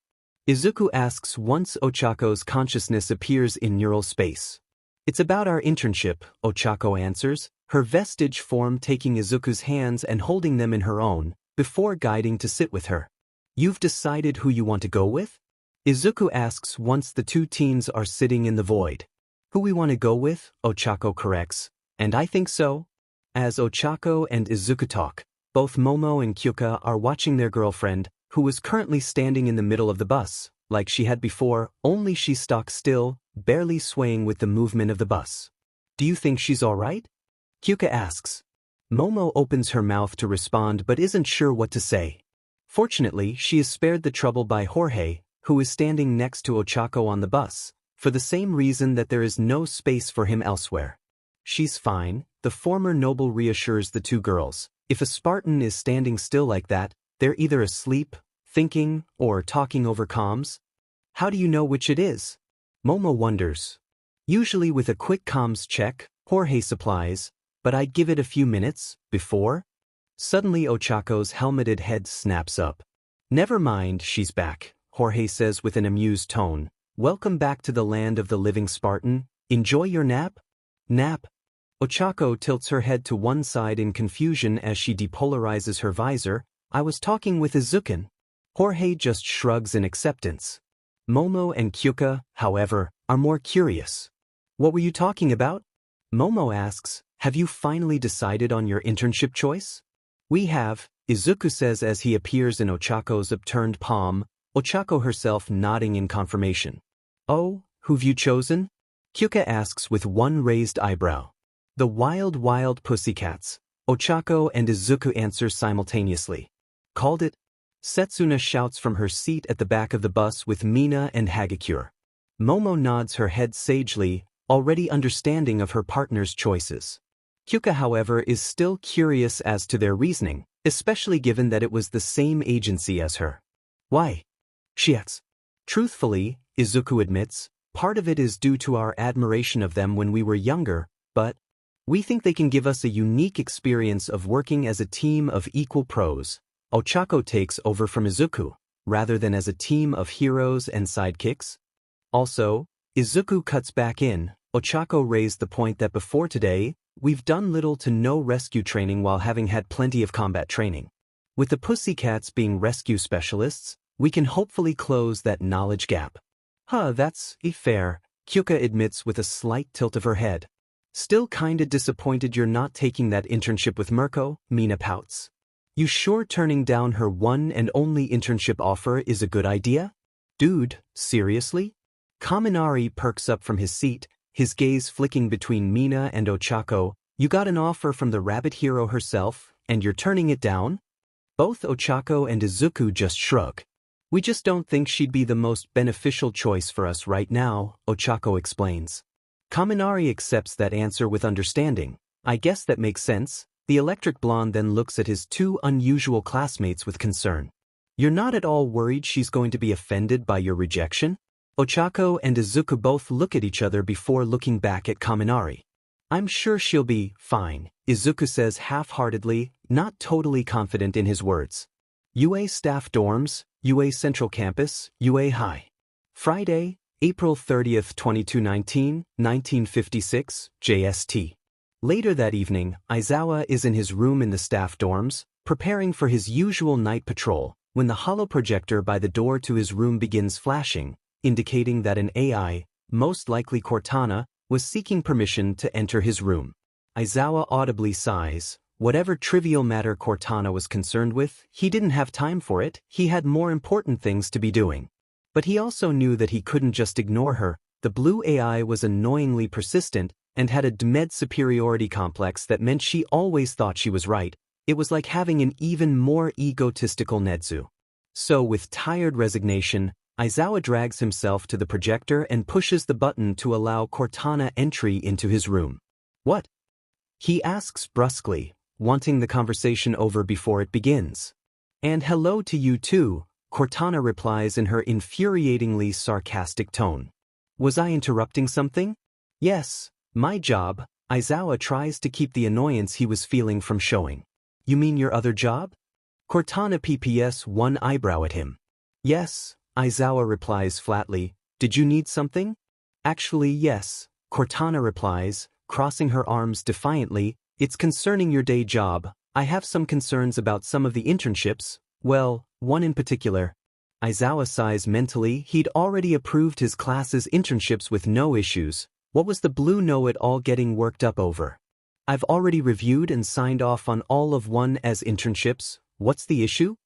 Izuku asks once Ochako's consciousness appears in neural space. It's about our internship, Ochako answers, her vestige form taking Izuku's hands and holding them in her own, before guiding to sit with her. You've decided who you want to go with? Izuku asks once the 2 teens are sitting in the void. Who we want to go with, Ochako corrects, and I think so. As Ochako and Izuku talk, both Momo and Kyuka are watching their girlfriend, who is currently standing in the middle of the bus, like she had before, only she's stock still, barely swaying with the movement of the bus. Do you think she's alright? Kyuka asks. Momo opens her mouth to respond but isn't sure what to say. Fortunately, she is spared the trouble by Jorge, who is standing next to Ochako on the bus, for the same reason that there is no space for him elsewhere. She's fine, the former noble reassures the 2 girls. If a Spartan is standing still like that, they're either asleep, thinking, or talking over comms. How do you know which it is? Momo wonders. Usually with a quick comms check, Jorge supplies, but I'd give it a few minutes, before. Suddenly Ochako's helmeted head snaps up. Never mind, she's back, Jorge says with an amused tone. Welcome back to the land of the living Spartan. Enjoy your nap? Nap? Ochako tilts her head to one side in confusion as she depolarizes her visor. I was talking with Izuku. Jorge just shrugs in acceptance. Momo and Kyuka, however, are more curious. What were you talking about? Momo asks, have you finally decided on your internship choice? We have, Izuku says as he appears in Ochako's upturned palm, Ochako herself nodding in confirmation. Oh, who've you chosen? Kyuka asks with one raised eyebrow. The wild pussycats, Ochako and Izuku answer simultaneously. Called it? Setsuna shouts from her seat at the back of the bus with Mina and Hagakure. Momo nods her head sagely, already understanding of her partner's choices. Kyuka, however, is still curious as to their reasoning, especially given that it was the same agency as her. Why? She asks. Truthfully, Izuku admits, part of it is due to our admiration of them when we were younger, but we think they can give us a unique experience of working as a team of equal pros. Ochako takes over from Izuku, rather than as a team of heroes and sidekicks. Also, Izuku cuts back in. Ochako raised the point that before today, we've done little to no rescue training while having had plenty of combat training. With the pussycats being rescue specialists, we can hopefully close that knowledge gap. That's fair, Kyuka admits with a slight tilt of her head. Still kinda disappointed you're not taking that internship with Mirko, Mina pouts. You sure turning down her one and only internship offer is a good idea? Dude, seriously? Kaminari perks up from his seat, his gaze flicking between Mina and Ochako. You got an offer from the rabbit hero herself, and you're turning it down? Both Ochako and Izuku just shrug. We just don't think she'd be the most beneficial choice for us right now, Ochako explains. Kaminari accepts that answer with understanding. I guess that makes sense. The electric blonde then looks at his 2 unusual classmates with concern. You're not at all worried she's going to be offended by your rejection? Ochako and Izuku both look at each other before looking back at Kaminari. I'm sure she'll be fine, Izuku says half-heartedly, not totally confident in his words. UA Staff Dorms, UA Central Campus, UA High. Friday, April 30th, 2219, 1956, JST. Later that evening, Aizawa is in his room in the staff dorms, preparing for his usual night patrol, when the holo projector by the door to his room begins flashing, indicating that an AI, most likely Cortana, was seeking permission to enter his room. Aizawa audibly sighs. Whatever trivial matter Cortana was concerned with, he didn't have time for it, he had more important things to be doing. But he also knew that he couldn't just ignore her. The blue AI was annoyingly persistent and had a demed superiority complex that meant she always thought she was right. It was like having an even more egotistical Netsu. So with tired resignation, Aizawa drags himself to the projector and pushes the button to allow Cortana entry into his room. What? He asks brusquely, wanting the conversation over before it begins. And hello to you too, Cortana replies in her infuriatingly sarcastic tone. Was I interrupting something? Yes, my job. Aizawa tries to keep the annoyance he was feeling from showing. You mean your other job? Cortana PPS one eyebrow at him. Yes, Aizawa replies flatly. Did you need something? Actually yes, Cortana replies, crossing her arms defiantly. It's concerning your day job. I have some concerns about some of the internships, well, one in particular. Aizawa sighs mentally. He'd already approved his class's internships with no issues. What was the blue know-it-all getting worked up over? I've already reviewed and signed off on all of one as internships. What's the issue?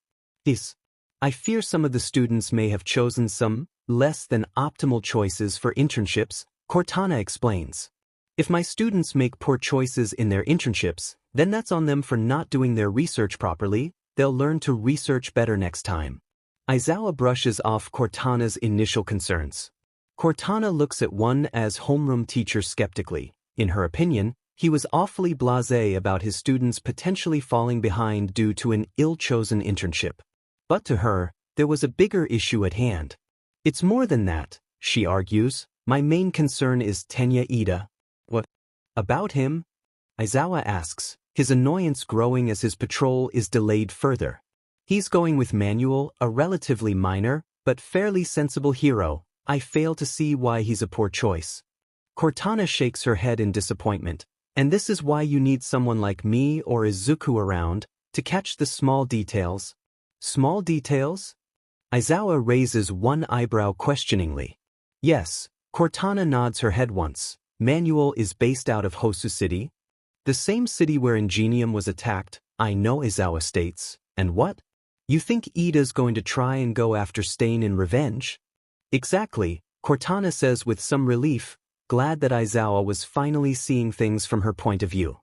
I fear some of the students may have chosen some less than optimal choices for internships, Cortana explains. If my students make poor choices in their internships, then that's on them for not doing their research properly. They'll learn to research better next time. Aizawa brushes off Cortana's initial concerns. Cortana looks at one as homeroom teacher skeptically. In her opinion, he was awfully blasé about his students potentially falling behind due to an ill-chosen internship. But to her, there was a bigger issue at hand. It's more than that, she argues. My main concern is Tenya Ida. What? About him? Aizawa asks, his annoyance growing as his patrol is delayed further. He's going with Manuel, a relatively minor, but fairly sensible hero. I fail to see why he's a poor choice. Cortana shakes her head in disappointment. And this is why you need someone like me or Izuku around, to catch the small details. Small details? Aizawa raises one eyebrow questioningly. Yes, Cortana nods her head once. Manuel is based out of Hosu City, the same city where Ingenium was attacked, I know, Aizawa states. And what? You think Ida's going to try and go after Stain in revenge? Exactly, Cortana says with some relief, glad that Aizawa was finally seeing things from her point of view.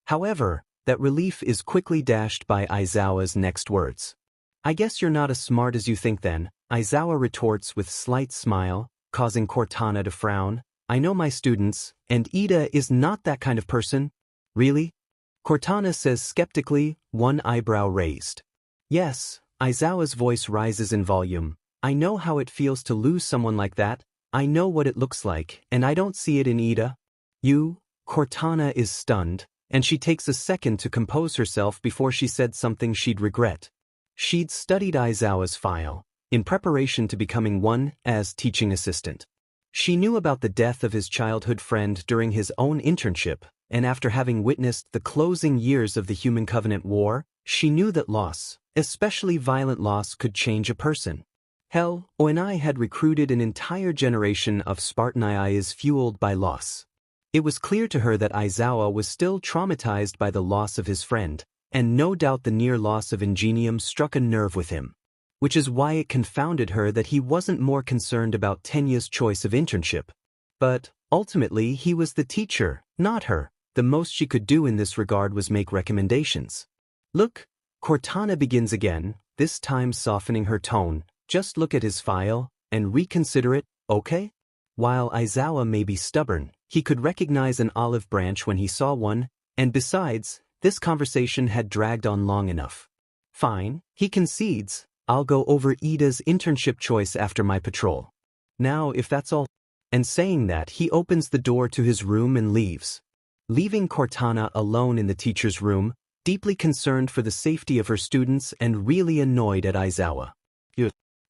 However, that relief is quickly dashed by Aizawa's next words. I guess you're not as smart as you think then, Aizawa retorts with slight smile, causing Cortana to frown. I know my students, and Ida is not that kind of person. Really? Cortana says skeptically, one eyebrow raised. Yes, Aizawa's voice rises in volume. I know how it feels to lose someone like that. I know what it looks like, and I don't see it in Ida. You? Cortana is stunned, and she takes a second to compose herself before she said something she'd regret. She'd studied Aizawa's file, in preparation to becoming one as teaching assistant. She knew about the death of his childhood friend during his own internship, and after having witnessed the closing years of the Human Covenant War, she knew that loss, especially violent loss, could change a person. Hell, ONI had recruited an entire generation of Spartan IIs fueled by loss. It was clear to her that Aizawa was still traumatized by the loss of his friend, and no doubt the near loss of Ingenium struck a nerve with him. Which is why it confounded her that he wasn't more concerned about Tenya's choice of internship. But, ultimately, he was the teacher, not her. The most she could do in this regard was make recommendations. Look, Cortana begins again, this time softening her tone. Just look at his file, and reconsider it, okay? While Aizawa may be stubborn, he could recognize an olive branch when he saw one, and besides, this conversation had dragged on long enough. Fine, he concedes. I'll go over Ida's internship choice after my patrol. Now, if that's all. And saying that, he opens the door to his room and leaves. Leaving Cortana alone in the teacher's room, deeply concerned for the safety of her students and really annoyed at Aizawa.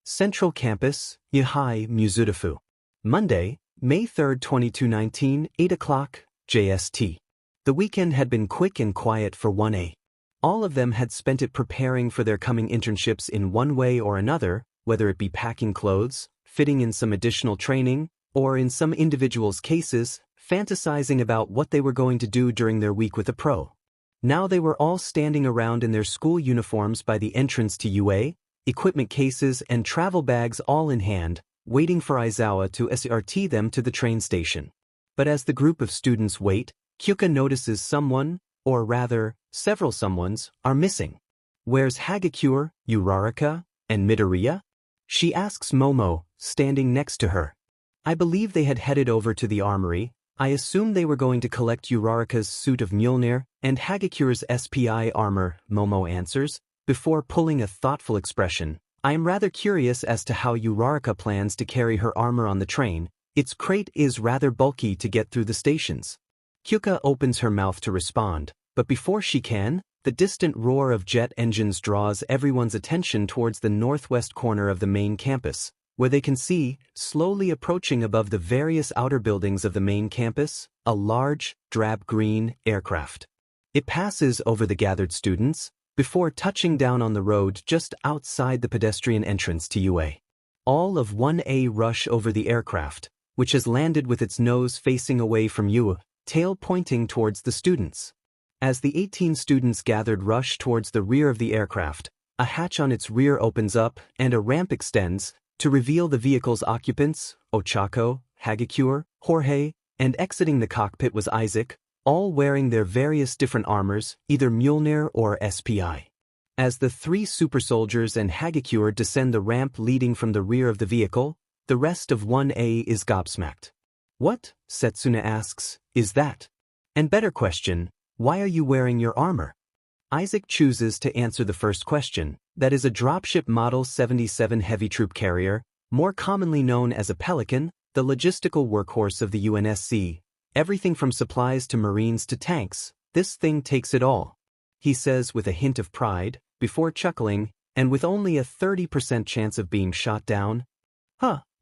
Central Campus, Yahai Muzudafu. Monday, May 3, 2219, 8 o'clock, JST. The weekend had been quick and quiet for 1A. All of them had spent it preparing for their coming internships in one way or another, whether it be packing clothes, fitting in some additional training, or in some individuals' cases, fantasizing about what they were going to do during their week with a pro. Now they were all standing around in their school uniforms by the entrance to UA, equipment cases and travel bags all in hand, waiting for Aizawa to SRT them to the train station. But as the group of students wait, Kyuka notices someone, or rather, several someones, are missing. Where's Hagakure, Uraraka, and Midoriya? She asks Momo, standing next to her. I believe they had headed over to the Armory. I assumed they were going to collect Uraraka's suit of Mjolnir and Hagakure's SPI armor, Momo answers, before pulling a thoughtful expression. I am rather curious as to how Uraraka plans to carry her armor on the train. Its crate is rather bulky to get through the stations. Kyuka opens her mouth to respond, but before she can, the distant roar of jet engines draws everyone's attention towards the northwest corner of the main campus, where they can see, slowly approaching above the various outer buildings of the main campus, a large, drab green aircraft. It passes over the gathered students, before touching down on the road just outside the pedestrian entrance to UA. All of 1A rush over the aircraft, which has landed with its nose facing away from UA, tail pointing towards the students. As the 18 students gathered rush towards the rear of the aircraft, a hatch on its rear opens up and a ramp extends to reveal the vehicle's occupants, Ochako, Hagakure, Jorge, and exiting the cockpit was Isaac, all wearing their various different armors, either Mjolnir or SPI. As the three super soldiers and Hagakure descend the ramp leading from the rear of the vehicle, the rest of 1A is gobsmacked. What, Setsuna asks, is that? And better question, why are you wearing your armor? Isaac chooses to answer the first question, that is a dropship Model 77 heavy troop carrier, more commonly known as a Pelican, the logistical workhorse of the UNSC. Everything from supplies to marines to tanks, this thing takes it all. He says with a hint of pride, before chuckling, and with only a 30% chance of being shot down.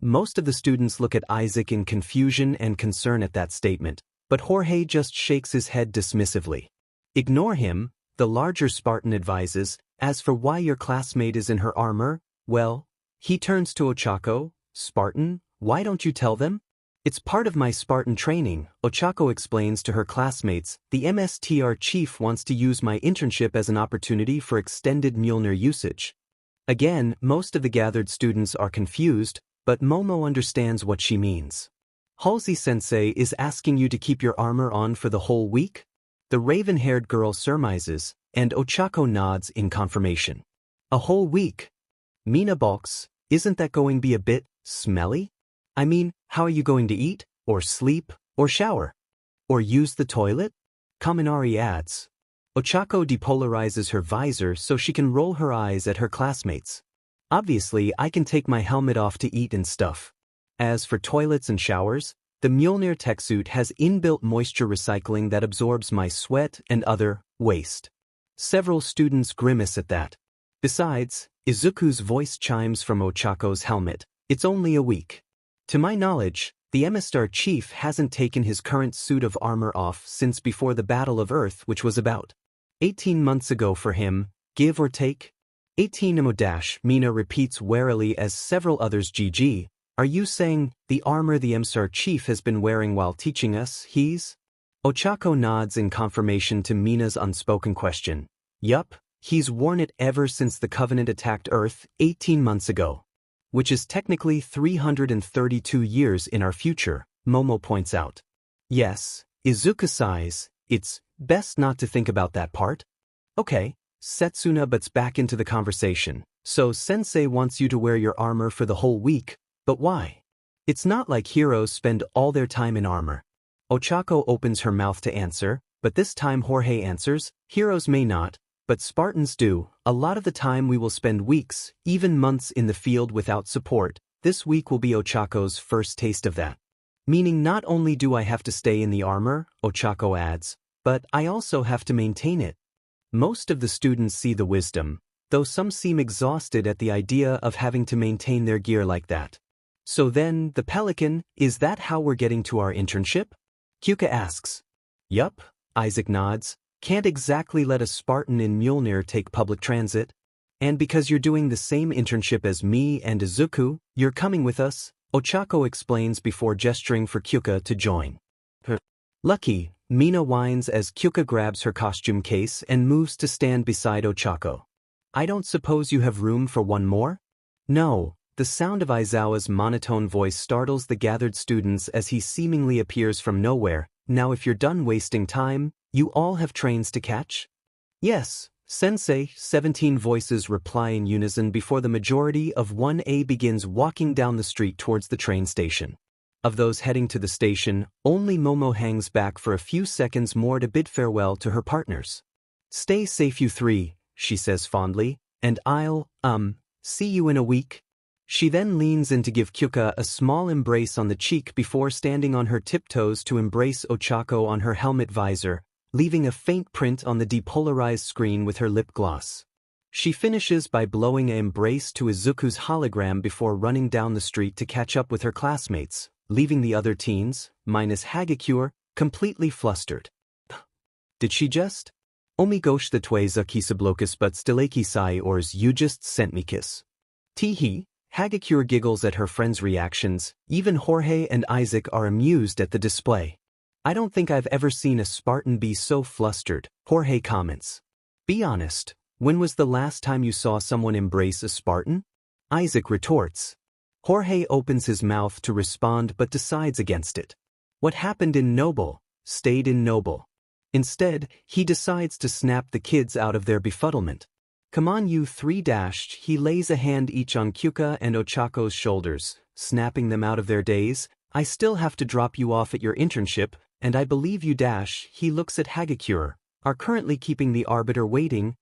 Most of the students look at Isaac in confusion and concern at that statement, but Jorge just shakes his head dismissively. Ignore him, the larger Spartan advises. As for why your classmate is in her armor, well, he turns to Ochako. Spartan, why don't you tell them? It's part of my Spartan training, Ochako explains to her classmates. The MSTR chief wants to use my internship as an opportunity for extended Mjolnir usage. Again, most of the gathered students are confused, but Momo understands what she means. Halsey-sensei is asking you to keep your armor on for the whole week? The raven-haired girl surmises, and Ochako nods in confirmation. A whole week? Mina balks, isn't that going to be a bit smelly? I mean, how are you going to eat, or sleep, or shower? Or use the toilet? Kaminari adds. Ochako depolarizes her visor so she can roll her eyes at her classmates. Obviously, I can take my helmet off to eat and stuff. As for toilets and showers, the Mjolnir tech suit has inbuilt moisture recycling that absorbs my sweat and other waste. Several students grimace at that. Besides, Izuku's voice chimes from Ochako's helmet. It's only a week. To my knowledge, the MSTR chief hasn't taken his current suit of armor off since before the Battle of Earth, which was about 18 months ago for him, give or take. 18 Mina repeats warily as several others GG. Are you saying, the armor the MSTR chief has been wearing while teaching us, he's? Ochako nods in confirmation to Mina's unspoken question. Yup, he's worn it ever since the Covenant attacked Earth 18 months ago. Which is technically 332 years in our future, Momo points out. Yes, Izuku sighs, it's best not to think about that part. Okay, Setsuna butts back into the conversation. So sensei wants you to wear your armor for the whole week, but why? It's not like heroes spend all their time in armor. Ochako opens her mouth to answer, but this time Jorge answers, heroes may not, but Spartans do. A lot of the time we will spend weeks, even months in the field without support. This week will be Ochako's first taste of that. Meaning not only do I have to stay in the armor, Ochako adds, but I also have to maintain it. Most of the students see the wisdom, though some seem exhausted at the idea of having to maintain their gear like that. So then, the Pelican, is that how we're getting to our internship? Kyuka asks. Yup, Isaac nods. Can't exactly let a Spartan in Mjolnir take public transit. And because you're doing the same internship as me and Izuku, you're coming with us, Ochako explains before gesturing for Kyuka to join. Lucky, Mina whines as Kyuka grabs her costume case and moves to stand beside Ochako. I don't suppose you have room for one more? No. The sound of Aizawa's monotone voice startles the gathered students as he seemingly appears from nowhere. Now if you're done wasting time, you all have trains to catch? Yes, Sensei, 17 voices reply in unison before the majority of 1A begins walking down the street towards the train station. Of those heading to the station, only Momo hangs back for a few seconds more to bid farewell to her partners. Stay safe you three, she says fondly, and I'll, see you in a week. She then leans in to give Kyuka a small embrace on the cheek before standing on her tiptoes to embrace Ochako on her helmet visor, leaving a faint print on the depolarized screen with her lip gloss. She finishes by blowing an embrace to Izuku's hologram before running down the street to catch up with her classmates, leaving the other teens, minus Hagakure, completely flustered. Did she just? Omigosh the tweza kisablokus but stilaki sai ors you just sent me kiss. Teehee. Hagakure giggles at her friend's reactions. Even Jorge and Isaac are amused at the display. I don't think I've ever seen a Spartan be so flustered, Jorge comments. Be honest, when was the last time you saw someone embrace a Spartan? Isaac retorts. Jorge opens his mouth to respond but decides against it. What happened in Noble, stayed in Noble. Instead, he decides to snap the kids out of their befuddlement. Come on you three dashed, he lays a hand each on Kyuka and Ochako's shoulders, snapping them out of their daze. I still have to drop you off at your internship, and I believe you dash, he looks at Hagakure, are currently keeping the arbiter waiting.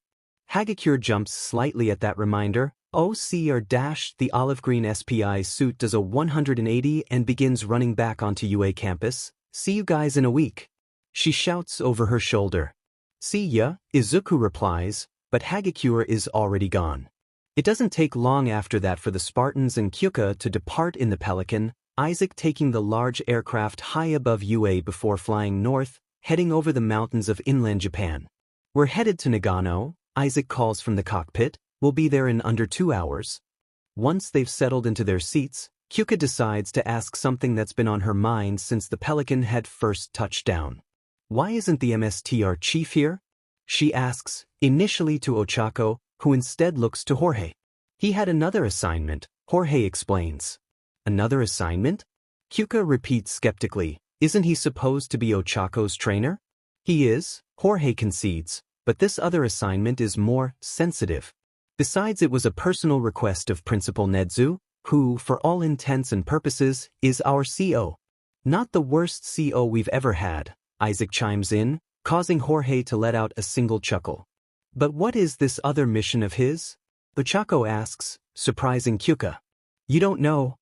Hagakure jumps slightly at that reminder. OC dash, the olive green SPI suit does a 180 and begins running back onto UA campus. See you guys in a week. She shouts over her shoulder. See ya, Izuku replies, but Hagakure is already gone. It doesn't take long after that for the Spartans and Kyuka to depart in the Pelican, Isaac taking the large aircraft high above UA before flying north, heading over the mountains of inland Japan. We're headed to Nagano, Isaac calls from the cockpit. We'll be there in under 2 hours. Once they've settled into their seats, Kyuka decides to ask something that's been on her mind since the Pelican had first touched down. Why isn't the MSTR chief here? She asks, initially to Ochako, who instead looks to Jorge. He had another assignment, Jorge explains. Another assignment? Kyuka repeats skeptically, isn't he supposed to be Ochako's trainer? He is, Jorge concedes, but this other assignment is more sensitive. Besides, it was a personal request of Principal Nedzu, who, for all intents and purposes, is our CO. Not the worst CO we've ever had, Isaac chimes in, causing Jorge to let out a single chuckle. But what is this other mission of his? Ochako asks, surprising Kyuka. You don't know?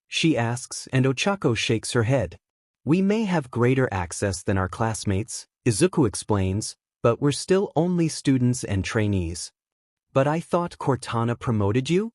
She asks, and Ochako shakes her head. We may have greater access than our classmates, Izuku explains, but we're still only students and trainees. But I thought Cortana promoted you?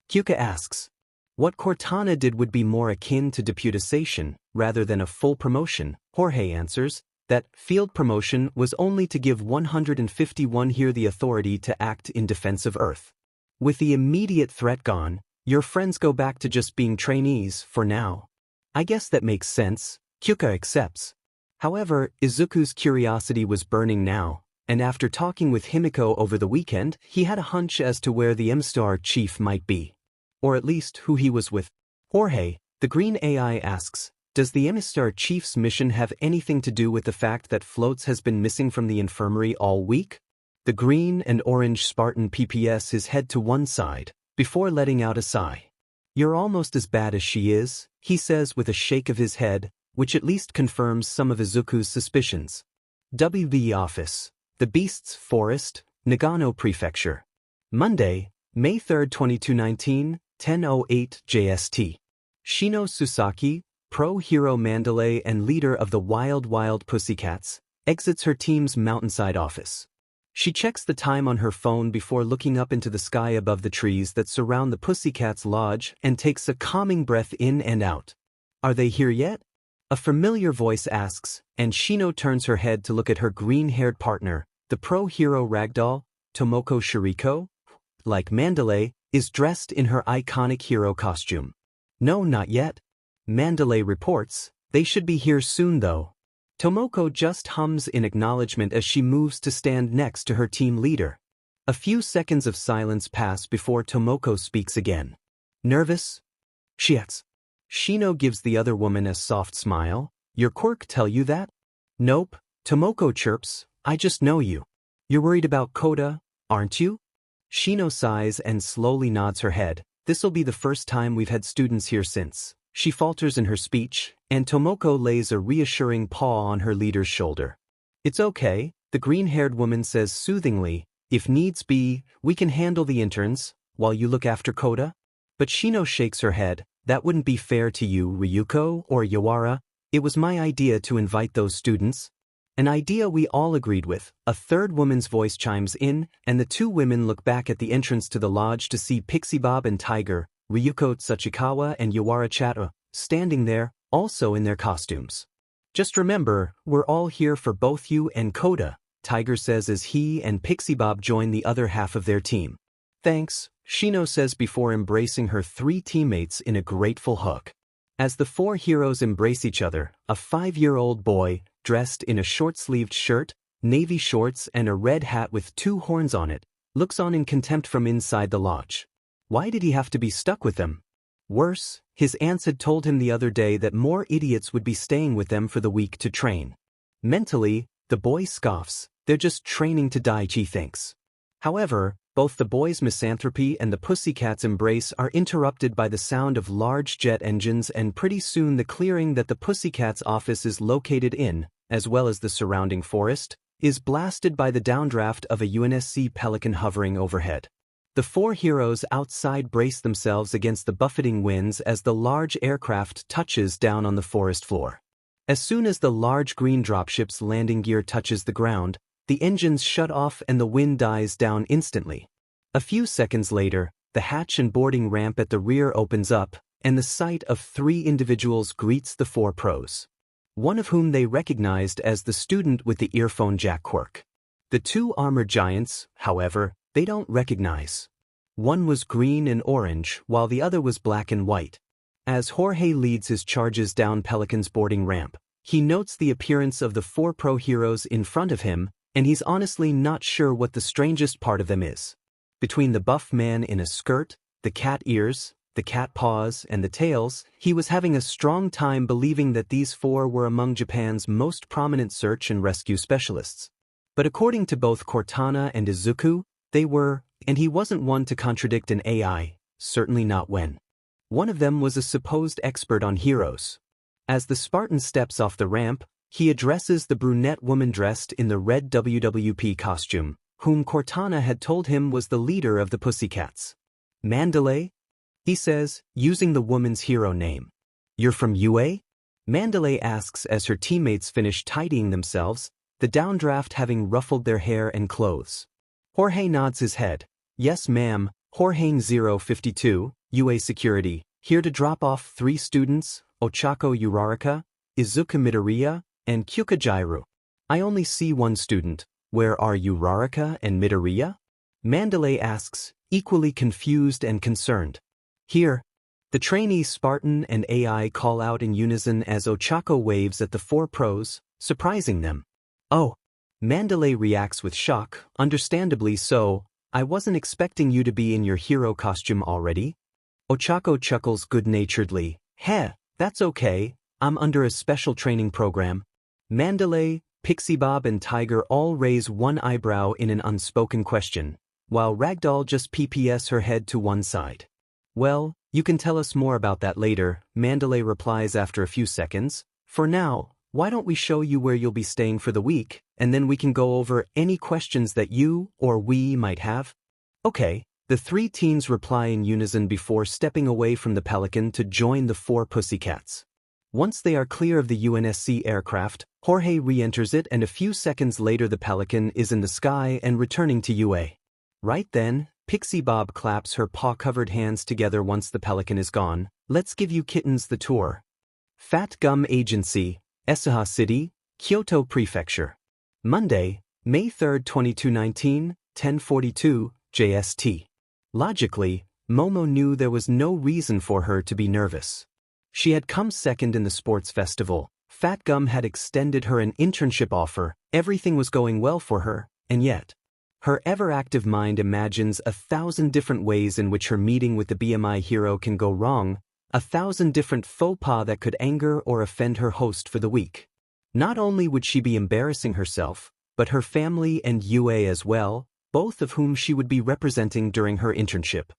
Kyuka asks. What Cortana did would be more akin to deputization, rather than a full promotion, Jorge answers. That field promotion was only to give 151 here the authority to act in defense of Earth. With the immediate threat gone, your friends go back to just being trainees for now. I guess that makes sense, Kyuka accepts. However, Izuku's curiosity was burning now, and after talking with Himiko over the weekend, he had a hunch as to where the MSTAR chief might be. Or at least who he was with. Jorge, the green AI asks, does the MSTAR chief's mission have anything to do with the fact that Floats has been missing from the infirmary all week? The green and orange Spartan PPS his head to one side, before letting out a sigh. You're almost as bad as she is, he says with a shake of his head, which at least confirms some of Izuku's suspicions. WB Office, The Beast's Forest, Nagano Prefecture. Monday, May 3, 2219, 10:08 JST. Shino Susaki, pro hero Mandalay and leader of the Wild Wild Pussycats, exits her team's mountainside office. She checks the time on her phone before looking up into the sky above the trees that surround the Pussycats' lodge and takes a calming breath in and out. Are they here yet? A familiar voice asks, and Shino turns her head to look at her green-haired partner, the pro-hero ragdoll, Tomoko Shiriko, like Mandalay, is dressed in her iconic hero costume. No, not yet. Mandalay reports, they should be here soon though. Tomoko just hums in acknowledgement as she moves to stand next to her team leader. A few seconds of silence pass before Tomoko speaks again. Nervous? She asks. Shino gives the other woman a soft smile. Your quirk tell you that? Nope, Tomoko chirps, I just know you. You're worried about Koda, aren't you? Shino sighs and slowly nods her head. This'll be the first time we've had students here since. She falters in her speech, and Tomoko lays a reassuring paw on her leader's shoulder. It's okay, the green-haired woman says soothingly. If needs be, we can handle the interns, while you look after Koda. But Shino shakes her head. That wouldn't be fair to you, Ryuko or Yawara. It was my idea to invite those students. An idea we all agreed with. A third woman's voice chimes in, and the two women look back at the entrance to the lodge to see Pixie Bob and Tiger, Ryuko Tsuchikawa and Yawara Chata, standing there, also in their costumes. Just remember, we're all here for both you and Koda, Tiger says as he and Pixie Bob join the other half of their team. Thanks, Shino says before embracing her three teammates in a grateful hug. As the four heroes embrace each other, a 5-year-old boy, dressed in a short-sleeved shirt, navy shorts and a red hat with 2 horns on it, looks on in contempt from inside the lodge. Why did he have to be stuck with them? Worse, his aunts had told him the other day that more idiots would be staying with them for the week to train. Mentally, the boy scoffs. They're just training to die, he thinks. However, both the boy's misanthropy and the pussycat's embrace are interrupted by the sound of large jet engines, and pretty soon the clearing that the pussycat's office is located in, as well as the surrounding forest, is blasted by the downdraft of a UNSC Pelican hovering overhead. The four heroes outside brace themselves against the buffeting winds as the large aircraft touches down on the forest floor. As soon as the large green dropship's landing gear touches the ground, the engines shut off and the wind dies down instantly. A few seconds later, the hatch and boarding ramp at the rear opens up, and the sight of 3 individuals greets the 4 pros. One of whom they recognized as the student with the earphone jack quirk. The 2 armored giants, however, they don't recognize. One was green and orange, while the other was black and white. As Jorge leads his charges down Pelican's boarding ramp, he notes the appearance of the 4 pro heroes in front of him, and he's honestly not sure what the strangest part of them is. Between the buff man in a skirt, the cat ears, the cat paws, and the tails, he was having a strong time believing that these 4 were among Japan's most prominent search and rescue specialists. But according to both Cortana and Izuku, they were, and he wasn't one to contradict an AI, certainly not when one of them was a supposed expert on heroes. As the Spartan steps off the ramp, he addresses the brunette woman dressed in the red WWP costume, whom Cortana had told him was the leader of the Pussycats. Mandalay? He says, using the woman's hero name. You're from UA? Mandalay asks as her teammates finish tidying themselves, the downdraft having ruffled their hair and clothes. Jorge nods his head. Yes ma'am, Jorge 052, UA Security, here to drop off 3 students, Ochako Uraraka, Izuka Midoriya, and Kyuka Jairu. I only see 1 student. Where are Uraraka and Midoriya? Mandalay asks, equally confused and concerned. Here. The trainee Spartan and AI call out in unison as Ochako waves at the 4 pros, surprising them. Oh. Mandalay reacts with shock, understandably so. I wasn't expecting you to be in your hero costume already. Ochako chuckles good-naturedly. Heh, that's okay, I'm under a special training program. Mandalay, Pixie Bob and Tiger all raise one eyebrow in an unspoken question, while Ragdoll just PPS her head to one side. Well, you can tell us more about that later, Mandalay replies after a few seconds. For now, why don't we show you where you'll be staying for the week, and then we can go over any questions that you or we might have? Okay, the 3 teens reply in unison before stepping away from the Pelican to join the 4 pussycats. Once they are clear of the UNSC aircraft, Jorge re-enters it, and a few seconds later the pelican is in the sky and returning to UA. Right then, Pixie Bob claps her paw-covered hands together once the pelican is gone. Let's give you kittens the tour. Fat Gum Agency, Esaha City, Kyoto Prefecture. Monday, May 3, 2219, 10:42, JST. Logically, Momo knew there was no reason for her to be nervous. She had come second in the sports festival. Fat Gum had extended her an internship offer, everything was going well for her, and yet, her ever-active mind imagines 1,000 different ways in which her meeting with the BMI hero can go wrong, 1,000 different faux pas that could anger or offend her host for the week. Not only would she be embarrassing herself, but her family and UA as well, both of whom she would be representing during her internship.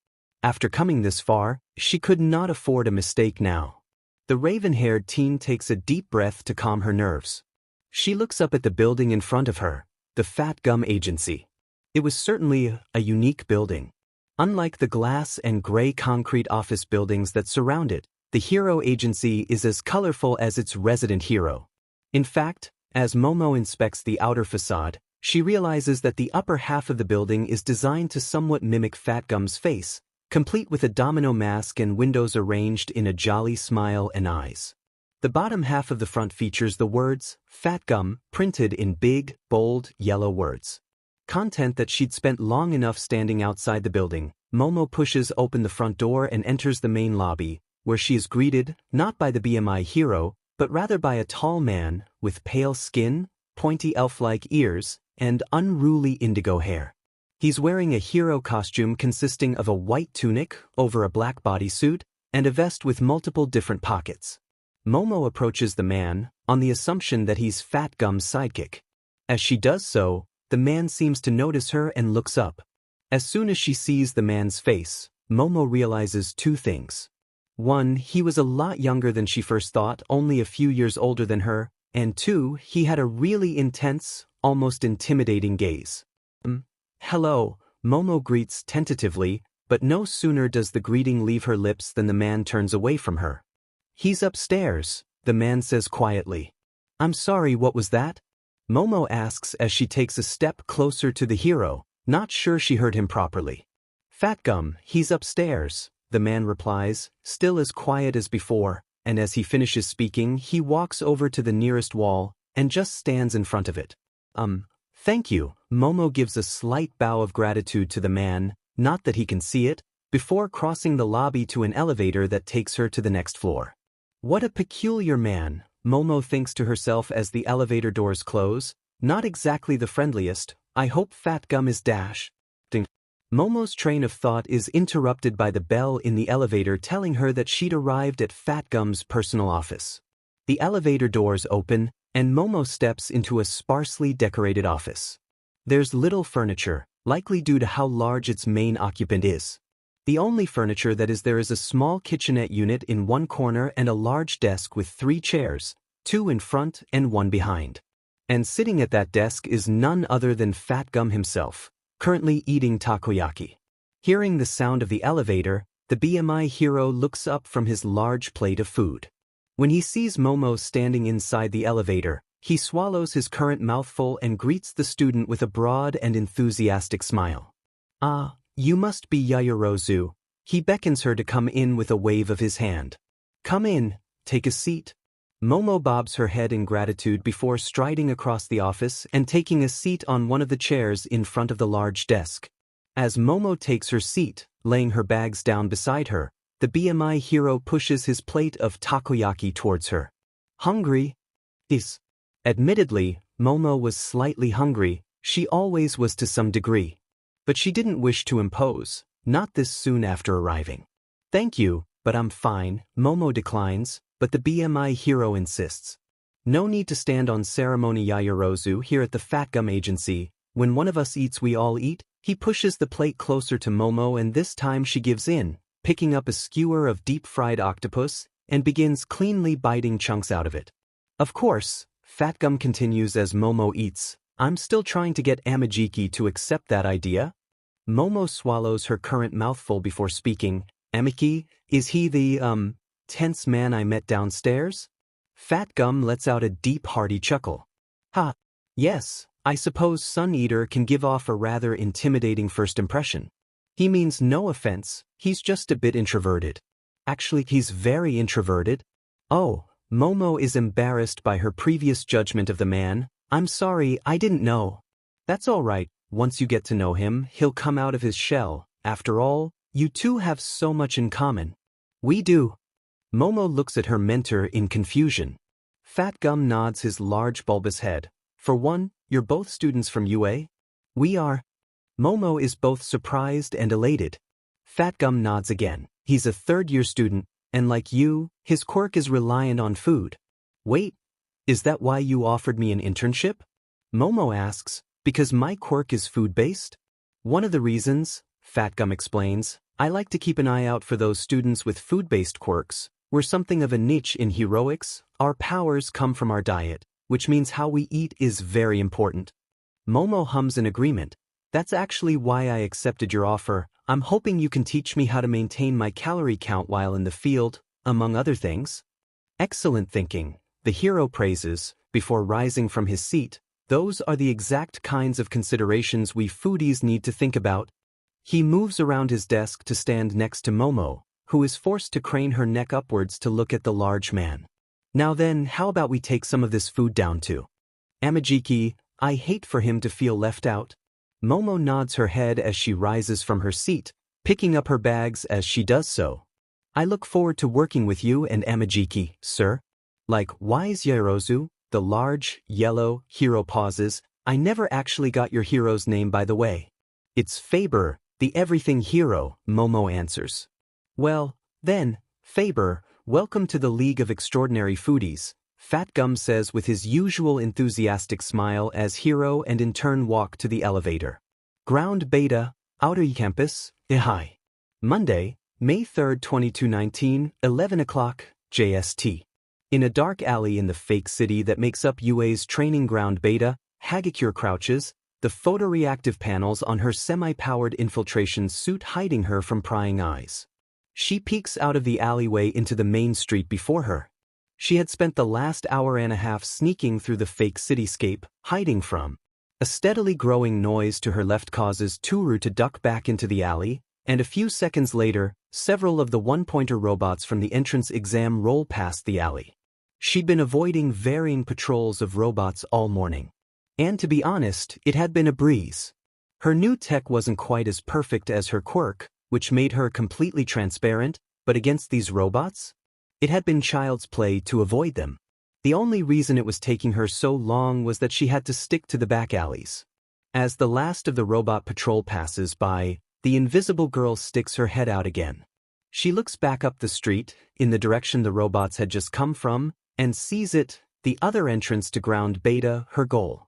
After coming this far, she could not afford a mistake now. The raven-haired teen takes a deep breath to calm her nerves. She looks up at the building in front of her, the Fat Gum Agency. It was certainly a unique building. Unlike the glass and gray concrete office buildings that surround it, the Hero Agency is as colorful as its resident hero. In fact, as Momo inspects the outer facade, she realizes that the upper half of the building is designed to somewhat mimic Fat Gum's face, complete with a domino mask and windows arranged in a jolly smile and eyes. The bottom half of the front features the words, Fat Gum, printed in big, bold, yellow words. Content that she'd spent long enough standing outside the building. Momo pushes open the front door and enters the main lobby, where she is greeted, not by the BMI hero, but rather by a tall man, with pale skin, pointy elf-like ears, and unruly indigo hair. He's wearing a hero costume consisting of a white tunic over a black bodysuit, and a vest with multiple different pockets. Momo approaches the man, on the assumption that he's Fat Gum's sidekick. As she does so, the man seems to notice her and looks up. As soon as she sees the man's face, Momo realizes two things. One, he was a lot younger than she first thought, only a few years older than her, and two, he had a really intense, almost intimidating gaze. Hello, Momo greets tentatively, but no sooner does the greeting leave her lips than the man turns away from her. He's upstairs, the man says quietly. I'm sorry, what was that? Momo asks as she takes a step closer to the hero, not sure she heard him properly. Fat Gum, he's upstairs, the man replies, still as quiet as before, and as he finishes speaking, he walks over to the nearest wall and just stands in front of it. Thank you, Momo gives a slight bow of gratitude to the man, not that he can see it, before crossing the lobby to an elevator that takes her to the next floor. What a peculiar man, Momo thinks to herself as the elevator doors close, not exactly the friendliest. I hope Fat Gum is dash. Ding. Momo's train of thought is interrupted by the bell in the elevator telling her that she'd arrived at Fat Gum's personal office. The elevator doors open, and Momo steps into a sparsely decorated office. There's little furniture, likely due to how large its main occupant is. The only furniture that is there is a small kitchenette unit in one corner and a large desk with 3 chairs, 2 in front and 1 behind. And sitting at that desk is none other than Fat Gum himself, currently eating takoyaki. Hearing the sound of the elevator, the BMI hero looks up from his large plate of food. When he sees Momo standing inside the elevator, he swallows his current mouthful and greets the student with a broad and enthusiastic smile. Ah, you must be Yayarozu. He beckons her to come in with a wave of his hand. Come in, take a seat. Momo bobs her head in gratitude before striding across the office and taking a seat on one of the chairs in front of the large desk. As Momo takes her seat, laying her bags down beside her, the BMI hero pushes his plate of takoyaki towards her. Hungry? Yes. Admittedly, Momo was slightly hungry, she always was to some degree. But she didn't wish to impose, not this soon after arriving. Thank you, but I'm fine, Momo declines, but the BMI hero insists. No need to stand on ceremony, Yayarozu. Here at the Fat Gum Agency, when one of us eats we all eat. He pushes the plate closer to Momo and this time she gives in, picking up a skewer of deep-fried octopus, and begins cleanly biting chunks out of it. Of course, Fat Gum continues as Momo eats, I'm still trying to get Amajiki to accept that idea. Momo swallows her current mouthful before speaking. Amiki, is he the, tense man I met downstairs? Fat Gum lets out a deep hearty chuckle. Ha! Yes, I suppose Sun Eater can give off a rather intimidating first impression. He means no offense, he's just a bit introverted. Actually, he's very introverted. Oh, Momo is embarrassed by her previous judgment of the man. I'm sorry, I didn't know. That's all right, once you get to know him, he'll come out of his shell. After all, you two have so much in common. We do. Momo looks at her mentor in confusion. Fat Gum nods his large bulbous head. For one, you're both students from UA? We are. Momo is both surprised and elated. Fat Gum nods again. He's a third-year student, and like you, his quirk is reliant on food. Wait, is that why you offered me an internship? Momo asks, because my quirk is food-based? One of the reasons, Fat Gum explains, I like to keep an eye out for those students with food-based quirks. We're something of a niche in heroics. Our powers come from our diet, which means how we eat is very important. Momo hums in agreement. That's actually why I accepted your offer. I'm hoping you can teach me how to maintain my calorie count while in the field, among other things. Excellent thinking, the hero praises, before rising from his seat. Those are the exact kinds of considerations we foodies need to think about. He moves around his desk to stand next to Momo, who is forced to crane her neck upwards to look at the large man. Now then, how about we take some of this food down too? Amajiki, I hate for him to feel left out. Momo nods her head as she rises from her seat, picking up her bags as she does so. I look forward to working with you and Amajiki, sir. Like wise Yairozu, the large, yellow, hero pauses. I never actually got your hero's name by the way. It's Faber, the everything hero, Momo answers. Well, then, Faber, welcome to the League of Extraordinary Foodies, Fat Gum says with his usual enthusiastic smile as Hero and in turn walk to the elevator. Ground Beta, Outer Campus, Ihai. Monday, May 3, 2219, 11 o'clock, JST. In a dark alley in the fake city that makes up UA's training ground Beta, Hagakure crouches, the photoreactive panels on her semi-powered infiltration suit hiding her from prying eyes. She peeks out of the alleyway into the main street before her. She had spent the last hour and a half sneaking through the fake cityscape, hiding from. A steadily growing noise to her left causes Toru to duck back into the alley, and a few seconds later, several of the one-pointer robots from the entrance exam roll past the alley. She'd been avoiding varying patrols of robots all morning. And to be honest, it had been a breeze. Her new tech wasn't quite as perfect as her quirk, which made her completely transparent, but against these robots? It had been child's play to avoid them. The only reason it was taking her so long was that she had to stick to the back alleys. As the last of the robot patrol passes by, the invisible girl sticks her head out again. She looks back up the street, in the direction the robots had just come from, and sees it, the other entrance to ground Beta, her goal.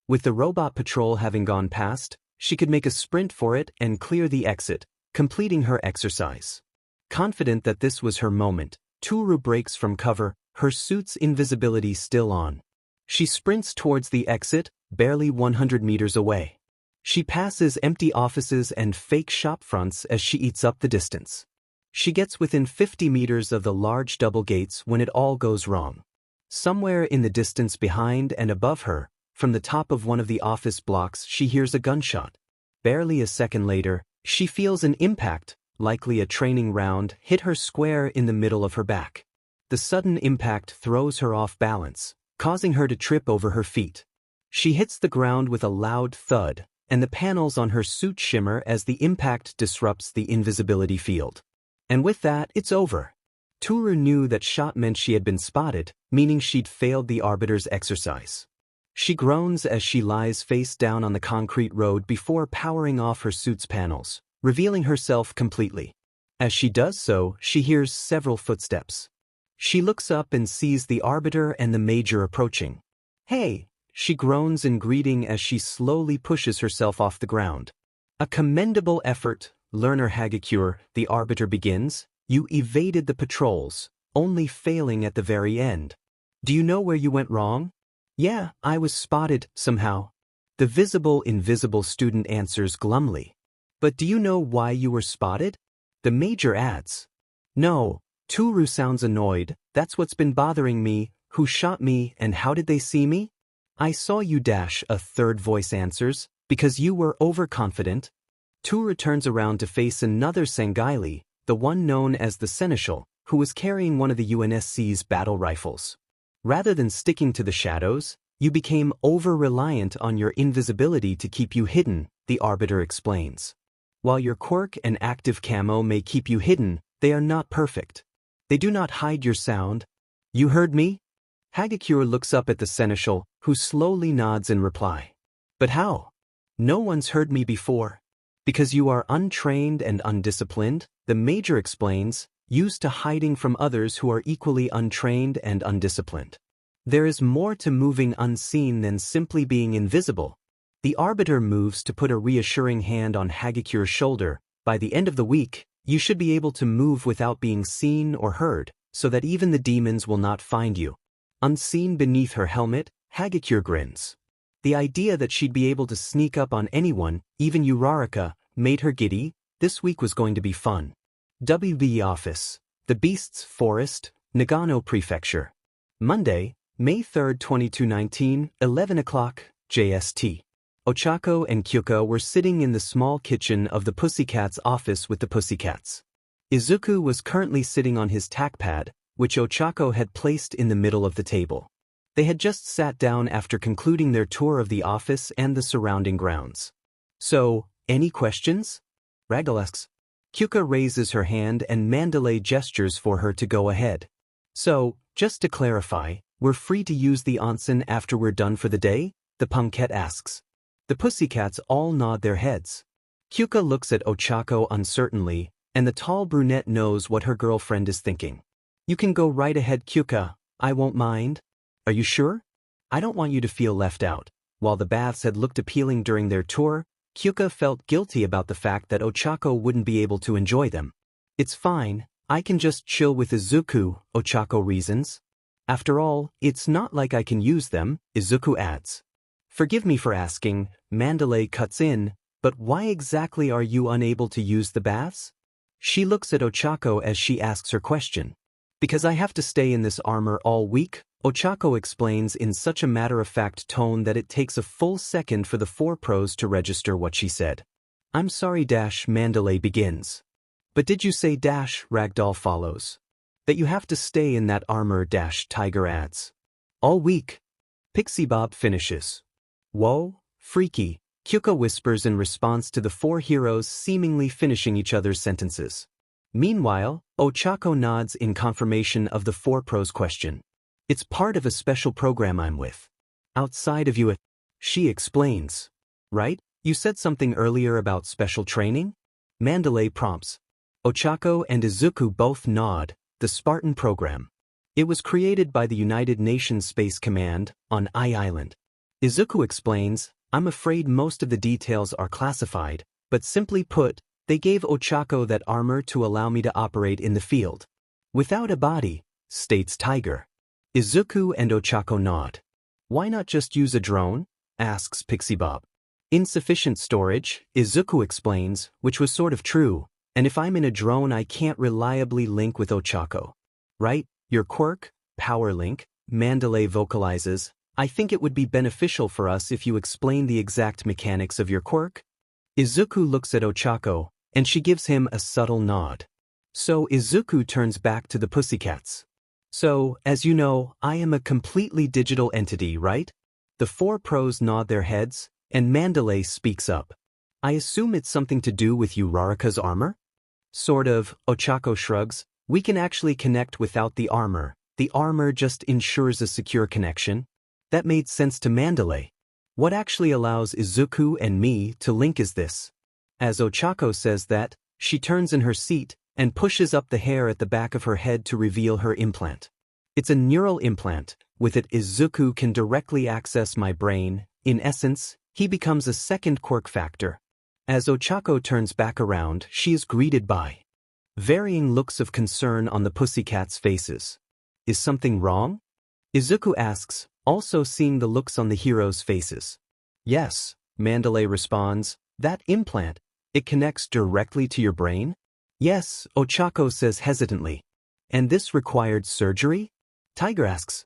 With the robot patrol having gone past, she could make a sprint for it and clear the exit, completing her exercise. Confident that this was her moment, Toru breaks from cover, her suit's invisibility still on. She sprints towards the exit, barely 100 meters away. She passes empty offices and fake shop fronts as she eats up the distance. She gets within 50 meters of the large double gates when it all goes wrong. Somewhere in the distance behind and above her, from the top of one of the office blocks, she hears a gunshot. Barely a second later, she feels an impact, likely a training round, hit her square in the middle of her back. The sudden impact throws her off balance, causing her to trip over her feet. She hits the ground with a loud thud, and the panels on her suit shimmer as the impact disrupts the invisibility field. And with that, it's over. Toru knew that shot meant she had been spotted, meaning she'd failed the Arbiter's exercise. She groans as she lies face down on the concrete road before powering off her suit's panels, revealing herself completely. As she does so, she hears several footsteps. She looks up and sees the Arbiter and the Major approaching. Hey, she groans in greeting as she slowly pushes herself off the ground. A commendable effort, Learner Hagakure, the Arbiter begins. You evaded the patrols, only failing at the very end. Do you know where you went wrong? Yeah, I was spotted, somehow. The invisible student answers glumly. But do you know why you were spotted? The Major adds. No, Toru sounds annoyed, that's what's been bothering me, Who shot me and how did they see me? I saw you dash, a third voice answers, because you were overconfident. Tura turns around to face another Sangaili, the one known as the Seneschal, who was carrying one of the UNSC's battle rifles. Rather than sticking to the shadows, you became over-reliant on your invisibility to keep you hidden, the Arbiter explains. While your quirk and active camo may keep you hidden, they are not perfect. They do not hide your sound. You heard me? Hagakure looks up at the Seneschal, who slowly nods in reply. But how? No one's heard me before. Because you are untrained and undisciplined, the Major explains, used to hiding from others who are equally untrained and undisciplined. There is more to moving unseen than simply being invisible. The Arbiter moves to put a reassuring hand on Hagakure's shoulder. By the end of the week, you should be able to move without being seen or heard, so that even the demons will not find you. Unseen beneath her helmet, Hagakure grins. The idea that she'd be able to sneak up on anyone, even Uraraka, made her giddy. This week was going to be fun. WB Office, the Beasts Forest, Nagano Prefecture. Monday, May 3, 2219, 11 o'clock, JST. Ochako and Kyuka were sitting in the small kitchen of the Pussycats' office with the Pussycats. Izuku was currently sitting on his tackpad, which Ochako had placed in the middle of the table. They had just sat down after concluding their tour of the office and the surrounding grounds. So, any questions? Ragdoll asks. Kyuka raises her hand and Mandalay gestures for her to go ahead. So, just to clarify, we're free to use the onsen after we're done for the day? The Punkette asks. The Pussycats all nod their heads. Kyuka looks at Ochako uncertainly, and the tall brunette knows what her girlfriend is thinking. You can go right ahead, Kyuka, I won't mind. Are you sure? I don't want you to feel left out. While the baths had looked appealing during their tour, Kyuka felt guilty about the fact that Ochako wouldn't be able to enjoy them. It's fine, I can just chill with Izuku, Ochako reasons. After all, it's not like I can use them, Izuku adds. Forgive me for asking, Mandalay cuts in, but why exactly are you unable to use the baths? She looks at Ochako as she asks her question. Because I have to stay in this armor all week, Ochako explains in such a matter-of-fact tone that it takes a full second for the 4 pros to register what she said. I'm sorry, Mandalay begins. But did you say Ragdoll follows? That you have to stay in that armor, Tiger adds. All week. Pixie Bob finishes. Whoa, freaky, Kyuka whispers in response to the 4 heroes seemingly finishing each other's sentences. Meanwhile, Ochako nods in confirmation of the 4 pros question. It's part of a special program I'm with. Outside of you, she explains. Right? You said something earlier about special training? Mandalay prompts. Ochako and Izuku both nod, the Spartan program. It was created by the United Nations Space Command on Island. Izuku explains, I'm afraid most of the details are classified, but simply put, they gave Ochako that armor to allow me to operate in the field. Without a body, states Tiger. Izuku and Ochako nod. Why not just use a drone? Asks Pixie Bob. Insufficient storage, Izuku explains, which was sort of true, and if I'm in a drone I can't reliably link with Ochako. Right? Your quirk, power link, Mandalay vocalizes, I think it would be beneficial for us if you explain the exact mechanics of your quirk. Izuku looks at Ochako, and she gives him a subtle nod. So Izuku turns back to the Pussycats. So, as you know, I am a completely digital entity, right? The 4 pros nod their heads, and Mandalay speaks up. I assume it's something to do with Uraraka's armor? Sort of, Ochako shrugs. We can actually connect without the armor. The armor just ensures a secure connection. That made sense to Mandalay. What actually allows Izuku and me to link is this. As Ochako says that, she turns in her seat and pushes up the hair at the back of her head to reveal her implant. It's a neural implant. With it, Izuku can directly access my brain. In essence, he becomes a second quirk factor. As Ochako turns back around, she is greeted by varying looks of concern on the Pussycats' faces. Is something wrong? Izuku asks, also seeing the looks on the heroes' faces. Yes, Mandalay responds, that implant, it connects directly to your brain? Yes, Ochako says hesitantly. And this required surgery? Tiger asks.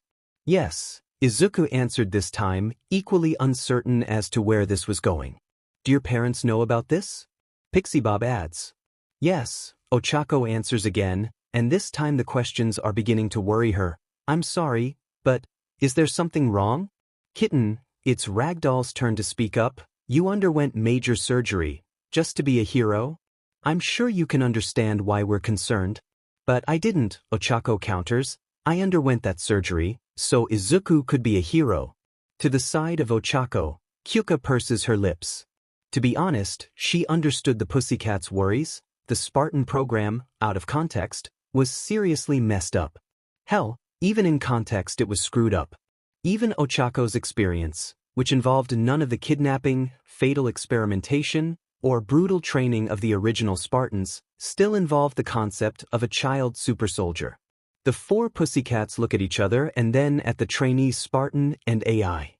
Yes, Izuku answered this time, equally uncertain as to where this was going. Do your parents know about this? Pixie Bob adds. Yes, Ochako answers again, and this time the questions are beginning to worry her. I'm sorry, but is there something wrong? Kitten, it's Ragdoll's turn to speak up. You underwent major surgery, just to be a hero? I'm sure you can understand why we're concerned. But I didn't, Ochako counters. I underwent that surgery, so Izuku could be a hero. To the side of Ochako, Kyuka purses her lips. To be honest, she understood the pussycat's worries. The Spartan program, out of context, was seriously messed up. Hell, even in context it was screwed up. Even Ochako's experience, which involved none of the kidnapping, fatal experimentation, or brutal training of the original Spartans, still involved the concept of a child supersoldier. The four pussycats look at each other and then at the trainee Spartan and AI.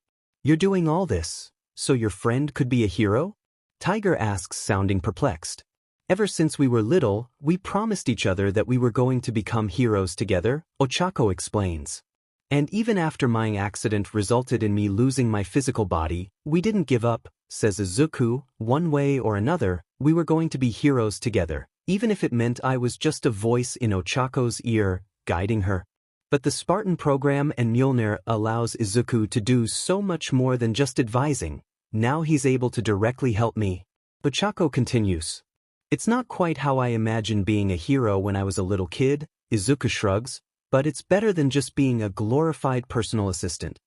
You're doing all this, so your friend could be a hero? Tiger asks, sounding perplexed. Ever since we were little, we promised each other that we were going to become heroes together, Ochako explains. And even after my accident resulted in me losing my physical body, we didn't give up, says Izuku. One way or another, we were going to be heroes together, even if it meant I was just a voice in Ochako's ear, guiding her. But the Spartan program and Mjolnir allows Izuku to do so much more than just advising. Now he's able to directly help me. Ochako continues. It's not quite how I imagined being a hero when I was a little kid, Izuku shrugs, but it's better than just being a glorified personal assistant.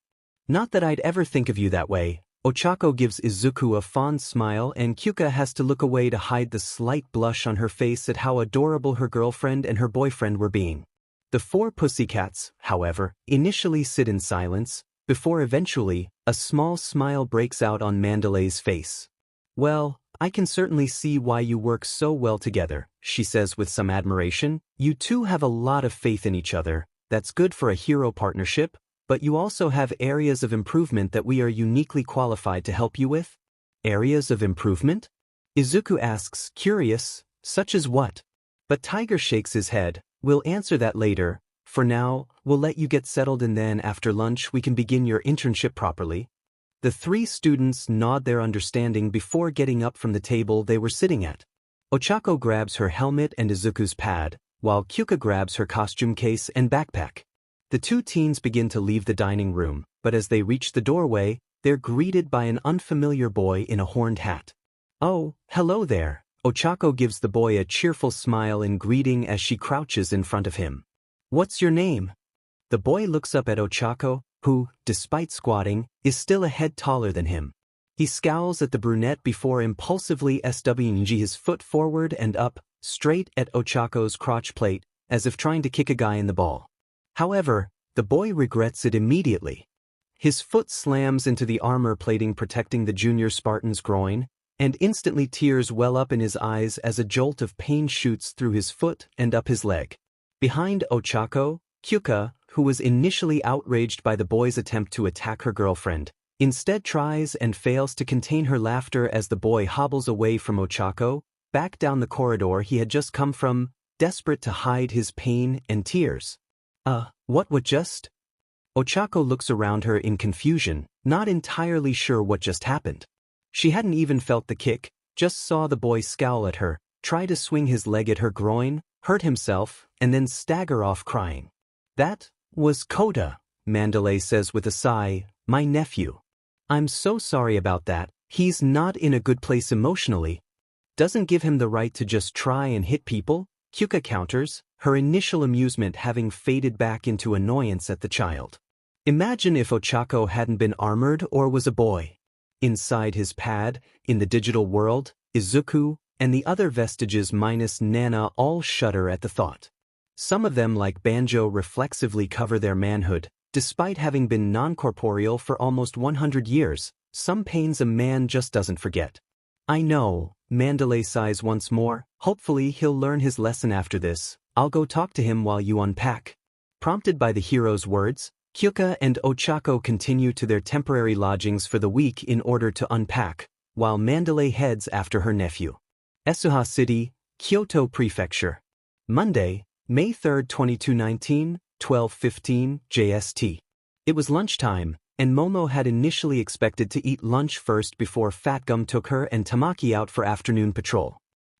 Not that I'd ever think of you that way. Ochako gives Izuku a fond smile and Kyuka has to look away to hide the slight blush on her face at how adorable her girlfriend and her boyfriend were being. The four pussycats, however, initially sit in silence, before eventually, a small smile breaks out on Mandalay's face. Well, I can certainly see why you work so well together, she says with some admiration. You two have a lot of faith in each other. That's good for a hero partnership, but you also have areas of improvement that we are uniquely qualified to help you with. Areas of improvement? Izuku asks, curious, such as what? But Tiger shakes his head. We'll answer that later. For now, we'll let you get settled and then after lunch we can begin your internship properly. The three students nod their understanding before getting up from the table they were sitting at. Ochako grabs her helmet and Izuku's pad, while Kyuka grabs her costume case and backpack. The two teens begin to leave the dining room, but as they reach the doorway, they're greeted by an unfamiliar boy in a horned hat. Oh, hello there. Ochako gives the boy a cheerful smile in greeting as she crouches in front of him. What's your name? The boy looks up at Ochako, who, despite squatting, is still a head taller than him. He scowls at the brunette before impulsively swinging his foot forward and up, straight at Ochako's crotch plate, as if trying to kick a guy in the ball. However, the boy regrets it immediately. His foot slams into the armor plating protecting the junior Spartan's groin, and instantly tears well up in his eyes as a jolt of pain shoots through his foot and up his leg. Behind Ochako, Kyuka, who was initially outraged by the boy's attempt to attack her girlfriend, instead tries and fails to contain her laughter as the boy hobbles away from Ochako, back down the corridor he had just come from, desperate to hide his pain and tears. What just? Ochako looks around her in confusion, not entirely sure what just happened. She hadn't even felt the kick, just saw the boy scowl at her, try to swing his leg at her groin, hurt himself, and then stagger off crying. That was Kota, Mandalay says with a sigh, my nephew. I'm so sorry about that, he's not in a good place emotionally. Doesn't give him the right to just try and hit people, Kyuka counters, her initial amusement having faded back into annoyance at the child. Imagine if Ochako hadn't been armored or was a boy. Inside his pad, in the digital world, Izuku, and the other vestiges minus Nana all shudder at the thought. Some of them like Banjo reflexively cover their manhood, despite having been non-corporeal for almost 100 years, some pains a man just doesn't forget. I know, Mandalay sighs once more, hopefully he'll learn his lesson after this, I'll go talk to him while you unpack. Prompted by the hero's words, Kyuka and Ochako continue to their temporary lodgings for the week in order to unpack, while Mandalay heads after her nephew. Esuha City, Kyoto Prefecture. Monday, May 3, 2219, 12:15 JST. It was lunchtime, and Momo had initially expected to eat lunch first before Fat Gum took her and Tamaki out for afternoon patrol.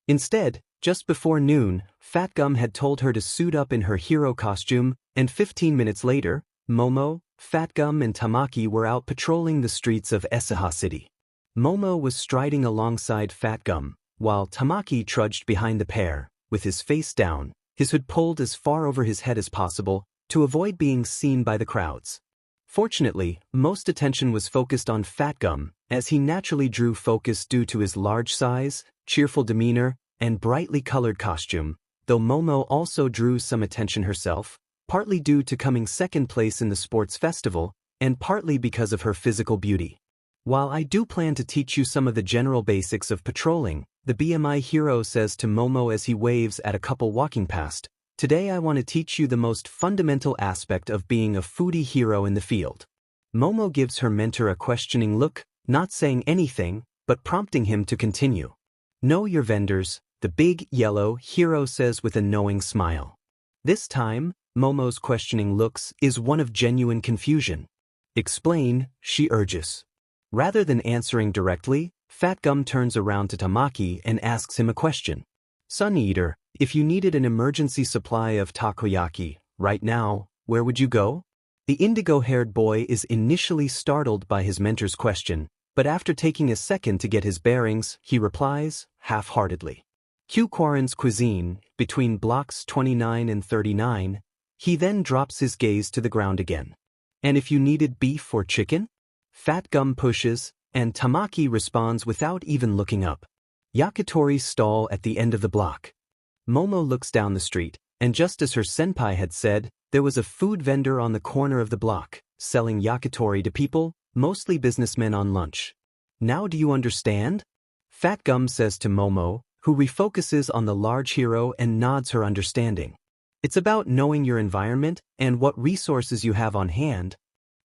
Instead, just before noon, Fat Gum had told her to suit up in her hero costume, and 15 minutes later, Momo, Fat Gum and Tamaki were out patrolling the streets of Esaha City. Momo was striding alongside Fat Gum, while Tamaki trudged behind the pair, with his face down, his hood pulled as far over his head as possible, to avoid being seen by the crowds. Fortunately, most attention was focused on Fat Gum, as he naturally drew focus due to his large size, cheerful demeanor, and brightly colored costume, though Momo also drew some attention herself, partly due to coming second place in the sports festival, and partly because of her physical beauty. While I do plan to teach you some of the general basics of patrolling, the BGMI hero says to Momo as he waves at a couple walking past, today I want to teach you the most fundamental aspect of being a foodie hero in the field. Momo gives her mentor a questioning look, not saying anything, but prompting him to continue. Know your vendors, the big yellow hero says with a knowing smile. This time, Momo's questioning looks is one of genuine confusion. Explain, she urges. Rather than answering directly, Fat Gum turns around to Tamaki and asks him a question. Sun Eater, if you needed an emergency supply of takoyaki, right now, where would you go? The indigo-haired boy is initially startled by his mentor's question, but after taking a second to get his bearings, he replies, half-heartedly. Quirks cuisine, between blocks 29 and 39, he then drops his gaze to the ground again. And if you needed beef or chicken? Fat Gum pushes, and Tamaki responds without even looking up. Yakitori's stall at the end of the block. Momo looks down the street, and just as her senpai had said, there was a food vendor on the corner of the block, selling yakitori to people, mostly businessmen on lunch. Now do you understand? Fat Gum says to Momo, who refocuses on the large hero and nods her understanding. It's about knowing your environment and what resources you have on hand.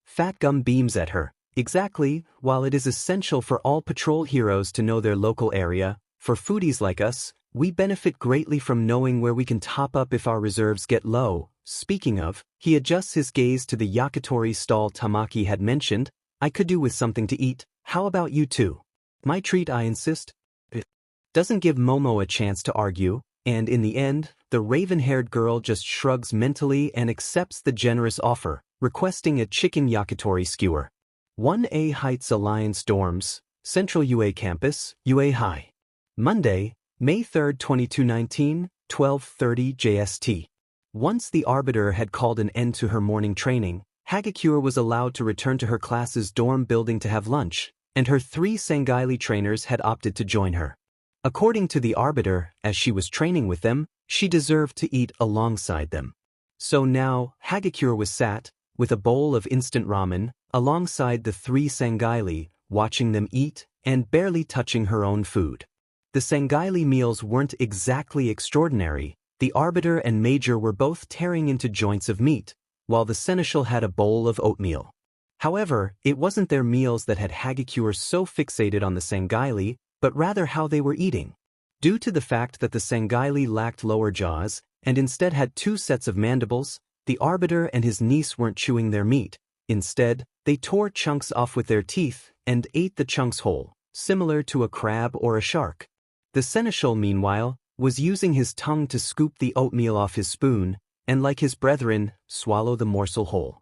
Fat Gum beams at her. Exactly, while it is essential for all patrol heroes to know their local area, for foodies like us, we benefit greatly from knowing where we can top up if our reserves get low. Speaking of, he adjusts his gaze to the yakitori stall Tamaki had mentioned. I could do with something to eat, how about you two? My treat, I insist. It doesn't give Momo a chance to argue, and in the end, the raven-haired girl just shrugs mentally and accepts the generous offer, requesting a chicken yakitori skewer. 1A Heights Alliance Dorms, Central UA Campus, UA High. Monday, May 3, 2219, 12:30 JST. Once the Arbiter had called an end to her morning training, Hagakure was allowed to return to her class's dorm building to have lunch, and her 3 Sangaili trainers had opted to join her. According to the Arbiter, as she was training with them, she deserved to eat alongside them. So now, Hagakure was sat, with a bowl of instant ramen, alongside the 3 Sangaili, watching them eat, and barely touching her own food. The Sangaili meals weren't exactly extraordinary. The Arbiter and Major were both tearing into joints of meat, while the Seneschal had a bowl of oatmeal. However, it wasn't their meals that had Hagakure so fixated on the Sangaili, but rather how they were eating. Due to the fact that the Sangaili lacked lower jaws, and instead had 2 sets of mandibles, the Arbiter and his niece weren't chewing their meat. Instead, they tore chunks off with their teeth and ate the chunks whole, similar to a crab or a shark. The Seneschal, meanwhile, was using his tongue to scoop the oatmeal off his spoon, and like his brethren, swallow the morsel whole.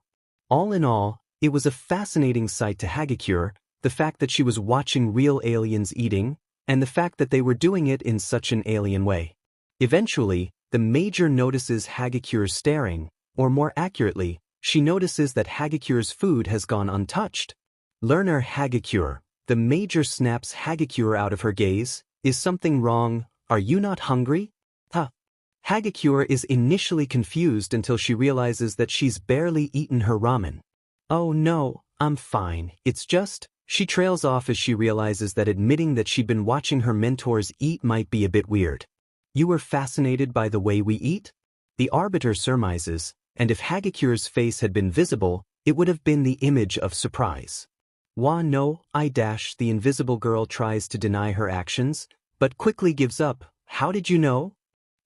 All in all, it was a fascinating sight to Hagakure, the fact that she was watching real aliens eating, and the fact that they were doing it in such an alien way. Eventually, the Major notices Hagakure staring, or more accurately, she notices that Hagakure's food has gone untouched. Learner Hagakure, the Major snaps Hagakure out of her gaze. Is something wrong? Are you not hungry? Huh. Hagakure is initially confused until she realizes that she's barely eaten her ramen. Oh no, I'm fine, it's just... She trails off as she realizes that admitting that she'd been watching her mentors eat might be a bit weird. You were fascinated by the way we eat? The Arbiter surmises, and if Hagakure's face had been visible, it would have been the image of surprise. No, the invisible girl tries to deny her actions, but quickly gives up. How did you know?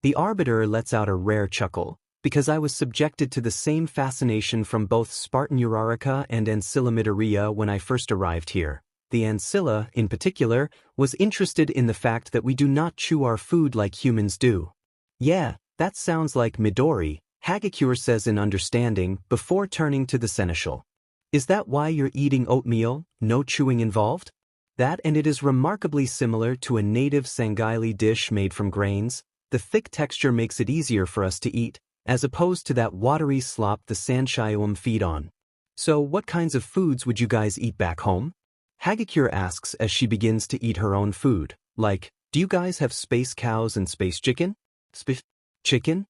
The Arbiter lets out a rare chuckle, because I was subjected to the same fascination from both Spartan Urarica and Ancilla Midoriya when I first arrived here. The Ancilla, in particular, was interested in the fact that we do not chew our food like humans do. Yeah, that sounds like Midori, Hagakure says in understanding before turning to the seneschal. Is that why you're eating oatmeal, no chewing involved? That, and it is remarkably similar to a native Sangaili dish made from grains. The thick texture makes it easier for us to eat, as opposed to that watery slop the Sanshium feed on. So what kinds of foods would you guys eat back home? Hagakure asks as she begins to eat her own food, like, do you guys have space cows and space chicken? Chicken?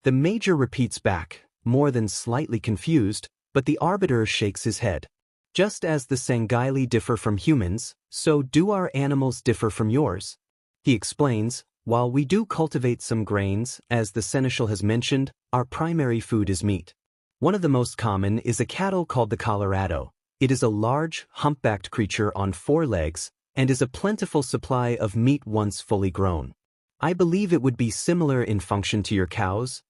The major repeats back, more than slightly confused, but the arbiter shakes his head. Just as the Sangaili differ from humans, so do our animals differ from yours. He explains, while we do cultivate some grains, as the seneschal has mentioned, our primary food is meat. One of the most common is a cattle called the Colorado. It is a large, humpbacked creature on 4 legs, and is a plentiful supply of meat once fully grown. I believe it would be similar in function to your cows.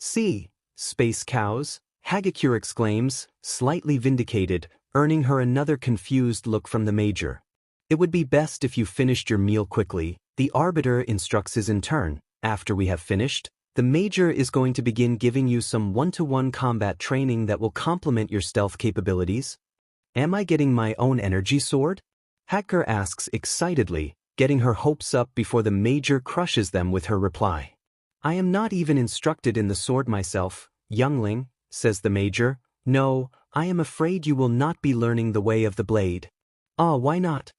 See, space cows, Hagakure exclaims, slightly vindicated, earning her another confused look from the major. It would be best if you finished your meal quickly, the arbiter instructs his intern. After we have finished, the major is going to begin giving you some one-to-one combat training that will complement your stealth capabilities. Am I getting my own energy sword? Hagakure asks excitedly, getting her hopes up before the major crushes them with her reply. I am not even instructed in the sword myself, youngling, says the major. No, I am afraid you will not be learning the way of the blade. Ah, why not?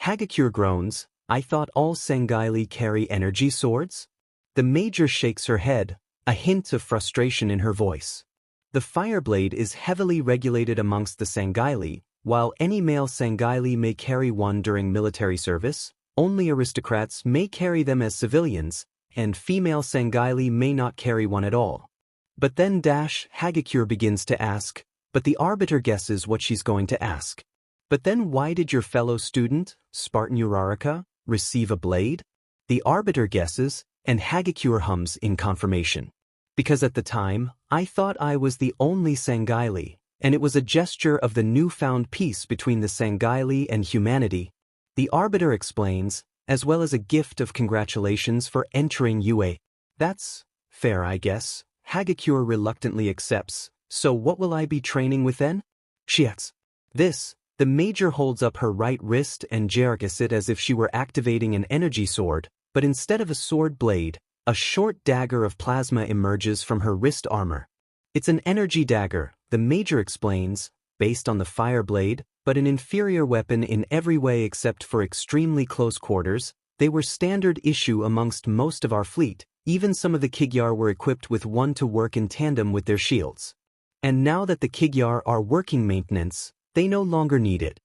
Hagakure groans, I thought all Sangaili carry energy swords? The major shakes her head, a hint of frustration in her voice. The fireblade is heavily regulated amongst the Sangaili. While any male Sangaili may carry one during military service, only aristocrats may carry them as civilians, and female Sangaili may not carry one at all. But then Hagakure begins to ask, but the arbiter guesses what she's going to ask. But then why did your fellow student, Spartan Urarica, receive a blade? The arbiter guesses, and Hagakure hums in confirmation. Because at the time, I thought I was the only Sangaili, and it was a gesture of the newfound peace between the Sangaili and humanity. The arbiter explains, as well as a gift of congratulations for entering UA. That's fair, I guess. Hagakure reluctantly accepts. So what will I be training with then? She asks. This, the major holds up her right wrist and jerks it as if she were activating an energy sword, but instead of a sword blade, a short dagger of plasma emerges from her wrist armor. It's an energy dagger, the major explains, based on the fire blade, but an inferior weapon in every way except for extremely close quarters. They were standard issue amongst most of our fleet. Even some of the Kigyar were equipped with one to work in tandem with their shields. And now that the Kigyar are working maintenance, they no longer need it.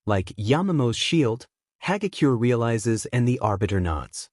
Like Yamamo's shield, Hagakure realizes and the arbiter nods.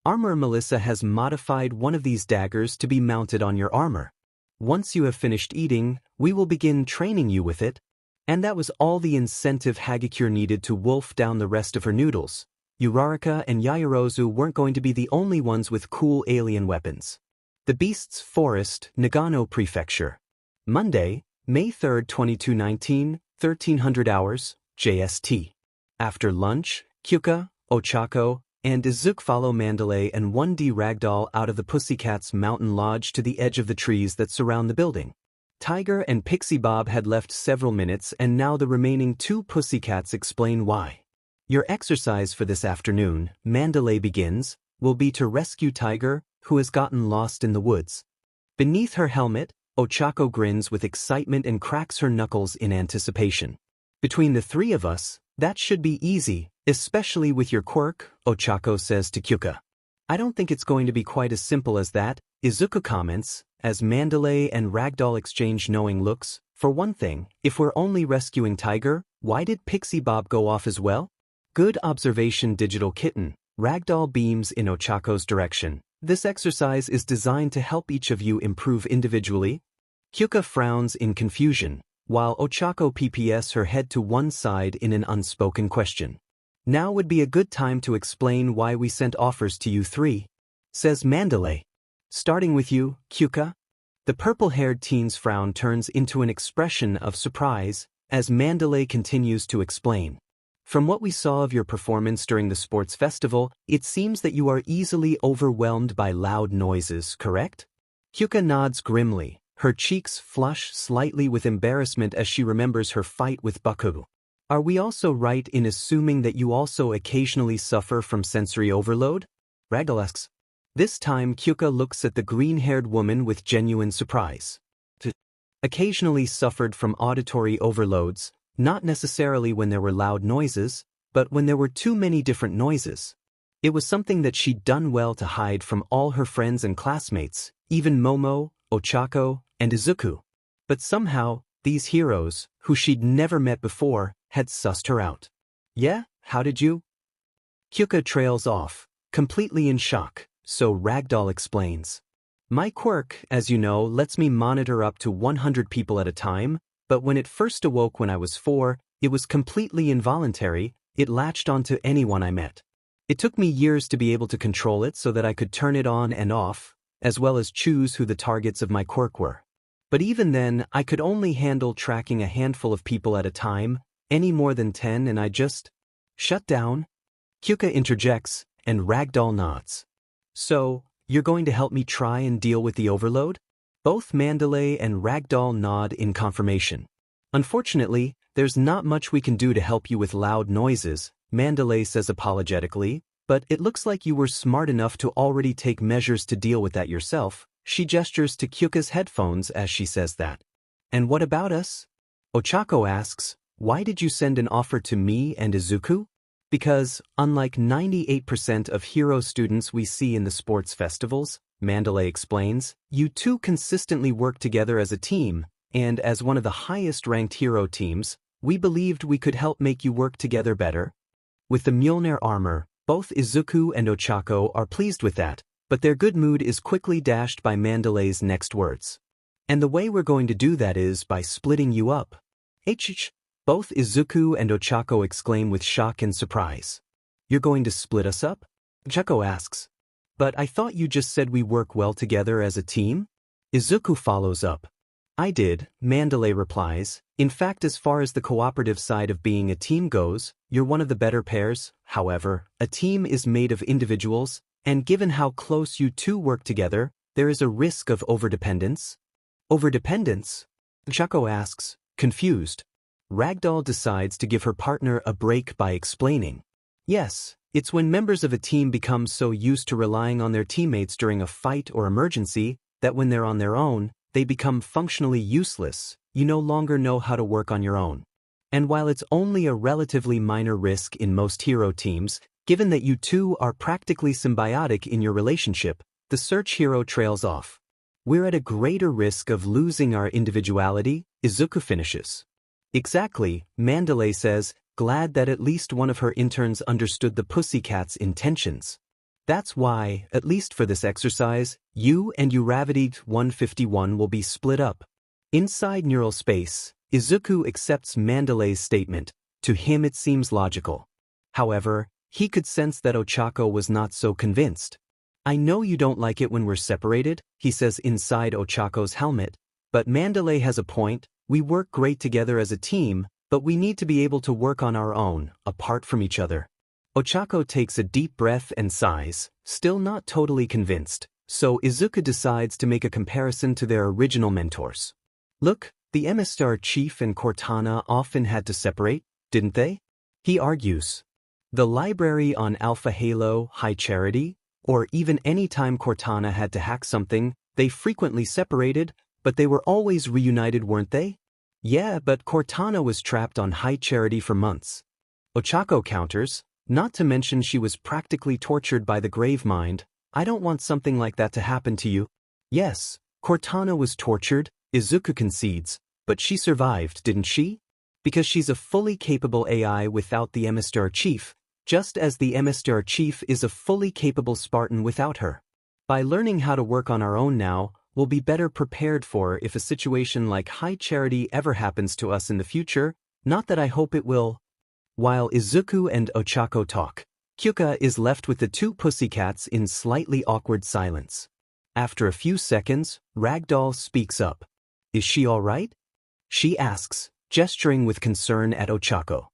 Armor Melissa has modified one of these daggers to be mounted on your armor. Once you have finished eating, we will begin training you with it. And that was all the incentive Hagakure needed to wolf down the rest of her noodles. Urarica and Yaoyorozu weren't going to be the only ones with cool alien weapons. The Beast's Forest, Nagano Prefecture. Monday, May 3, 2219, 1300 hours, JST. After lunch, Kyuka, Ochako, and Izuku follow Mandalay and 1D Ragdoll out of the Pussycat's mountain lodge to the edge of the trees that surround the building. Tiger and Pixie Bob had left several minutes and now the remaining 2 Pussycats explain why. Your exercise for this afternoon, Mandalay begins, will be to rescue Tiger, who has gotten lost in the woods. Beneath her helmet, Ochako grins with excitement and cracks her knuckles in anticipation. Between the 3 of us, that should be easy, especially with your quirk, Ochako says to Kyuka. I don't think it's going to be quite as simple as that, Izuku comments, as Mandalay and Ragdoll exchange knowing looks. For one thing, if we're only rescuing Tiger, why did Pixie Bob go off as well? Good observation, Digital Kitten. Ragdoll beams in Ochako's direction. This exercise is designed to help each of you improve individually. Kyuka frowns in confusion, while Ochako pps her head to one side in an unspoken question. Now would be a good time to explain why we sent offers to you 3, says Mandalay. Starting with you, Kyuka. The purple-haired teen's frown turns into an expression of surprise as Mandalay continues to explain. From what we saw of your performance during the sports festival, it seems that you are easily overwhelmed by loud noises, correct? Hyuka nods grimly, her cheeks flush slightly with embarrassment as she remembers her fight with Baku. Are we also right in assuming that you also occasionally suffer from sensory overload? Ragdoll asks. This time Hyuka looks at the green-haired woman with genuine surprise. Occasionally suffered from auditory overloads, not necessarily when there were loud noises, but when there were too many different noises. It was something that she'd done well to hide from all her friends and classmates, even Momo, Ochako, and Izuku. But somehow, these heroes, who she'd never met before, had sussed her out. Yeah, how did you? Hyuka trails off, completely in shock, so Ragdoll explains. My quirk, as you know, lets me monitor up to 100 people at a time, but when it first awoke when I was 4, it was completely involuntary, it latched onto anyone I met. It took me years to be able to control it so that I could turn it on and off, as well as choose who the targets of my quirk were. But even then, I could only handle tracking a handful of people at a time, any more than 10 and I just shut down. Hyuka interjects, and Ragdoll nods. So, you're going to help me try and deal with the overload? Both Mandalay and Ragdoll nod in confirmation. Unfortunately, there's not much we can do to help you with loud noises, Mandalay says apologetically, but it looks like you were smart enough to already take measures to deal with that yourself. She gestures to Hyuka's headphones as she says that. And what about us? Ochako asks, why did you send an offer to me and Izuku? Because, unlike 98% of hero students we see in the sports festivals, Mandalay explains, you two consistently work together as a team, and as one of the highest-ranked hero teams, we believed we could help make you work together better. With the Mjolnir armor, both Izuku and Ochako are pleased with that, but their good mood is quickly dashed by Mandalay's next words. And the way we're going to do that is by splitting you up. Both Izuku and Ochako exclaim with shock and surprise. You're going to split us up? Ochako asks. But I thought you just said we work well together as a team? Izuku follows up. I did, Mandalay replies. In fact, as far as the cooperative side of being a team goes, you're one of the better pairs. However, a team is made of individuals, and given how close you two work together, there is a risk of overdependence. Overdependence? Ochako asks, confused. Ragdoll decides to give her partner a break by explaining. Yes, it's when members of a team become so used to relying on their teammates during a fight or emergency that when they're on their own, they become functionally useless. You no longer know how to work on your own. And while it's only a relatively minor risk in most hero teams, given that you two are practically symbiotic in your relationship, the search hero trails off. We're at a greater risk of losing our individuality, Izuku finishes. Exactly, Mandalay says, glad that at least one of her interns understood the pussycat's intentions. That's why, at least for this exercise, you and Uravity 151 will be split up. Inside neural space, Izuku accepts Mandalay's statement. To him it seems logical. However, he could sense that Ochako was not so convinced. I know you don't like it when we're separated, he says inside Ochako's helmet, but Mandalay has a point. We work great together as a team, but we need to be able to work on our own, apart from each other. Ochako takes a deep breath and sighs, still not totally convinced, so Izuku decides to make a comparison to their original mentors. Look, the MSR Chief and Cortana often had to separate, didn't they? He argues. The library on Alpha Halo, High Charity, or even any time Cortana had to hack something, they frequently separated, but they were always reunited, weren't they? Yeah, but Cortana was trapped on High Charity for months. Ochako counters, not to mention she was practically tortured by the grave mind. I don't want something like that to happen to you. Yes, Cortana was tortured, Izuku concedes, but she survived, didn't she? Because she's a fully capable AI without the MSR Chief, just as the MSR Chief is a fully capable Spartan without her. By learning how to work on our own now, we'll be better prepared for if a situation like High Charity ever happens to us in the future, not that I hope it will. While Izuku and Ochako talk, Hyuka is left with the two pussycats in slightly awkward silence. After a few seconds, Ragdoll speaks up. Is she all right? She asks, gesturing with concern at Ochako.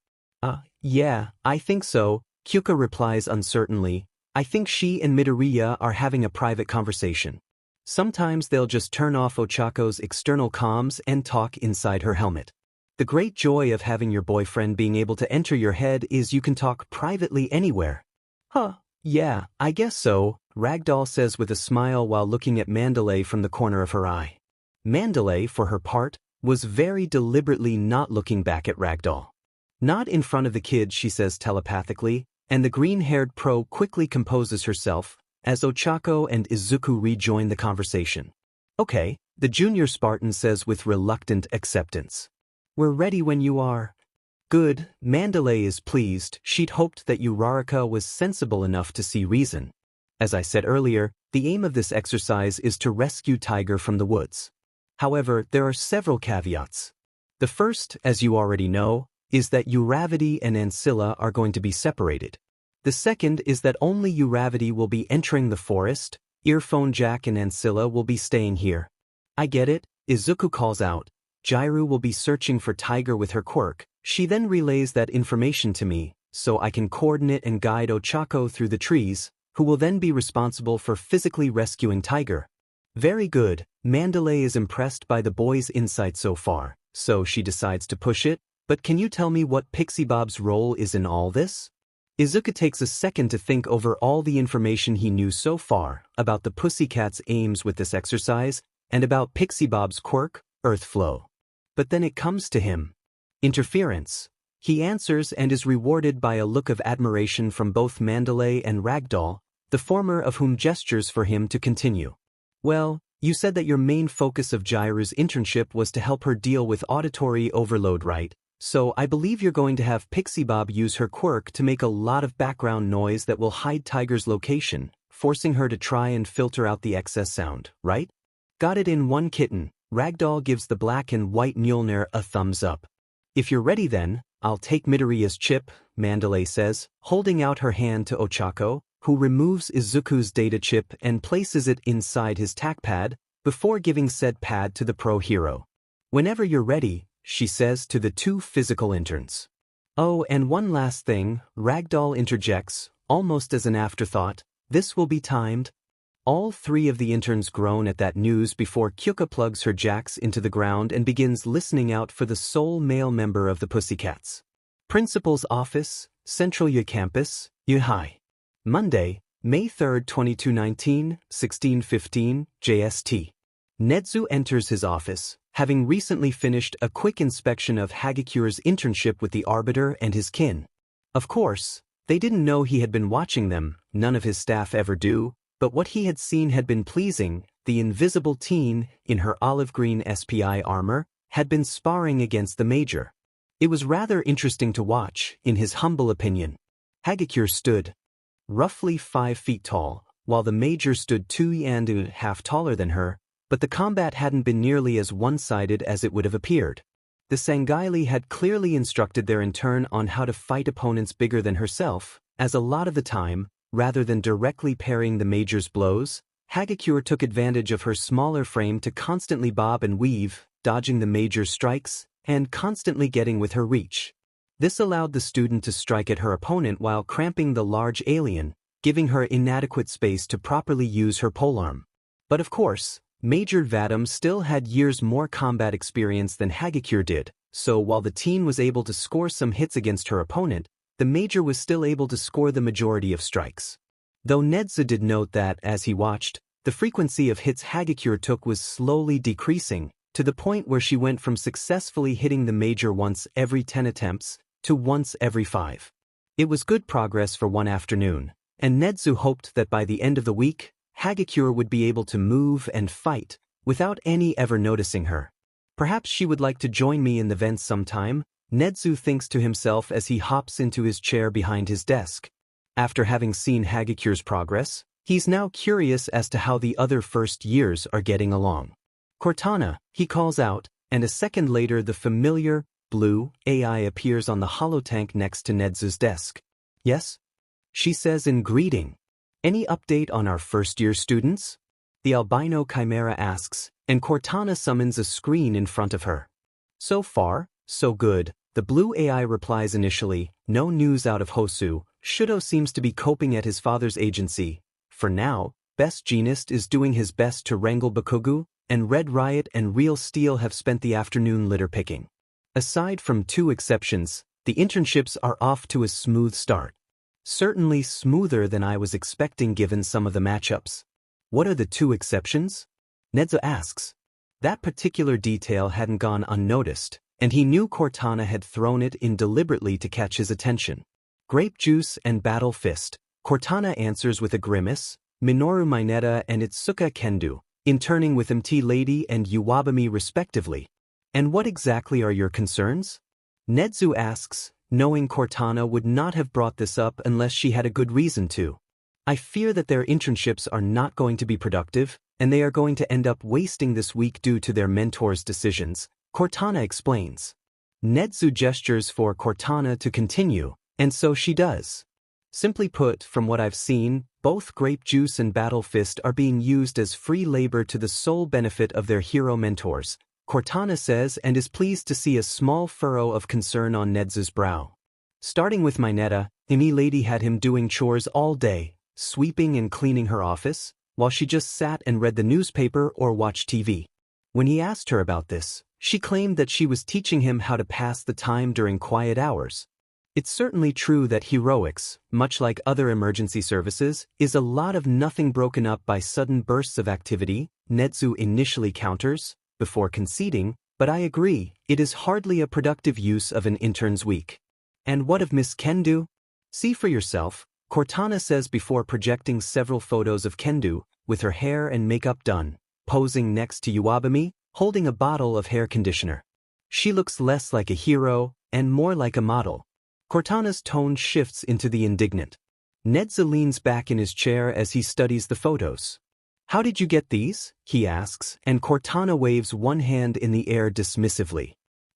Yeah, I think so, Kyuka replies uncertainly. I think she and Midoriya are having a private conversation. Sometimes they'll just turn off Ochako's external comms and talk inside her helmet. The great joy of having your boyfriend being able to enter your head is you can talk privately anywhere. Yeah, I guess so, Ragdoll says with a smile while looking at Mandalay from the corner of her eye. Mandalay, for her part, was very deliberately not looking back at Ragdoll. Not in front of the kid, she says telepathically, and the green-haired pro quickly composes herself, as Ochako and Izuku rejoin the conversation. Okay, the junior Spartan says with reluctant acceptance. We're ready when you are. Good, Mandalay is pleased. She'd hoped that Uraraka was sensible enough to see reason. As I said earlier, the aim of this exercise is to rescue Tiger from the woods. However, there are several caveats. The first, as you already know, is that Uravity and Ancilla are going to be separated. The second is that only Uravity will be entering the forest, Earphone Jack and Ancilla will be staying here. I get it, Izuku calls out. Jairu will be searching for Tiger with her quirk. She then relays that information to me, so I can coordinate and guide Ochako through the trees, who will then be responsible for physically rescuing Tiger. Very good, Mandalay is impressed by the boy's insight so far, so she decides to push it, but can you tell me what Pixie Bob's role is in all this? Izuku takes a second to think over all the information he knew so far about the Pussycat's aims with this exercise, and about Pixie Bob's quirk, Earth Flow. But then it comes to him. Interference. He answers and is rewarded by a look of admiration from both Mandalay and Ragdoll, the former of whom gestures for him to continue. Well, you said that your main focus of Jairu's internship was to help her deal with auditory overload, right? So I believe you're going to have Pixie Bob use her quirk to make a lot of background noise that will hide Tiger's location, forcing her to try and filter out the excess sound, right? Got it in one, kitten. Ragdoll gives the black and white Mjolnir a thumbs up. If you're ready then, I'll take Midoriya's chip, Mandalay says, holding out her hand to Ochako, who removes Izuku's data chip and places it inside his tac pad, before giving said pad to the pro hero. Whenever you're ready, she says to the two physical interns. Oh, and one last thing, Ragdoll interjects, almost as an afterthought, this will be timed. All three of the interns groan at that news before Kyuka plugs her jacks into the ground and begins listening out for the sole male member of the Pussycats. Principal's Office, Central U Campus, U High. Monday, May 3, 2219, 16:15, JST. Nedzu enters his office, having recently finished a quick inspection of Hagekyure's internship with the Arbiter and his kin. Of course, they didn't know he had been watching them, none of his staff ever do, but what he had seen had been pleasing. The invisible teen, in her olive green SPI armor, had been sparring against the Major. It was rather interesting to watch, in his humble opinion. Hagekyure stood roughly 5 feet tall, while the Major stood 2.5 taller than her, but the combat hadn't been nearly as one-sided as it would have appeared. The Sangaili had clearly instructed their intern on how to fight opponents bigger than herself, as a lot of the time, rather than directly parrying the Major's blows, Hagekyure took advantage of her smaller frame to constantly bob and weave, dodging the Major's strikes, and constantly getting with her reach. This allowed the student to strike at her opponent while cramping the large alien, giving her inadequate space to properly use her polearm. But of course, Major Vadim still had years more combat experience than Hagekyure did, so while the teen was able to score some hits against her opponent, the Major was still able to score the majority of strikes. Though Nedzu did note that, as he watched, the frequency of hits Hagekyure took was slowly decreasing, to the point where she went from successfully hitting the Major once every 10 attempts to once every 5. It was good progress for one afternoon, and Nedzu hoped that by the end of the week, Hagekyure would be able to move and fight without any ever noticing her. Perhaps she would like to join me in the vents sometime, Nedzu thinks to himself as he hops into his chair behind his desk. After having seen Hagekyure's progress, he's now curious as to how the other first years are getting along. Cortana, he calls out, and a second later the familiar, blue, AI appears on the holotank next to Nedzu's desk. Yes? She says in greeting. Any update on our first-year students? The albino chimera asks, and Cortana summons a screen in front of her. So far, so good, the blue AI replies initially, no news out of Hosu. Shudo seems to be coping at his father's agency. For now, Best Jeanist is doing his best to wrangle Bakugu, and Red Riot and Real Steel have spent the afternoon litter picking. Aside from 2 exceptions, the internships are off to a smooth start. Certainly smoother than I was expecting given some of the matchups. What are the 2 exceptions? Nezu asks. That particular detail hadn't gone unnoticed, and he knew Cortana had thrown it in deliberately to catch his attention. Grape Juice and Battle Fist. Cortana answers with a grimace, Minoru Mineta and Itsuka Kendo, interning with MT Lady and Uwabami respectively. And what exactly are your concerns? Nezu asks, knowing Cortana would not have brought this up unless she had a good reason to. I fear that their internships are not going to be productive, and they are going to end up wasting this week due to their mentor's decisions, Cortana explains. Nezu gestures for Cortana to continue, and so she does. Simply put, from what I've seen, both Grape Juice and Battle Fist are being used as free labor to the sole benefit of their hero mentors, Cortana says, and is pleased to see a small furrow of concern on Nezu's brow. Starting with Mineta, Imi Lady had him doing chores all day, sweeping and cleaning her office, while she just sat and read the newspaper or watched TV. When he asked her about this, she claimed that she was teaching him how to pass the time during quiet hours. It's certainly true that heroics, much like other emergency services, is a lot of nothing broken up by sudden bursts of activity, Nezu initially counters, before conceding, but I agree, it is hardly a productive use of an intern's week. And what of Miss Kendo? See for yourself, Cortana says before projecting several photos of Kendo, with her hair and makeup done, posing next to Uwabami, holding a bottle of hair conditioner. She looks less like a hero, and more like a model. Cortana's tone shifts into the indignant. Nezu leans back in his chair as he studies the photos. How did you get these? He asks, and Cortana waves one hand in the air dismissively.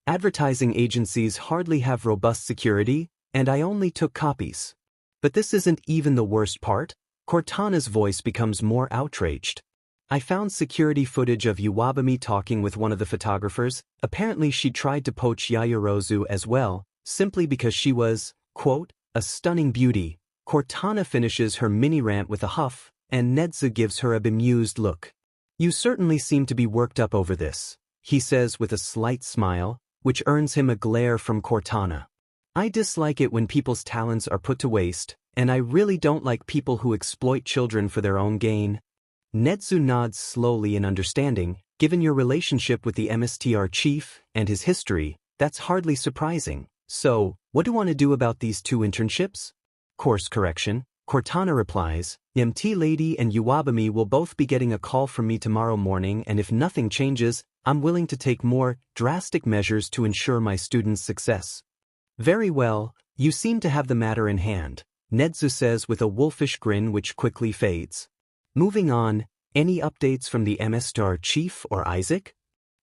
Advertising agencies hardly have robust security, and I only took copies. But this isn't even the worst part. Cortana's voice becomes more outraged. I found security footage of Uwabami talking with one of the photographers. Apparently she tried to poach Yayorozu as well, simply because she was, quote, a stunning beauty. Cortana finishes her mini-rant with a huff, and Nezu gives her a bemused look. You certainly seem to be worked up over this, he says with a slight smile, which earns him a glare from Cortana. I dislike it when people's talents are put to waste, and I really don't like people who exploit children for their own gain. Nezu nods slowly in understanding. Given your relationship with the MSTR chief and his history, that's hardly surprising. So, what do you want to do about these 2 internships? Course correction, Cortana replies, MT Lady and Uwabami will both be getting a call from me tomorrow morning, and if nothing changes, I'm willing to take more drastic measures to ensure my students' success. Very well, you seem to have the matter in hand, Nezu says with a wolfish grin which quickly fades. Moving on, any updates from the MSTR chief or Isaac?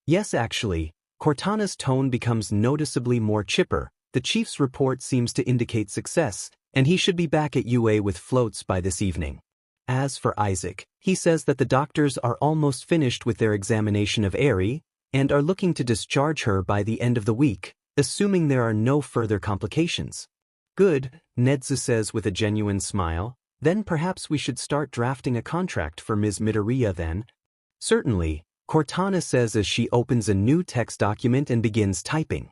Yes, actually. Cortana's tone becomes noticeably more chipper. The chief's report seems to indicate success, and he should be back at UA with floats by this evening. As for Isaac, he says that the doctors are almost finished with their examination of Eri, and are looking to discharge her by the end of the week, assuming there are no further complications. Good, Nezu says with a genuine smile, then perhaps we should start drafting a contract for Ms. Midoriya then. Certainly, Cortana says as she opens a new text document and begins typing.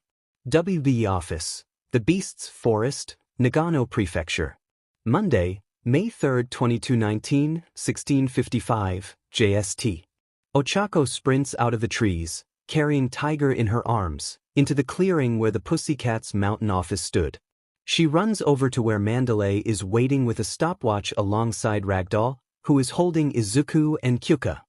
WB Office, The Beasts Forest, Nagano Prefecture. Monday, May 3, 2219, 1655, JST. Ochako sprints out of the trees, carrying Tiger in her arms, into the clearing where the Pussycat's mountain office stood. She runs over to where Mandalay is waiting with a stopwatch alongside Ragdoll, who is holding Izuku and Kyuka.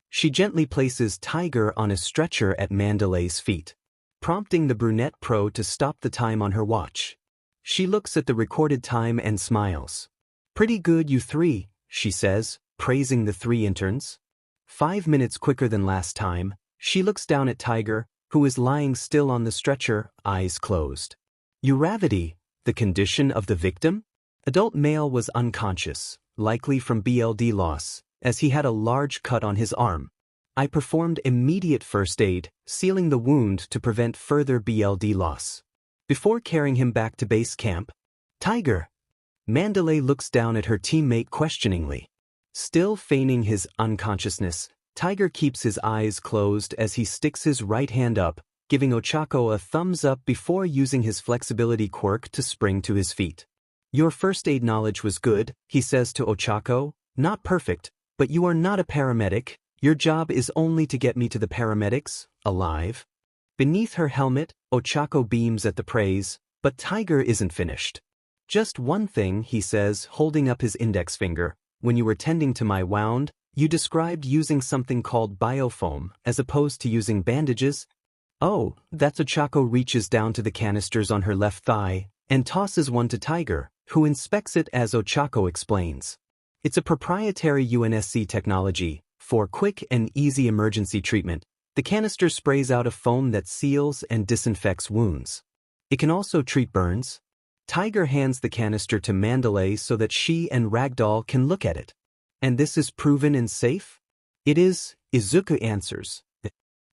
She gently places Tiger on a stretcher at Mandalay's feet, prompting the brunette pro to stop the time on her watch. She looks at the recorded time and smiles. Pretty good, you 3, she says, praising the 3 interns. 5 minutes quicker than last time. She looks down at Tiger, who is lying still on the stretcher, eyes closed. Uravity, the condition of the victim? Adult male was unconscious, likely from BLD loss. as he had a large cut on his arm. I performed immediate first aid, sealing the wound to prevent further BLD loss. Before carrying him back to base camp, Tiger. Mandalay looks down at her teammate questioningly. Still feigning his unconsciousness, Tiger keeps his eyes closed as he sticks his right hand up, giving Ochako a thumbs up before using his flexibility quirk to spring to his feet. Your first aid knowledge was good, he says to Ochako. Not perfect, but you are not a paramedic. Your job is only to get me to the paramedics, alive. Beneath her helmet, Ochako beams at the praise, but Tiger isn't finished. Just one thing, he says, holding up his index finger. When you were tending to my wound, you described using something called biofoam as opposed to using bandages. Oh, that's Ochako reaches down to the canisters on her left thigh and tosses one to Tiger, who inspects it as Ochako explains. It's a proprietary UNSC technology for quick and easy emergency treatment. The canister sprays out a foam that seals and disinfects wounds. It can also treat burns. Tiger hands the canister to Mandalay so that she and Ragdoll can look at it. And this is proven and safe? It is, Izuku answers. The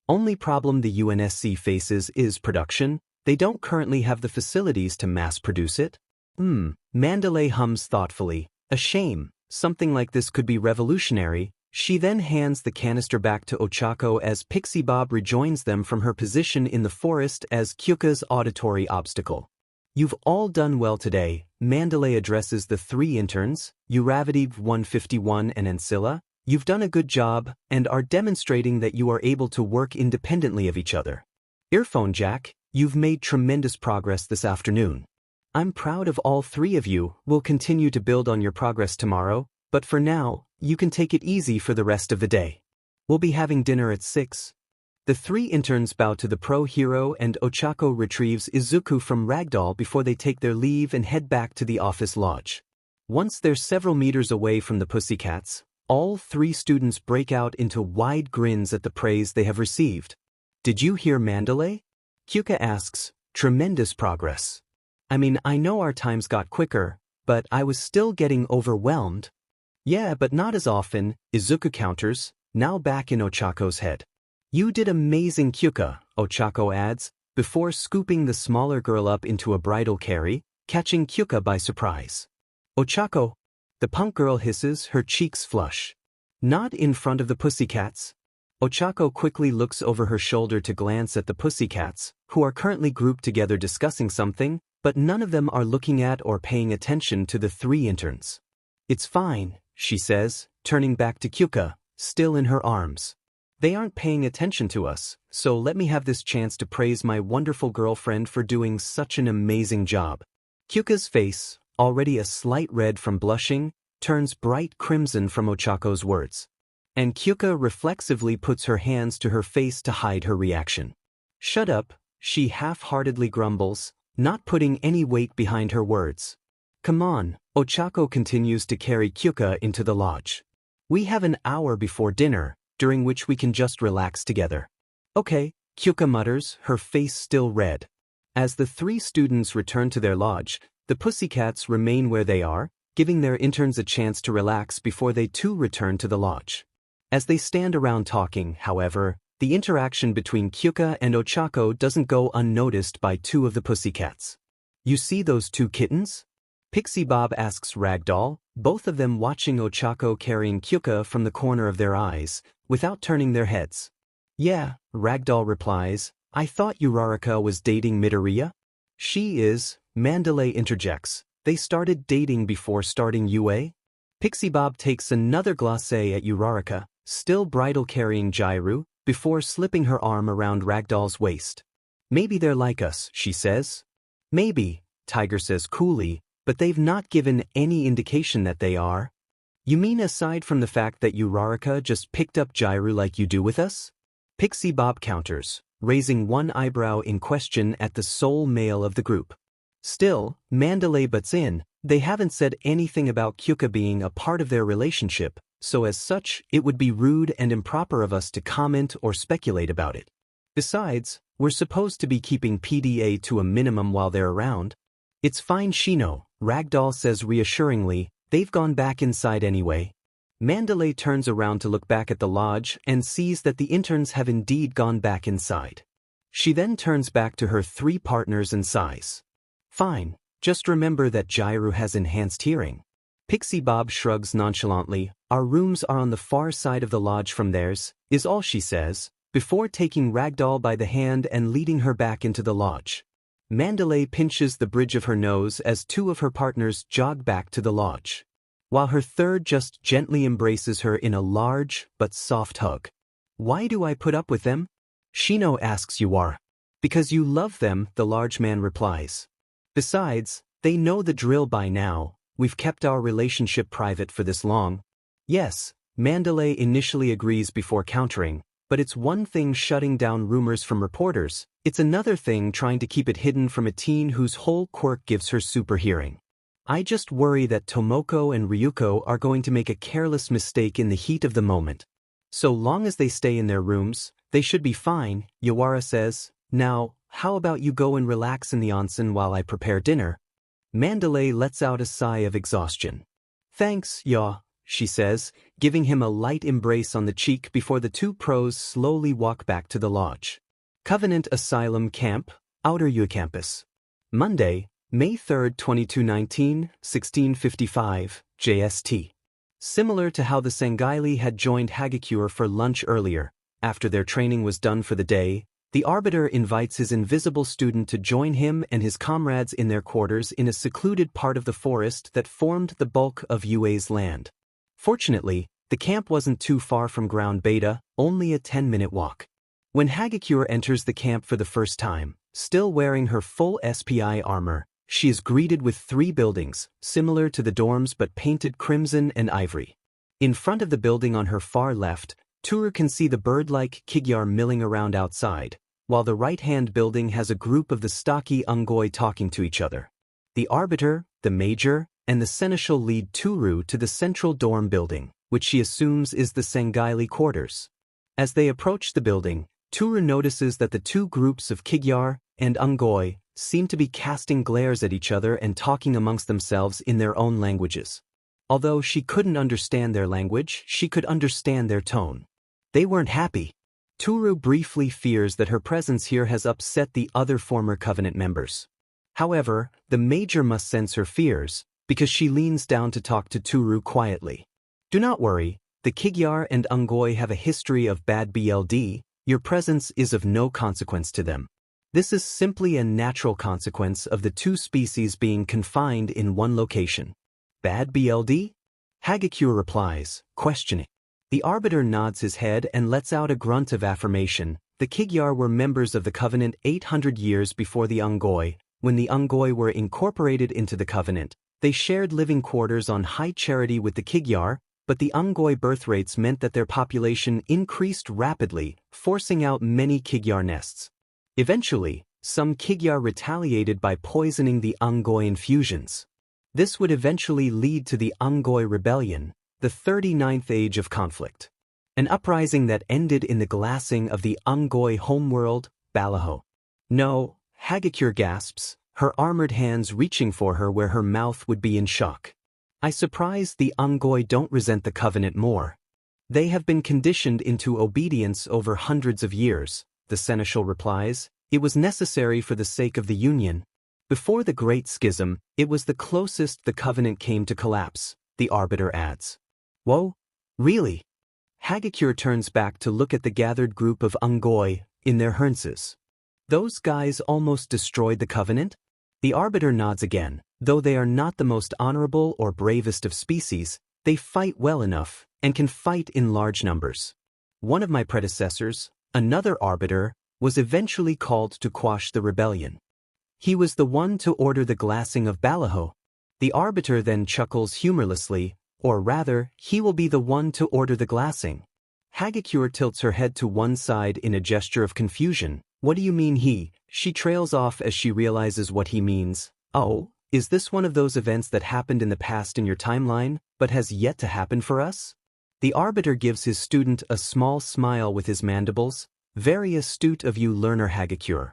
only problem the UNSC faces is production. They don't currently have the facilities to mass produce it. Mandalay hums thoughtfully. A shame. Something like this could be revolutionary. She then hands the canister back to Ochako as Pixie Bob rejoins them from her position in the forest as Kyuka's auditory obstacle. You've all done well today, Mandalay addresses the three interns, Uravity 151 and Ancilla. You've done a good job and are demonstrating that you are able to work independently of each other. Earphone Jack, you've made tremendous progress this afternoon. I'm proud of all three of you. We'll continue to build on your progress tomorrow, but for now, you can take it easy for the rest of the day. We'll be having dinner at 6. The three interns bow to the pro hero and Ochako retrieves Izuku from Ragdoll before they take their leave and head back to the office lodge. Once they're several meters away from the Pussycats, all three students break out into wide grins at the praise they have received. Did you hear Mandalay? Kyuka asks. Tremendous progress. I mean, I know our times got quicker, but I was still getting overwhelmed. Yeah, but not as often, Izuku counters, now back in Ochako's head. You did amazing, Kyuka, Ochako adds, before scooping the smaller girl up into a bridal carry, catching Kyuka by surprise. Ochako, the punk girl hisses, her cheeks flush. Not in front of the Pussycats. Ochako quickly looks over her shoulder to glance at the Pussycats, who are currently grouped together discussing something, but none of them are looking at or paying attention to the three interns. It's fine, she says, turning back to Kyuka, still in her arms. They aren't paying attention to us, so let me have this chance to praise my wonderful girlfriend for doing such an amazing job. Kyuka's face, already a slight red from blushing, turns bright crimson from Ochako's words. And Kyuka reflexively puts her hands to her face to hide her reaction. Shut up, she half-heartedly grumbles, not putting any weight behind her words. Come on, Ochako continues to carry Kyuka into the lodge. We have an hour before dinner, during which we can just relax together. Okay, Kyuka mutters, her face still red. As the three students return to their lodge, the Pussycats remain where they are, giving their interns a chance to relax before they too return to the lodge. As they stand around talking, however, the interaction between Kyuka and Ochako doesn't go unnoticed by two of the Pussycats. You see those two kittens? Pixie Bob asks Ragdoll, both of them watching Ochako carrying Kyuka from the corner of their eyes, without turning their heads. Yeah, Ragdoll replies, I thought Uraraka was dating Midoriya? She is, Mandalay interjects. They started dating before starting UA? Pixie Bob takes another glacé at Uraraka, still bridle carrying Jairu, before slipping her arm around Ragdoll's waist. Maybe they're like us, she says. Maybe, Tiger says coolly, but they've not given any indication that they are. You mean aside from the fact that Uraraka just picked up Jairu like you do with us? Pixie Bob counters, raising one eyebrow in question at the sole male of the group. Still, Mandalay butts in, they haven't said anything about Kyuka being a part of their relationship, so as such, it would be rude and improper of us to comment or speculate about it. Besides, we're supposed to be keeping PDA to a minimum while they're around. It's fine, Shino, Ragdoll says reassuringly, they've gone back inside anyway. Mandalay turns around to look back at the lodge and sees that the interns have indeed gone back inside. She then turns back to her 3 partners and sighs. Fine, just remember that Gyru has enhanced hearing. Pixie Bob shrugs nonchalantly. Our rooms are on the far side of the lodge from theirs, is all she says, before taking Ragdoll by the hand and leading her back into the lodge. Mandalay pinches the bridge of her nose as 2 of her partners jog back to the lodge, while her third just gently embraces her in a large but soft hug. Why do I put up with them? Shino asks Yuara. Because you love them, the large man replies. Besides, they know the drill by now. We've kept our relationship private for this long. Yes, Mandalay initially agrees before countering, but it's one thing shutting down rumors from reporters, it's another thing trying to keep it hidden from a teen whose whole quirk gives her super hearing. I just worry that Tomoko and Ryuko are going to make a careless mistake in the heat of the moment. So long as they stay in their rooms, they should be fine, Yuara says. Now, how about you go and relax in the onsen while I prepare dinner? Mandalay lets out a sigh of exhaustion. Thanks, Ya, she says, giving him a light embrace on the cheek before the 2 pros slowly walk back to the lodge. Covenant Asylum Camp, Outer U Campus. Monday, May 3, 2219, 1655, JST. Similar to how the Sangaili had joined Hagakure for lunch earlier, after their training was done for the day, the Arbiter invites his invisible student to join him and his comrades in their quarters in a secluded part of the forest that formed the bulk of UA's land. Fortunately, the camp wasn't too far from Ground Beta, only a 10-minute walk. When Hagakure enters the camp for the first time, still wearing her full SPI armor, she is greeted with 3 buildings, similar to the dorms but painted crimson and ivory. In front of the building on her far left, Toru can see the bird-like Kigyar milling around outside, while the right-hand building has a group of the stocky Ungoi talking to each other. The Arbiter, the Major, and the Seneschal lead Toru to the central dorm building, which she assumes is the Sangaili quarters. As they approach the building, Toru notices that the 2 groups of Kigyar and Ungoi seem to be casting glares at each other and talking amongst themselves in their own languages. Although she couldn't understand their language, she could understand their tone. They weren't happy. Toru briefly fears that her presence here has upset the other former Covenant members. However, the Major must sense her fears, because she leans down to talk to Toru quietly. Do not worry, the Kigyar and Ungoi have a history of bad BLD, your presence is of no consequence to them. This is simply a natural consequence of the 2 species being confined in one location. Bad BLD? Hagakure replies, questioning. The Arbiter nods his head and lets out a grunt of affirmation. The Kigyar were members of the Covenant 800 years before the Ungoi. When the Ungoi were incorporated into the Covenant, they shared living quarters on high charity with the Kigyar, but the Ungoi birth rates meant that their population increased rapidly, forcing out many Kigyar nests. Eventually, some Kigyar retaliated by poisoning the Ungoi infusions. This would eventually lead to the Ungoi Rebellion, the 39th age of conflict. An uprising that ended in the glassing of the Ungoi homeworld, Balaho. No, Hagakure gasps, her armored hands reaching for her where her mouth would be in shock. I surprise the Ungoi don't resent the Covenant more. They have been conditioned into obedience over hundreds of years, the Seneschal replies. It was necessary for the sake of the Union. Before the Great Schism, it was the closest the Covenant came to collapse, the Arbiter adds. Whoa? Really? Hagakure turns back to look at the gathered group of Ungoi in their harnesses. Those guys almost destroyed the Covenant? The Arbiter nods again. Though they are not the most honorable or bravest of species, they fight well enough and can fight in large numbers. One of my predecessors, another Arbiter, was eventually called to quash the rebellion. He was the one to order the glassing of Balaho. The Arbiter then chuckles humorlessly, or rather, he will be the one to order the glassing. Hagakure tilts her head to one side in a gesture of confusion. What do you mean he? She trails off as she realizes what he means. Oh, is this one of those events that happened in the past in your timeline, but has yet to happen for us? The Arbiter gives his student a small smile with his mandibles. Very astute of you, learner Hagakure.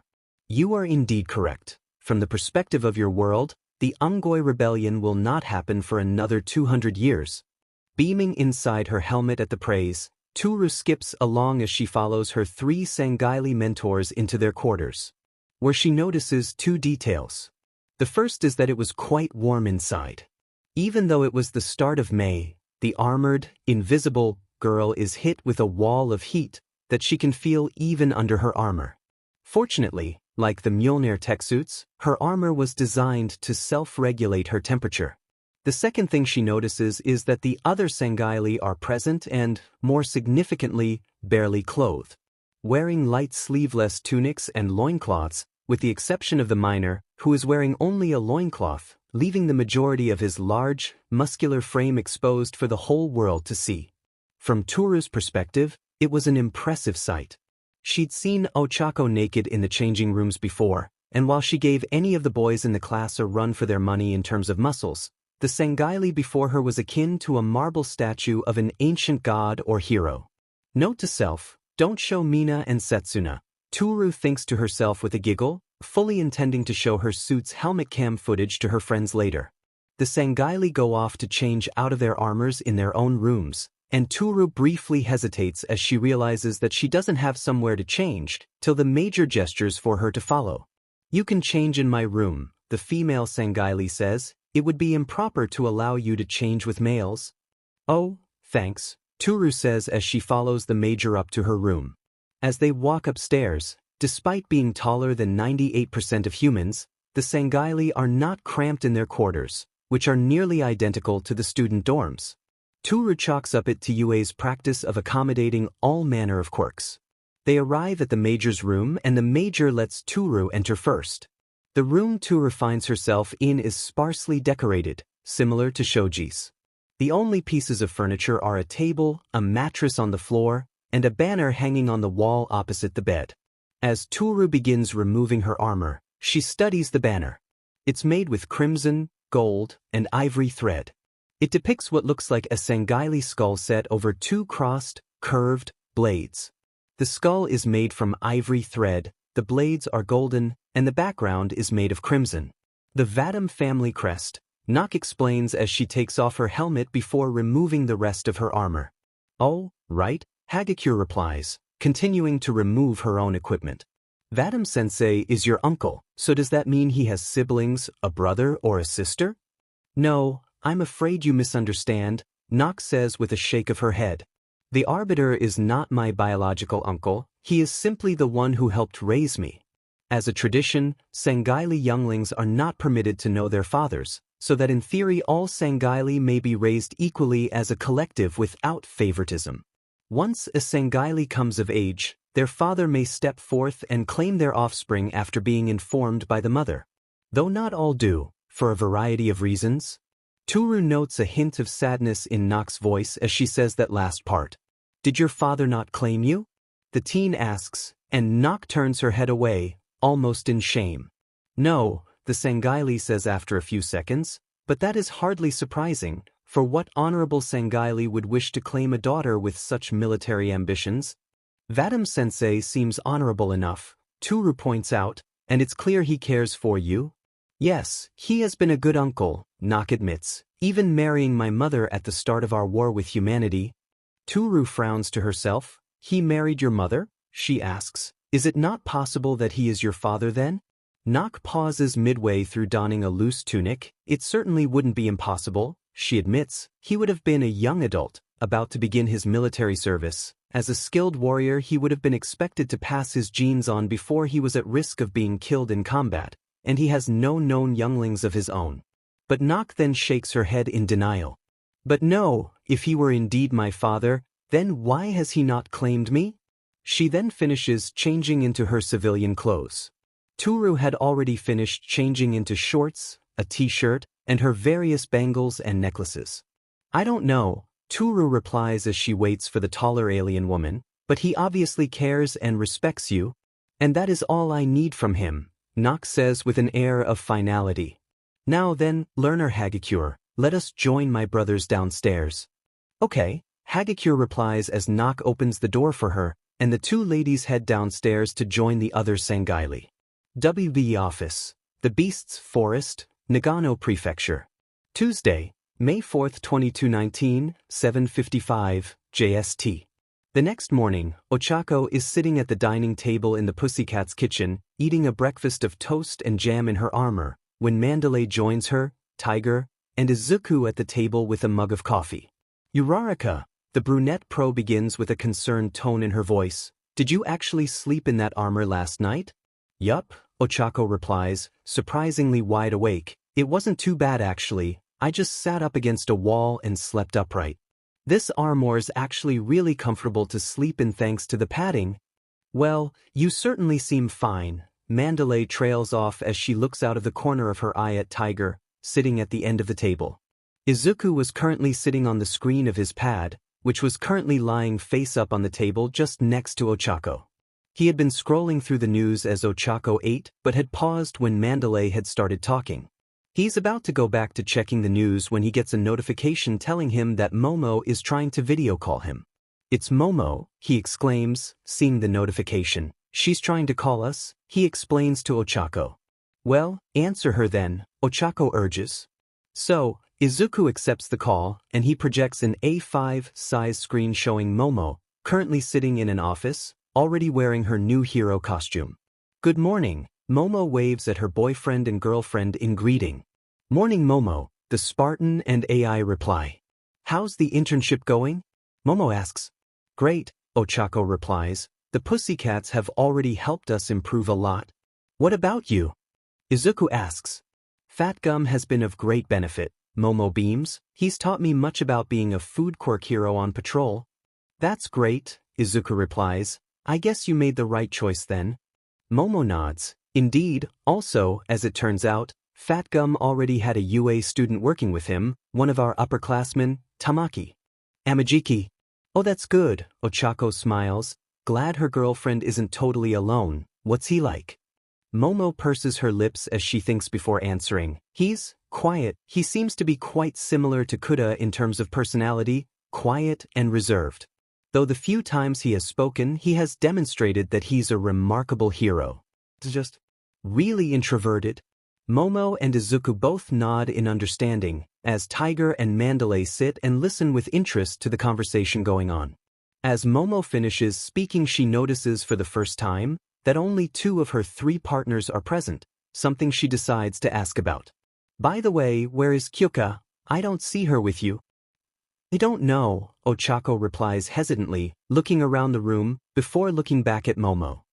You are indeed correct. From the perspective of your world, the Ungoi Rebellion will not happen for another 200 years. Beaming inside her helmet at the praise, Toru skips along as she follows her 3 Sangaili mentors into their quarters, where she notices 2 details. The first is that it was quite warm inside. Even though it was the start of May, the armored, invisible girl is hit with a wall of heat that she can feel even under her armor. Fortunately, like the Mjolnir tech suits, her armor was designed to self-regulate her temperature. The second thing she notices is that the other Sangaili are present and, more significantly, barely clothed. Wearing light sleeveless tunics and loincloths, with the exception of the miner, who is wearing only a loincloth, leaving the majority of his large, muscular frame exposed for the whole world to see. From Toru's perspective, it was an impressive sight. She'd seen Ochako naked in the changing rooms before, and while she gave any of the boys in the class a run for their money in terms of muscles, the Sangaili before her was akin to a marble statue of an ancient god or hero. Note to self, don't show Mina and Setsuna. Toru thinks to herself with a giggle, fully intending to show her suit's helmet cam footage to her friends later. The Sangaili go off to change out of their armors in their own rooms, and Toru briefly hesitates as she realizes that she doesn't have somewhere to change, till the major gestures for her to follow. You can change in my room, the female Sangaili says. It would be improper to allow you to change with males. Oh, thanks, Toru says as she follows the major up to her room. As they walk upstairs, despite being taller than 98% of humans, the Sangaili are not cramped in their quarters, which are nearly identical to the student dorms. Toru chalks up it to UA's practice of accommodating all manner of quirks. They arrive at the major's room and the major lets Toru enter first. The room Toru finds herself in is sparsely decorated, similar to Shoji's. The only pieces of furniture are a table, a mattress on the floor, and a banner hanging on the wall opposite the bed. As Toru begins removing her armor, she studies the banner. It's made with crimson, gold, and ivory thread. It depicts what looks like a Sangaili skull set over 2 crossed, curved blades. The skull is made from ivory thread, the blades are golden, and the background is made of crimson. The Vadim family crest, Nock explains as she takes off her helmet before removing the rest of her armor. Oh, right, Hagakure replies, continuing to remove her own equipment. Vadim-sensei is your uncle, so does that mean he has siblings, a brother or a sister? No, I'm afraid you misunderstand, Nock says with a shake of her head. The Arbiter is not my biological uncle, he is simply the one who helped raise me. As a tradition, Sangaili younglings are not permitted to know their fathers, so that in theory all Sangaili may be raised equally as a collective without favoritism. Once a Sangaili comes of age, their father may step forth and claim their offspring after being informed by the mother. Though not all do, for a variety of reasons. Toru notes a hint of sadness in Nock's voice as she says that last part. Did your father not claim you? The teen asks, and Nock turns her head away, almost in shame. No, the Sangaili says after a few seconds, but that is hardly surprising, for what honorable Sangaili would wish to claim a daughter with such military ambitions? Vadim-sensei seems honorable enough, Toru points out, and it's clear he cares for you. Yes, he has been a good uncle, Nock admits, even marrying my mother at the start of our war with humanity. Toru frowns to herself. He married your mother? She asks. Is it not possible that he is your father then? Nock pauses midway through donning a loose tunic. It certainly wouldn't be impossible, she admits. He would have been a young adult, about to begin his military service. As a skilled warrior, he would have been expected to pass his genes on before he was at risk of being killed in combat, and he has no known younglings of his own. But Nock then shakes her head in denial. But no, if he were indeed my father, then why has he not claimed me? She then finishes changing into her civilian clothes. Toru had already finished changing into shorts, a t-shirt, and her various bangles and necklaces. I don't know, Toru replies as she waits for the taller alien woman, but he obviously cares and respects you, and that is all I need from him, Nock says with an air of finality. Now then, learner Hagakure, let us join my brothers downstairs. Okay, Hagakure replies as Nock opens the door for her, and the 2 ladies head downstairs to join the other Sangaili. WB Office, the Beast's Forest, Nagano Prefecture. Tuesday, May 4, 2219, 7:55, JST. The next morning, Ochako is sitting at the dining table in the Pussycat's kitchen, eating a breakfast of toast and jam in her armor, when Mandalay joins her, Tiger, and Izuku at the table with a mug of coffee. Uraraka, the brunette pro begins with a concerned tone in her voice. Did you actually sleep in that armor last night? Yup, Ochako replies, surprisingly wide awake. It wasn't too bad actually, I just sat up against a wall and slept upright. This armor's actually really comfortable to sleep in thanks to the padding. Well, you certainly seem fine. Mandalay trails off as she looks out of the corner of her eye at Tiger, sitting at the end of the table. Izuku was currently sitting on the screen of his pad, which was currently lying face up on the table just next to Ochako. He had been scrolling through the news as Ochako ate, but had paused when Mandalay had started talking. He's about to go back to checking the news when he gets a notification telling him that Momo is trying to video call him. It's Momo, he exclaims, seeing the notification. She's trying to call us, he explains to Ochako. Well, answer her then, Ochako urges. So, Izuku accepts the call, and he projects an A5 size screen showing Momo, currently sitting in an office, already wearing her new hero costume. Good morning, Momo waves at her boyfriend and girlfriend in greeting. Morning Momo, the Spartan and AI reply. How's the internship going? Momo asks. Great, Ochako replies. The Pussycats have already helped us improve a lot. What about you? Izuku asks. Fat Gum has been of great benefit, Momo beams. He's taught me much about being a food quirk hero on patrol. That's great, Izuku replies. I guess you made the right choice then. Momo nods. Indeed, also, as it turns out, Fat Gum already had a UA student working with him, one of our upperclassmen, Tamaki. Amajiki. Oh, that's good, Ochako smiles, glad her girlfriend isn't totally alone. What's he like? Momo purses her lips as she thinks before answering. He's quiet. He seems to be quite similar to Kuda in terms of personality, quiet and reserved. Though the few times he has spoken, he has demonstrated that he's a remarkable hero. Just really introverted. Momo and Izuku both nod in understanding, as Tiger and Mandalay sit and listen with interest to the conversation going on. As Momo finishes speaking, she notices for the first time that only 2 of her 3 partners are present, something she decides to ask about. By the way, where is Kyuka? I don't see her with you. I don't know, Ochako replies hesitantly, looking around the room, before looking back at Momo.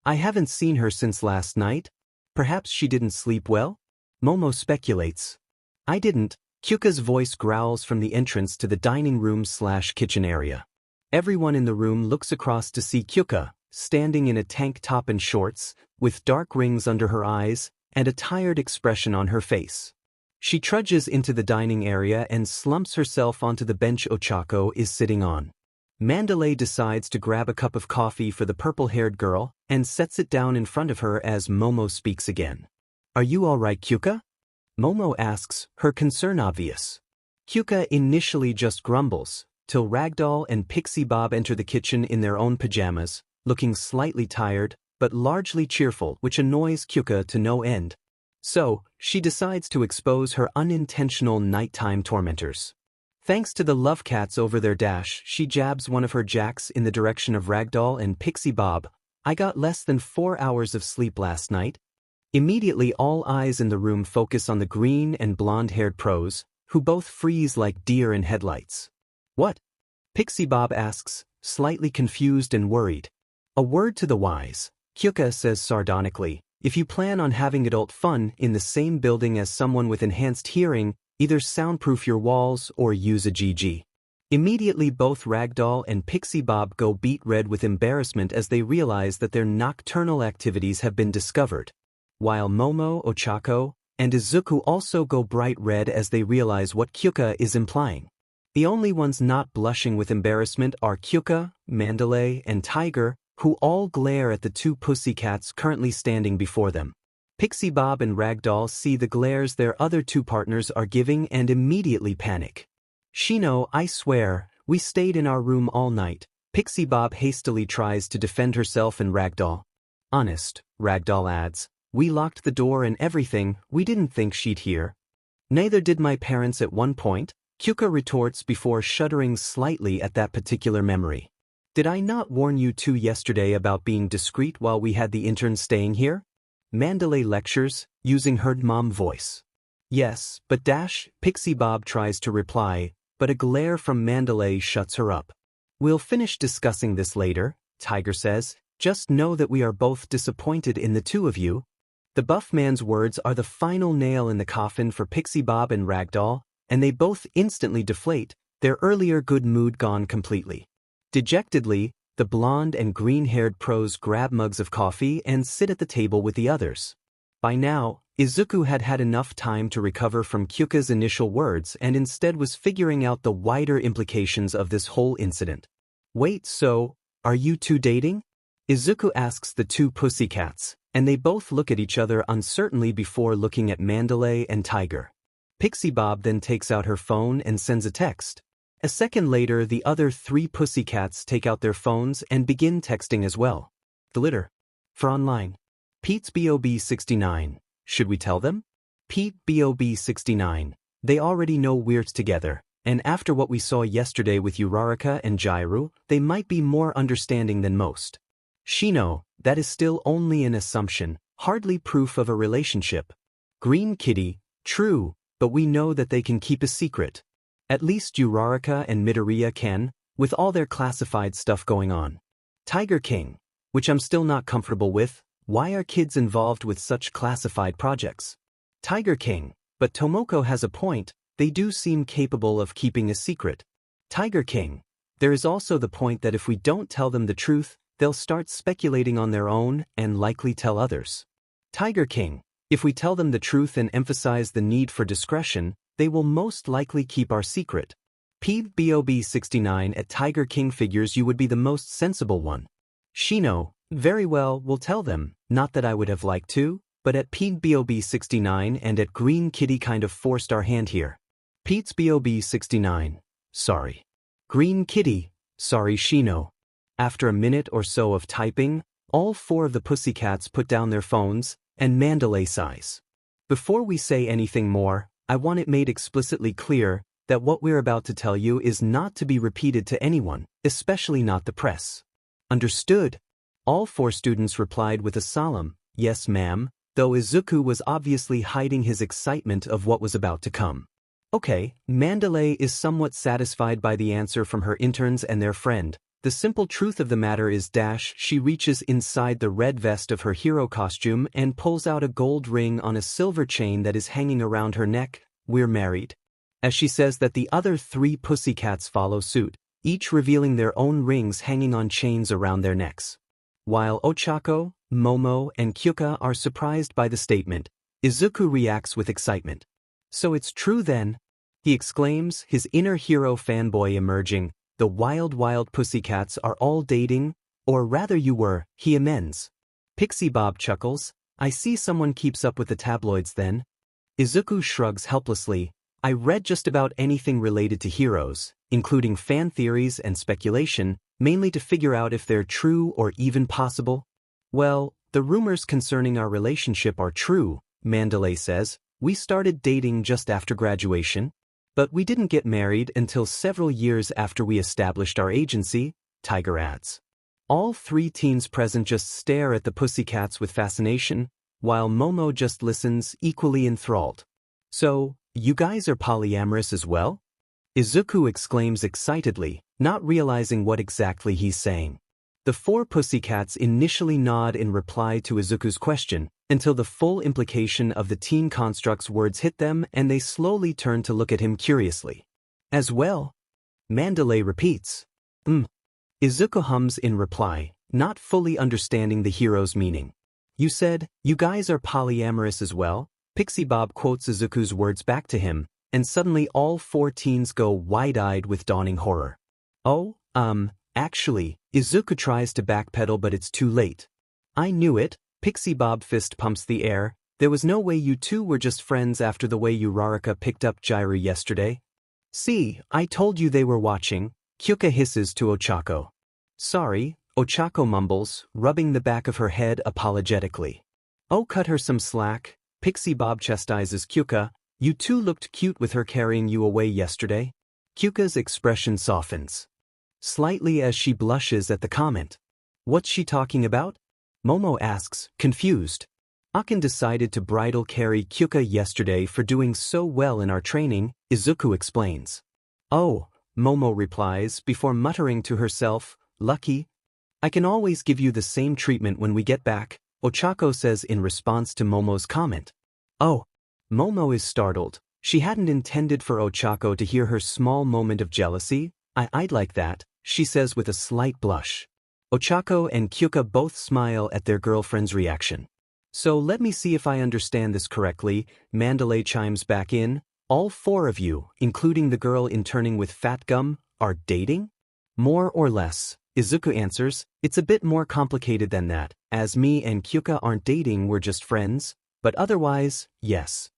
I haven't seen her since last night. Perhaps she didn't sleep well? Momo speculates. I didn't. Kyuka's voice growls from the entrance to the dining room/kitchen area. Everyone in the room looks across to see Kyuka, standing in a tank top and shorts, with dark rings under her eyes, and a tired expression on her face. She trudges into the dining area and slumps herself onto the bench Ochako is sitting on. Mandalay decides to grab a cup of coffee for the purple-haired girl and sets it down in front of her as Momo speaks again. Are you all right, Kyuka? Momo asks, her concern obvious. Kyuka initially just grumbles, till Ragdoll and Pixie Bob enter the kitchen in their own pajamas, looking slightly tired, but largely cheerful, which annoys Kyuka to no end. So, she decides to expose her unintentional nighttime tormentors. Thanks to the love cats over their dash, she jabs one of her jacks in the direction of Ragdoll and Pixie Bob. I got less than 4 hours of sleep last night. Immediately all eyes in the room focus on the green and blonde-haired pros, who both freeze like deer in headlights. What? Pixie Bob asks, slightly confused and worried. A word to the wise, Kyuka says sardonically. If you plan on having adult fun in the same building as someone with enhanced hearing, either soundproof your walls or use a GG. Immediately both Ragdoll and Pixie Bob go beet red with embarrassment as they realize that their nocturnal activities have been discovered, while Momo, Ochako, and Izuku also go bright red as they realize what Kyuka is implying. The only ones not blushing with embarrassment are Kyuka, Mandalay, and Tiger, who all glare at the 2 pussycats currently standing before them. Pixie Bob and Ragdoll see the glares their other 2 partners are giving and immediately panic. Shino, I swear, we stayed in our room all night. Pixie Bob hastily tries to defend herself and Ragdoll. Honest, Ragdoll adds. We locked the door and everything, we didn't think she'd hear. Neither did my parents at one point. Kyuka retorts before shuddering slightly at that particular memory. Did I not warn you two yesterday about being discreet while we had the interns staying here? Mandalay lectures, using her mom voice. Yes, but Pixie Bob tries to reply, but a glare from Mandalay shuts her up. We'll finish discussing this later, Tiger says. Just know that we are both disappointed in the two of you. The buff man's words are the final nail in the coffin for Pixie Bob and Ragdoll, and they both instantly deflate, their earlier good mood gone completely. Dejectedly, the blonde and green-haired pros grab mugs of coffee and sit at the table with the others. By now, Izuku had had enough time to recover from Kyuka's initial words and instead was figuring out the wider implications of this whole incident. Wait, so, are you two dating? Izuku asks the two pussycats, and they both look at each other uncertainly before looking at Mandalay and Tiger. Pixie Bob then takes out her phone and sends a text. A second later, the other three pussycats take out their phones and begin texting as well. Glitter. For online. Pete's BOB69. Should we tell them? Pete BOB69. They already know we're together, and after what we saw yesterday with Uraraka and Jairu, they might be more understanding than most. Shino, that is still only an assumption, hardly proof of a relationship. Green Kitty, true, but we know that they can keep a secret. At least Uraraka and Midoriya can, with all their classified stuff going on. Tiger King, which I'm still not comfortable with. Why are kids involved with such classified projects? Tiger King, but Tomoko has a point, they do seem capable of keeping a secret. Tiger King, there is also the point that if we don't tell them the truth, they'll start speculating on their own and likely tell others. Tiger King, if we tell them the truth and emphasize the need for discretion, they will most likely keep our secret. PBOB69 at Tiger King figures you would be the most sensible one. Shino, very well, we'll tell them, not that I would have liked to, but at PBOB69 and at Green Kitty kind of forced our hand here. Pete's BOB69, sorry. Green Kitty, sorry Shino. After a minute or so of typing, all four of the pussycats put down their phones, and Mandalay sighs. Before we say anything more, I want it made explicitly clear that what we're about to tell you is not to be repeated to anyone, especially not the press. Understood? All four students replied with a solemn, yes ma'am, though Izuku was obviously hiding his excitement of what was about to come. Okay, Mandalay is somewhat satisfied by the answer from her interns and their friend. The simple truth of the matter is she reaches inside the red vest of her hero costume and pulls out a gold ring on a silver chain that is hanging around her neck. We're married. As she says that, the other three pussycats follow suit, each revealing their own rings hanging on chains around their necks. While Ochako, Momo, and Kyuka are surprised by the statement, Izuku reacts with excitement. So it's true then? He exclaims, his inner hero fanboy emerging. The wild pussycats are all dating, or rather you were, he amends. Pixie Bob chuckles, I see someone keeps up with the tabloids then. Izuku shrugs helplessly, I read just about anything related to heroes, including fan theories and speculation, mainly to figure out if they're true or even possible. Well, the rumors concerning our relationship are true, Mandalay says. We started dating just after graduation. But we didn't get married until several years after we established our agency, Tiger adds. All three teens present just stare at the pussycats with fascination, while Momo just listens, equally enthralled. So, you guys are polyamorous as well? Izuku exclaims excitedly, not realizing what exactly he's saying. The four pussycats initially nod in reply to Izuku's question, until the full implication of the teen construct's words hit them and they slowly turn to look at him curiously. As well? Mandalay repeats. Izuku hums in reply, not fully understanding the hero's meaning. You said, you guys are polyamorous as well? Pixie Bob quotes Izuku's words back to him, and suddenly all four teens go wide-eyed with dawning horror. Oh, actually, Izuku tries to backpedal but it's too late. I knew it. Pixie Bob fist pumps the air. There was no way you two were just friends after the way Uraraka picked up Jairu yesterday. See, I told you they were watching. Kyuka hisses to Ochako. Sorry, Ochako mumbles, rubbing the back of her head apologetically. Oh, cut her some slack. Pixie Bob chastises Kyuka. You two looked cute with her carrying you away yesterday. Kyuka's expression softens slightly as she blushes at the comment. What's she talking about? Momo asks, confused. Akin decided to bridal carry Kyuka yesterday for doing so well in our training, Izuku explains. Oh, Momo replies before muttering to herself, lucky. I can always give you the same treatment when we get back, Ochako says in response to Momo's comment. Oh. Momo is startled. She hadn't intended for Ochako to hear her small moment of jealousy. I'd like that, she says with a slight blush. Ochako and Kyuka both smile at their girlfriend's reaction. So let me see if I understand this correctly, Mandalay chimes back in. All four of you, including the girl interning with Fat Gum, are dating? More or less, Izuku answers. It's a bit more complicated than that, as me and Kyuka aren't dating, we're just friends, but otherwise, yes.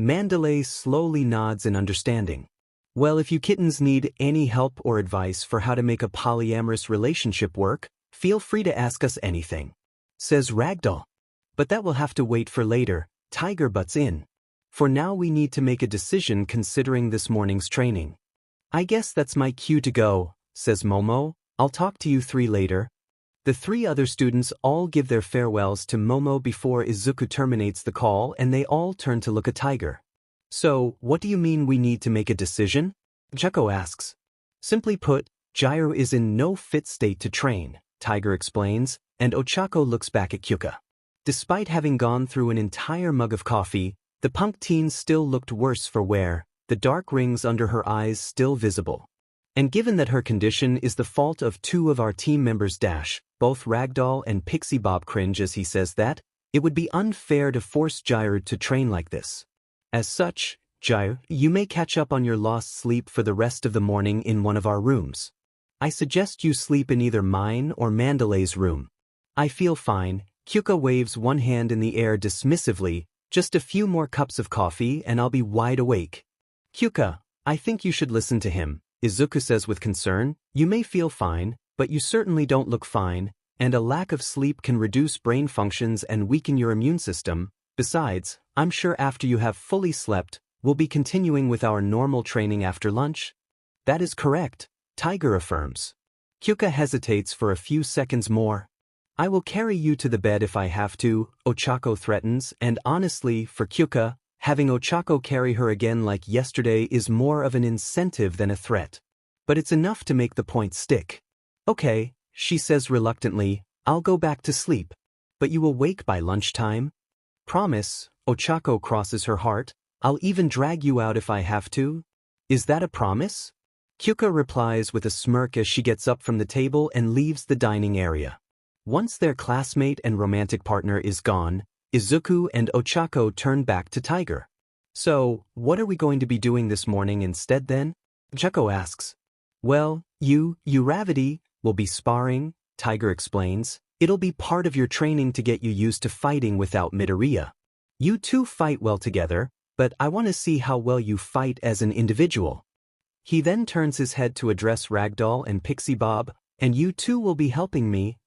Mandalay slowly nods in understanding. Well, if you kittens need any help or advice for how to make a polyamorous relationship work, feel free to ask us anything, says Ragdoll. But that will have to wait for later, Tiger butts in. For now we need to make a decision considering this morning's training. I guess that's my cue to go, says Momo. I'll talk to you three later. The three other students all give their farewells to Momo before Izuku terminates the call and they all turn to look at Tiger. So, what do you mean we need to make a decision? Ochako asks. Simply put, Gyro is in no fit state to train, Tiger explains, and Ochako looks back at Kyuka. Despite having gone through an entire mug of coffee, the punk teen still looked worse for wear, the dark rings under her eyes still visible. And given that her condition is the fault of two of our team members both Ragdoll and Pixie Bob cringe as he says that, it would be unfair to force Gyro to train like this. As such, Gyro, you may catch up on your lost sleep for the rest of the morning in one of our rooms. I suggest you sleep in either mine or Mandalay's room. I feel fine. Kyuka waves one hand in the air dismissively, just a few more cups of coffee and I'll be wide awake. Kyuka, I think you should listen to him, Izuku says with concern. You may feel fine, but you certainly don't look fine, and a lack of sleep can reduce brain functions and weaken your immune system. Besides, I'm sure after you have fully slept, we'll be continuing with our normal training after lunch. That is correct, Tiger affirms. Kyuka hesitates for a few seconds more. I will carry you to the bed if I have to, Ochako threatens, and honestly, for Kyuka, having Ochako carry her again like yesterday is more of an incentive than a threat. But it's enough to make the point stick. Okay, she says reluctantly, I'll go back to sleep. But you will wake by lunchtime? Promise, Ochako crosses her heart, I'll even drag you out if I have to. Is that a promise? Kyuka replies with a smirk as she gets up from the table and leaves the dining area. Once their classmate and romantic partner is gone, Izuku and Ochako turn back to Tiger. So, what are we going to be doing this morning instead then? Ochako asks. Well, you Ravity, will be sparring, Tiger explains. It'll be part of your training to get you used to fighting without Midoriya. You two fight well together, but I want to see how well you fight as an individual. He then turns his head to address Ragdoll and Pixie Bob, and you two will be helping me.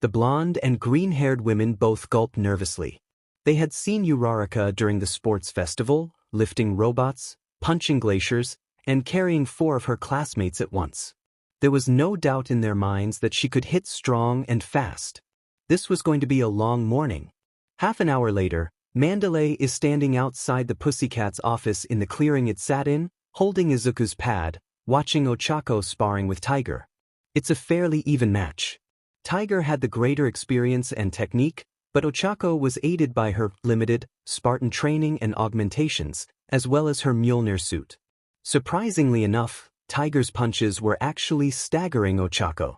The blonde and green-haired women both gulped nervously. They had seen Uraraka during the sports festival, lifting robots, punching glaciers, and carrying 4 of her classmates at once. There was no doubt in their minds that she could hit strong and fast. This was going to be a long morning. Half an hour later, Mandalay is standing outside the Pussycat's office in the clearing it sat in, holding Izuku's pad, watching Ochako sparring with Tiger. It's a fairly even match. Tiger had the greater experience and technique, but Ochako was aided by her limited Spartan training and augmentations, as well as her Mjolnir suit. Surprisingly enough, Tiger's punches were actually staggering Ochako.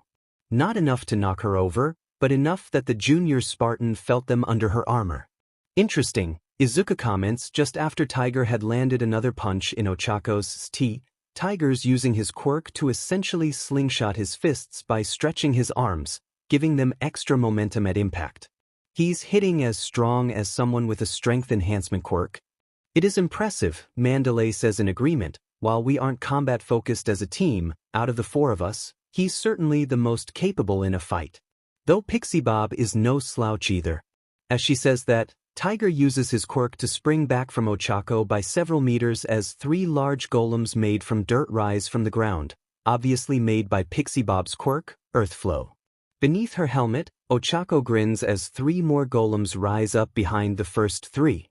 Not enough to knock her over, but enough that the junior Spartan felt them under her armor. Interesting, Izuku comments just after Tiger had landed another punch in Ochako's teeth. Tiger's using his quirk to essentially slingshot his fists by stretching his arms, giving them extra momentum at impact. He's hitting as strong as someone with a strength enhancement quirk. It is impressive, Mandalay says in agreement. While we aren't combat-focused as a team, out of the 4 of us, he's certainly the most capable in a fight. Though Pixie Bob is no slouch either. As she says that, Tiger uses his quirk to spring back from Ochako by several meters as 3 large golems made from dirt rise from the ground, obviously made by Pixie Bob's quirk, Earthflow. Beneath her helmet, Ochako grins as 3 more golems rise up behind the first 3.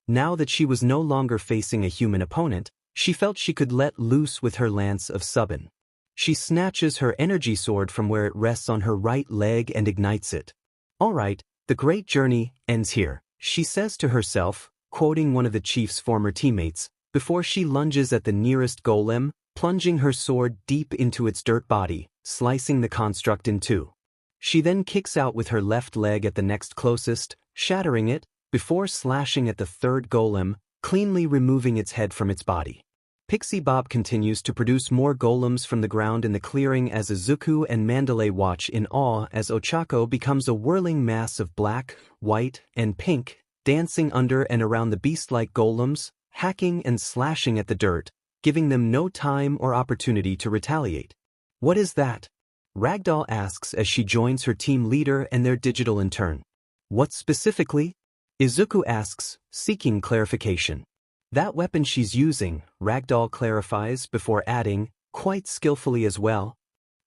Now that she was no longer facing a human opponent, she felt she could let loose with her Lance of Subban. She snatches her energy sword from where it rests on her right leg and ignites it. "Alright, the great journey ends here," she says to herself, quoting one of the chief's former teammates, before she lunges at the nearest golem, plunging her sword deep into its dirt body, slicing the construct in 2. She then kicks out with her left leg at the next closest, shattering it, before slashing at the 3rd golem, cleanly removing its head from its body. Pixie Bob continues to produce more golems from the ground in the clearing as Izuku and Mandalay watch in awe as Ochako becomes a whirling mass of black, white, and pink, dancing under and around the beast-like golems, hacking and slashing at the dirt, giving them no time or opportunity to retaliate. "What is that?" Ragdoll asks as she joins her team leader and their digital intern. "What specifically?" Izuku asks, seeking clarification. "That weapon she's using," Ragdoll clarifies before adding, quite skillfully as well.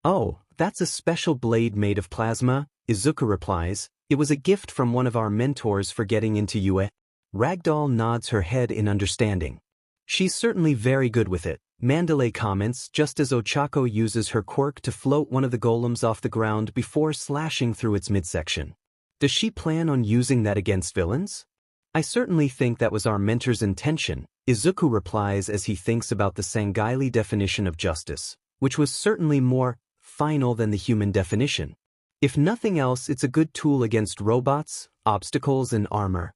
"Oh, that's a special blade made of plasma," Izuku replies. "It was a gift from one of our mentors for getting into UA." Ragdoll nods her head in understanding. "She's certainly very good with it," Mandalay comments just as Ochako uses her quirk to float one of the golems off the ground before slashing through its midsection. "Does she plan on using that against villains?" "I certainly think that was our mentor's intention," Izuku replies as he thinks about the Sangaili definition of justice, which was certainly more final than the human definition. "If nothing else, it's a good tool against robots, obstacles, and armor."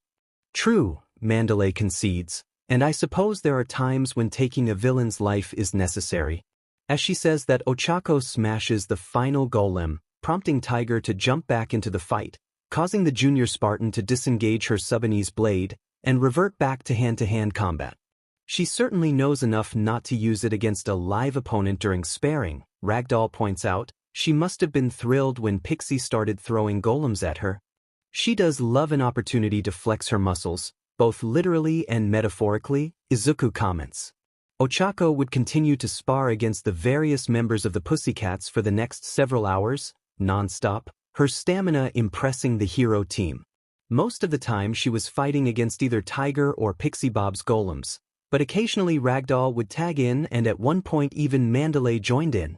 "True," Mandalay concedes, "and I suppose there are times when taking a villain's life is necessary." As she says that, Ochako smashes the final golem, prompting Tiger to jump back into the fight, causing the junior Spartan to disengage her Subanese blade and revert back to hand-to-hand combat. "She certainly knows enough not to use it against a live opponent during sparring," Ragdoll points out. "She must have been thrilled when Pixie started throwing golems at her." "She does love an opportunity to flex her muscles, both literally and metaphorically," Izuku comments. Ochako would continue to spar against the various members of the Pussycats for the next several hours, non-stop, her stamina impressing the hero team. Most of the time she was fighting against either Tiger or Pixie Bob's golems, but occasionally Ragdoll would tag in and at one point even Mandalay joined in,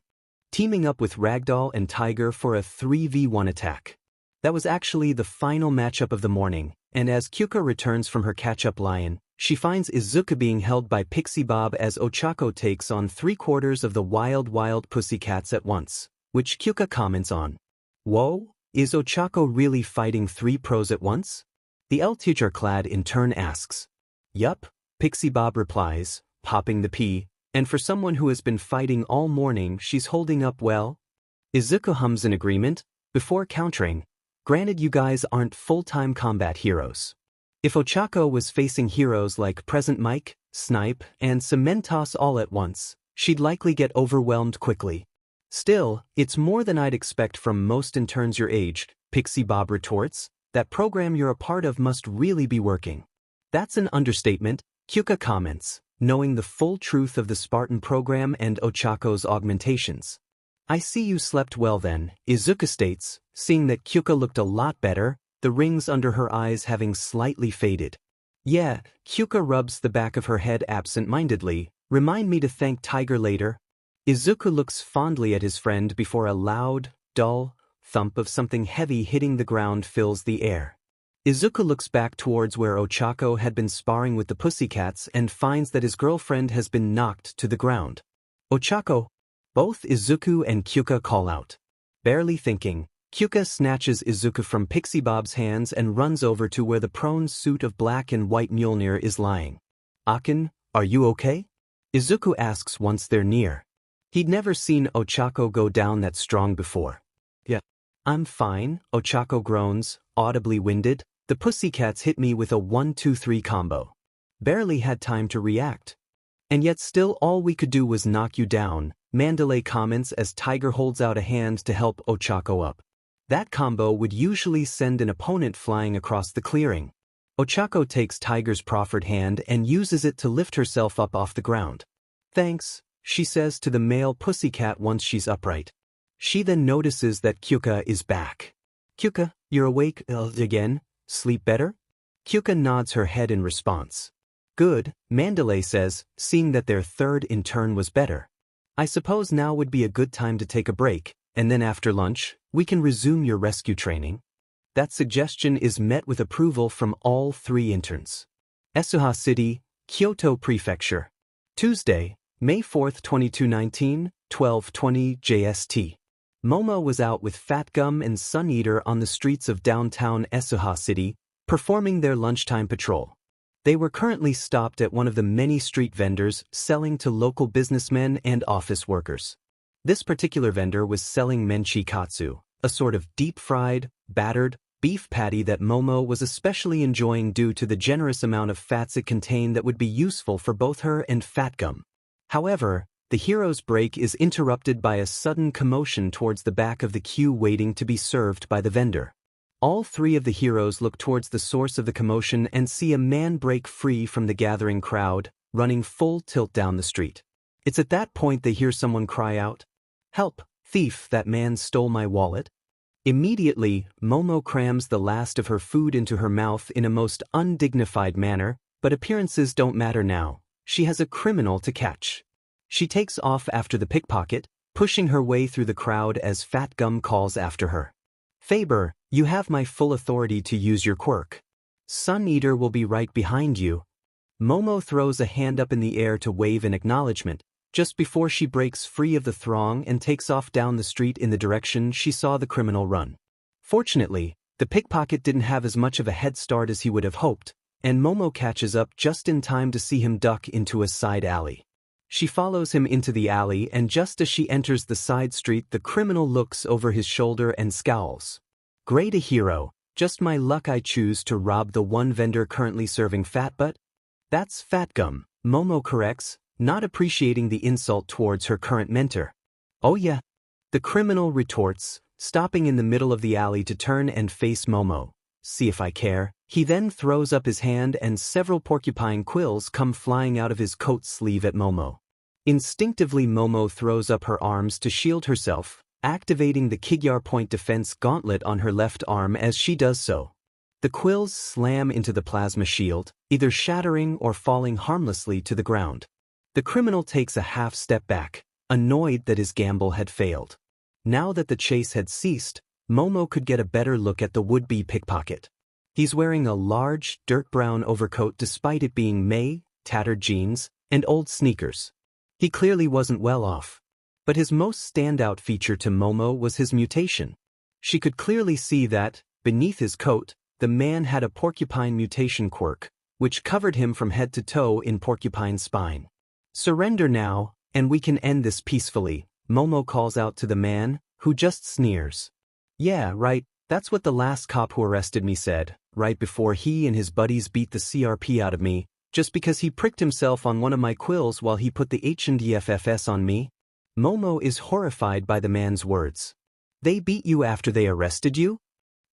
teaming up with Ragdoll and Tiger for a 3v1 attack. That was actually the final matchup of the morning, and as Kyuka returns from her catch-up lion, she finds Izuku being held by Pixie Bob as Ochako takes on 3/4 of the wild Pussycats at once, which Kyuka comments on. "Whoa, is Ochako really fighting 3 pros at once?" The L-teacher-clad intern asks. "Yup," Pixie Bob replies, popping the P, "and for someone who has been fighting all morning, she's holding up well." Izuku hums in agreement, before countering, "Granted, you guys aren't full-time combat heroes. If Ochako was facing heroes like Present Mike, Snipe, and Cementos all at once, she'd likely get overwhelmed quickly." "Still, it's more than I'd expect from most interns your age," Pixie Bob retorts. "That program you're a part of must really be working." "That's an understatement," Kyuka comments, knowing the full truth of the Spartan program and Ochako's augmentations. "I see you slept well then," Izuku states, seeing that Kyuka looked a lot better, the rings under her eyes having slightly faded. "Yeah," Kyuka rubs the back of her head absent-mindedly. "Remind me to thank Tiger later." Izuku looks fondly at his friend before a loud, dull thump of something heavy hitting the ground fills the air. Izuku looks back towards where Ochako had been sparring with the Pussycats and finds that his girlfriend has been knocked to the ground. "Ochako!" Both Izuku and Kyuka call out. Barely thinking, Kyuka snatches Izuku from Pixie Bob's hands and runs over to where the prone suit of black and white Mjolnir is lying. "Akin, are you okay?" Izuku asks once they're near. He'd never seen Ochako go down that strong before. "Yeah, I'm fine," Ochako groans, audibly winded. "The Pussycats hit me with a 1-2-3 combo. Barely had time to react. And yet still all we could do was knock you down," Mandalay comments as Tiger holds out a hand to help Ochako up. "That combo would usually send an opponent flying across the clearing." Ochako takes Tiger's proffered hand and uses it to lift herself up off the ground. Thanks, she says to the male pussycat once she's upright. She then notices that Kyuka is back. Kyuka, you're awake again? Sleep better? Kyuka nods her head in response. Good, Mandalay says, seeing that their third intern was better. I suppose now would be a good time to take a break, and then after lunch, we can resume your rescue training. That suggestion is met with approval from all 3 interns. Esuha City, Kyoto Prefecture. Tuesday, May 4, 2219, 12:20 JST. Momo was out with Fat Gum and Sun Eater on the streets of downtown Esuha City, performing their lunchtime patrol. They were currently stopped at one of the many street vendors selling to local businessmen and office workers. This particular vendor was selling menchi katsu, a sort of deep-fried, battered beef patty that Momo was especially enjoying due to the generous amount of fats it contained that would be useful for both her and Fat Gum. However, the hero's break is interrupted by a sudden commotion towards the back of the queue waiting to be served by the vendor. All 3 of the heroes look towards the source of the commotion and see a man break free from the gathering crowd, running full tilt down the street. It's at that point they hear someone cry out, "Help, thief, that man stole my wallet." Immediately, Momo crams the last of her food into her mouth in a most undignified manner, but appearances don't matter now. She has a criminal to catch. She takes off after the pickpocket, pushing her way through the crowd as Fat Gum calls after her. Faber, you have my full authority to use your quirk. Sun Eater will be right behind you. Momo throws a hand up in the air to wave in acknowledgement, just before she breaks free of the throng and takes off down the street in the direction she saw the criminal run. Fortunately, the pickpocket didn't have as much of a head start as he would have hoped, and Momo catches up just in time to see him duck into a side alley. She follows him into the alley, and just as she enters the side street, the criminal looks over his shoulder and scowls. Great a hero, just my luck I choose to rob the one vendor currently serving Fat Butt? That's Fat Gum, Momo corrects, not appreciating the insult towards her current mentor. Oh yeah, the criminal retorts, stopping in the middle of the alley to turn and face Momo. See if I care. He then throws up his hand and several porcupine quills come flying out of his coat sleeve at Momo. Instinctively Momo throws up her arms to shield herself, activating the Kigyar Point Defense Gauntlet on her left arm as she does so. The quills slam into the plasma shield, either shattering or falling harmlessly to the ground. The criminal takes a half step back, annoyed that his gamble had failed. Now that the chase had ceased, Momo could get a better look at the would-be pickpocket. He's wearing a large, dirt-brown overcoat despite it being May, tattered jeans, and old sneakers. He clearly wasn't well off. But his most standout feature to Momo was his mutation. She could clearly see that, beneath his coat, the man had a porcupine mutation quirk, which covered him from head to toe in porcupine spine. Surrender now, and we can end this peacefully, Momo calls out to the man, who just sneers. Yeah, right, that's what the last cop who arrested me said, right before he and his buddies beat the CRP out of me, just because he pricked himself on one of my quills while he put the H&DFFS on me. Momo is horrified by the man's words. They beat you after they arrested you?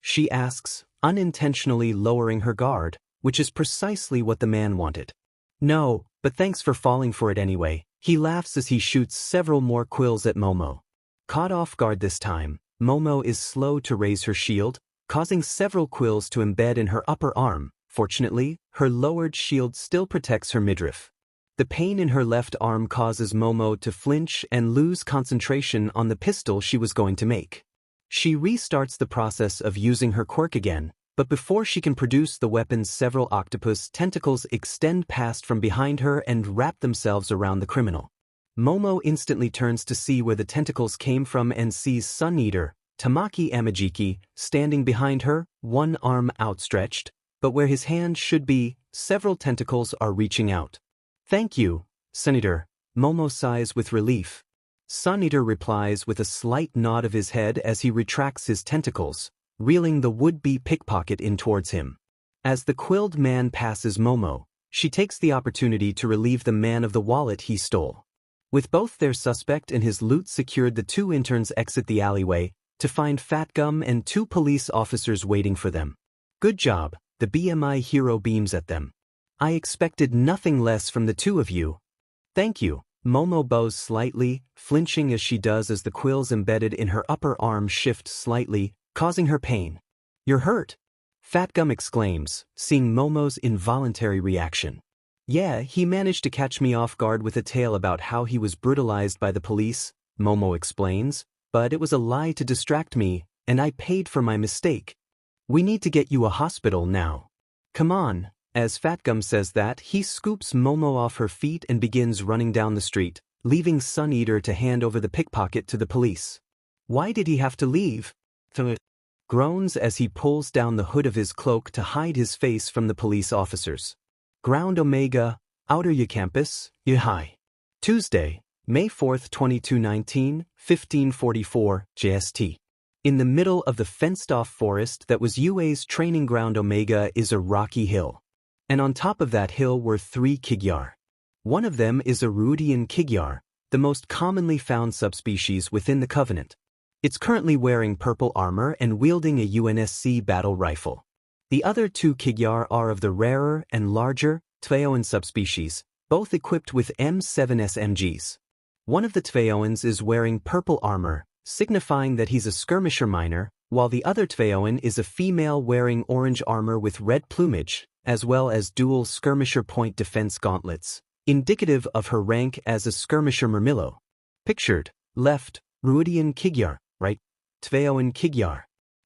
She asks, unintentionally lowering her guard, which is precisely what the man wanted. No, but thanks for falling for it anyway. He laughs as he shoots several more quills at Momo. Caught off guard this time, Momo is slow to raise her shield, causing several quills to embed in her upper arm. Fortunately, her lowered shield still protects her midriff. The pain in her left arm causes Momo to flinch and lose concentration on the pistol she was going to make. She restarts the process of using her quirk again, but before she can produce the weapon, several octopus tentacles extend past from behind her and wrap themselves around the criminal. Momo instantly turns to see where the tentacles came from and sees Sun Eater, Tamaki Amajiki, standing behind her, one arm outstretched, but where his hand should be, several tentacles are reaching out. Thank you, Sun Eater, Momo sighs with relief. Sun Eater replies with a slight nod of his head as he retracts his tentacles, reeling the would-be pickpocket in towards him. As the quilled man passes Momo, she takes the opportunity to relieve the man of the wallet he stole. With both their suspect and his loot secured, the 2 interns exit the alleyway to find Fat Gum and 2 police officers waiting for them. Good job, The BGMI hero beams at them. I expected nothing less from the two of you. Thank you. Momo bows slightly, flinching as she does as the quills embedded in her upper arm shift slightly, causing her pain. You're hurt? Fatgum exclaims, seeing Momo's involuntary reaction. Yeah, he managed to catch me off guard with a tale about how he was brutalized by the police, Momo explains, but it was a lie to distract me, and I paid for my mistake. We need to get you a hospital now. Come on. As Fatgum says that, he scoops Momo off her feet and begins running down the street, leaving Sun Eater to hand over the pickpocket to the police. Why did he have to leave? Groans as he pulls down the hood of his cloak to hide his face from the police officers. Ground Omega, Outer Y Campus, Y High. Tuesday, May 4, 2219, 1544, JST. In the middle of the fenced-off forest that was UA's training ground Omega is a rocky hill. And on top of that hill were 3 Kigyar. One of them is a Rudian Kigyar, the most commonly found subspecies within the Covenant. It's currently wearing purple armor and wielding a UNSC battle rifle. The other 2 Kigyar are of the rarer and larger Tveoan subspecies, both equipped with M7 SMGs. One of the Tveoans is wearing purple armor, signifying that he's a skirmisher miner, while the other Tveoan is a female wearing orange armor with red plumage, as well as dual skirmisher point defense gauntlets, indicative of her rank as a skirmisher Murmillo. Pictured, left, Rudian Kigyar, right, Tveoan Kigyar.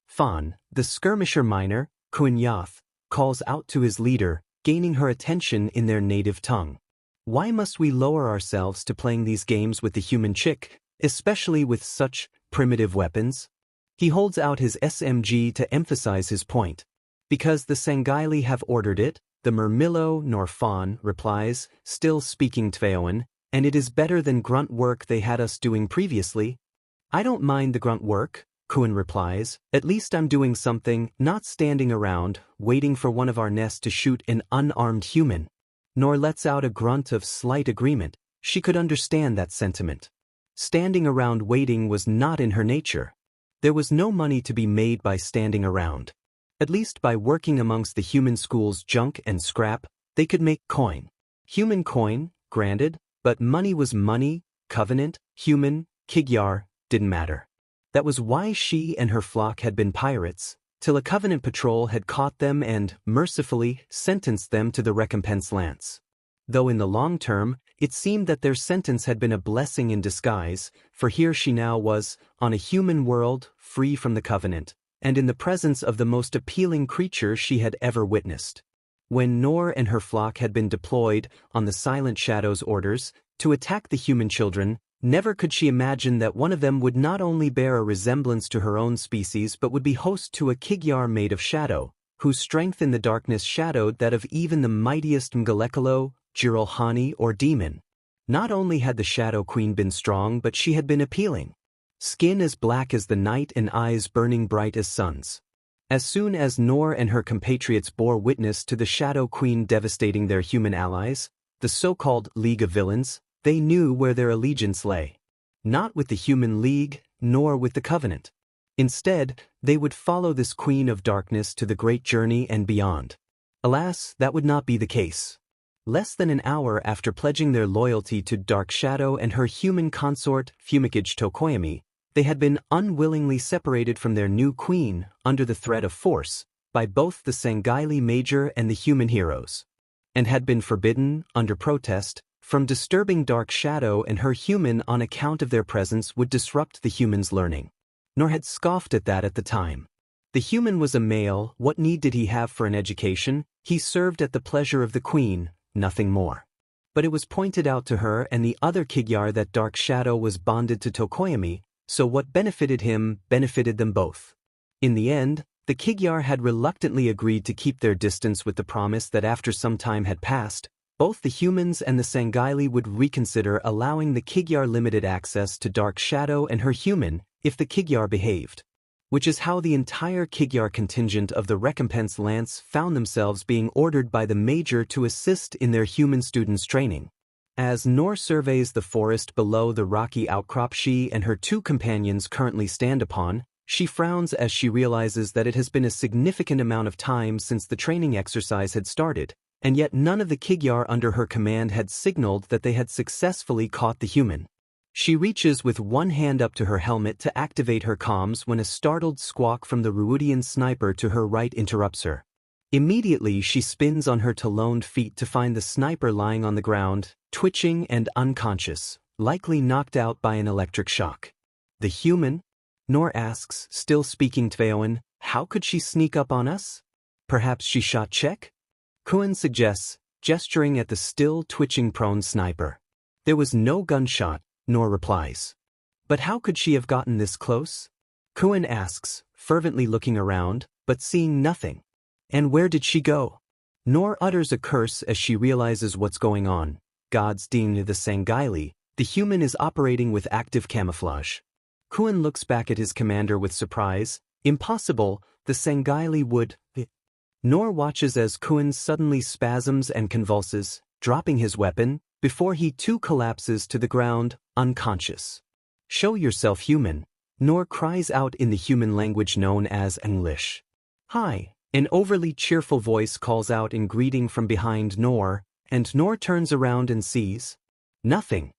Fan, the skirmisher miner, Kuinyath, calls out to his leader, gaining her attention in their native tongue. Why must we lower ourselves to playing these games with the human chick, especially with such primitive weapons? He holds out his SMG to emphasize his point. Because the Sanghaili have ordered it, the Murmillo nor Fawn replies, still speaking Tveoan, and it is better than grunt work they had us doing previously. I don't mind the grunt work, Kuin replies, at least I'm doing something, not standing around, waiting for one of our nests to shoot an unarmed human. Nor lets out a grunt of slight agreement. She could understand that sentiment. Standing around waiting was not in her nature. There was no money to be made by standing around. At least by working amongst the human school's junk and scrap, they could make coin. Human coin, granted, but money was money, Covenant, human, Kigyar, didn't matter. That was why she and her flock had been pirates, till a Covenant patrol had caught them and, mercifully, sentenced them to the recompense lance. Though in the long term, it seemed that their sentence had been a blessing in disguise, for here she now was, on a human world, free from the Covenant, and in the presence of the most appealing creature she had ever witnessed. When Nor and her flock had been deployed, on the Silent Shadow's orders, to attack the human children, never could she imagine that one of them would not only bear a resemblance to her own species but would be host to a Kigyar made of shadow, whose strength in the darkness shadowed that of even the mightiest Mgalekalo, Jiralhani, or demon. Not only had the Shadow Queen been strong, but she had been appealing. Skin as black as the night and eyes burning bright as suns. As soon as Nor and her compatriots bore witness to the Shadow Queen devastating their human allies, the so-called League of Villains, they knew where their allegiance lay. Not with the Human League, nor with the Covenant. Instead, they would follow this Queen of Darkness to the Great Journey and beyond. Alas, that would not be the case. Less than an hour after pledging their loyalty to Dark Shadow and her human consort, Fumikage Tokoyami, they had been unwillingly separated from their new queen, under the threat of force, by both the Sanghaili Major and the human heroes. And had been forbidden, under protest, from disturbing Dark Shadow and her human on account of their presence would disrupt the human's learning. Nor had scoffed at that at the time. The human was a male, what need did he have for an education? He served at the pleasure of the queen, nothing more. But it was pointed out to her and the other Kigyar that Dark Shadow was bonded to Tokoyami, so what benefited him benefited them both. In the end, the Kigyar had reluctantly agreed to keep their distance with the promise that after some time had passed, both the humans and the Sanghaili would reconsider allowing the Kigyar limited access to Dark Shadow and her human if the Kigyar behaved. Which is how the entire Kigyar contingent of the Recompense Lance found themselves being ordered by the Major to assist in their human students' training. As Nor surveys the forest below the rocky outcrop she and her 2 companions currently stand upon, She frowns as she realizes that it has been a significant amount of time since the training exercise had started, and yet none of the Kigyar under her command had signaled that they had successfully caught the human. She reaches with one hand up to her helmet to activate her comms when a startled squawk from the Ruudian sniper to her right interrupts her. Immediately she spins on her taloned feet to find the sniper lying on the ground, twitching and unconscious, likely knocked out by an electric shock. The human? Nor asks, still speaking Tveoan, how could she sneak up on us? Perhaps she shot check? Kuan suggests, gesturing at the still twitching prone sniper. There was no gunshot, nor replies. But how could she have gotten this close? Kuan asks, fervently looking around, but seeing nothing. And where did she go? Nor utters a curse as she realizes what's going on. God's dean the Sangaili, the human is operating with active camouflage. Kuan looks back at his commander with surprise. Impossible, the Sangaili would. Nor watches as Kuan suddenly spasms and convulses, dropping his weapon, before he too collapses to the ground, unconscious. Show yourself human. Nor cries out in the human language known as English. Hi, an overly cheerful voice calls out in greeting from behind Nor, and Nor turns around and sees nothing.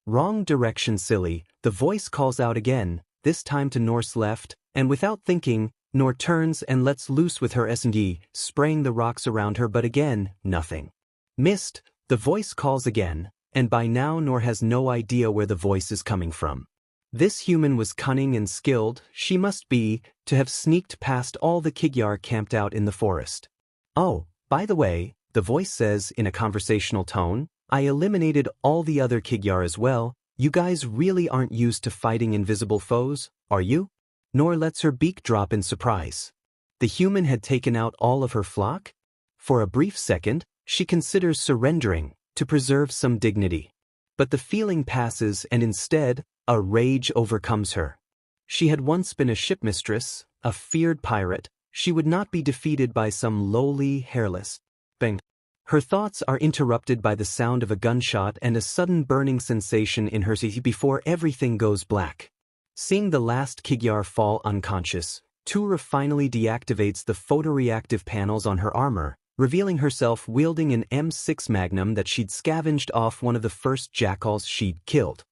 Wrong direction, silly, the voice calls out again, this time to Nor's left, and without thinking, Nor turns and lets loose with her S&D, spraying the rocks around her, but again, nothing. Missed, the voice calls again, and by now Nor has no idea where the voice is coming from. This human was cunning and skilled, she must be, to have sneaked past all the Kigyar camped out in the forest. Oh, by the way, the voice says in a conversational tone, I eliminated all the other Kigyar as well. You guys really aren't used to fighting invisible foes, are you? Nor lets her beak drop in surprise. The human had taken out all of her flock? For a brief second, she considers surrendering, to preserve some dignity. But the feeling passes and instead, a rage overcomes her. She had once been a shipmistress, a feared pirate. She would not be defeated by some lowly, hairless bang. Her thoughts are interrupted by the sound of a gunshot and a sudden burning sensation in her city before everything goes black. Seeing the last Kigyar fall unconscious, Tura finally deactivates the photoreactive panels on her armor, revealing herself wielding an M6 Magnum that she'd scavenged off one of the first jackals she'd killed.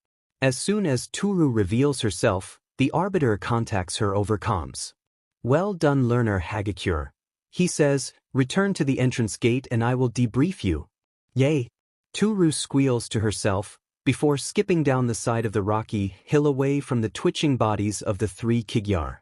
As soon as Turu reveals herself, the Arbiter contacts her over comms. Well done, learner Hagakure. He says, return to the entrance gate and I will debrief you. Yay! Turu squeals to herself, before skipping down the side of the rocky hill away from the twitching bodies of the three Kigyar.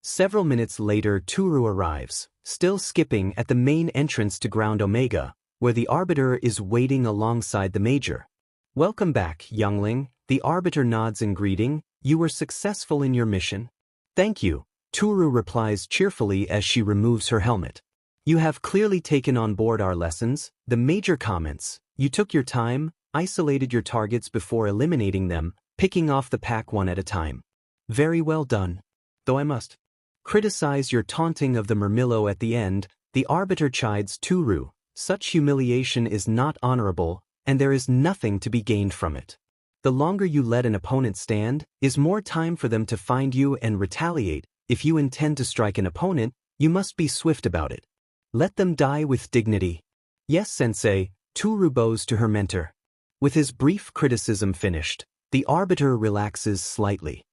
Several minutes later Turu arrives, still skipping at the main entrance to Ground Omega, where the Arbiter is waiting alongside the Major. Welcome back, youngling, the Arbiter nods in greeting, you were successful in your mission. Thank you, Turu replies cheerfully as she removes her helmet. You have clearly taken on board our lessons, the Major comments. You took your time, isolated your targets before eliminating them, picking off the pack one at a time. Very well done. Though I must criticize your taunting of the Murmillo at the end, the Arbiter chides Turu. Such humiliation is not honorable, and there is nothing to be gained from it. The longer you let an opponent stand, is more time for them to find you and retaliate. If you intend to strike an opponent, you must be swift about it. Let them die with dignity. Yes, sensei, Turu bows to her mentor. With his brief criticism finished, the Arbiter relaxes slightly.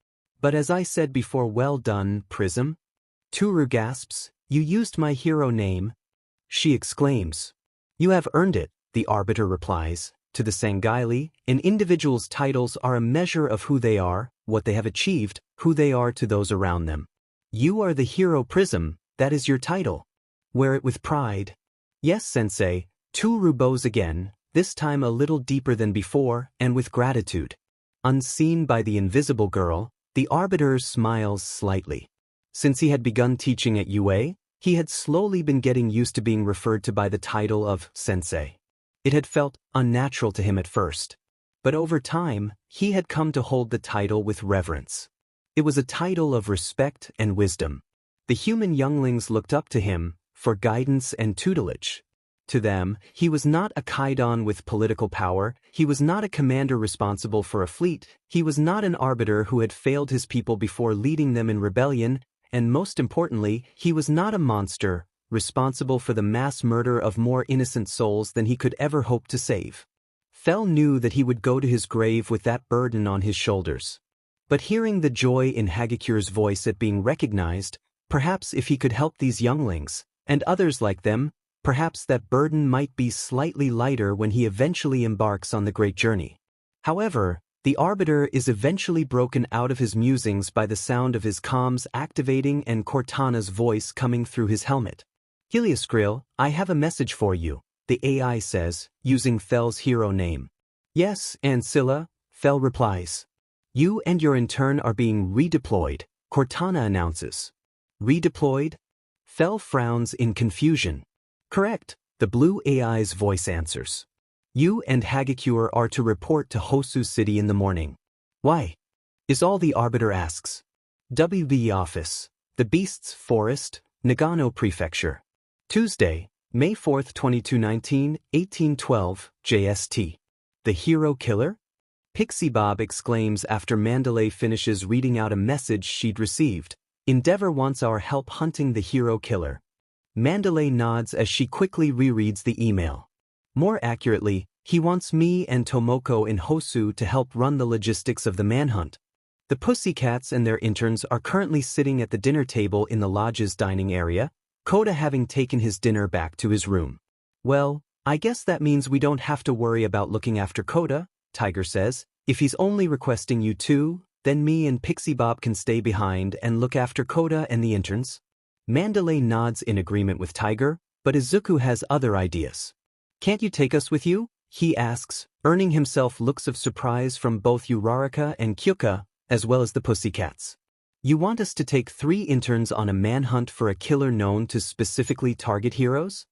But as I said before, well done, Prism. Turu gasps, you used my hero name. She exclaims. You have earned it, the Arbiter replies. To the Sangaili, an individual's titles are a measure of who they are, what they have achieved, who they are to those around them. You are the hero Prism, that is your title. Wear it with pride. Yes, sensei, Turu bows again, this time a little deeper than before, and with gratitude. Unseen by the invisible girl, the Arbiter smiles slightly. Since he had begun teaching at UA, he had slowly been getting used to being referred to by the title of sensei. It had felt unnatural to him at first, but over time, he had come to hold the title with reverence. It was a title of respect and wisdom. The human younglings looked up to him for guidance and tutelage. To them, he was not a Kaidan with political power, he was not a commander responsible for a fleet, he was not an arbiter who had failed his people before leading them in rebellion, and most importantly, he was not a monster, responsible for the mass murder of more innocent souls than he could ever hope to save. Fel knew that he would go to his grave with that burden on his shoulders. But hearing the joy in Hagecure's voice at being recognized, perhaps if he could help these younglings, and others like them, perhaps that burden might be slightly lighter when he eventually embarks on the great journey. However, the Arbiter is eventually broken out of his musings by the sound of his comms activating and Cortana's voice coming through his helmet. Helioscrill, I have a message for you, the AI says, using Fel's hero name. Yes, Ancilla, Fel replies. You and your intern are being redeployed, Cortana announces. Redeployed? Fel frowns in confusion. Correct, the blue AI's voice answers. You and Hagecure are to report to Hosu City in the morning. Why? Is all the Arbiter asks. WB Office, the Beasts Forest, Nagano Prefecture. Tuesday, May 4, 2219, 1812, JST. The hero killer? Pixie Bob exclaims after Mandalay finishes reading out a message she'd received. Endeavor wants our help hunting the hero killer. Mandalay nods as she quickly rereads the email. More accurately, he wants me and Tomoko in Hosu to help run the logistics of the manhunt. The Pussycats and their interns are currently sitting at the dinner table in the lodge's dining area, Koda having taken his dinner back to his room. Well, I guess that means we don't have to worry about looking after Koda, Tiger says. If he's only requesting you two, then me and Pixie Bob can stay behind and look after Koda and the interns. Mandalay nods in agreement with Tiger, but Izuku has other ideas. Can't you take us with you? He asks, earning himself looks of surprise from both Uraraka and Kyuka, as well as the Pussycats. You want us to take 3 interns on a manhunt for a killer known to specifically target heroes?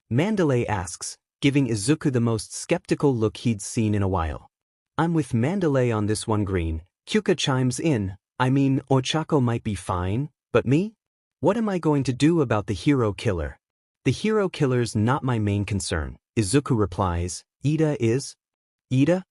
Mandalay asks, giving Izuku the most skeptical look he'd seen in a while. I'm with Mandalay on this one, Green. Kyuka chimes in, I mean, Ochako might be fine, but me? What am I going to do about the hero killer? The hero killer's not my main concern, Izuku replies. Ida is? Ida?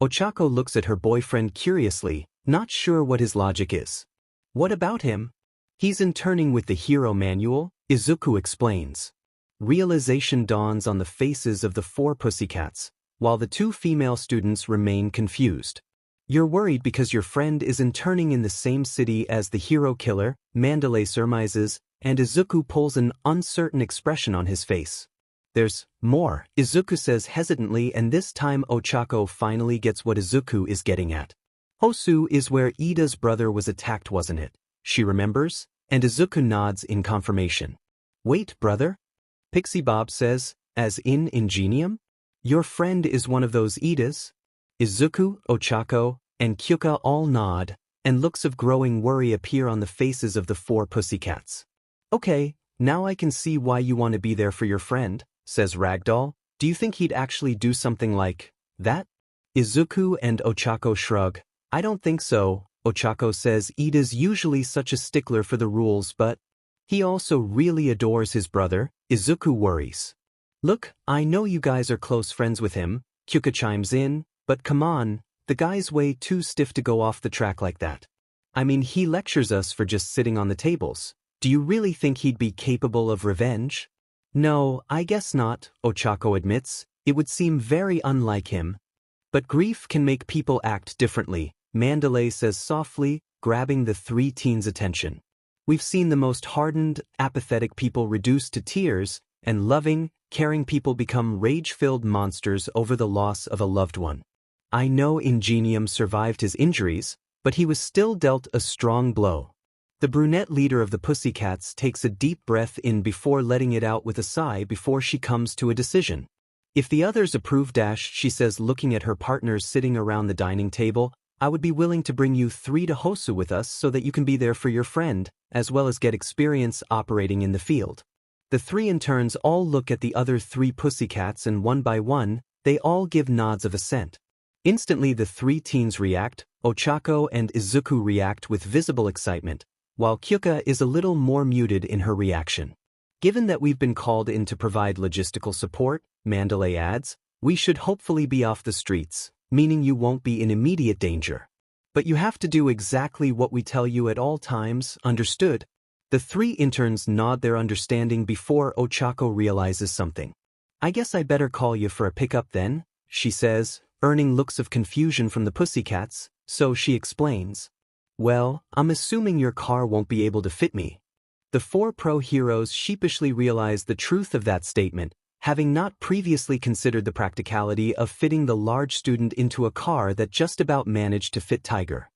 Ochako looks at her boyfriend curiously, not sure what his logic is. What about him? He's interning with the hero manual, Izuku explains. Realization dawns on the faces of the 4 Pussycats, while the 2 female students remain confused. You're worried because your friend is interning in the same city as the hero killer, Mandalay surmises, and Izuku pulls an uncertain expression on his face. There's more, Izuku says hesitantly, and this time Ochako finally gets what Izuku is getting at. Hosu is where Ida's brother was attacked, wasn't it? She remembers, and Izuku nods in confirmation. Wait, brother? Pixie Bob says, as in Ingenium? Your friend is one of those Idas? Izuku, Ochako, and Kyuka all nod, and looks of growing worry appear on the faces of the 4 Pussycats. Okay, now I can see why you want to be there for your friend, says Ragdoll. Do you think he'd actually do something like that? Izuku and Ochako shrug. I don't think so, Ochako says. Ida's usually such a stickler for the rules, but he also really adores his brother, Izuku worries. Look, I know you guys are close friends with him, Kyuka chimes in, but come on, the guy's way too stiff to go off the track like that. I mean, he lectures us for just sitting on the tables. Do you really think he'd be capable of revenge? No, I guess not, Ochako admits. It would seem very unlike him. But grief can make people act differently, Mandalay says softly, grabbing the 3 teens' attention. We've seen the most hardened, apathetic people reduced to tears, and loving, caring people become rage-filled monsters over the loss of a loved one. I know Ingenium survived his injuries, but he was still dealt a strong blow. The brunette leader of the Pussycats takes a deep breath in before letting it out with a sigh before she comes to a decision. If the others approve, she says, looking at her partners sitting around the dining table, I would be willing to bring you 3 to Hosu with us so that you can be there for your friend, as well as get experience operating in the field. The 3 interns all look at the other 3 Pussycats, and one by one, they all give nods of assent. Instantly the 3 teens react, Ochako and Izuku react with visible excitement, while Kyuka is a little more muted in her reaction. Given that we've been called in to provide logistical support, Mandalay adds, we should hopefully be off the streets, meaning you won't be in immediate danger. But you have to do exactly what we tell you at all times, understood? The three interns nod their understanding before Ochako realizes something. I guess I better call you for a pickup then, she says, earning looks of confusion from the pussycats, so she explains. Well, I'm assuming your car won't be able to fit me. The four pro heroes sheepishly realize the truth of that statement, having not previously considered the practicality of fitting the large student into a car that just about managed to fit Tiger.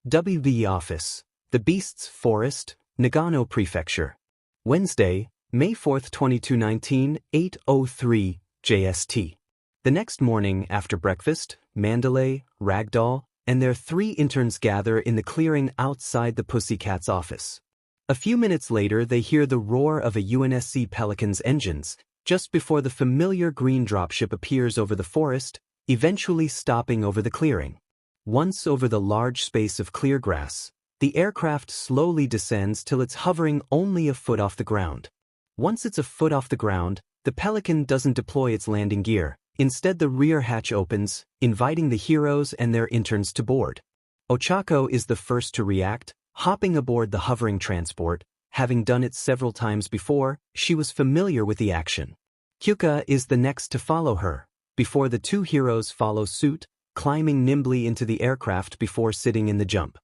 WB Office, The Beast's Forest, Nagano Prefecture. Wednesday, May 4, 2219, 8:03 JST. The next morning after breakfast, Mandalay, Ragdoll, and their three interns gather in the clearing outside the Pussycat's office. A few minutes later they hear the roar of a UNSC Pelican's engines, just before the familiar green dropship appears over the forest, eventually stopping over the clearing. Once over the large space of clear grass, the aircraft slowly descends till it's hovering only a foot off the ground. Once it's a foot off the ground, the Pelican doesn't deploy its landing gear. Instead, the rear hatch opens, inviting the heroes and their interns to board. Ochako is the first to react, hopping aboard the hovering transport. Having done it several times before, she was familiar with the action. Kyuka is the next to follow her, before the two heroes follow suit, climbing nimbly into the aircraft before sitting in the jump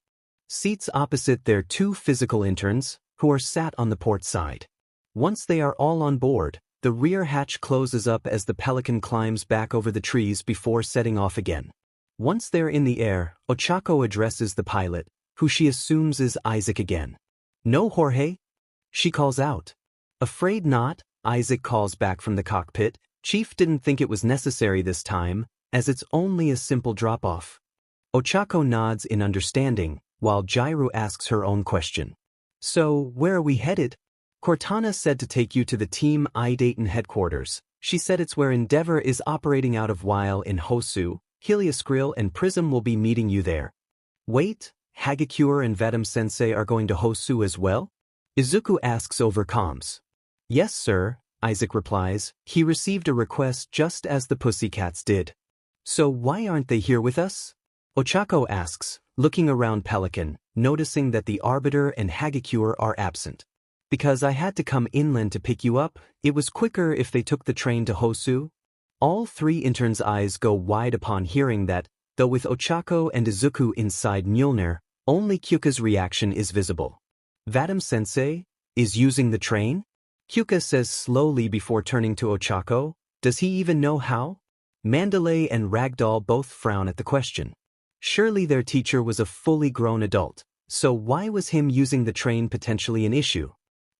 seats opposite their two physical interns, who are sat on the port side. Once they are all on board, the rear hatch closes up as the Pelican climbs back over the trees before setting off again. Once they're in the air, Ochako addresses the pilot, who she assumes is Isaac again. "No, Jorge?" she calls out. "Afraid not," Isaac calls back from the cockpit. Chief didn't think it was necessary this time, as it's only a simple drop-off. Ochako nods in understanding, while Jairu asks her own question. "So, where are we headed?" "Cortana said to take you to the Team I Dayton headquarters. She said it's where Endeavor is operating out of while in Hosu. Helioscrill and Prism will be meeting you there." "Wait, Hagakure and Vadam-sensei are going to Hosu as well?" Izuku asks over comms. "Yes, sir," Isaac replies. "He received a request just as the Pussycats did." "So why aren't they here with us?" Ochako asks, looking around Pelican, noticing that the Arbiter and Hagakure are absent. "Because I had to come inland to pick you up. It was quicker if they took the train to Hosu." All three interns' eyes go wide upon hearing that, though with Ochako and Izuku inside Mjolnir, only Kyuka's reaction is visible. "Vadam-sensei is using the train?" Kyuka says slowly before turning to Ochako. "Does he even know how?" Mandalay and Ragdoll both frown at the question. Surely their teacher was a fully grown adult, so why was him using the train potentially an issue?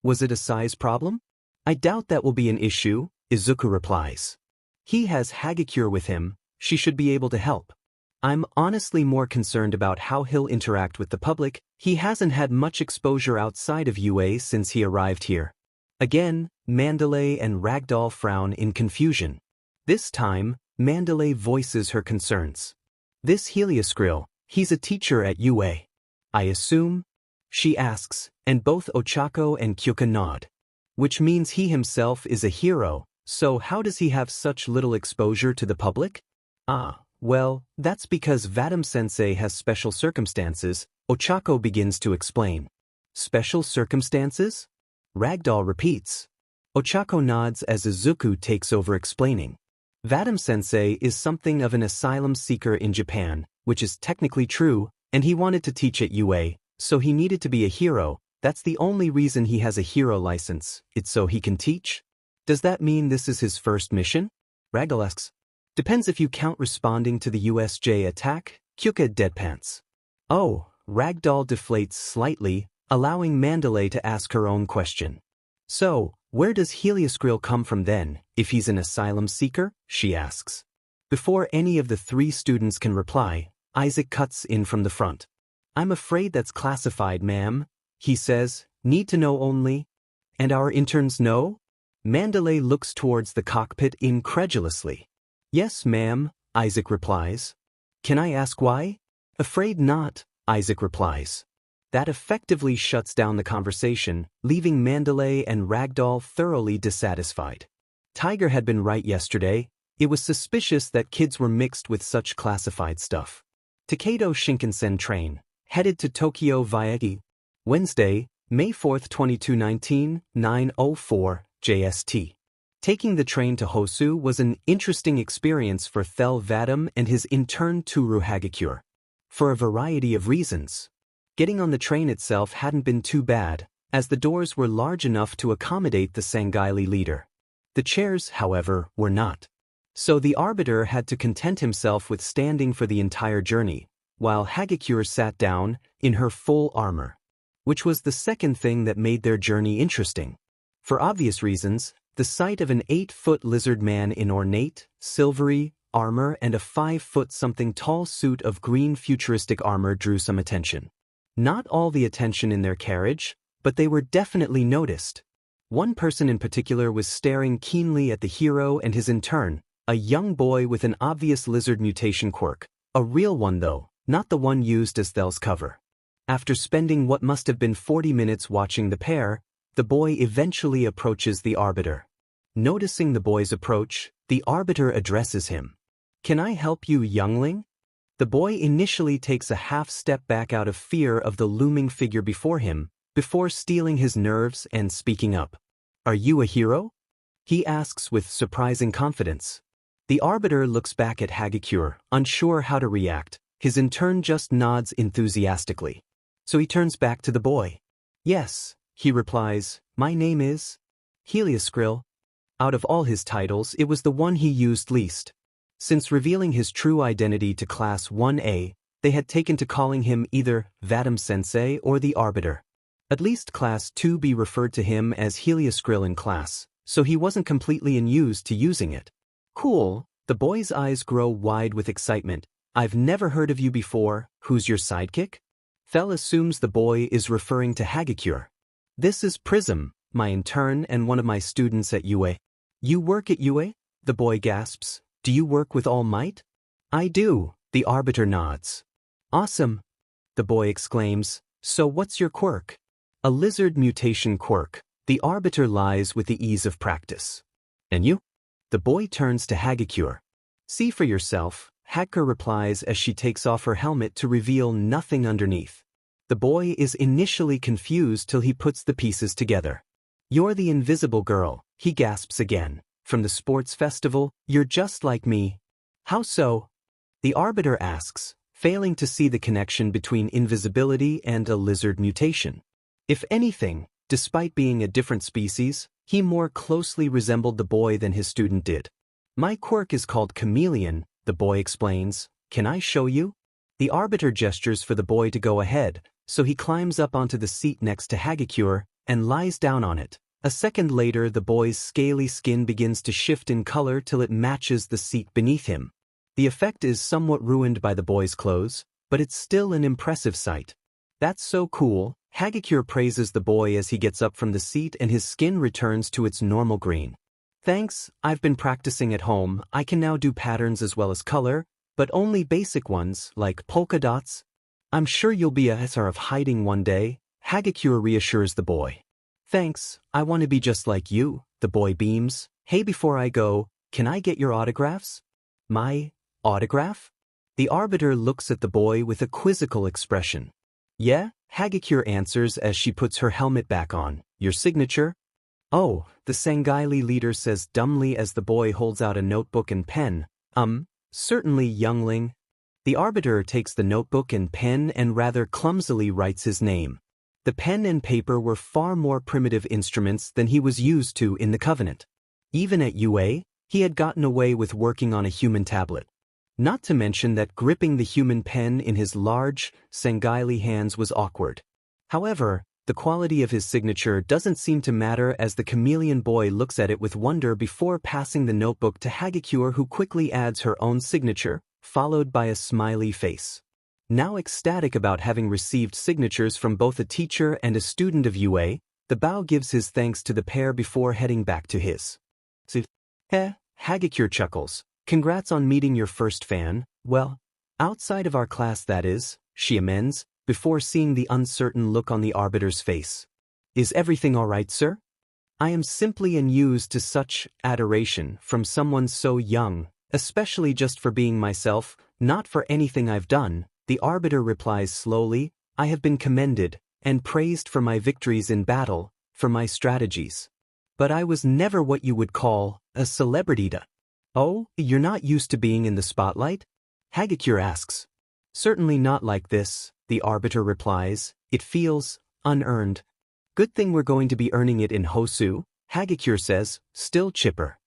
Was it a size problem? "I doubt that will be an issue," Izuku replies. "He has Hagakure with him, she should be able to help. I'm honestly more concerned about how he'll interact with the public. He hasn't had much exposure outside of UA since he arrived here." Again, Mandalay and Ragdoll frown in confusion. This time, Mandalay voices her concerns. "This Helioscrill, he's a teacher at UA. I assume?" she asks, and both Ochako and Kyuka nod. "Which means he himself is a hero, so how does he have such little exposure to the public?" "Ah, well, that's because Vadam-sensei has special circumstances," Ochako begins to explain. "Special circumstances?" Ragdoll repeats. Ochako nods as Izuku takes over explaining. "Vadam-sensei is something of an asylum seeker in Japan, which is technically true, and he wanted to teach at UA, so he needed to be a hero. That's the only reason he has a hero license. It's so he can teach?" "Does that mean this is his first mission?" Ragdoll asks. "Depends if you count responding to the USJ attack," Kyuka deadpants. "Oh," Ragdoll deflates slightly, allowing Mandalay to ask her own question. "So, where does Helioscrill come from then, if he's an asylum seeker?" she asks. Before any of the three students can reply, Isaac cuts in from the front. "I'm afraid that's classified, ma'am," he says. "Need to know only." "And our interns know?" Mandalay looks towards the cockpit incredulously. "Yes, ma'am," Isaac replies. "Can I ask why?" "Afraid not," Isaac replies. That effectively shuts down the conversation, leaving Mandalay and Ragdoll thoroughly dissatisfied. Tiger had been right yesterday. It was suspicious that kids were mixed with such classified stuff. Takedo Shinkansen train, headed to Tokyo via Wednesday, May 4, 2219, 9:04 JST. Taking the train to Hosu was an interesting experience for Thel Vadam and his intern Toru Hagakure. For a variety of reasons. Getting on the train itself hadn't been too bad, as the doors were large enough to accommodate the Sangaili leader. The chairs, however, were not. So the arbiter had to content himself with standing for the entire journey, while Hagakure sat down, in her full armor. Which was the second thing that made their journey interesting. For obvious reasons, the sight of an 8-foot lizard man in ornate, silvery, armor and a 5-foot-something tall suit of green futuristic armor drew some attention. Not all the attention in their carriage, but they were definitely noticed. One person in particular was staring keenly at the hero and his intern, a young boy with an obvious lizard mutation quirk. A real one though, not the one used as Thel's cover. After spending what must have been 40 minutes watching the pair, the boy eventually approaches the arbiter. Noticing the boy's approach, the arbiter addresses him. "Can I help you, youngling?" The boy initially takes a half-step back out of fear of the looming figure before him, before steeling his nerves and speaking up. "Are you a hero?" he asks with surprising confidence. The arbiter looks back at Hagakure, unsure how to react. His intern just nods enthusiastically. So he turns back to the boy. "Yes," he replies, "my name is Helioscrill." Out of all his titles, it was the one he used least. Since revealing his true identity to Class 1A, they had taken to calling him either Vadam-sensei or the Arbiter. At least Class 2B referred to him as Helioscrill in class, so he wasn't completely unused to using it. "Cool," the boy's eyes grow wide with excitement. "I've never heard of you before. Who's your sidekick?" Thel assumes the boy is referring to Hagakure. "This is Prism, my intern and one of my students at UA. "You work at UA?" the boy gasps. "Do you work with All Might?" "I do," the arbiter nods. "Awesome," the boy exclaims. "So what's your quirk?" "A lizard mutation quirk," the arbiter lies with the ease of practice. "And you?" The boy turns to Hagakure. "See for yourself," Hagakure replies as she takes off her helmet to reveal nothing underneath. The boy is initially confused till he puts the pieces together. "You're the invisible girl," he gasps again. "From the sports festival, you're just like me." "How so?" the arbiter asks, failing to see the connection between invisibility and a lizard mutation. If anything, despite being a different species, he more closely resembled the boy than his student did. "My quirk is called Chameleon," the boy explains. "Can I show you?" The arbiter gestures for the boy to go ahead, so he climbs up onto the seat next to Hagakure and lies down on it. A second later, the boy's scaly skin begins to shift in color till it matches the seat beneath him. The effect is somewhat ruined by the boy's clothes, but it's still an impressive sight. "That's so cool," Hagakure praises the boy as he gets up from the seat and his skin returns to its normal green. "Thanks, I've been practicing at home. I can now do patterns as well as color, but only basic ones, like polka dots." "I'm sure you'll be a star of hiding one day," Hagakure reassures the boy. "Thanks, I want to be just like you," the boy beams. "Hey, before I go, can I get your autographs?" "My autograph?" The arbiter looks at the boy with a quizzical expression. "Yeah," Hagakure answers as she puts her helmet back on. "Your signature?" "Oh," the Sangaili leader says dumbly as the boy holds out a notebook and pen. Certainly, youngling." The arbiter takes the notebook and pen and rather clumsily writes his name. The pen and paper were far more primitive instruments than he was used to in the Covenant. Even at UA, he had gotten away with working on a human tablet. Not to mention that gripping the human pen in his large, Sangaili hands was awkward. However, the quality of his signature doesn't seem to matter as the chameleon boy looks at it with wonder before passing the notebook to Hagakure, who quickly adds her own signature, followed by a smiley face. Now ecstatic about having received signatures from both a teacher and a student of UA, the bow gives his thanks to the pair before heading back to his. Hagakure chuckles. "Congrats on meeting your first fan. Well, outside of our class, that is," she amends, before seeing the uncertain look on the arbiter's face. "Is everything all right, sir?" "I am simply unused to such adoration from someone so young, especially just for being myself, not for anything I've done," the arbiter replies slowly. "I have been commended, and praised for my victories in battle, for my strategies. But I was never what you would call a celebrity. Oh, you're not used to being in the spotlight? Hagakure asks. Certainly not like this, the arbiter replies. It feels unearned. Good thing we're going to be earning it in Hosu, Hagakure says, still chipper.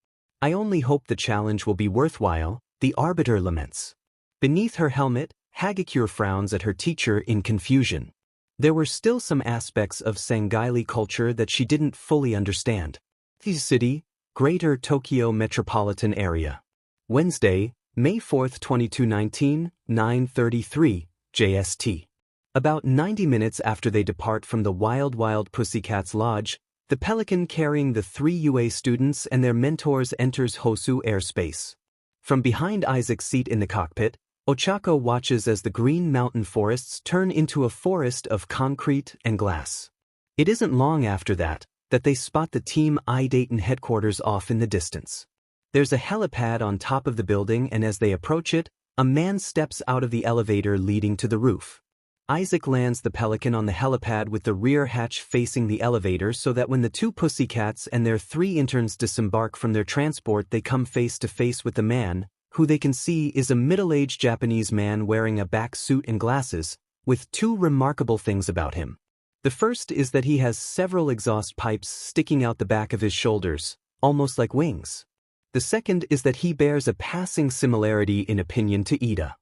I only hope the challenge will be worthwhile, the arbiter laments. Beneath her helmet, Hagakure frowns at her teacher in confusion. There were still some aspects of Sangaili culture that she didn't fully understand. The city, Greater Tokyo Metropolitan Area. Wednesday, May 4, 2219, 9:33, JST. About 90 minutes after they depart from the Wild Wild Pussycats Lodge, the Pelican carrying the 3 UA students and their mentors enters Hosu airspace. From behind Isaac's seat in the cockpit, Ochako watches as the green mountain forests turn into a forest of concrete and glass. It isn't long after that they spot the Team I Dayton headquarters off in the distance. There's a helipad on top of the building, and as they approach it, a man steps out of the elevator leading to the roof. Isaac lands the Pelican on the helipad with the rear hatch facing the elevator so that when the 2 pussycats and their 3 interns disembark from their transport, they come face to face with the man, who they can see is a middle-aged Japanese man wearing a back suit and glasses, with 2 remarkable things about him. The first is that he has several exhaust pipes sticking out the back of his shoulders, almost like wings. The second is that he bears a passing similarity in opinion to Ida.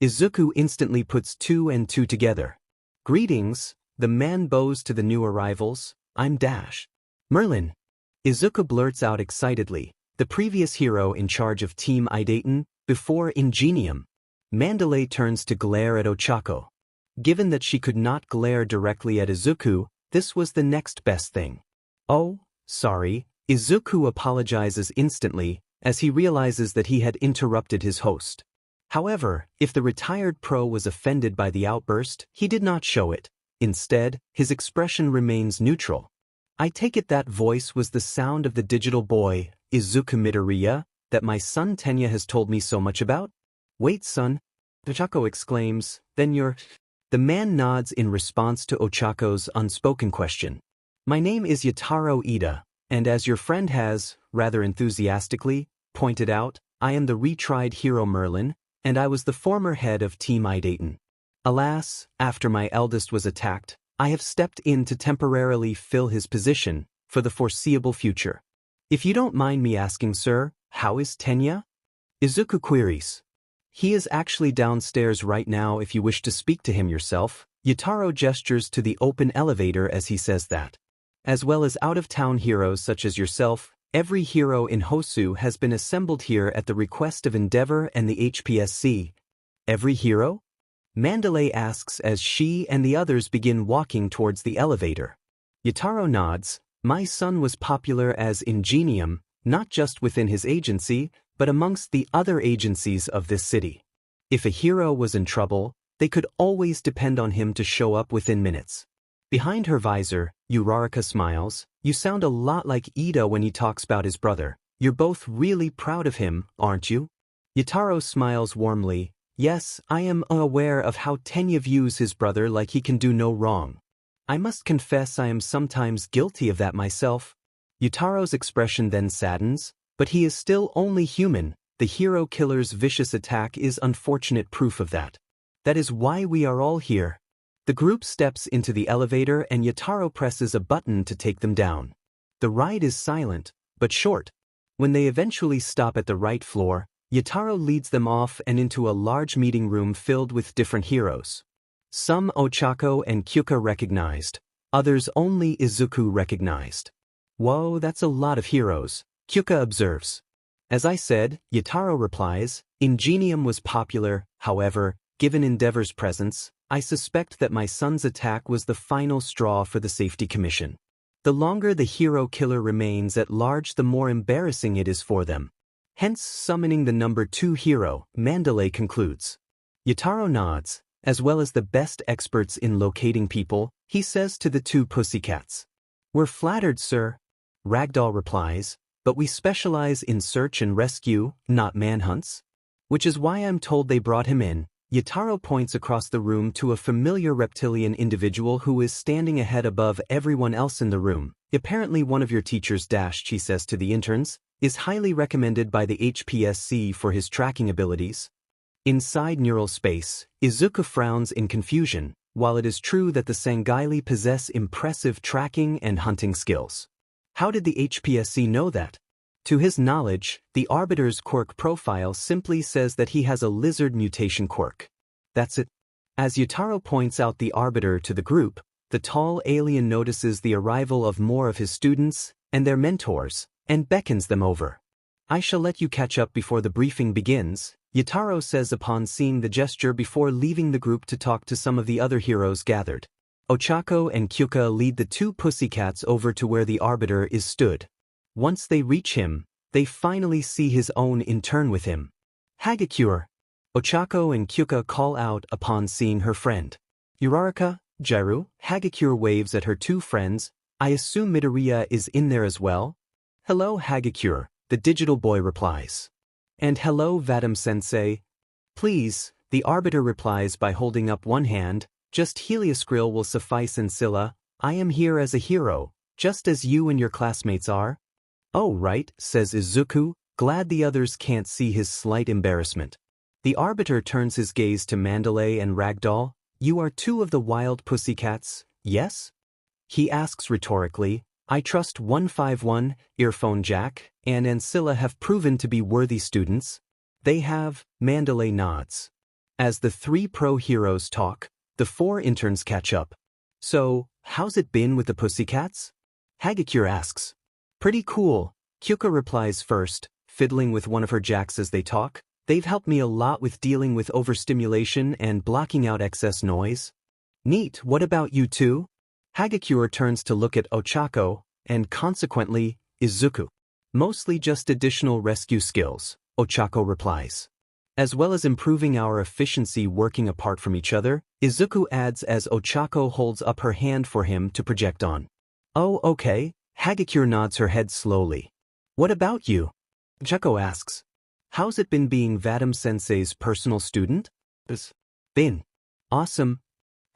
Izuku instantly puts 2 and 2 together. Greetings, the man bows to the new arrivals. I'm Dash. Merlin. Izuku blurts out excitedly, the previous hero in charge of Team I Dayton, before Ingenium. Mandalay turns to glare at Ochako. Given that she could not glare directly at Izuku, this was the next best thing. Oh, sorry, Izuku apologizes instantly, as he realizes that he had interrupted his host. However, if the retired pro was offended by the outburst, he did not show it. Instead, his expression remains neutral. I take it that voice was the sound of the digital boy, Izuku Midoriya, that my son Tenya has told me so much about? Wait, son, Ochako exclaims, then you're... The man nods in response to Ochako's unspoken question. My name is Yataro Ida, and as your friend has, rather enthusiastically, pointed out, I am the retried hero Merlin, and I was the former head of Team I Dayton. Alas, after my eldest was attacked, I have stepped in to temporarily fill his position, for the foreseeable future. If you don't mind me asking, sir, how is Tenya? Izuku queries. He is actually downstairs right now if you wish to speak to him yourself. Yataro gestures to the open elevator as he says that. As well as out-of-town heroes such as yourself, every hero in Hosu has been assembled here at the request of Endeavor and the HPSC. Every hero? Mandalay asks as she and the others begin walking towards the elevator. Yataro nods. My son was popular as Ingenium, not just within his agency, but amongst the other agencies of this city. If a hero was in trouble, they could always depend on him to show up within minutes. Behind her visor, Uraraka smiles. You sound a lot like Ida when he talks about his brother. You're both really proud of him, aren't you? Yataro smiles warmly. Yes, I am aware of how Tenya views his brother like he can do no wrong. I must confess I am sometimes guilty of that myself. Yutaro's expression then saddens, but he is still only human. The hero killer's vicious attack is unfortunate proof of that. That is why we are all here. The group steps into the elevator and Yataro presses a button to take them down. The ride is silent, but short. When they eventually stop at the right floor, Yataro leads them off and into a large meeting room filled with different heroes. Some Ochako and Kyuka recognized, others only Izuku recognized. Whoa, that's a lot of heroes, Kyuka observes. As I said, Yataro replies, Ingenium was popular, however, given Endeavor's presence, I suspect that my son's attack was the final straw for the Safety Commission. The longer the hero killer remains at large, the more embarrassing it is for them. Hence summoning the number 2 hero, Mandalay concludes. Yataro nods, as well as the best experts in locating people, he says to the 2 pussycats. We're flattered, sir. Ragdoll replies, but we specialize in search and rescue, not manhunts. Which is why I'm told they brought him in, Yataro points across the room to a familiar reptilian individual who is standing a head above everyone else in the room. Apparently one of your teachers, she says to the interns, is highly recommended by the HPSC for his tracking abilities. Inside neural space, Izuku frowns in confusion, while it is true that the Sangaili possess impressive tracking and hunting skills. How did the HPSC know that? To his knowledge, the Arbiter's quirk profile simply says that he has a lizard mutation quirk. That's it. As Yataro points out the Arbiter to the group, the tall alien notices the arrival of more of his students and their mentors, and beckons them over. I shall let you catch up before the briefing begins, Yataro says upon seeing the gesture before leaving the group to talk to some of the other heroes gathered. Ochako and Kyuka lead the two pussycats over to where the Arbiter is stood. Once they reach him, they finally see his own intern with him. Hagakure. Ochako and Kyuka call out upon seeing her friend. Uraraka, Jiru, Hagakure waves at her two friends. I assume Midoriya is in there as well? Hello Hagakure, the digital boy replies. And hello Vadam-sensei. Please, the Arbiter replies by holding up one hand, just Helioscrill will suffice and Scylla, I am here as a hero, just as you and your classmates are. Oh right, says Izuku, glad the others can't see his slight embarrassment. The Arbiter turns his gaze to Mandalay and Ragdoll. You are two of the wild pussycats, yes? He asks rhetorically. I trust 151, Earphone Jack, and Ancilla have proven to be worthy students. They have, Mandalay nods. As the three pro-heroes talk, the four interns catch up. So, how's it been with the pussycats? Hagakure asks. Pretty cool, Kyuka replies first, fiddling with one of her jacks as they talk. They've helped me a lot with dealing with overstimulation and blocking out excess noise. Neat, what about you two? Hagakure turns to look at Ochako, and consequently, Izuku. Mostly just additional rescue skills, Ochako replies. As well as improving our efficiency working apart from each other, Izuku adds as Ochako holds up her hand for him to project on. Oh okay, Hagakure nods her head slowly. What about you? Ochako asks. How's it been being Vadam-sensei's personal student? Been awesome,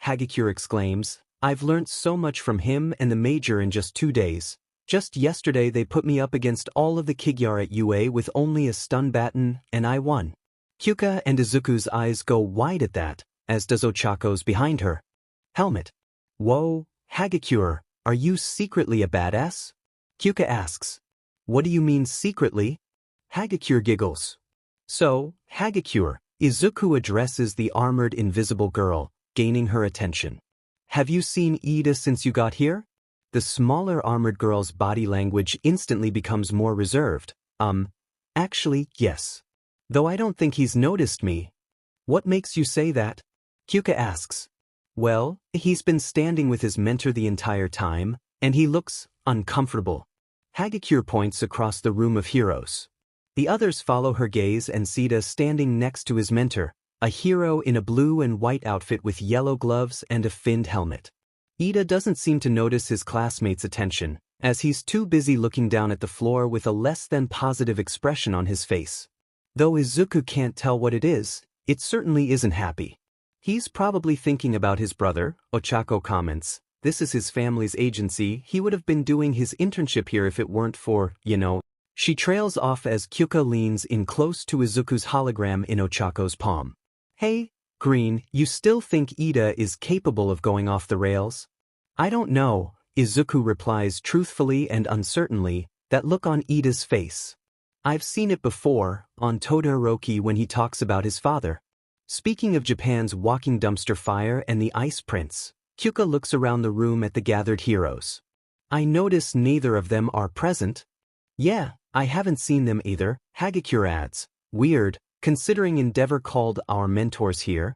Hagakure exclaims. I've learnt so much from him and the major in just 2 days. Just yesterday they put me up against all of the Kigyar at UA with only a stun baton, and I won. Kyuka and Izuku's eyes go wide at that, as does Ochako's behind her. Helmet. Whoa, Hagakure, are you secretly a badass? Kyuka asks. What do you mean secretly? Hagakure giggles. So, Hagakure, Izuku addresses the armored invisible girl, gaining her attention. Have you seen Ida since you got here? The smaller armored girl's body language instantly becomes more reserved. Actually, yes. Though I don't think he's noticed me. What makes you say that? Kyuka asks. Well, he's been standing with his mentor the entire time, and he looks uncomfortable. Hagakure points across the room of heroes. The others follow her gaze and see Ida standing next to his mentor, a hero in a blue and white outfit with yellow gloves and a finned helmet. Ida doesn't seem to notice his classmates' attention, as he's too busy looking down at the floor with a less than positive expression on his face. Though Izuku can't tell what it is, it certainly isn't happy. He's probably thinking about his brother, Ochako comments. This is his family's agency, he would have been doing his internship here if it weren't for, She trails off as Kyuka leans in close to Izuku's hologram in Ochako's palm. Hey, Green, you still think Ida is capable of going off the rails? I don't know, Izuku replies truthfully and uncertainly, that look on Ida's face. I've seen it before, on Todoroki when he talks about his father. Speaking of Japan's walking dumpster fire and the Ice Prince, Kyuka looks around the room at the gathered heroes. I notice neither of them are present. Yeah, I haven't seen them either, Hagakure adds. Weird. Considering Endeavor called our mentors here.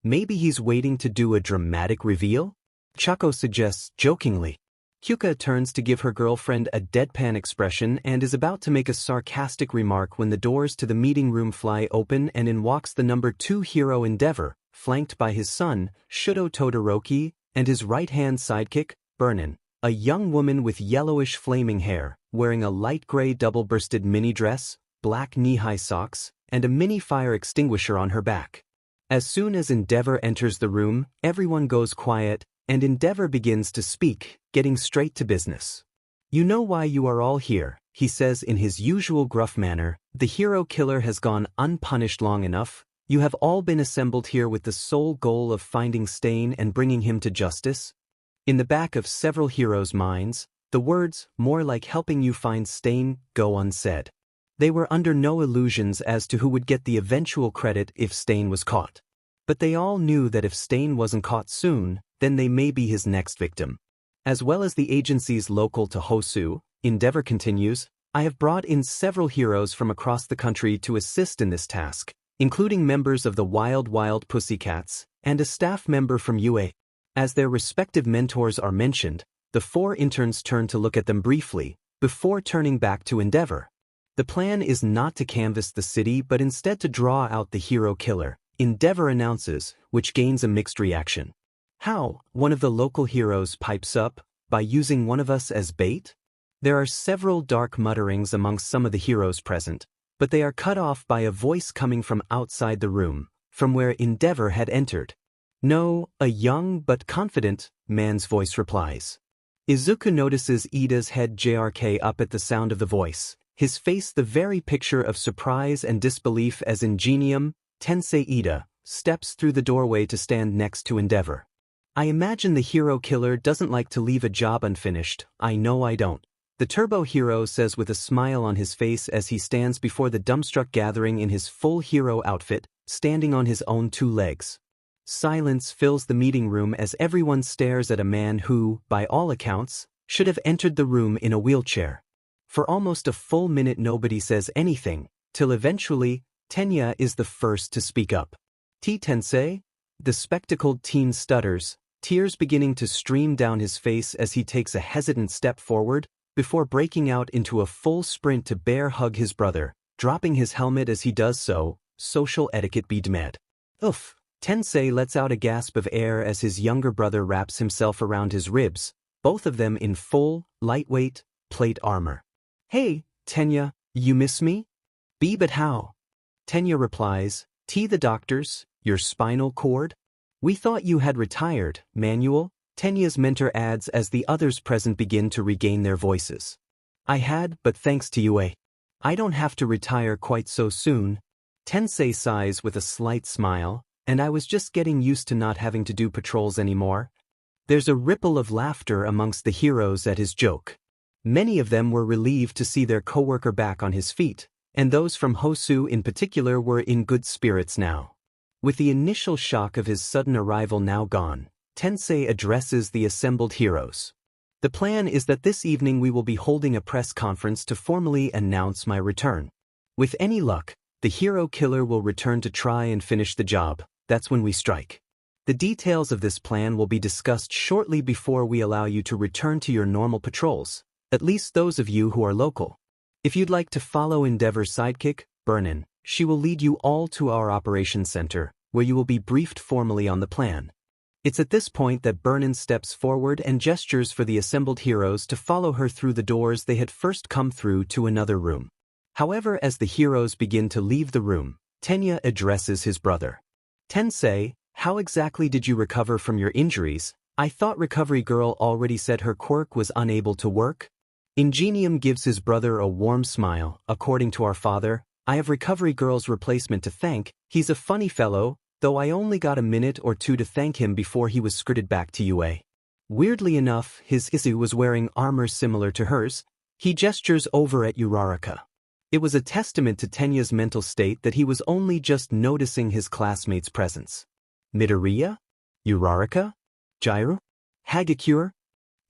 Maybe he's waiting to do a dramatic reveal? Chako suggests jokingly. Kyuka turns to give her girlfriend a deadpan expression and is about to make a sarcastic remark when the doors to the meeting room fly open and in walks the number 2 hero Endeavor, flanked by his son, Shudo Todoroki, and his right-hand sidekick, Burnin, a young woman with yellowish flaming hair, wearing a light gray double-bursted mini dress, black knee-high socks, and a mini fire extinguisher on her back. As soon as Endeavor enters the room, everyone goes quiet, and Endeavor begins to speak, getting straight to business. You know why you are all here, he says in his usual gruff manner. The hero killer has gone unpunished long enough. You have all been assembled here with the sole goal of finding Stain and bringing him to justice. In the back of several heroes' minds, the words, more like helping you find Stain, go unsaid. They were under no illusions as to who would get the eventual credit if Stain was caught. But they all knew that if Stain wasn't caught soon, then they may be his next victim. As well as the agencies local to Hosu, Endeavor continues, I have brought in several heroes from across the country to assist in this task, including members of the Wild Pussycats and a staff member from UA. As their respective mentors are mentioned, the 4 interns turn to look at them briefly, before turning back to Endeavor. The plan is not to canvass the city but instead to draw out the hero killer, Endeavor announces, which gains a mixed reaction. How? One of the local heroes pipes up, by using one of us as bait? There are several dark mutterings amongst some of the heroes present, but they are cut off by a voice coming from outside the room, from where Endeavor had entered. No, a young but confident man's voice replies. Izuku notices Ida's head jerk up at the sound of the voice, his face the very picture of surprise and disbelief as Ingenium, Tensei Ida, steps through the doorway to stand next to Endeavor. I imagine the hero killer doesn't like to leave a job unfinished. I know I don't. The turbo hero says with a smile on his face as he stands before the dumbstruck gathering in his full hero outfit, standing on his own 2 legs. Silence fills the meeting room as everyone stares at a man who, by all accounts, should have entered the room in a wheelchair. For almost a full minute nobody says anything, till eventually, Tenya is the first to speak up. Tensei? The spectacled teen stutters, tears beginning to stream down his face as he takes a hesitant step forward, before breaking out into a full sprint to bear hug his brother, dropping his helmet as he does so, social etiquette be demanded. Oof! Tensei lets out a gasp of air as his younger brother wraps himself around his ribs, both of them in full, lightweight, plate armor. Hey, Tenya, you miss me? But how? Tenya replies, the doctors, your spinal cord? We thought you had retired, Manuel, Tenya's mentor adds as the others present begin to regain their voices. I had, but thanks to you, I don't have to retire quite so soon. Tensei sighs with a slight smile, and I was just getting used to not having to do patrols anymore. There's a ripple of laughter amongst the heroes at his joke. Many of them were relieved to see their coworker back on his feet, and those from Hosu in particular were in good spirits now. With the initial shock of his sudden arrival now gone, Tensei addresses the assembled heroes. The plan is that this evening we will be holding a press conference to formally announce my return. With any luck, the hero killer will return to try and finish the job. That's when we strike. The details of this plan will be discussed shortly before we allow you to return to your normal patrols, at least those of you who are local. If you'd like to follow Endeavor's sidekick, Burnin, she will lead you all to our operations center, where you will be briefed formally on the plan. It's at this point that Burnin steps forward and gestures for the assembled heroes to follow her through the doors they had first come through to another room. However, as the heroes begin to leave the room, Tenya addresses his brother. Tensei, how exactly did you recover from your injuries? I thought Recovery Girl already said her quirk was unable to work. Ingenium gives his brother a warm smile. According to our father, I have Recovery Girl's replacement to thank. He's a funny fellow, though I only got a minute or two to thank him before he was skirted back to UA. Weirdly enough, his Hosu was wearing armor similar to hers. He gestures over at Uraraka. It was a testament to Tenya's mental state that he was only just noticing his classmates' presence. Midoriya? Uraraka? Jiru? Hagakure?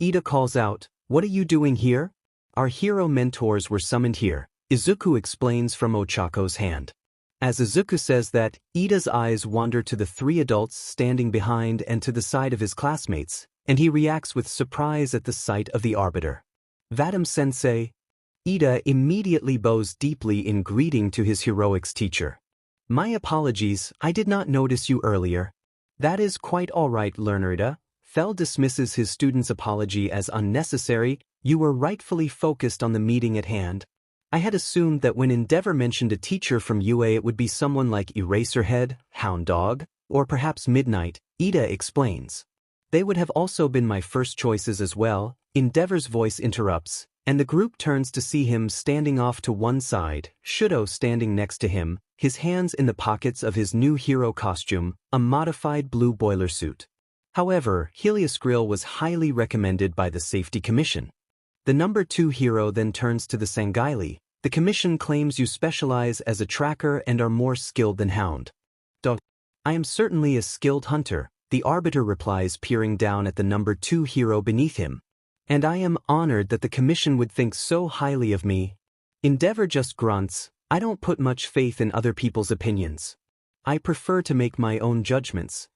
Ida calls out, what are you doing here? Our hero mentors were summoned here, Izuku explains from Ochako's hand. As Izuku says that, Ida's eyes wander to the 3 adults standing behind and to the side of his classmates, and he reacts with surprise at the sight of the Arbiter. Vadam-sensei. Ida immediately bows deeply in greeting to his heroics teacher. My apologies, I did not notice you earlier. That is quite all right, learner Ida. Fell dismisses his student's apology as unnecessary. You were rightfully focused on the meeting at hand. I had assumed that when Endeavor mentioned a teacher from UA it would be someone like Eraserhead, Hound Dog, or perhaps Midnight. Ida explains. They would have also been my first choices as well. Endeavor's voice interrupts, and the group turns to see him standing off to one side, Shuto standing next to him, his hands in the pockets of his new hero costume, a modified blue boiler suit. However, Heliosgrill was highly recommended by the Safety Commission. The number 2 hero then turns to the Sanghaili. The commission claims you specialize as a tracker and are more skilled than Hound Dog. I am certainly a skilled hunter, the Arbiter replies, peering down at the number 2 hero beneath him. And I am honored that the commission would think so highly of me. Endeavor just grunts. I don't put much faith in other people's opinions. I prefer to make my own judgments.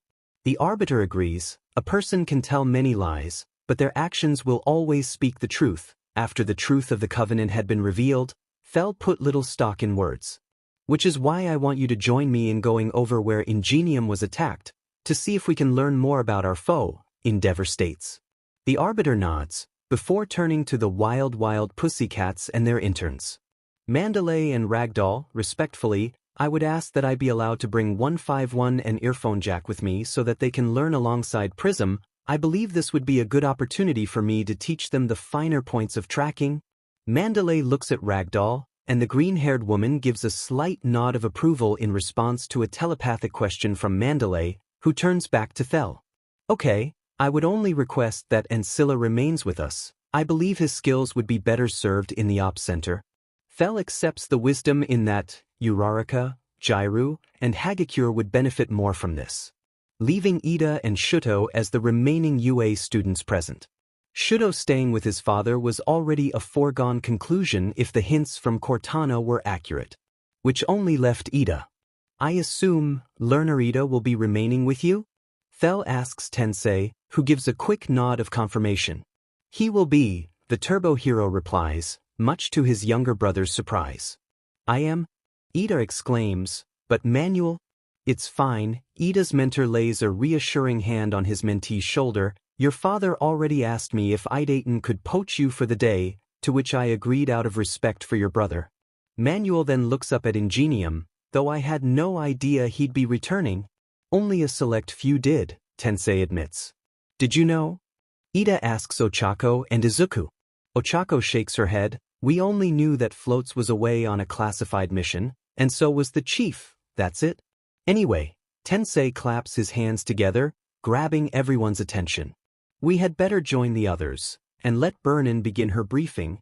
The Arbiter agrees. A person can tell many lies, but their actions will always speak the truth. After the truth of the Covenant had been revealed, Fell put little stock in words. Which is why I want you to join me in going over where Ingenium was attacked, to see if we can learn more about our foe, Endeavor states. The Arbiter nods, before turning to the wild pussycats and their interns. Mandalay and Ragdoll, respectfully, I would ask that I be allowed to bring 151 and Earphone Jack with me so that they can learn alongside Prism. I believe this would be a good opportunity for me to teach them the finer points of tracking. Mandalay looks at Ragdoll, and the green-haired woman gives a slight nod of approval in response to a telepathic question from Mandalay, who turns back to Thel. Okay, I would only request that Ancilla remains with us. I believe his skills would be better served in the Ops Center. Thel accepts the wisdom in that Uraraka, Jairu, and Hagakure would benefit more from this, leaving Ida and Shuto as the remaining UA students present. Shuto staying with his father was already a foregone conclusion if the hints from Cortana were accurate, which only left Ida. I assume Learner Ida will be remaining with you? Thel asks Tensei, who gives a quick nod of confirmation. He will be, the Turbo Hero replies, much to his younger brother's surprise. I am? Ida exclaims, but Manuel? It's fine. Ida's mentor lays a reassuring hand on his mentee's shoulder. Your father already asked me if Idaten could poach you for the day, to which I agreed out of respect for your brother. Manuel then looks up at Ingenium, though I had no idea he'd be returning. Only a select few did, Tensei admits. Did you know? Ida asks Ochako and Izuku. Ochako shakes her head. We only knew that Floats was away on a classified mission, and so was the chief, that's it. Anyway, Tensei claps his hands together, grabbing everyone's attention. We had better join the others, and let Burnin begin her briefing.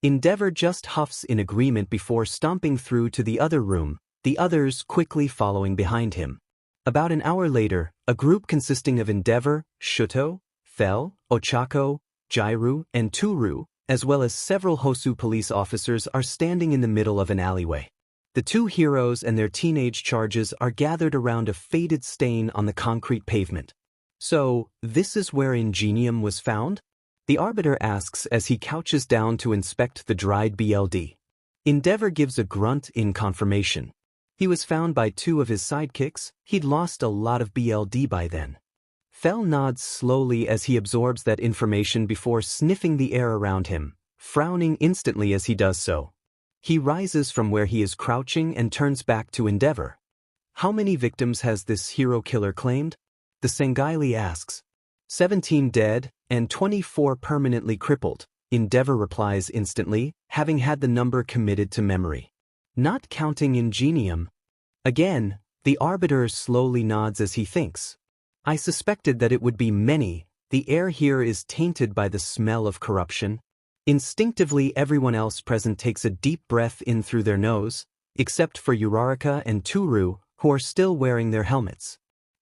Endeavor just huffs in agreement before stomping through to the other room, the others quickly following behind him. About an hour later, a group consisting of Endeavor, Shuto, Thel, Ochako, Jairu, and Turu, as well as several Hosu police officers are standing in the middle of an alleyway. The two heroes and their teenage charges are gathered around a faded stain on the concrete pavement. So, this is where Ingenium was found? The Arbiter asks as he couches down to inspect the dried BLD. Endeavor gives a grunt in confirmation. He was found by two of his sidekicks. He'd lost a lot of BLD by then. Thel nods slowly as he absorbs that information before sniffing the air around him, frowning instantly as he does so. He rises from where he is crouching and turns back to Endeavor. How many victims has this hero killer claimed? The Sanghaili asks. 17 dead, and 24 permanently crippled, Endeavor replies instantly, having had the number committed to memory. Not counting Ingenium. Again, the Arbiter slowly nods as he thinks. I suspected that it would be many. The air here is tainted by the smell of corruption. Instinctively, everyone else present takes a deep breath in through their nose, except for Uraraka and Turu, who are still wearing their helmets.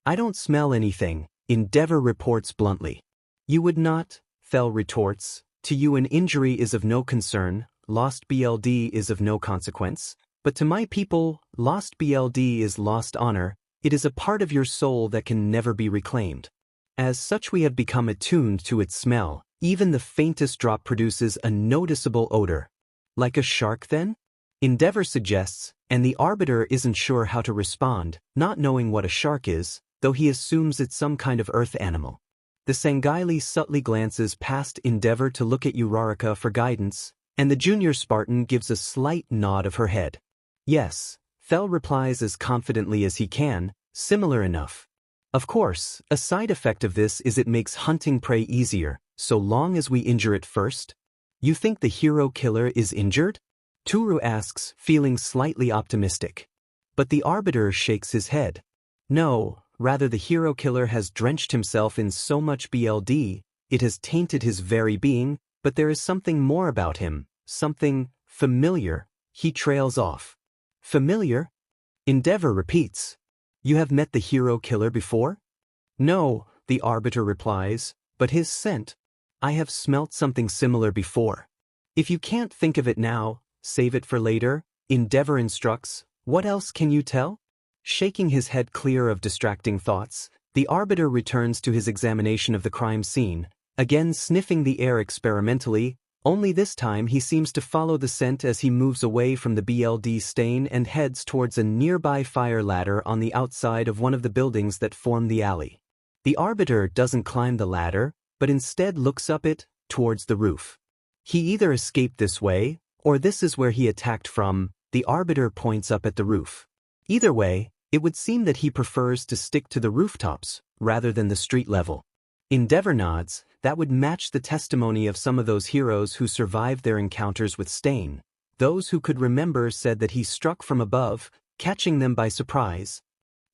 I don't smell anything, Endeavor reports bluntly. You would not, Thel retorts. To you an injury is of no concern, lost BLD is of no consequence. But to my people, lost BLD is lost honor. It is a part of your soul that can never be reclaimed. As such we have become attuned to its smell. Even the faintest drop produces a noticeable odor. Like a shark then? Endeavor suggests, and the Arbiter isn't sure how to respond, not knowing what a shark is, though he assumes it's some kind of earth animal. The Sanghaili subtly glances past Endeavor to look at Uraraka for guidance, And the junior Spartan gives a slight nod of her head. Yes, Fel replies as confidently as he can, similar enough. Of course, a side effect of this is it makes hunting prey easier, so long as we injure it first. You think the hero killer is injured? Toru asks, feeling slightly optimistic. But the Arbiter shakes his head. No, rather the hero killer has drenched himself in so much BLD, it has tainted his very being, but there is something more about him, something familiar. He trails off. Familiar? Endeavor repeats. You have met the hero killer before? No, the Arbiter replies, but his scent. I have smelt something similar before. If you can't think of it now, save it for later, Endeavor instructs. What else can you tell? Shaking his head clear of distracting thoughts, the Arbiter returns to his examination of the crime scene, again sniffing the air experimentally, only this time he seems to follow the scent as he moves away from the BLD stain and heads towards a nearby fire ladder on the outside of one of the buildings that form the alley. The Arbiter doesn't climb the ladder, but instead looks up it, towards the roof. He either escaped this way, or this is where he attacked from. The Arbiter points up at the roof. Either way, it would seem that he prefers to stick to the rooftops, rather than the street level. Endeavor nods. That would match the testimony of some of those heroes who survived their encounters with Stain. Those who could remember said that he struck from above, catching them by surprise.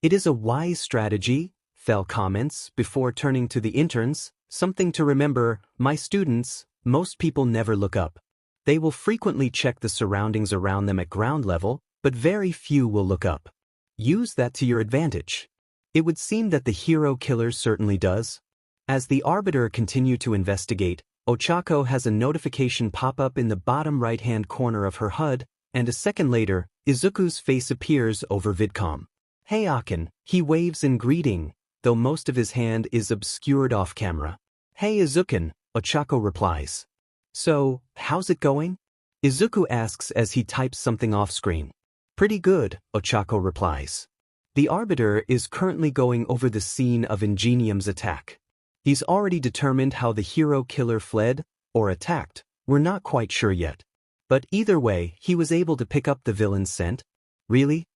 It is a wise strategy, Fel comments, before turning to the interns. Something to remember, my students, most people never look up. They will frequently check the surroundings around them at ground level, but very few will look up. Use that to your advantage. It would seem that the hero killer certainly does. As the Arbiter continue to investigate, Ochako has a notification pop up in the bottom right-hand corner of her HUD, and a second later, Izuku's face appears over VidCom. Hey Akin, he waves in greeting, though most of his hand is obscured off camera. Hey Izuku, Ochako replies. So, how's it going? Izuku asks as he types something off-screen. Pretty good, Ochako replies. The Arbiter is currently going over the scene of Ingenium's attack. He's already determined how the hero killer fled, or attacked, we're not quite sure yet. But either way, he was able to pick up the villain's scent. Really?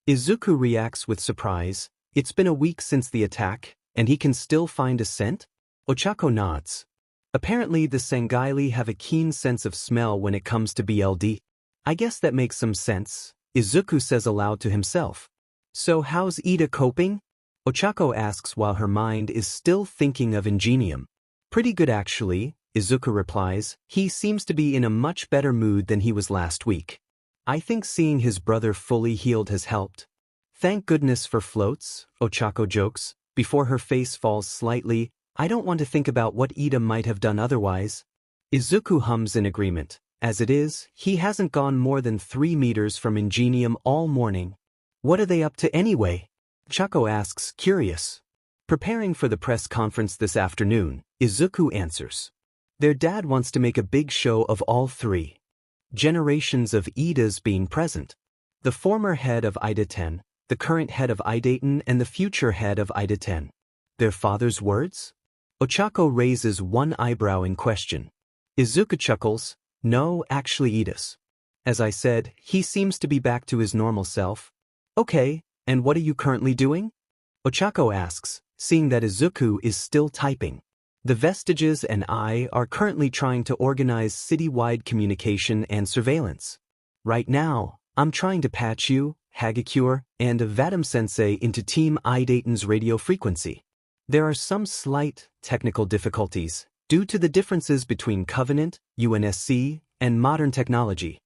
Izuku reacts with surprise. It's been a week since the attack, and he can still find a scent? Ochako nods. Apparently the Sangaili have a keen sense of smell when it comes to BLD. I guess that makes some sense, Izuku says aloud to himself. So how's Ida coping? Ochako asks while her mind is still thinking of Ingenium. Pretty good actually, Izuku replies. He seems to be in a much better mood than he was last week. I think seeing his brother fully healed has helped. Thank goodness for floats, Ochako jokes, before her face falls slightly. I don't want to think about what Ida might have done otherwise. Izuku hums in agreement. As it is, he hasn't gone more than 3 meters from Ingenium all morning. What are they up to anyway? Ochako asks, curious. Preparing for the press conference this afternoon, Izuku answers. Their dad wants to make a big show of all 3 generations of Idas being present. The former head of Ida 10, the current head of Idatan, and the future head of Ida 10. Their father's words? Ochako raises one eyebrow in question. Izuku chuckles. No, actually Idas. As I said, he seems to be back to his normal self. Okay, and what are you currently doing? Ochako asks, seeing that Izuku is still typing. The Vestiges and I are currently trying to organize city-wide communication and surveillance. Right now, I'm trying to patch you, Hagakure, and Vadam-sensei into Team Idatan's radio frequency. There are some slight technical difficulties due to the differences between Covenant, UNSC, and modern technology.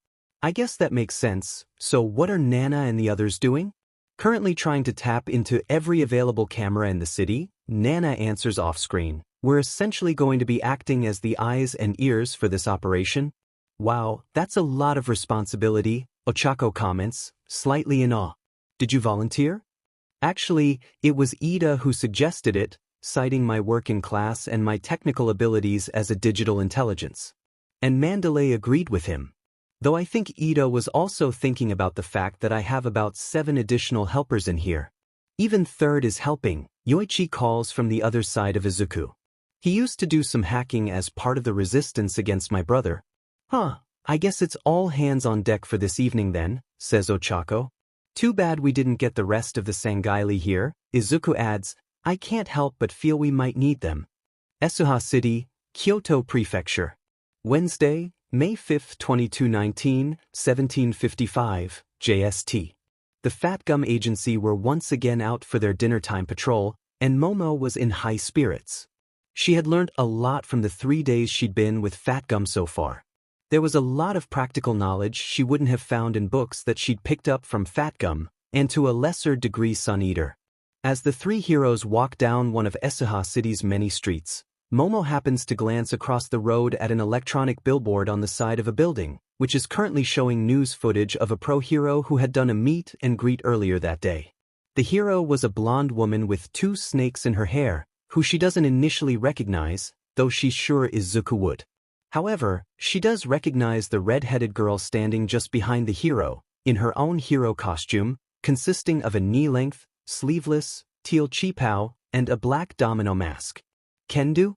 I guess that makes sense. So what are Nana and the others doing? Currently trying to tap into every available camera in the city, Nana answers off-screen. We're essentially going to be acting as the eyes and ears for this operation. Wow, that's a lot of responsibility, Ochako comments, slightly in awe. Did you volunteer? Actually, it was Ida who suggested it, citing my work in class and my technical abilities as a digital intelligence. And Mandalay agreed with him. Though I think Ida was also thinking about the fact that I have about 7 additional helpers in here. Even third is helping, Yoichi calls from the other side of Izuku. He used to do some hacking as part of the resistance against my brother. Huh, I guess it's all hands on deck for this evening then, says Ochako. Too bad we didn't get the rest of the Sangaili here, Izuku adds, I can't help but feel we might need them. Esuha City, Kyoto Prefecture. Wednesday, May 5, 2219, 1755, JST. The Fat Gum Agency were once again out for their dinnertime patrol, and Momo was in high spirits. She had learned a lot from the 3 days she'd been with Fat Gum so far. There was a lot of practical knowledge she wouldn't have found in books that she'd picked up from Fat Gum, and to a lesser degree Sun Eater. As the three heroes walk down one of Esuha City's many streets, Momo happens to glance across the road at an electronic billboard on the side of a building, which is currently showing news footage of a pro hero who had done a meet and greet earlier that day. The hero was a blonde woman with 2 snakes in her hair, who she doesn't initially recognize, though she's sure Izuku would. However, she does recognize the red-headed girl standing just behind the hero, in her own hero costume, consisting of a knee-length, sleeveless, teal cheapao, and a black domino mask. Kendo?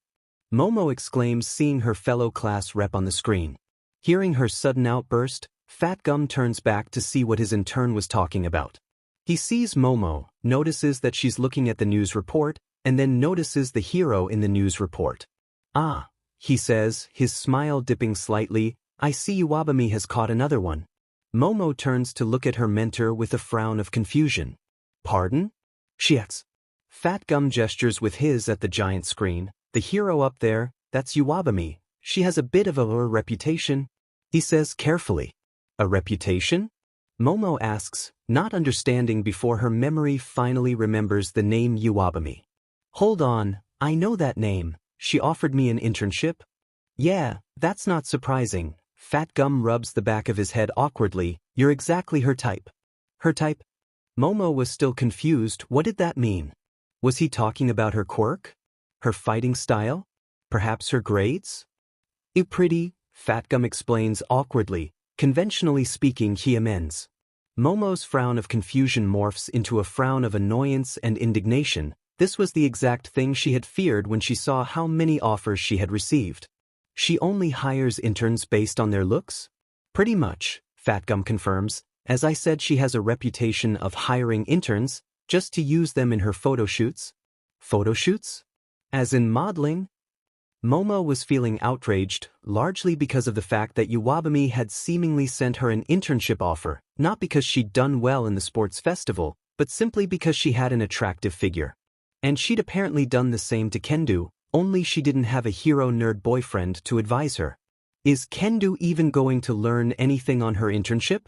Momo exclaims, seeing her fellow class rep on the screen. Hearing her sudden outburst, Fat Gum turns back to see what his intern was talking about. He sees Momo, notices that she's looking at the news report, and then notices the hero in the news report. Ah, he says, his smile dipping slightly, I see Iwabami has caught another one. Momo turns to look at her mentor with a frown of confusion. Pardon? She asks. Fat Gum gestures with his at the giant screen. The hero up there, that's Iwabami. She has a bit of a reputation. He says carefully. A reputation? Momo asks, not understanding before her memory finally remembers the name Iwabami. Hold on, I know that name. She offered me an internship? Yeah, that's not surprising. Fat Gum rubs the back of his head awkwardly. You're exactly her type. Her type? Momo was still confused. What did that mean? Was he talking about her quirk? Her fighting style? Perhaps her grades? Pretty, Fat Gum explains awkwardly. Conventionally speaking, he amends. Momo's frown of confusion morphs into a frown of annoyance and indignation. This was the exact thing she had feared when she saw how many offers she had received. She only hires interns based on their looks? Pretty much, Fat Gum confirms. As I said, she has a reputation of hiring interns, just to use them in her photo shoots. Photo shoots? As in modeling? Momo was feeling outraged, largely because of the fact that Iwabami had seemingly sent her an internship offer, not because she'd done well in the sports festival, but simply because she had an attractive figure. And she'd apparently done the same to Kendo, only she didn't have a hero nerd boyfriend to advise her. Is Kendo even going to learn anything on her internship?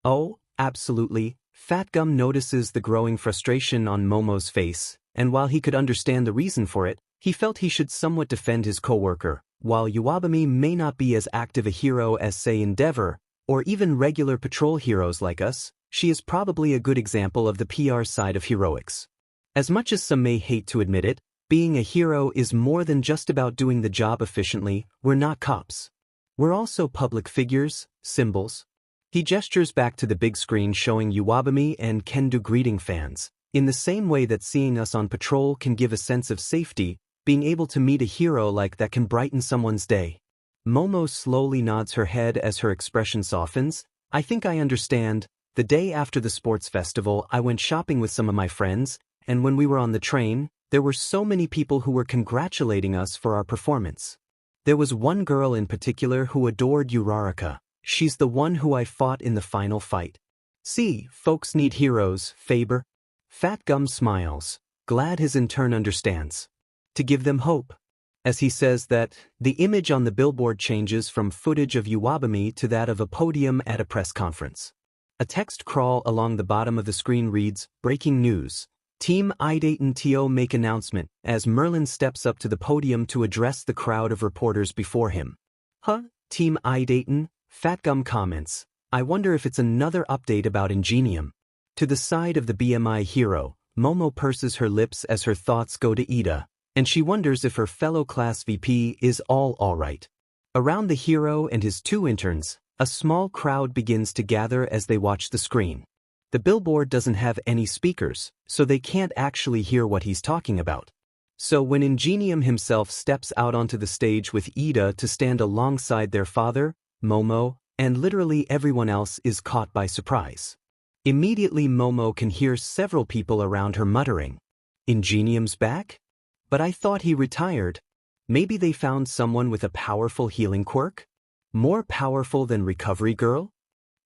Oh, absolutely. Fat Gum notices the growing frustration on Momo's face, and while he could understand the reason for it, he felt he should somewhat defend his coworker. While Iwabami may not be as active a hero as, say, Endeavor, or even regular patrol heroes like us, she is probably a good example of the PR side of heroics. As much as some may hate to admit it, being a hero is more than just about doing the job efficiently. We're not cops. We're also public figures, symbols. He gestures back to the big screen showing Iwabami and Kendo greeting fans. In the same way that seeing us on patrol can give a sense of safety, being able to meet a hero like that can brighten someone's day. Momo slowly nods her head as her expression softens. I think I understand. The day after the sports festival, I went shopping with some of my friends, and when we were on the train, there were so many people who were congratulating us for our performance. There was one girl in particular who adored Uraraka. She's the one who I fought in the final fight. See, folks need heroes, Faber. Fat Gum smiles, glad his intern understands. To give them hope. As he says that, the image on the billboard changes from footage of Iwabami to that of a podium at a press conference. A text crawl along the bottom of the screen reads, Breaking news. Team Idayton TO make announcement, as Merlin steps up to the podium to address the crowd of reporters before him. Huh, Team Idayton? Fat Gum comments. I wonder if it's another update about Ingenium. To the side of the BMI hero, Momo purses her lips as her thoughts go to Ida, and she wonders if her fellow class VP is all right. Around the hero and his 2 interns, a small crowd begins to gather as they watch the screen. The billboard doesn't have any speakers, so they can't actually hear what he's talking about. So when Ingenium himself steps out onto the stage with Ida to stand alongside their father, Momo, and literally everyone else is caught by surprise. Immediately Momo can hear several people around her muttering, "Ingenium's back? But I thought he retired. Maybe they found someone with a powerful healing quirk? More powerful than Recovery Girl?"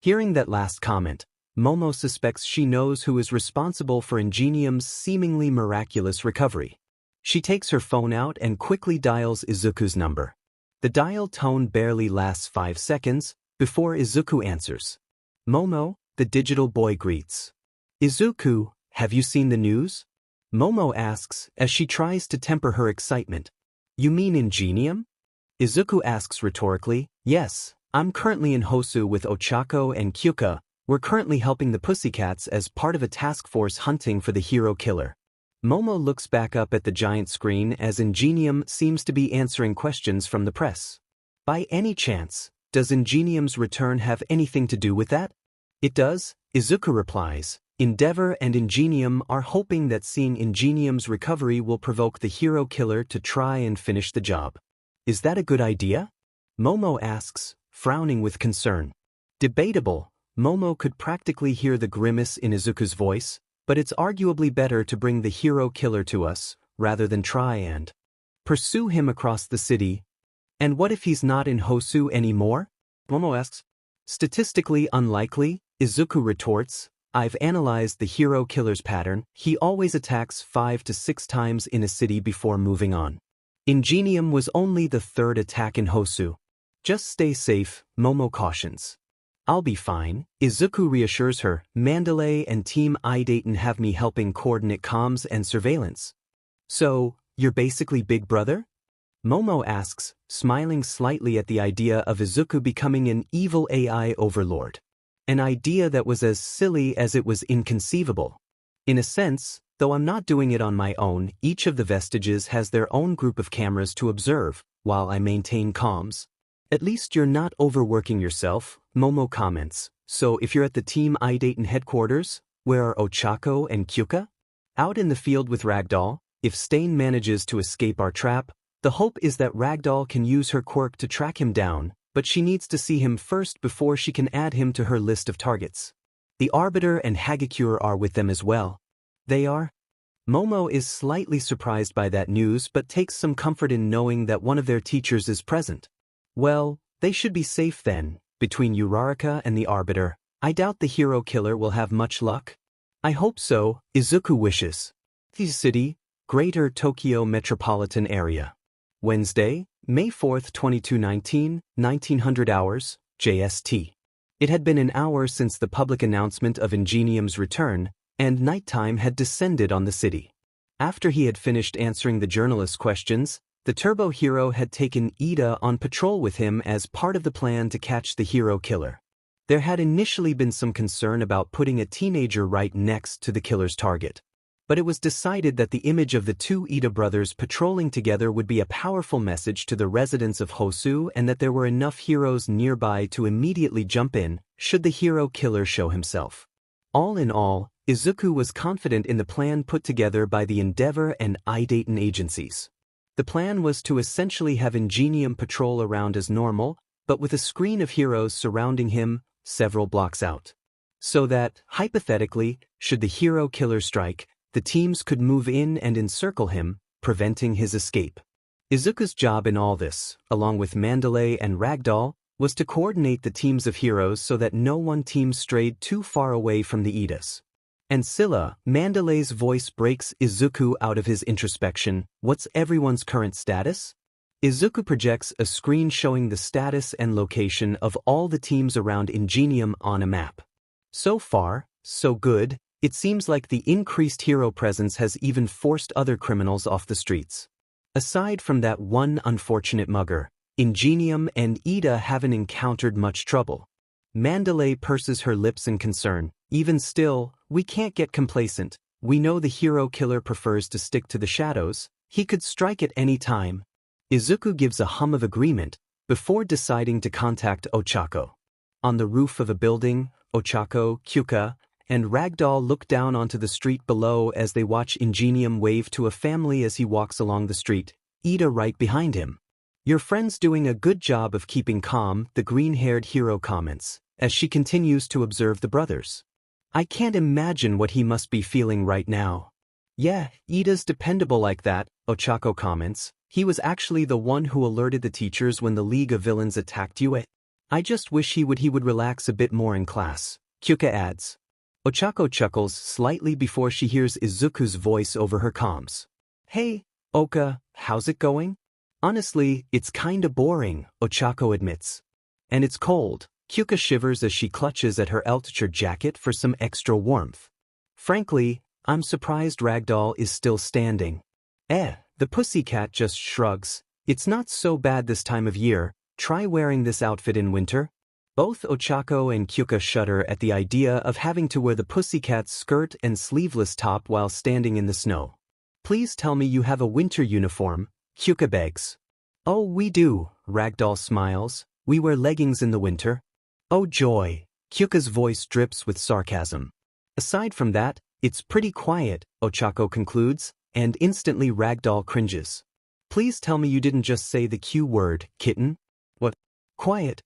Hearing that last comment, Momo suspects she knows who is responsible for Ingenium's seemingly miraculous recovery. She takes her phone out and quickly dials Izuku's number. The dial tone barely lasts 5 seconds before Izuku answers. "Momo," the digital boy greets. "Izuku, have you seen the news?" Momo asks as she tries to temper her excitement. "You mean Ingenium?" Izuku asks rhetorically. "Yes, I'm currently in Hosu with Ochako and Kyuka. We're currently helping the Pussycats as part of a task force hunting for the hero killer." Momo looks back up at the giant screen as Ingenium seems to be answering questions from the press. "By any chance, does Ingenium's return have anything to do with that?" "It does," Izuku replies. "Endeavor and Ingenium are hoping that seeing Ingenium's recovery will provoke the hero killer to try and finish the job." "Is that a good idea?" Momo asks, frowning with concern. Debatable. Momo could practically hear the grimace in Izuku's voice, but it's arguably better to bring the hero killer to us, rather than try and pursue him across the city. "And what if he's not in Hosu anymore?" Momo asks. "Statistically unlikely," Izuku retorts. "I've analyzed the hero killer's pattern. He always attacks 5 to 6 times in a city before moving on. Ingenium was only the 3rd attack in Hosu. Just stay safe," Momo cautions. "I'll be fine," Izuku reassures her. "Mandalay and Team Idayton have me helping coordinate comms and surveillance." "So, you're basically Big Brother?" Momo asks, smiling slightly at the idea of Izuku becoming an evil AI overlord. An idea that was as silly as it was inconceivable. "In a sense, though I'm not doing it on my own, each of the vestiges has their own group of cameras to observe, while I maintain comms." "At least you're not overworking yourself," Momo comments. "So if you're at the Team Idayton headquarters, where are Ochako and Kyuka?" "Out in the field with Ragdoll. If Stain manages to escape our trap, the hope is that Ragdoll can use her quirk to track him down, but she needs to see him first before she can add him to her list of targets. The Arbiter and Hagakure are with them as well." "They are?" Momo is slightly surprised by that news but takes some comfort in knowing that one of their teachers is present. "Well, they should be safe then. Between Uraraka and the Arbiter, I doubt the hero killer will have much luck." "I hope so," Izuku wishes. The City, Greater Tokyo Metropolitan Area. Wednesday, May 4, 2219, 1900 hours, JST. It had been an hour since the public announcement of Ingenium's return, and nighttime had descended on the city. After he had finished answering the journalist's questions, the Turbo Hero had taken Ida on patrol with him as part of the plan to catch the hero killer. There had initially been some concern about putting a teenager right next to the killer's target. But it was decided that the image of the two Ida brothers patrolling together would be a powerful message to the residents of Hosu and that there were enough heroes nearby to immediately jump in, should the hero killer show himself. All in all, Izuku was confident in the plan put together by the Endeavor and Idayton agencies. The plan was to essentially have Ingenium patrol around as normal, but with a screen of heroes surrounding him, several blocks out. So that, hypothetically, should the hero killer strike, the teams could move in and encircle him, preventing his escape. Izuku's job in all this, along with Mandalay and Ragdoll, was to coordinate the teams of heroes so that no one team strayed too far away from the Idas. "And Scylla," Mandalay's voice breaks Izuku out of his introspection. "What's everyone's current status?" Izuku projects a screen showing the status and location of all the teams around Ingenium on a map. "So far, so good. It seems like the increased hero presence has even forced other criminals off the streets. Aside from that one unfortunate mugger, Ingenium and Ida haven't encountered much trouble." Mandalay purses her lips in concern. "Even still, we can't get complacent. We know the hero killer prefers to stick to the shadows. He could strike at any time." Izuku gives a hum of agreement, before deciding to contact Ochako. On the roof of a building, Ochako, Kyuka, and Ragdoll look down onto the street below as they watch Ingenium wave to a family as he walks along the street, Ida right behind him. Your friend's doing a good job of keeping calm, the green-haired hero comments, as she continues to observe the brothers. I can't imagine what he must be feeling right now. Yeah, Ida's dependable like that, Ochako comments. He was actually the one who alerted the teachers when the League of Villains attacked you. I just wish he would relax a bit more in class, Kyuka adds. Ochako chuckles slightly before she hears Izuku's voice over her comms. Hey, Oka, how's it going? Honestly, it's kinda boring, Ochako admits. And it's cold. Kyuka shivers as she clutches at her Elticher jacket for some extra warmth. Frankly, I'm surprised Ragdoll is still standing. The pussycat just shrugs. It's not so bad this time of year. Try wearing this outfit in winter. Both Ochako and Kyuka shudder at the idea of having to wear the pussycat's skirt and sleeveless top while standing in the snow. Please tell me you have a winter uniform, Kyuka begs. Oh, we do, Ragdoll smiles. We wear leggings in the winter. Oh joy, Kyuka's voice drips with sarcasm. Aside from that, it's pretty quiet, Ochako concludes, and instantly Ragdoll cringes. Please tell me you didn't just say the Q word, kitten? What? Quiet?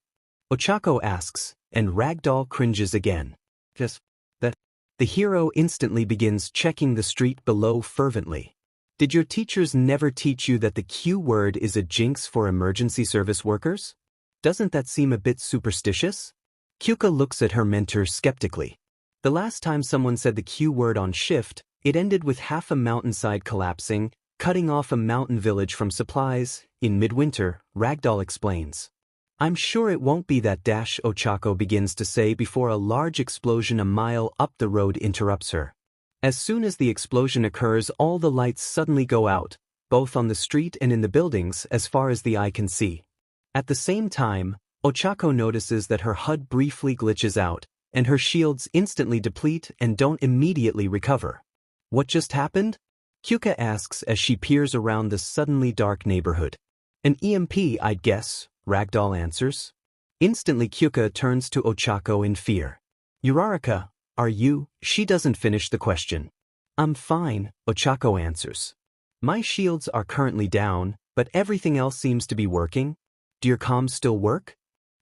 Ochako asks, and Ragdoll cringes again. Just that. The hero instantly begins checking the street below fervently. Did your teachers never teach you that the Q word is a jinx for emergency service workers? Doesn't that seem a bit superstitious? Kyuka looks at her mentor skeptically. The last time someone said the Q word on shift, it ended with half a mountainside collapsing, cutting off a mountain village from supplies. In midwinter, Ragdoll explains. I'm sure it won't be that, Ochako begins to say before a large explosion a mile up the road interrupts her. As soon as the explosion occurs, all the lights suddenly go out, both on the street and in the buildings as far as the eye can see. At the same time, Ochako notices that her HUD briefly glitches out, and her shields instantly deplete and don't immediately recover. What just happened? Kyuka asks as she peers around the suddenly dark neighborhood. An EMP, I'd guess, Ragdoll answers. Instantly Kyuka turns to Ochako in fear. Uraraka, are you? She doesn't finish the question. I'm fine, Ochako answers. My shields are currently down, but everything else seems to be working. Do your comms still work?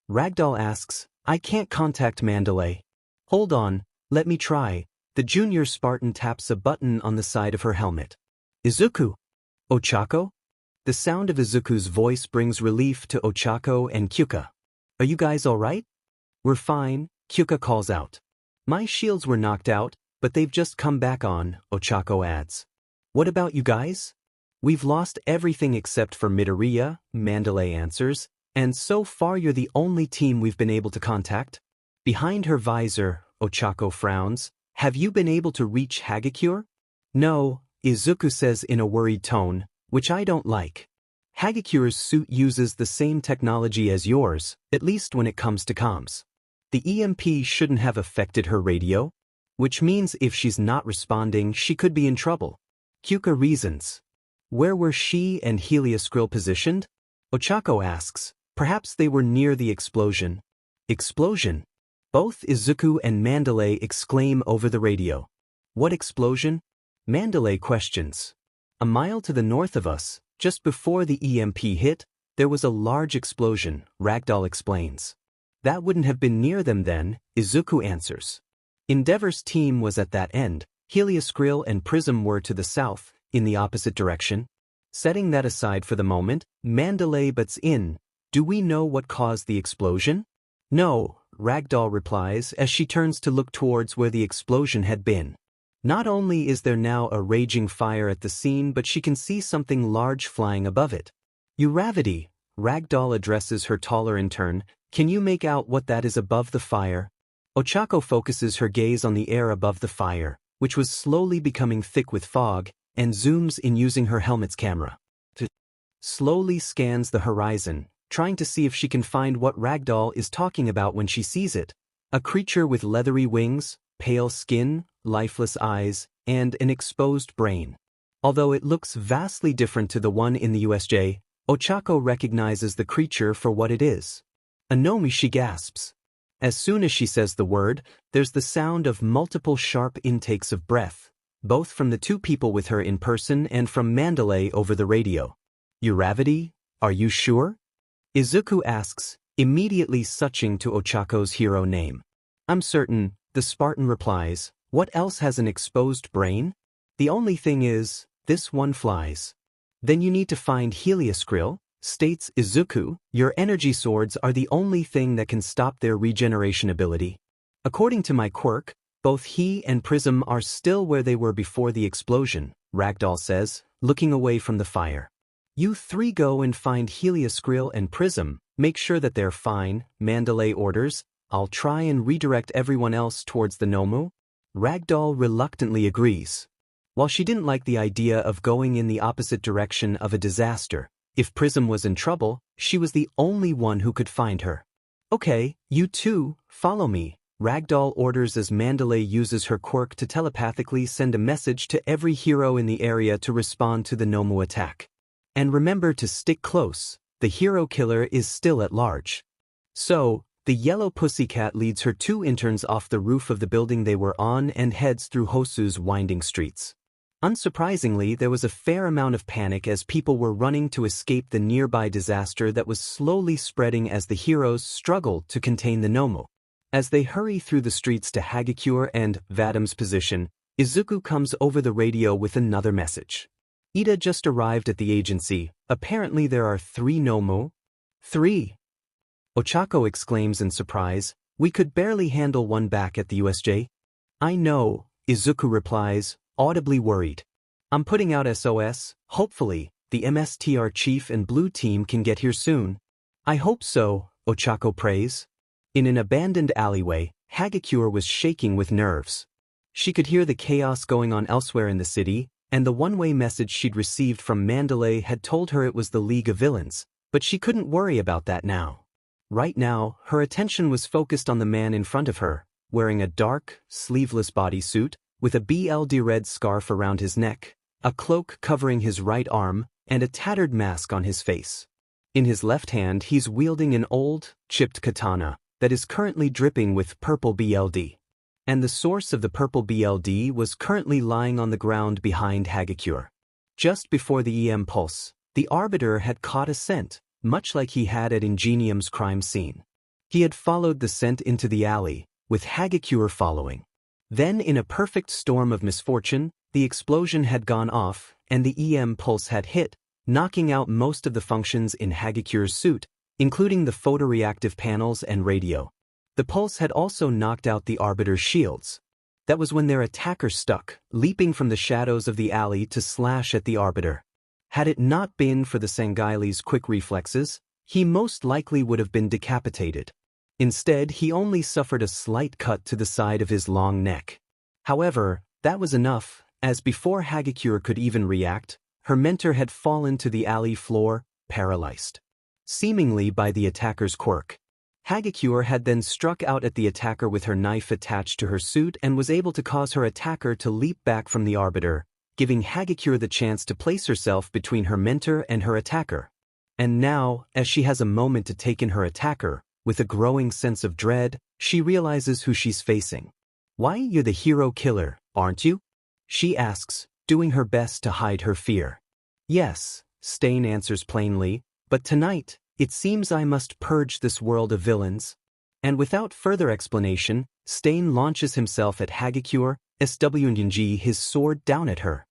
Ragdoll asks, I can't contact Mandalay. Hold on, let me try. The junior Spartan taps a button on the side of her helmet. Izuku? Ochako? The sound of Izuku's voice brings relief to Ochako and Kyuka. Are you guys alright? We're fine, Kyuka calls out. My shields were knocked out, but they've just come back on, Ochako adds. What about you guys? We've lost everything except for Midoriya, Mandalay answers, and so far you're the only team we've been able to contact. Behind her visor, Ochako frowns. Have you been able to reach Hagakure? No, Izuku says in a worried tone, which I don't like. Hagakure's suit uses the same technology as yours, at least when it comes to comms. The EMP shouldn't have affected her radio, which means if she's not responding, she could be in trouble. Kyuka reasons. Where were she and Helioscrill positioned? Ochako asks. Perhaps they were near the explosion. Explosion? Both Izuku and Mandalay exclaim over the radio. What explosion? Mandalay questions. A mile to the north of us, just before the EMP hit, there was a large explosion, Ragdoll explains. That wouldn't have been near them then, Izuku answers. Endeavor's team was at that end, Helioscrill and Prism were to the south, in the opposite direction. Setting that aside for the moment, Mandalay butts in. Do we know what caused the explosion? No, Ragdoll replies as she turns to look towards where the explosion had been. Not only is there now a raging fire at the scene, but she can see something large flying above it. Uravity, Ragdoll addresses her taller intern. Can you make out what that is above the fire? Ochako focuses her gaze on the air above the fire, which was slowly becoming thick with fog, and zooms in using her helmet's camera. Slowly scans the horizon, trying to see if she can find what Ragdoll is talking about when she sees it. A creature with leathery wings, pale skin, lifeless eyes, and an exposed brain. Although it looks vastly different to the one in the USJ, Ochako recognizes the creature for what it is. Anomi, she gasps. As soon as she says the word, there's the sound of multiple sharp intakes of breath, both from the two people with her in person and from Mandalay over the radio. Uravity? Are you sure? Izuku asks, immediately switching to Ochako's hero name. I'm certain, the Spartan replies. What else has an exposed brain? The only thing is, this one flies. Then you need to find Helioscrill, states Izuku. Your energy swords are the only thing that can stop their regeneration ability. According to my quirk, both he and Prism are still where they were before the explosion, Ragdoll says, looking away from the fire. You three go and find Helioscrill and Prism, make sure that they're fine, Mandalay orders. I'll try and redirect everyone else towards the Nomu. Ragdoll reluctantly agrees. While she didn't like the idea of going in the opposite direction of a disaster, if Prism was in trouble, she was the only one who could find her. Okay, you two, follow me, Ragdoll orders as Mandalay uses her quirk to telepathically send a message to every hero in the area to respond to the Nomu attack. And remember to stick close, the hero killer is still at large. So, the yellow pussycat leads her two interns off the roof of the building they were on and heads through Hosu's winding streets. Unsurprisingly, there was a fair amount of panic as people were running to escape the nearby disaster that was slowly spreading as the heroes struggled to contain the Nomu. As they hurry through the streets to Hagakure and Vadam's position, Izuku comes over the radio with another message. Ida just arrived at the agency. Apparently there are 3 Nomu. 3. Ochako exclaims in surprise. We could barely handle one back at the USJ. I know, Izuku replies, audibly worried. I'm putting out SOS. Hopefully, the MSTR chief and blue team can get here soon. I hope so, Ochako prays. In an abandoned alleyway, Hagakure was shaking with nerves. She could hear the chaos going on elsewhere in the city, and the one-way message she'd received from Mandalay had told her it was the League of Villains, but she couldn't worry about that now. Right now, her attention was focused on the man in front of her, wearing a dark, sleeveless bodysuit, with a BLD red scarf around his neck, a cloak covering his right arm, and a tattered mask on his face. In his left hand he's wielding an old, chipped katana that is currently dripping with purple BLD. And the source of the purple BLD was currently lying on the ground behind Hagakure. Just before the EM pulse, the Arbiter had caught a scent, much like he had at Ingenium's crime scene. He had followed the scent into the alley, with Hagakure following. Then in a perfect storm of misfortune, the explosion had gone off, and the EM pulse had hit, knocking out most of the functions in Hagakure's suit, including the photoreactive panels and radio. The pulse had also knocked out the Arbiter's shields. That was when their attacker stuck, leaping from the shadows of the alley to slash at the Arbiter. Had it not been for the Sanghaili's quick reflexes, he most likely would have been decapitated. Instead, he only suffered a slight cut to the side of his long neck. However, that was enough, as before Hagakure could even react, her mentor had fallen to the alley floor, paralyzed. Seemingly by the attacker's quirk. Hagakure had then struck out at the attacker with her knife attached to her suit and was able to cause her attacker to leap back from the Arbiter, giving Hagakure the chance to place herself between her mentor and her attacker. And now, as she has a moment to take in her attacker, with a growing sense of dread, she realizes who she's facing. Why, you're the hero killer, aren't you? She asks, doing her best to hide her fear. Yes, Stain answers plainly, but tonight, it seems I must purge this world of villains. And without further explanation, Stain launches himself at Hagakure, swinging his sword down at her.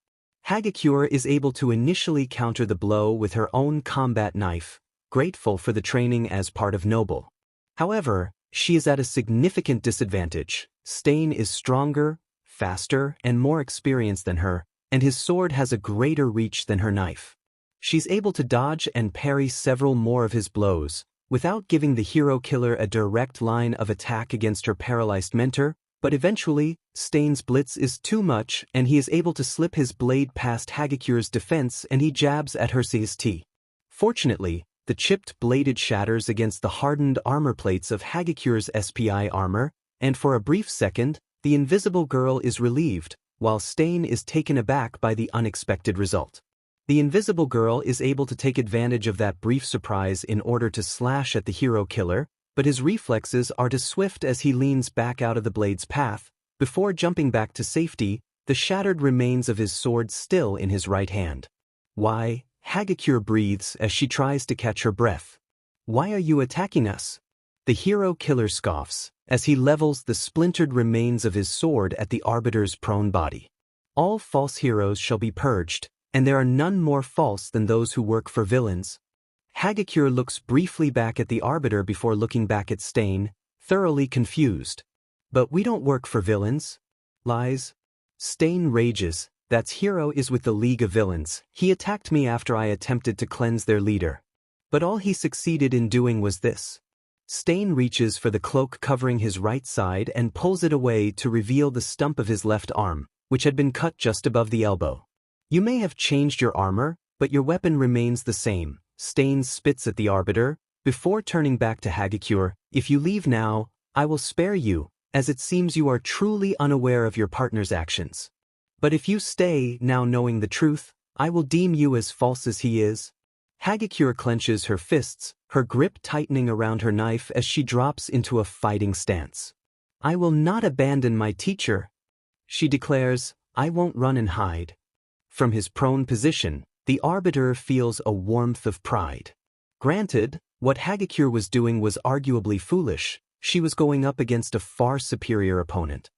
Hagakure is able to initially counter the blow with her own combat knife, grateful for the training as part of Noble. However, she is at a significant disadvantage. Stain is stronger, faster, and more experienced than her, and his sword has a greater reach than her knife. She's able to dodge and parry several more of his blows, without giving the hero killer a direct line of attack against her paralyzed mentor, but eventually, Stain's blitz is too much and he is able to slip his blade past Hagakure's defense and he jabs at her CST. Fortunately, the chipped bladed shatters against the hardened armor plates of Hagakure's SPI armor, and for a brief second, the invisible girl is relieved, while Stain is taken aback by the unexpected result. The invisible girl is able to take advantage of that brief surprise in order to slash at the hero killer, but his reflexes are too swift as he leans back out of the blade's path, before jumping back to safety, the shattered remains of his sword still in his right hand. Why, Hagakure breathes as she tries to catch her breath. Why are you attacking us? The hero killer scoffs as he levels the splintered remains of his sword at the Arbiter's prone body. All false heroes shall be purged, and there are none more false than those who work for villains. Hagakure looks briefly back at the Arbiter before looking back at Stain, thoroughly confused. But we don't work for villains. Lies. Stain rages. That hero is with the League of Villains. He attacked me after I attempted to cleanse their leader. But all he succeeded in doing was this. Stain reaches for the cloak covering his right side and pulls it away to reveal the stump of his left arm, which had been cut just above the elbow. You may have changed your armor, but your weapon remains the same. Stain spits at the Arbiter, before turning back to Hagakure. If you leave now, I will spare you, as it seems you are truly unaware of your partner's actions. But if you stay, now knowing the truth, I will deem you as false as he is. Hagakure clenches her fists, her grip tightening around her knife as she drops into a fighting stance. I will not abandon my teacher. She declares, I won't run and hide. From his prone position, the Arbiter feels a warmth of pride. Granted, what Hagakure was doing was arguably foolish. She was going up against a far superior opponent.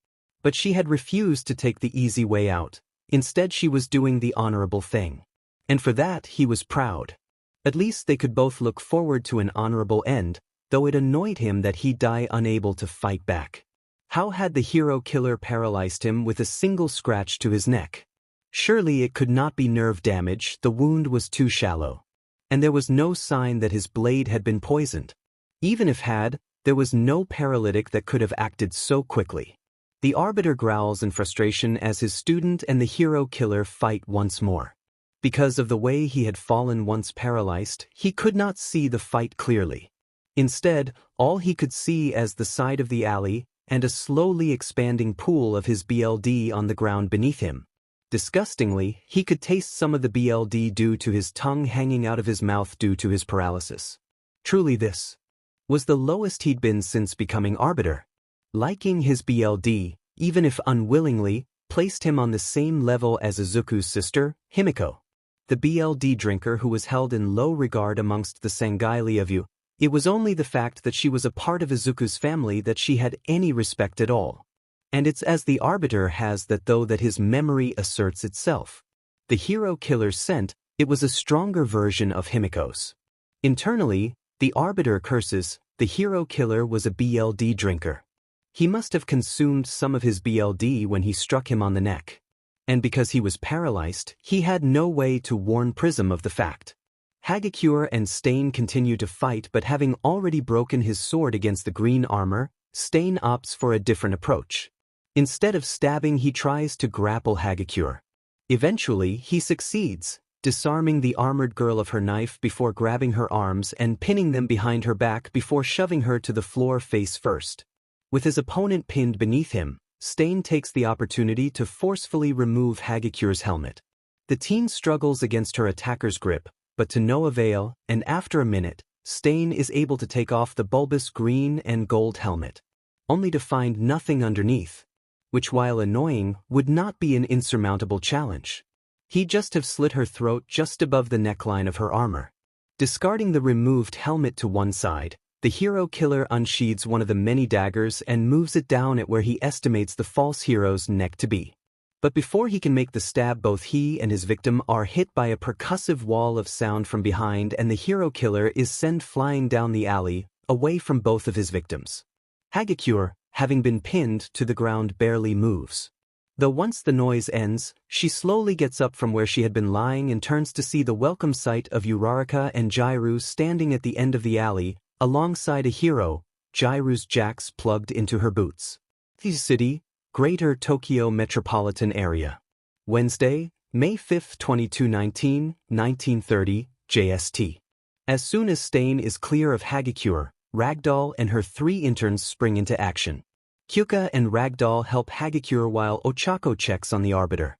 But she had refused to take the easy way out. Instead, she was doing the honorable thing. And for that, he was proud. At least they could both look forward to an honorable end, though it annoyed him that he die unable to fight back. How had the hero killer paralyzed him with a single scratch to his neck? Surely it could not be nerve damage, the wound was too shallow. And there was no sign that his blade had been poisoned. Even if had, there was no paralytic that could have acted so quickly. The Arbiter growls in frustration as his student and the hero killer fight once more. Because of the way he had fallen once paralyzed, he could not see the fight clearly. Instead, all he could see as the side of the alley and a slowly expanding pool of his BLD on the ground beneath him. Disgustingly, he could taste some of the BLD due to his tongue hanging out of his mouth due to his paralysis. Truly this was the lowest he'd been since becoming Arbiter. Liking his BLD, even if unwillingly, placed him on the same level as Izuku's sister, Himiko. The BLD drinker who was held in low regard amongst the Sangaili of you. It was only the fact that she was a part of Izuku's family that she had any respect at all. And it's as the Arbiter has that though that his memory asserts itself. The hero killer sent, it was a stronger version of Himiko's. Internally, the Arbiter curses, the hero killer was a BLD drinker. He must have consumed some of his BLD when he struck him on the neck. And because he was paralyzed, he had no way to warn Prism of the fact. Hagakure and Stain continue to fight, but having already broken his sword against the green armor, Stain opts for a different approach. Instead of stabbing, he tries to grapple Hagakure. Eventually, he succeeds, disarming the armored girl of her knife before grabbing her arms and pinning them behind her back before shoving her to the floor face first. With his opponent pinned beneath him, Stain takes the opportunity to forcefully remove Hagakure's helmet. The teen struggles against her attacker's grip, but to no avail, and after a minute, Stain is able to take off the bulbous green and gold helmet, only to find nothing underneath, which while annoying, would not be an insurmountable challenge. He'd just have slit her throat just above the neckline of her armor. Discarding the removed helmet to one side, the hero killer unsheathes one of the many daggers and moves it down at where he estimates the false hero's neck to be. But before he can make the stab, both he and his victim are hit by a percussive wall of sound from behind, and the hero killer is sent flying down the alley, away from both of his victims. Hagakure, having been pinned to the ground, barely moves. Though once the noise ends, she slowly gets up from where she had been lying and turns to see the welcome sight of Uraraka and Jairu standing at the end of the alley, alongside a hero, Jairu's jacks plugged into her boots. The city, Greater Tokyo Metropolitan Area. Wednesday, May 5, 2219, 1930, JST. As soon as Stain is clear of Hagakure, Ragdoll and her 3 interns spring into action. Kyuka and Ragdoll help Hagakure while Ochako checks on the Arbiter.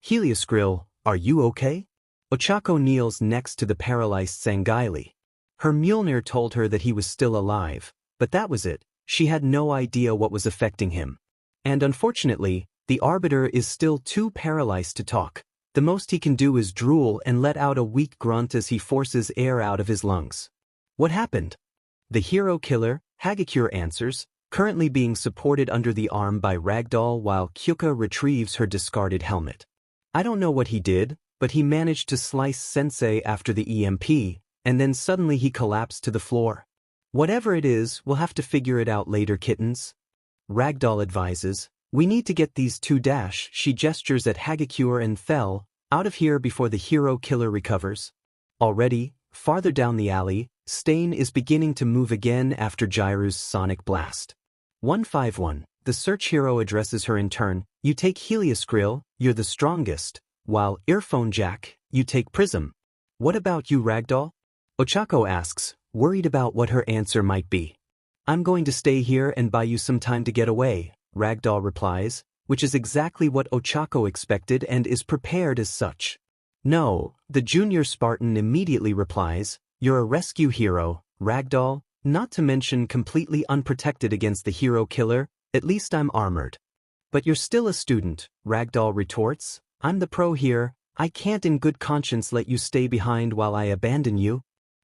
Helioscrill, are you okay? Ochako kneels next to the paralyzed Sangaili. Her Mjolnir told her that he was still alive, but that was it. She had no idea what was affecting him. And unfortunately, the Arbiter is still too paralyzed to talk. The most he can do is drool and let out a weak grunt as he forces air out of his lungs. What happened? The hero killer, Hagakure, answers, currently being supported under the arm by Ragdoll while Kyuka retrieves her discarded helmet. I don't know what he did, but he managed to slice Sensei after the EMP, and then suddenly he collapsed to the floor. Whatever it is, we'll have to figure it out later, kittens. Ragdoll advises, we need to get these two she gestures at Hagakure and Fell, out of here before the hero killer recovers. Already, farther down the alley, Stain is beginning to move again after Jiru's sonic blast. 151, the search hero addresses her in turn, you take Helioscrill, you're the strongest, while Earphone Jack, you take Prism. What about you, Ragdoll? Ochako asks, worried about what her answer might be. I'm going to stay here and buy you some time to get away, Ragdoll replies, which is exactly what Ochako expected and is prepared as such. No, the junior Spartan immediately replies, you're a rescue hero, Ragdoll, not to mention completely unprotected against the hero killer, at least I'm armored. But you're still a student, Ragdoll retorts, I'm the pro here, I can't in good conscience let you stay behind while I abandon you.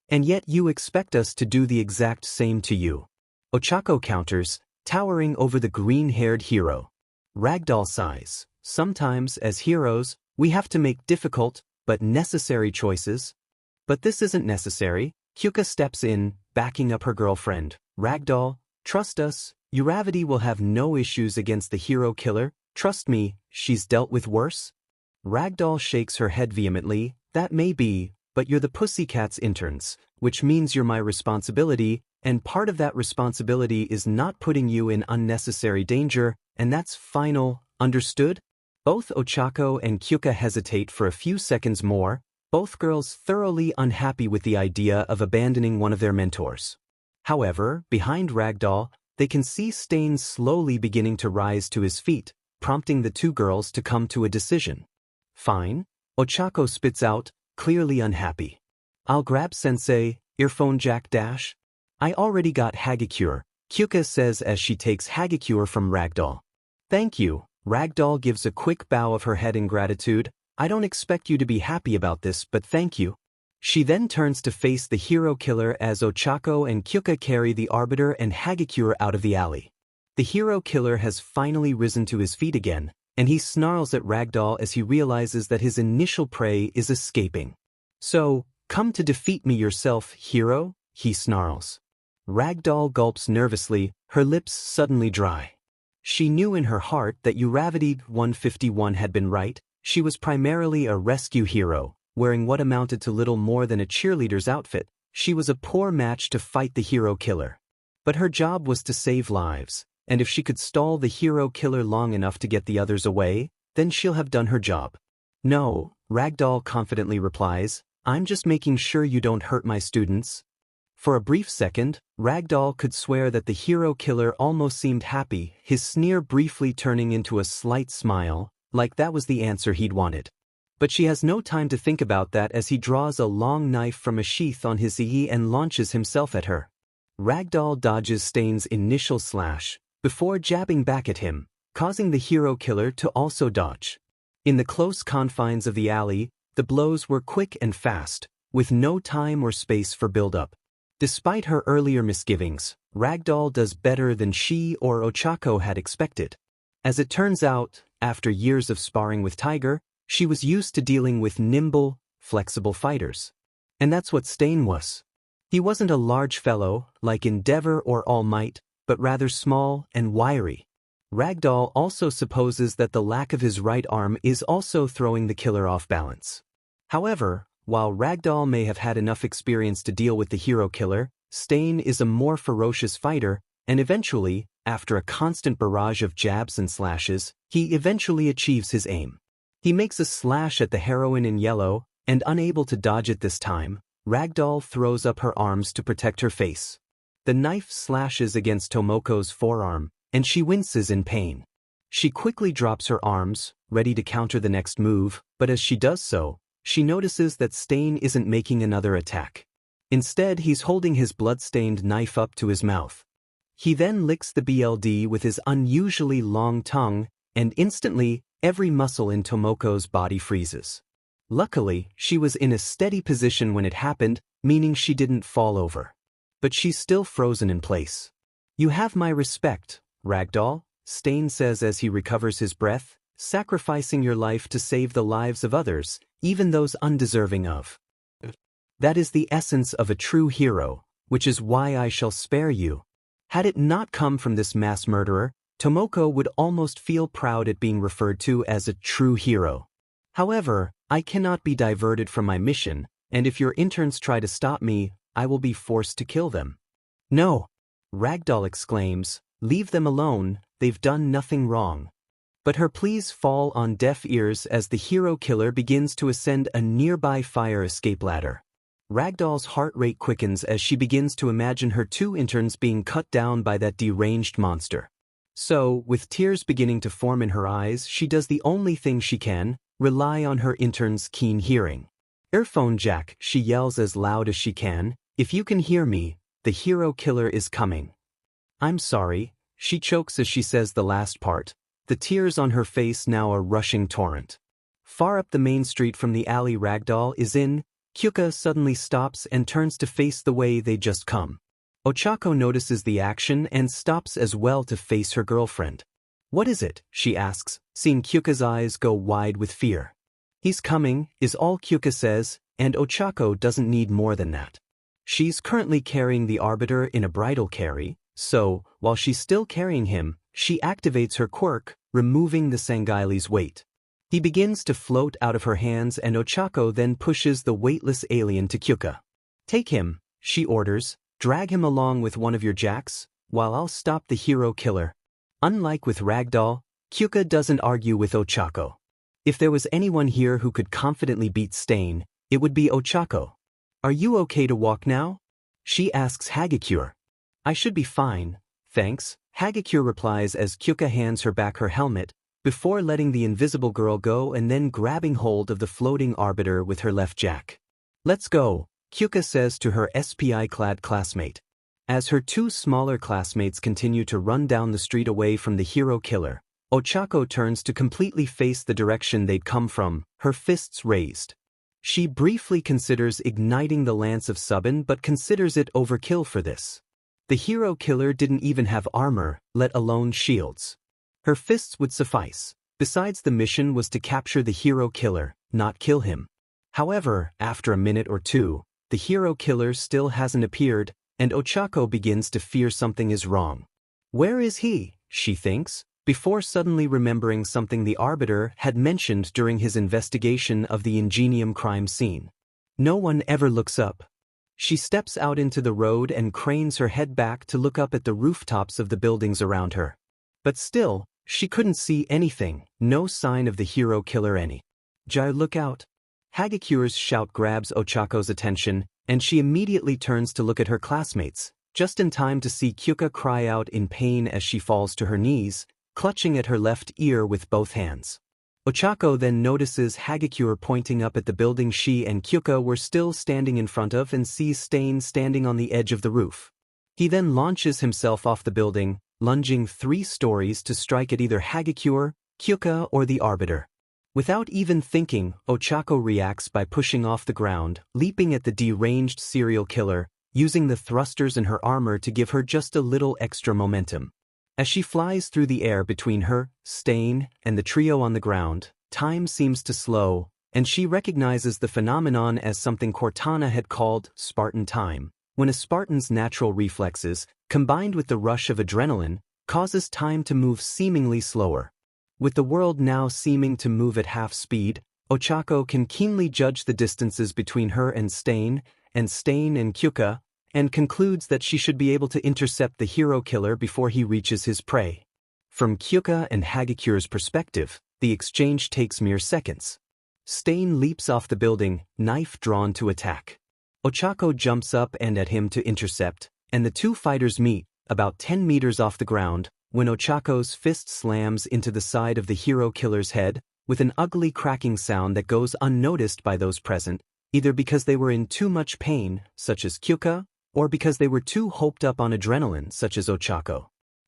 And yet you expect us to do the exact same to you. Ochako counters, towering over the green-haired hero. Ragdoll sighs, sometimes as heroes, we have to make difficult, but necessary choices. But this isn't necessary. Kyuka steps in, backing up her girlfriend. Ragdoll, trust us, Uravity will have no issues against the hero killer, trust me, she's dealt with worse. Ragdoll shakes her head vehemently, that may be, but you're the Pussycats interns, which means you're my responsibility, and part of that responsibility is not putting you in unnecessary danger, and that's final, understood? Both Ochako and Kyuka hesitate for a few seconds more, both girls thoroughly unhappy with the idea of abandoning one of their mentors. However, behind Ragdoll, they can see Stain slowly beginning to rise to his feet, prompting the two girls to come to a decision. Fine, Ochako spits out, clearly unhappy. I'll grab Sensei, Earphone Jack dash. I already got Hagakure, Kyuka says as she takes Hagakure from Ragdoll. Thank you, Ragdoll gives a quick bow of her head in gratitude, I don't expect you to be happy about this but thank you. She then turns to face the hero killer as Ochako and Kyuka carry the Arbiter and Hagakure out of the alley. The hero killer has finally risen to his feet again, and he snarls at Ragdoll as he realizes that his initial prey is escaping. So, come to defeat me yourself, hero, he snarls. Ragdoll gulps nervously, her lips suddenly dry. She knew in her heart that Uravity 151 had been right, she was primarily a rescue hero, wearing what amounted to little more than a cheerleader's outfit, she was a poor match to fight the hero killer. But her job was to save lives, and if she could stall the hero killer long enough to get the others away, then she'll have done her job. No, Ragdoll confidently replies, I'm just making sure you don't hurt my students. For a brief second, Ragdoll could swear that the hero killer almost seemed happy, his sneer briefly turning into a slight smile, like that was the answer he'd wanted. But she has no time to think about that as he draws a long knife from a sheath on his ii and launches himself at her. Ragdoll dodges Stain's initial slash, before jabbing back at him, causing the hero killer to also dodge. In the close confines of the alley, the blows were quick and fast, with no time or space for build-up. Despite her earlier misgivings, Ragdoll does better than she or Ochako had expected. As it turns out, after years of sparring with Tiger, she was used to dealing with nimble, flexible fighters. And that's what Stain was. He wasn't a large fellow, like Endeavor or All Might, but rather small and wiry. Ragdoll also supposes that the lack of his right arm is also throwing the killer off balance. However, while Ragdoll may have had enough experience to deal with the hero killer, Stain is a more ferocious fighter, and eventually, after a constant barrage of jabs and slashes, he eventually achieves his aim. He makes a slash at the heroine in yellow, and unable to dodge it this time, Ragdoll throws up her arms to protect her face. The knife slashes against Tomoko's forearm, and she winces in pain. She quickly drops her arms, ready to counter the next move, but as she does so, she notices that Stain isn't making another attack. Instead, he's holding his blood-stained knife up to his mouth. He then licks the BLD with his unusually long tongue, and instantly, Every muscle in Tomoko's body freezes. Luckily, she was in a steady position when it happened, meaning she didn't fall over. But she's still frozen in place. "You have my respect, Ragdoll," Stain says as he recovers his breath, "sacrificing your life to save the lives of others, even those undeserving of. That is the essence of a true hero, which is why I shall spare you." Had it not come from this mass murderer, Tomoko would almost feel proud at being referred to as a true hero. "However, I cannot be diverted from my mission, and if your interns try to stop me, I will be forced to kill them." "No!" Ragdoll exclaims, "leave them alone, they've done nothing wrong." But her pleas fall on deaf ears as the hero killer begins to ascend a nearby fire escape ladder. Ragdoll's heart rate quickens as she begins to imagine her 2 interns being cut down by that deranged monster. So, with tears beginning to form in her eyes, she does the only thing she can, rely on her intern's keen hearing. "Earphone jack," she yells as loud as she can, "if you can hear me, the hero killer is coming." "I'm sorry," she chokes as she says the last part, the tears on her face now a rushing torrent. Far up the main street from the alley Ragdoll is in, Kyuka suddenly stops and turns to face the way they just come. Ochako notices the action and stops as well to face her girlfriend. "What is it?" she asks, seeing Kyuka's eyes go wide with fear. "He's coming," is all Kyuka says, and Ochako doesn't need more than that. She's currently carrying the Arbiter in a bridal carry, so, while she's still carrying him, she activates her quirk, removing the Sanghaili's weight. He begins to float out of her hands and Ochako then pushes the weightless alien to Kyuka. "Take him," she orders, "drag him along with one of your jacks, while I'll stop the hero killer." Unlike with Ragdoll, Kyuka doesn't argue with Ochako. If there was anyone here who could confidently beat Stain, it would be Ochako. "Are you okay to walk now?" she asks Hagakure. "I should be fine, thanks," Hagakure replies as Kyuka hands her back her helmet, before letting the invisible girl go and then grabbing hold of the floating Arbiter with her left jack. "Let's go," Kyuka says to her SPI-clad classmate. As her 2 smaller classmates continue to run down the street away from the hero killer, Ochako turns to completely face the direction they'd come from, her fists raised. She briefly considers igniting the Lance of Subin but considers it overkill for this. The hero killer didn't even have armor, let alone shields. Her fists would suffice. Besides, the mission was to capture the hero killer, not kill him. However, after a minute or 2, the hero killer still hasn't appeared, and Ochako begins to fear something is wrong. "Where is he?" she thinks, before suddenly remembering something the Arbiter had mentioned during his investigation of the Ingenium crime scene. No one ever looks up. She steps out into the road and cranes her head back to look up at the rooftops of the buildings around her. But still, she couldn't see anything, no sign of the hero killer any. "Jai, look out!" Hagakure's shout grabs Ochako's attention, and she immediately turns to look at her classmates, just in time to see Kyuka cry out in pain as she falls to her knees, clutching at her left ear with both hands. Ochako then notices Hagakure pointing up at the building she and Kyuka were still standing in front of and sees Stain standing on the edge of the roof. He then launches himself off the building, lunging 3 stories to strike at either Hagakure, Kyuka, or the Arbiter. Without even thinking, Ochako reacts by pushing off the ground, leaping at the deranged serial killer, using the thrusters in her armor to give her just a little extra momentum. As she flies through the air between her, Stain, and the trio on the ground, time seems to slow, and she recognizes the phenomenon as something Cortana had called Spartan time, when a Spartan's natural reflexes, combined with the rush of adrenaline, causes time to move seemingly slower. With the world now seeming to move at half speed, Ochako can keenly judge the distances between her and Stain and Kyuka, and concludes that she should be able to intercept the hero killer before he reaches his prey. From Kyuka and Hagakure's perspective, the exchange takes mere seconds. Stain leaps off the building, knife drawn to attack. Ochako jumps up and at him to intercept, and the 2 fighters meet, about 10 meters off the ground, when Ochako's fist slams into the side of the hero killer's head, with an ugly cracking sound that goes unnoticed by those present, either because they were in too much pain, such as Kyuka, or because they were too hoped up on adrenaline, such as Ochako.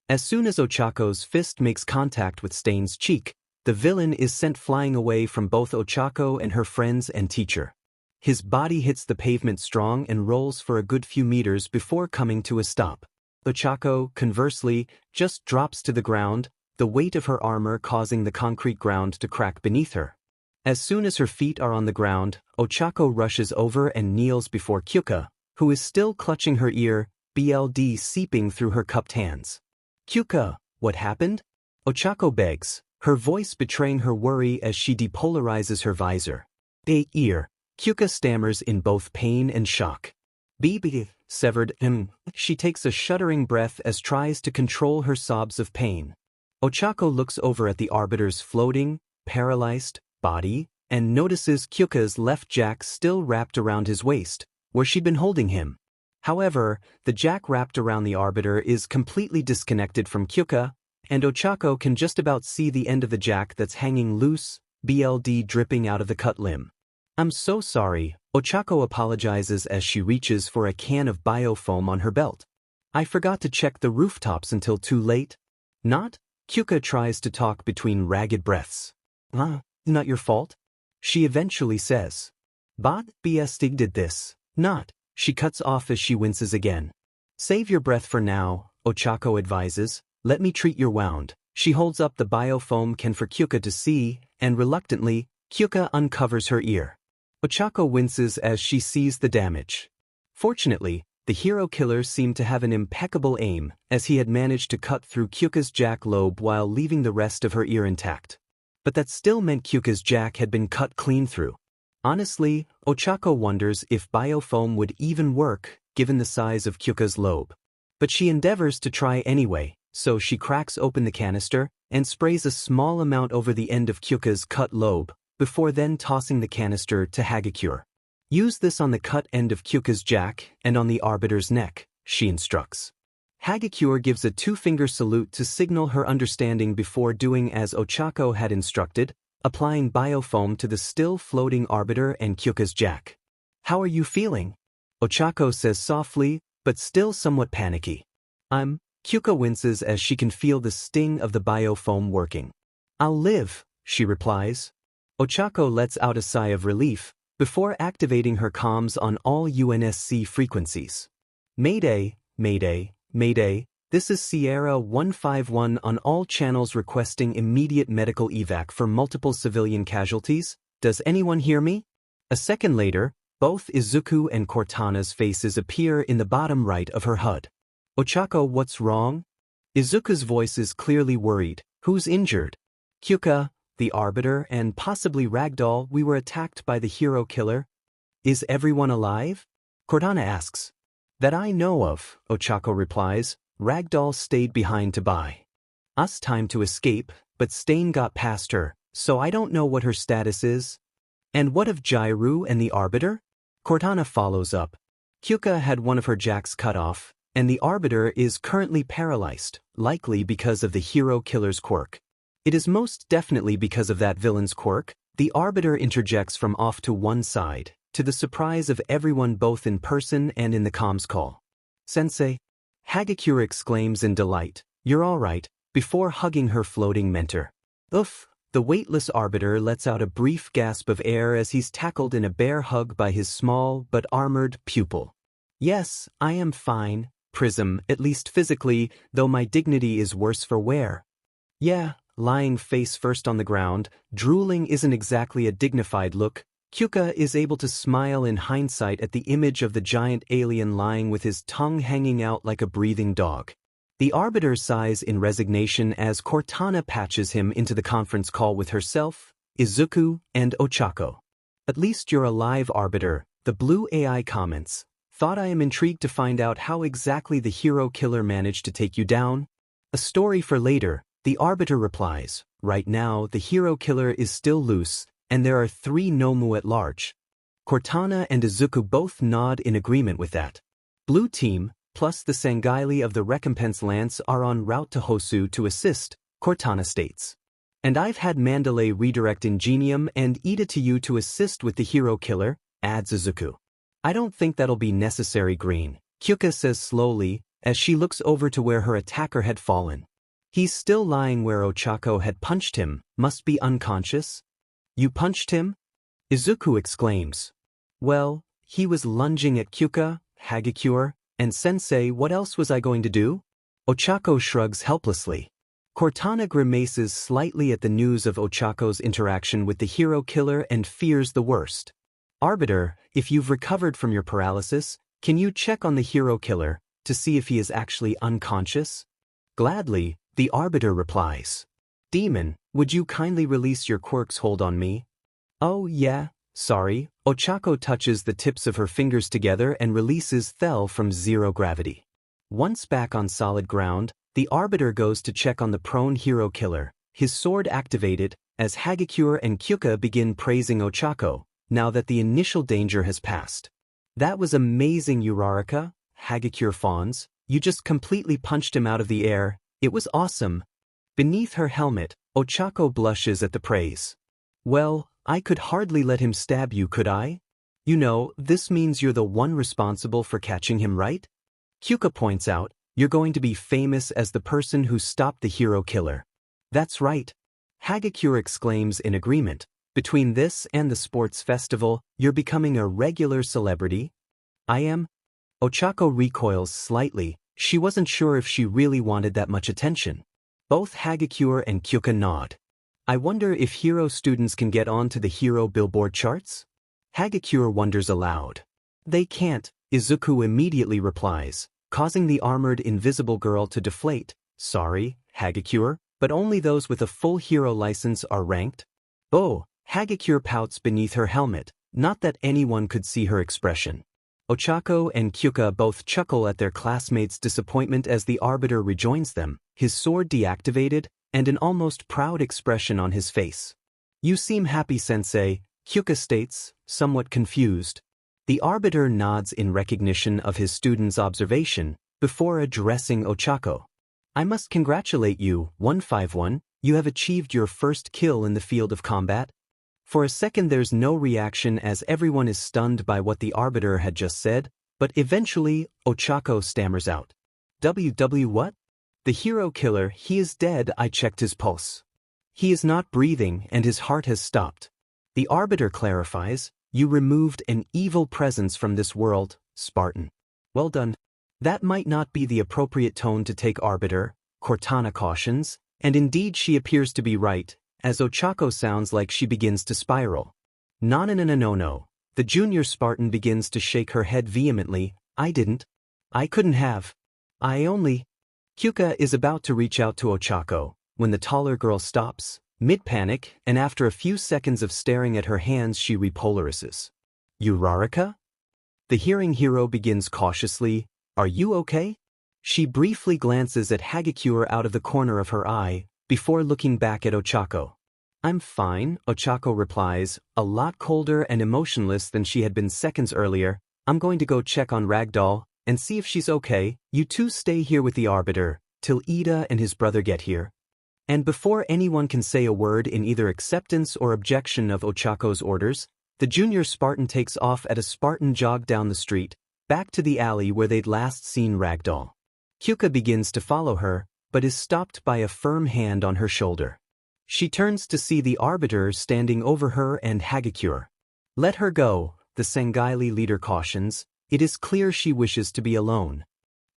As soon as Ochako's fist makes contact with Stain's cheek, the villain is sent flying away from both Ochako and her friends and teacher. His body hits the pavement strong and rolls for a good few meters before coming to a stop. Ochako, conversely, just drops to the ground, the weight of her armor causing the concrete ground to crack beneath her. As soon as her feet are on the ground, Ochako rushes over and kneels before Kyuka, who is still clutching her ear, blood seeping through her cupped hands. "Kyuka, what happened?" Ochako begs, her voice betraying her worry as she depolarizes her visor. "Ear," Kyuka stammers in both pain and shock. "BB, severed." She takes a shuddering breath as tries to control her sobs of pain. Ochako looks over at the Arbiter's floating, paralyzed body, and notices Kyuka's left jack still wrapped around his waist, where she'd been holding him. However, the jack wrapped around the Arbiter is completely disconnected from Kyuka, and Ochako can just about see the end of the jack that's hanging loose, blood dripping out of the cut limb. "I'm so sorry," Ochako apologizes as she reaches for a can of biofoam on her belt. "I forgot to check the rooftops until too late." "Not?" Kyuka tries to talk between ragged breaths. Not your fault," she eventually says. "But BSD did this." "Not." She cuts off as she winces again. "Save your breath for now," Ochako advises. "Let me treat your wound." She holds up the biofoam can for Kyuka to see, and reluctantly, Kyuka uncovers her ear. Ochako winces as she sees the damage. Fortunately, the hero killer seemed to have an impeccable aim, as he had managed to cut through Kyuka's jack lobe while leaving the rest of her ear intact. But that still meant Kyuka's jack had been cut clean through. Honestly, Ochako wonders if biofoam would even work, given the size of Kyuka's lobe. But she endeavors to try anyway, so she cracks open the canister and sprays a small amount over the end of Kyuka's cut lobe, before then tossing the canister to Hagakure. "Use this on the cut end of Kyuka's jack and on the Arbiter's neck," she instructs. Hagakure gives a two-finger salute to signal her understanding before doing as Ochako had instructed, applying biofoam to the still floating Arbiter and Kyuka's jack. "How are you feeling?" Ochako says softly, but still somewhat panicky. Kyuka winces as she can feel the sting of the biofoam working. "I'll live," she replies. Ochako lets out a sigh of relief, before activating her comms on all UNSC frequencies. "Mayday, Mayday, Mayday, this is Sierra 151 on all channels requesting immediate medical evac for multiple civilian casualties. Does anyone hear me?" A second later, both Izuku and Cortana's faces appear in the bottom right of her HUD. "Ochako, what's wrong?" Izuku's voice is clearly worried. "Who's injured?" "Kyuka, the Arbiter, and possibly Ragdoll. We were attacked by the hero killer." "Is everyone alive?" Cortana asks. "That I know of," Ochako replies. "Ragdoll stayed behind to buy us time to escape, but Stain got past her, so I don't know what her status is." "And what of Jairu and the Arbiter?" Cortana follows up. "Kyuka had one of her jacks cut off, and the Arbiter is currently paralyzed, likely because of the hero killer's quirk." "It is most definitely because of that villain's quirk." The Arbiter interjects from off to one side, to the surprise of everyone both in person and in the comms call. "Sensei," Hagakure exclaims in delight, "you're all right," before hugging her floating mentor. "Oof." The weightless Arbiter lets out a brief gasp of air as he's tackled in a bear hug by his small but armored pupil. "Yes, I am fine, Prism, at least physically, though my dignity is worse for wear." "Yeah." Lying face first on the ground, drooling isn't exactly a dignified look. Kyuka is able to smile in hindsight at the image of the giant alien lying with his tongue hanging out like a breathing dog. The Arbiter sighs in resignation as Cortana patches him into the conference call with herself, Izuku, and Ochako. "At least you're alive, Arbiter," the blue AI comments. "Thought I am intrigued to find out how exactly the hero killer managed to take you down." "A story for later," the Arbiter replies. "Right now, the hero killer is still loose, and there are 3 Nomu at large." Cortana and Izuku both nod in agreement with that. Blue Team, plus the Sangaili of the Recompense Lance are en route to Hosu to assist, Cortana states. "And I've had Mandalay redirect Ingenium and Ida to you to assist with the hero killer," adds Izuku. "I don't think that'll be necessary, Green," Kyuka says slowly, as she looks over to where her attacker had fallen. He's still lying where Ochako had punched him, must be unconscious. You punched him? Izuku exclaims. Well, he was lunging at Kyuka, Hagakure, and Sensei. What else was I going to do? Ochako shrugs helplessly. Cortana grimaces slightly at the news of Ochako's interaction with the hero killer and fears the worst. Arbiter, if you've recovered from your paralysis, can you check on the hero killer to see if he is actually unconscious? Gladly, the Arbiter replies. Demon, would you kindly release your Quirks hold on me? Oh yeah, sorry. Ochako touches the tips of her fingers together and releases Thel from zero gravity. Once back on solid ground, the Arbiter goes to check on the prone hero killer, his sword activated, as Hagakure and Kyuka begin praising Ochako, now that the initial danger has passed. That was amazing, Uraraka, Hagakure fawns. You just completely punched him out of the air. It was awesome. Beneath her helmet, Ochako blushes at the praise. Well, I could hardly let him stab you, could I? You know, this means you're the one responsible for catching him, right? Kyuka points out, you're going to be famous as the person who stopped the hero killer. That's right. Hagakure exclaims in agreement. Between this and the sports festival, you're becoming a regular celebrity. I am? Ochako recoils slightly. She wasn't sure if she really wanted that much attention. Both Hagakure and Kyuka nod. I wonder if hero students can get onto the hero billboard charts? Hagakure wonders aloud. They can't, Izuku immediately replies, causing the armored invisible girl to deflate. Sorry, Hagakure, but only those with a full hero license are ranked. Oh, Hagakure pouts beneath her helmet, not that anyone could see her expression. Ochako and Kyuka both chuckle at their classmates' disappointment as the Arbiter rejoins them, his sword deactivated, and an almost proud expression on his face. You seem happy, Sensei, Kyuka states, somewhat confused. The Arbiter nods in recognition of his student's observation, before addressing Ochako. I must congratulate you, 151, you have achieved your first kill in the field of combat. For a second there's no reaction as everyone is stunned by what the Arbiter had just said, but eventually, Ochako stammers out. What? The hero killer, he is dead. I checked his pulse. He is not breathing and his heart has stopped. The Arbiter clarifies, you removed an evil presence from this world, Spartan. Well done. That might not be the appropriate tone to take, Arbiter, Cortana cautions, and indeed she appears to be right, as Ochako sounds like she begins to spiral. No. The junior Spartan begins to shake her head vehemently. I didn't. I couldn't have. I only. Kyuka is about to reach out to Ochako, when the taller girl stops, mid-panic, and after a few seconds of staring at her hands she repolarizes. Uraraka? The hearing hero begins cautiously, are you okay? She briefly glances at Hagakure out of the corner of her eye, before looking back at Ochako. I'm fine, Ochako replies, a lot colder and emotionless than she had been seconds earlier. I'm going to go check on Ragdoll, and see if she's okay. You two stay here with the Arbiter, till Ida and his brother get here. And before anyone can say a word in either acceptance or objection of Ochako's orders, the junior Spartan takes off at a Spartan jog down the street, back to the alley where they'd last seen Ragdoll. Kyuka begins to follow her, but is stopped by a firm hand on her shoulder. She turns to see the Arbiter standing over her and Hagakure. Let her go, the Sangaili leader cautions, it is clear she wishes to be alone.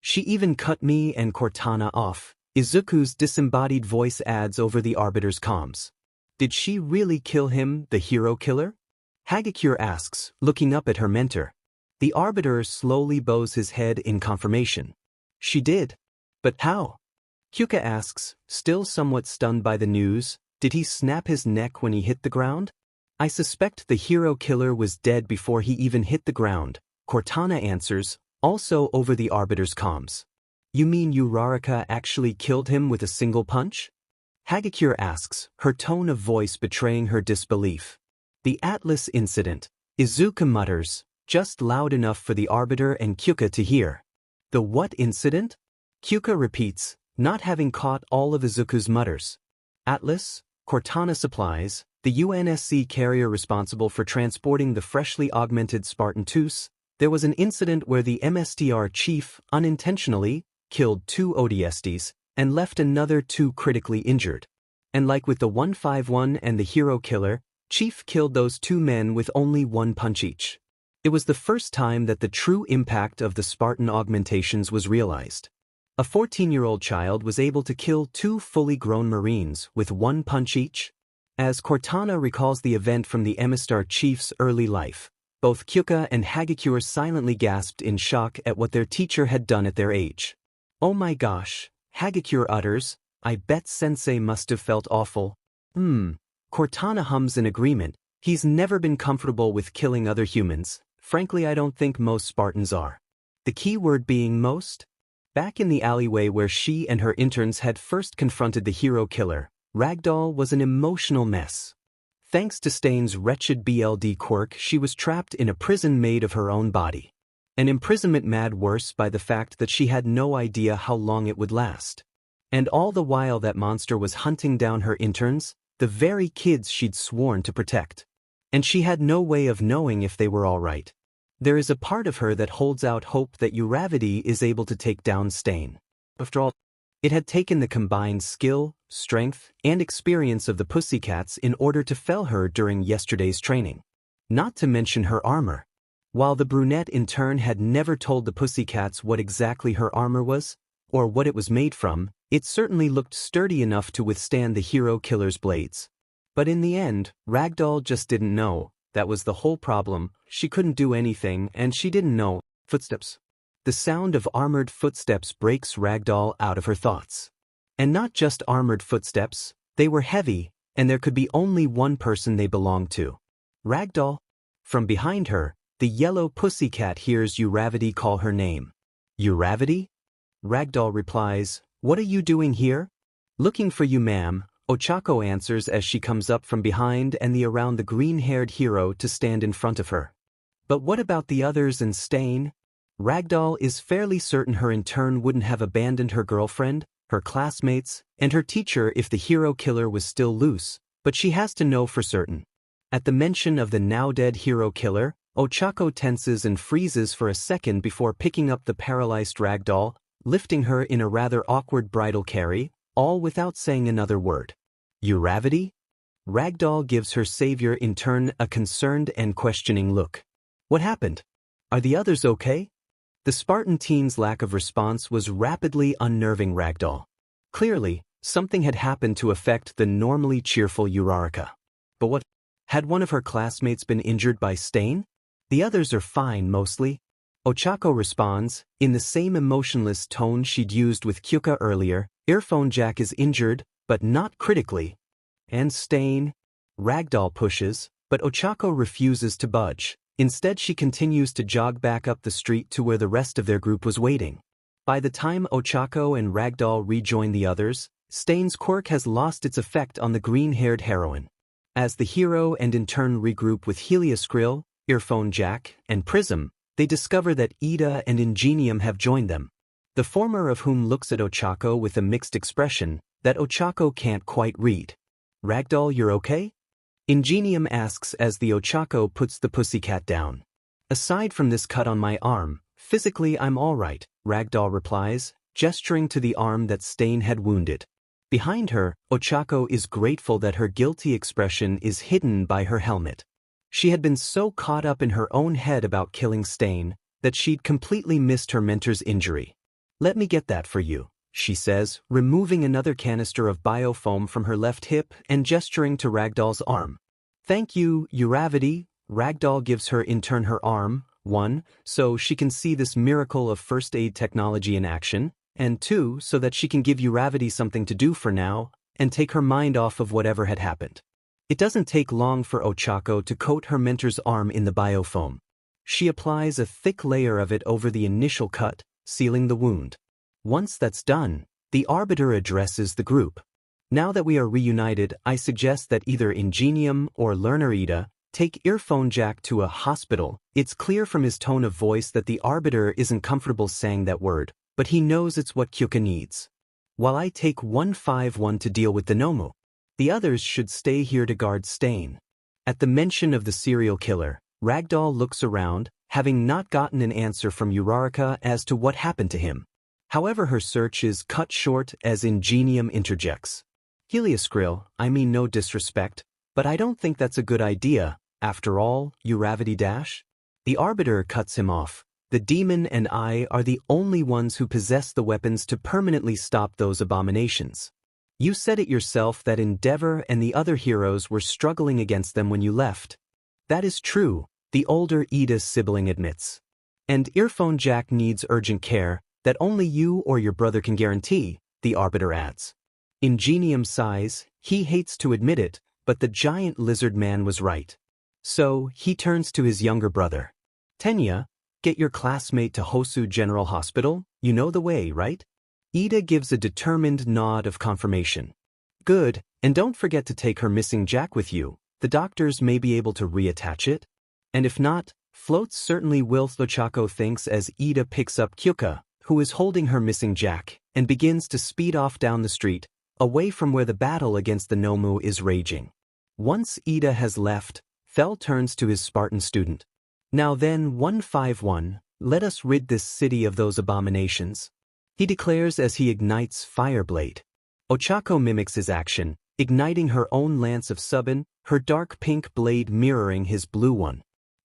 She even cut me and Cortana off, Izuku's disembodied voice adds over the Arbiter's comms. Did she really kill him, the hero killer? Hagakure asks, looking up at her mentor. The Arbiter slowly bows his head in confirmation. She did. But how? Kyuka asks, still somewhat stunned by the news, did he snap his neck when he hit the ground? I suspect the hero killer was dead before he even hit the ground, Cortana answers, also over the Arbiter's comms. You mean Uraraka actually killed him with a single punch? Hagakure asks, her tone of voice betraying her disbelief. The Atlas incident, Izuku mutters, just loud enough for the Arbiter and Kyuka to hear. The what incident? Kyuka repeats, not having caught all of Izuku's mutters. Atlas, Cortana supplies, the UNSC carrier responsible for transporting the freshly augmented Spartan TUS. There was an incident where the MSTR chief, unintentionally, killed 2 ODSTs, and left another 2 critically injured. And like with the 151 and the hero killer, Chief killed those 2 men with only 1 punch each. It was the first time that the true impact of the Spartan augmentations was realized. A 14-year-old child was able to kill 2 fully grown Marines with 1 punch each. As Cortana recalls the event from the Emistar Chief's early life, both Kyuka and Hagakure silently gasped in shock at what their teacher had done at their age. "Oh my gosh," Hagakure utters, "I bet Sensei must have felt awful." Cortana hums in agreement. He's never been comfortable with killing other humans. Frankly, I don't think most Spartans are. The key word being most? Back in the alleyway where she and her interns had first confronted the hero killer, Ragdoll was an emotional mess. Thanks to Stain's wretched BLD quirk, she was trapped in a prison made of her own body. An imprisonment made worse by the fact that she had no idea how long it would last. And all the while that monster was hunting down her interns, the very kids she'd sworn to protect. And she had no way of knowing if they were all right. There is a part of her that holds out hope that Uravity is able to take down Stain. After all, it had taken the combined skill, strength, and experience of the Pussycats in order to fell her during yesterday's training. Not to mention her armor. While the brunette in turn had never told the Pussycats what exactly her armor was, or what it was made from, it certainly looked sturdy enough to withstand the hero killer's blades. But in the end, Ragdoll just didn't know. That was the whole problem. She couldn't do anything and she didn't know. Footsteps. The sound of armored footsteps breaks Ragdoll out of her thoughts. And not just armored footsteps, they were heavy, and there could be only one person they belonged to. Ragdoll. From behind her, the yellow pussycat hears Uravity call her name. Uravity? Ragdoll replies, "What are you doing here?" "Looking for you, ma'am," Ochako answers as she comes up from behind and around the green-haired hero to stand in front of her. "But what about the others and Stain?" Ragdoll is fairly certain her in turn wouldn't have abandoned her girlfriend, her classmates, and her teacher if the hero killer was still loose, but she has to know for certain. At the mention of the now-dead hero killer, Ochako tenses and freezes for a second before picking up the paralyzed Ragdoll, lifting her in a rather awkward bridal carry, all without saying another word. Uravity? Ragdoll gives her savior in turn a concerned and questioning look. What happened? Are the others okay? The Spartan teen's lack of response was rapidly unnerving Ragdoll. Clearly, something had happened to affect the normally cheerful Uraraka. But what? Had one of her classmates been injured by Stain? The others are fine mostly. Ochako responds, in the same emotionless tone she'd used with Kyuka earlier. Earphone Jack is injured, but not critically. And Stain? Ragdoll pushes, but Ochako refuses to budge. Instead she continues to jog back up the street to where the rest of their group was waiting. By the time Ochako and Ragdoll rejoin the others, Stain's quirk has lost its effect on the green-haired heroine. As the hero and in turn regroup with Helioscrill, Earphone Jack, and Prism, they discover that Ida and Ingenium have joined them. The former of whom looks at Ochako with a mixed expression that Ochako can't quite read. "Ragdoll, you're okay?" Ingenium asks as the Ochako puts the pussycat down. "Aside from this cut on my arm, physically I'm all right," Ragdoll replies, gesturing to the arm that Stain had wounded. Behind her, Ochako is grateful that her guilty expression is hidden by her helmet. She had been so caught up in her own head about killing Stain that she'd completely missed her mentor's injury. "Let me get that for you," she says, removing another canister of biofoam from her left hip and gesturing to Ragdoll's arm. "Thank you, Uravity." Ragdoll gives her in turn her arm, 1, so she can see this miracle of first aid technology in action, and 2, so that she can give Uravity something to do for now, and take her mind off of whatever had happened. It doesn't take long for Ochako to coat her mentor's arm in the biofoam. She applies a thick layer of it over the initial cut, sealing the wound. Once that's done, the Arbiter addresses the group. "Now that we are reunited, I suggest that either Ingenium or Learner Ida take Earphone Jack to a hospital." It's clear from his tone of voice that the Arbiter isn't comfortable saying that word, but he knows it's what Kyuka needs. "While I take 151 to deal with the Nomu. The others should stay here to guard Stain." At the mention of the serial killer, Ragdoll looks around, having not gotten an answer from Uraraka as to what happened to him. However, her search is cut short as Ingenium interjects. Helioscrill, I mean no disrespect, but I don't think that's a good idea. After all, Uravity Dash? The Arbiter cuts him off. The demon and I are the only ones who possess the weapons to permanently stop those abominations. You said it yourself that Endeavor and the other heroes were struggling against them when you left. That is true, the older Ida sibling admits. And Earphone Jack needs urgent care that only you or your brother can guarantee, the Arbiter adds. Ingenium sighs, he hates to admit it, but the giant lizard man was right. So, he turns to his younger brother. Tenya, get your classmate to Hosu General Hospital, you know the way, right? Ida gives a determined nod of confirmation. Good, and don't forget to take her missing Jack with you, the doctors may be able to reattach it. And if not, Floats certainly will, Ochako thinks as Ida picks up Kyuka, who is holding her missing Jack, and begins to speed off down the street, away from where the battle against the Nomu is raging. Once Ida has left, Fell turns to his Spartan student. Now then, 151, let us rid this city of those abominations. He declares as he ignites Fireblade. Ochako mimics his action, igniting her own lance of Subin, her dark pink blade mirroring his blue one.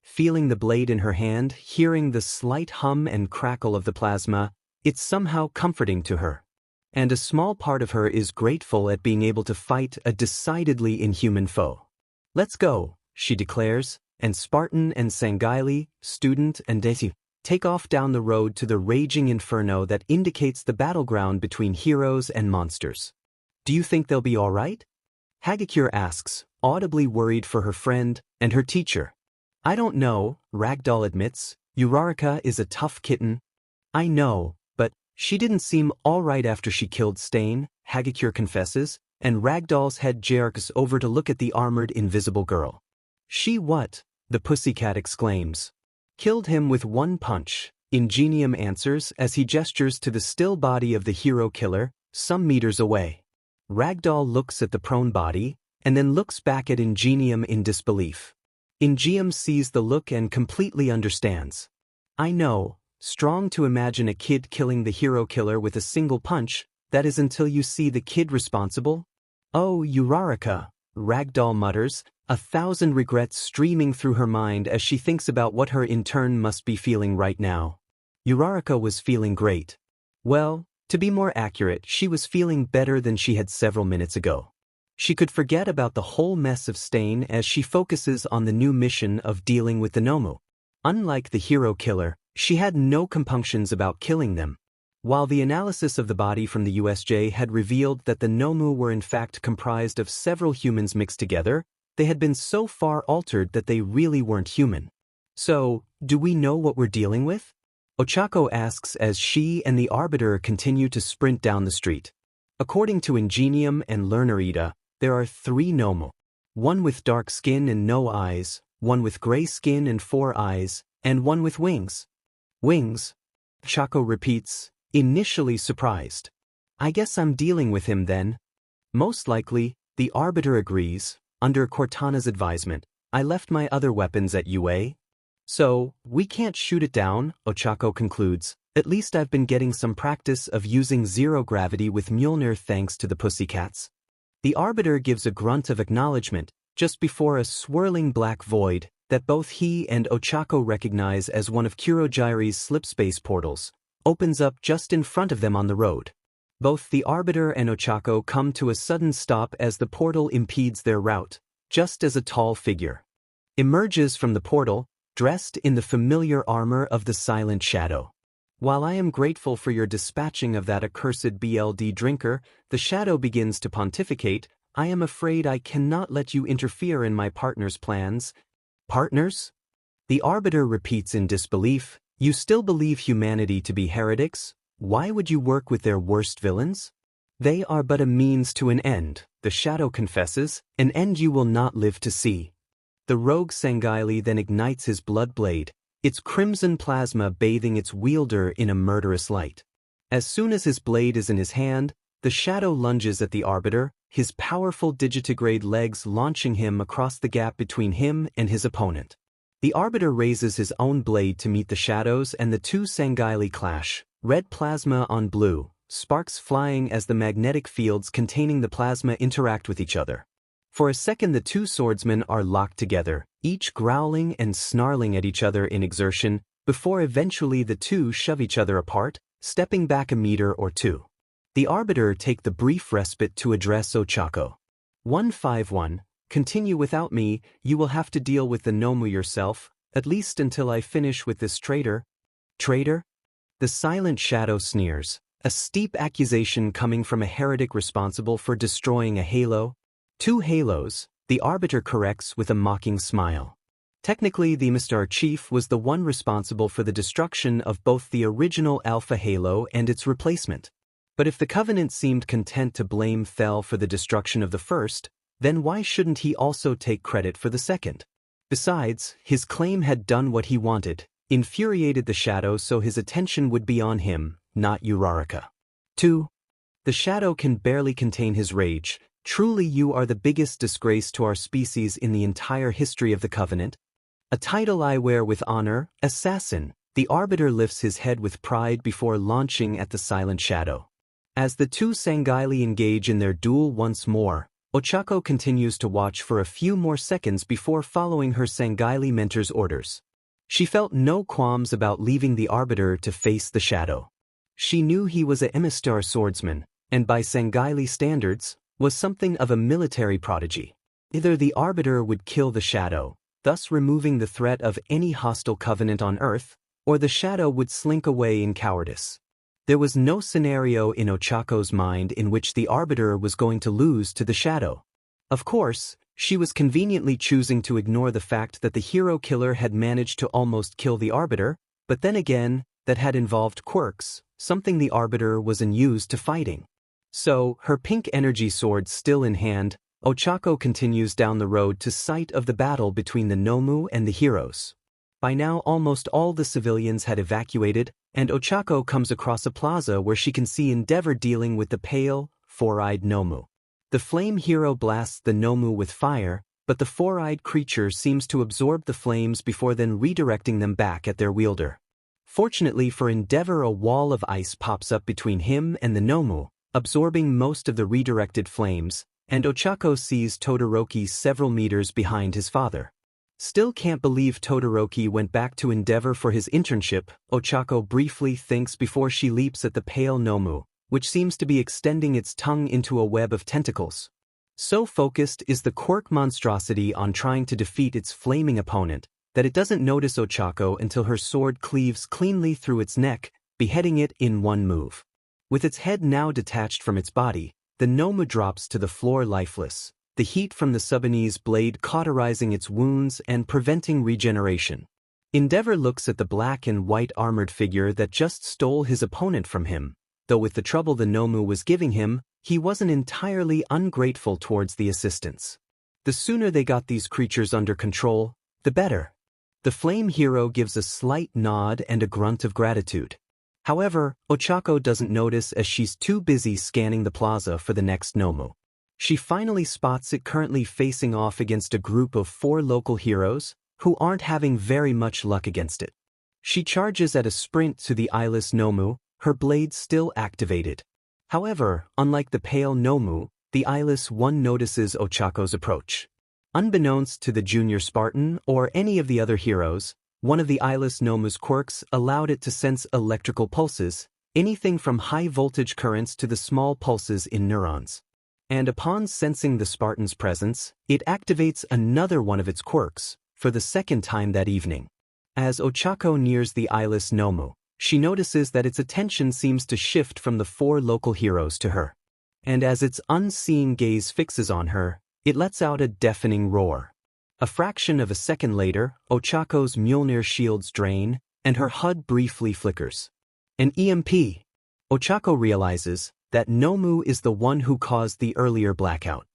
Feeling the blade in her hand, hearing the slight hum and crackle of the plasma, it's somehow comforting to her. And a small part of her is grateful at being able to fight a decidedly inhuman foe. Let's go, she declares, and Spartan and Sangaili, student and Deku, take off down the road to the raging inferno that indicates the battleground between heroes and monsters. Do you think they'll be all right? Hagakure asks, audibly worried for her friend and her teacher. I don't know, Ragdoll admits. Uraraka is a tough kitten. I know, but she didn't seem all right after she killed Stain, Hagakure confesses, and Ragdoll's head jerks over to look at the armored invisible girl. She what? The pussycat exclaims. Killed him with one punch, Ingenium answers as he gestures to the still body of the hero killer, some meters away. Ragdoll looks at the prone body, and then looks back at Ingenium in disbelief. Ingenium sees the look and completely understands. I know, strong to imagine a kid killing the hero killer with a single punch, that is until you see the kid responsible? Oh, Uraraka, Ragdoll mutters, 1,000 regrets streaming through her mind as she thinks about what her intern must be feeling right now. Uraraka was feeling great. Well, to be more accurate, she was feeling better than she had several minutes ago. She could forget about the whole mess of Stain as she focuses on the new mission of dealing with the Nomu. Unlike the hero killer, she had no compunctions about killing them. While the analysis of the body from the USJ had revealed that the Nomu were in fact comprised of several humans mixed together, they had been so far altered that they really weren't human. So, do we know what we're dealing with? Ochako asks as she and the Arbiter continue to sprint down the street. According to Ingenium and Learner Ida, there are 3 Nomu. One with dark skin and no eyes, one with gray skin and 4 eyes, and one with wings. Wings? Ochako repeats, initially surprised. I guess I'm dealing with him then. Most likely, the Arbiter agrees. Under Cortana's advisement, I left my other weapons at UA. So, we can't shoot it down, Ochako concludes. At least I've been getting some practice of using zero gravity with Mjolnir thanks to the pussycats. The Arbiter gives a grunt of acknowledgement, just before a swirling black void that both he and Ochako recognize as one of Kurojire's slipspace portals, opens up just in front of them on the road. Both the Arbiter and Ochako come to a sudden stop as the portal impedes their route, just as a tall figure emerges from the portal, dressed in the familiar armor of the Silent Shadow. While I am grateful for your dispatching of that accursed BLD drinker, the Shadow begins to pontificate, I am afraid I cannot let you interfere in my partner's plans. Partners? The Arbiter repeats in disbelief, you still believe humanity to be heretics? Why would you work with their worst villains? They are but a means to an end, the Shadow confesses, an end you will not live to see. The rogue Sangaili then ignites his blood blade, its crimson plasma bathing its wielder in a murderous light. As soon as his blade is in his hand, the Shadow lunges at the Arbiter, his powerful digitigrade legs launching him across the gap between him and his opponent. The Arbiter raises his own blade to meet the Shadow's and the two Sangaili clash, Red plasma on blue, sparks flying as the magnetic fields containing the plasma interact with each other. For a second the two swordsmen are locked together, each growling and snarling at each other in exertion, before eventually the two shove each other apart, stepping back a meter or two. The Arbiter take the brief respite to address Ochako. 151, continue without me, you will have to deal with the Nomu yourself, at least until I finish with this traitor. Traitor? The Silent Shadow sneers, a steep accusation coming from a heretic responsible for destroying a halo. 2 halos, the Arbiter corrects with a mocking smile. Technically, the Mr. Chief was the one responsible for the destruction of both the original Alpha Halo and its replacement. But if the Covenant seemed content to blame Thel for the destruction of the first, then why shouldn't he also take credit for the second? Besides, his claim had done what he wanted, infuriated the Shadow, so his attention would be on him, not Uraraka. 2. The Shadow can barely contain his rage. Truly you are the biggest disgrace to our species in the entire history of the Covenant. A title I wear with honor, assassin. The Arbiter lifts his head with pride before launching at the Silent Shadow. As the two Sangaili engage in their duel once more, Ochako continues to watch for a few more seconds before following her Sangaili mentor's orders. She felt no qualms about leaving the Arbiter to face the Shadow. She knew he was a Emistar swordsman, and by Sangaili standards, was something of a military prodigy. Either the Arbiter would kill the Shadow, thus removing the threat of any hostile Covenant on Earth, or the Shadow would slink away in cowardice. There was no scenario in Ochako's mind in which the Arbiter was going to lose to the Shadow. Of course, she was conveniently choosing to ignore the fact that the hero killer had managed to almost kill the Arbiter, but then again, that had involved Quirks, something the Arbiter was unused to fighting. So, her pink energy sword still in hand, Ochako continues down the road to site of the battle between the Nomu and the heroes. By now almost all the civilians had evacuated, and Ochako comes across a plaza where she can see Endeavor dealing with the pale, four-eyed Nomu. The flame hero blasts the Nomu with fire, but the four-eyed creature seems to absorb the flames before then redirecting them back at their wielder. Fortunately for Endeavor, a wall of ice pops up between him and the Nomu, absorbing most of the redirected flames, and Ochako sees Todoroki several meters behind his father. Still can't believe Todoroki went back to Endeavor for his internship, Ochako briefly thinks before she leaps at the pale Nomu, which seems to be extending its tongue into a web of tentacles. So focused is the Quirk monstrosity on trying to defeat its flaming opponent, that it doesn't notice Ochako until her sword cleaves cleanly through its neck, beheading it in one move. With its head now detached from its body, the Nomu drops to the floor lifeless, the heat from the Subanese blade cauterizing its wounds and preventing regeneration. Endeavor looks at the black and white armored figure that just stole his opponent from him, though with the trouble the Nomu was giving him, he wasn't entirely ungrateful towards the assistance. The sooner they got these creatures under control, the better. The flame hero gives a slight nod and a grunt of gratitude. However, Ochako doesn't notice as she's too busy scanning the plaza for the next Nomu. She finally spots it currently facing off against a group of 4 local heroes, who aren't having very much luck against it. She charges at a sprint to the eyeless Nomu, her blade still activated. However, unlike the pale Nomu, the eyeless one notices Ochako's approach. Unbeknownst to the junior Spartan or any of the other heroes, one of the eyeless Nomu's quirks allowed it to sense electrical pulses, anything from high-voltage currents to the small pulses in neurons. And upon sensing the Spartan's presence, it activates another one of its quirks, for the second time that evening. As Ochako nears the eyeless Nomu, she notices that its attention seems to shift from the 4 local heroes to her. And as its unseeing gaze fixes on her, it lets out a deafening roar. A fraction of a second later, Ochako's Mjolnir shields drain, and her HUD briefly flickers. An EMP. Ochako realizes that Nomu is the one who caused the earlier blackout.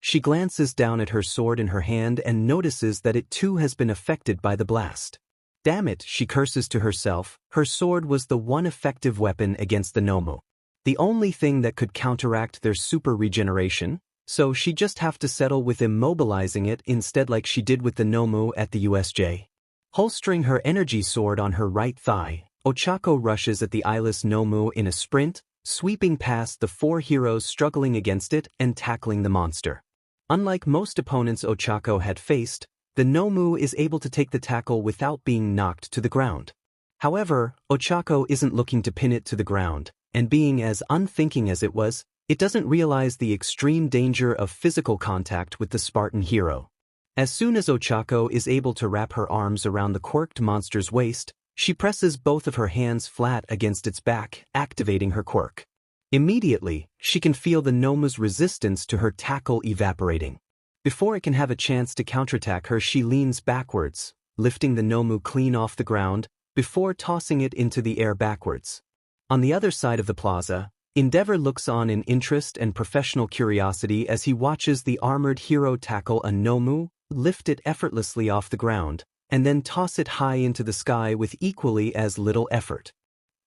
She glances down at her sword in her hand and notices that it too has been affected by the blast. Damn it, she curses to herself, her sword was the one effective weapon against the Nomu. The only thing that could counteract their super regeneration, so she'd just have to settle with immobilizing it instead like she did with the Nomu at the USJ. Holstering her energy sword on her right thigh, Ochako rushes at the eyeless Nomu in a sprint, sweeping past the 4 heroes struggling against it and tackling the monster. Unlike most opponents Ochako had faced, the Nomu is able to take the tackle without being knocked to the ground. However, Ochako isn't looking to pin it to the ground, and being as unthinking as it was, it doesn't realize the extreme danger of physical contact with the Spartan hero. As soon as Ochako is able to wrap her arms around the quirked monster's waist, she presses both of her hands flat against its back, activating her quirk. Immediately, she can feel the Nomu's resistance to her tackle evaporating. Before it can have a chance to counterattack her, she leans backwards, lifting the Nomu clean off the ground, before tossing it into the air backwards. On the other side of the plaza, Endeavor looks on in interest and professional curiosity as he watches the armored hero tackle a Nomu, lift it effortlessly off the ground, and then toss it high into the sky with equally as little effort.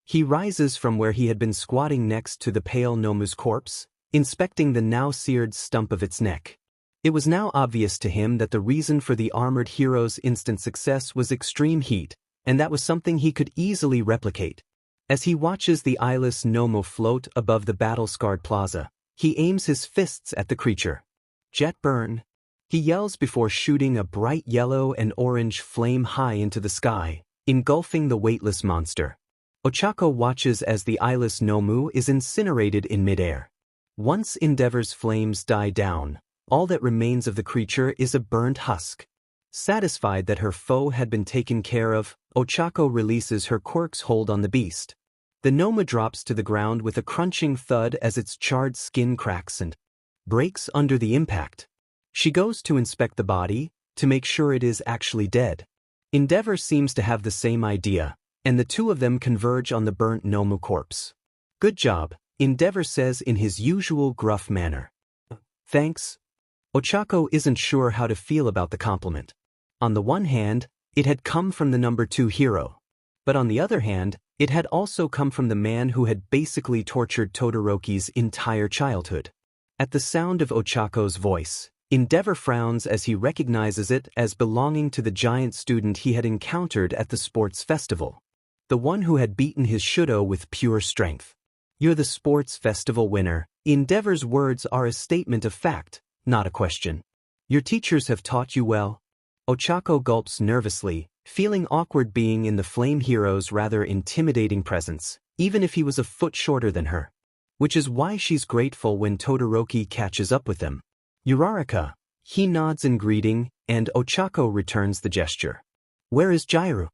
He rises from where he had been squatting next to the pale Nomu's corpse, inspecting the now seared stump of its neck. It was now obvious to him that the reason for the armored hero's instant success was extreme heat, and that was something he could easily replicate. As he watches the eyeless Nomu float above the battle-scarred plaza, he aims his fists at the creature. Jet burn! He yells before shooting a bright yellow and orange flame high into the sky, engulfing the weightless monster. Ochako watches as the eyeless Nomu is incinerated in midair. Once Endeavor's flames die down, all that remains of the creature is a burned husk. Satisfied that her foe had been taken care of, Ochako releases her quirk's hold on the beast. The Nomu drops to the ground with a crunching thud as its charred skin cracks and breaks under the impact. She goes to inspect the body, to make sure it is actually dead. Endeavor seems to have the same idea, and the two of them converge on the burnt Nomu corpse. "Good job," Endeavor says in his usual gruff manner. "Thanks." Ochako isn't sure how to feel about the compliment. On the one hand, it had come from the number 2 hero. But on the other hand, it had also come from the man who had basically tortured Todoroki's entire childhood. At the sound of Ochako's voice, Endeavor frowns as he recognizes it as belonging to the giant student he had encountered at the sports festival. The one who had beaten his Shudo with pure strength. "You're the sports festival winner." Endeavor's words are a statement of fact, not a question. "Your teachers have taught you well?" Ochako gulps nervously, feeling awkward being in the Flame Hero's rather intimidating presence, even if he was a foot shorter than her. Which is why she's grateful when Todoroki catches up with them. "Uraraka." He nods in greeting, and Ochako returns the gesture. "Where is Jairu?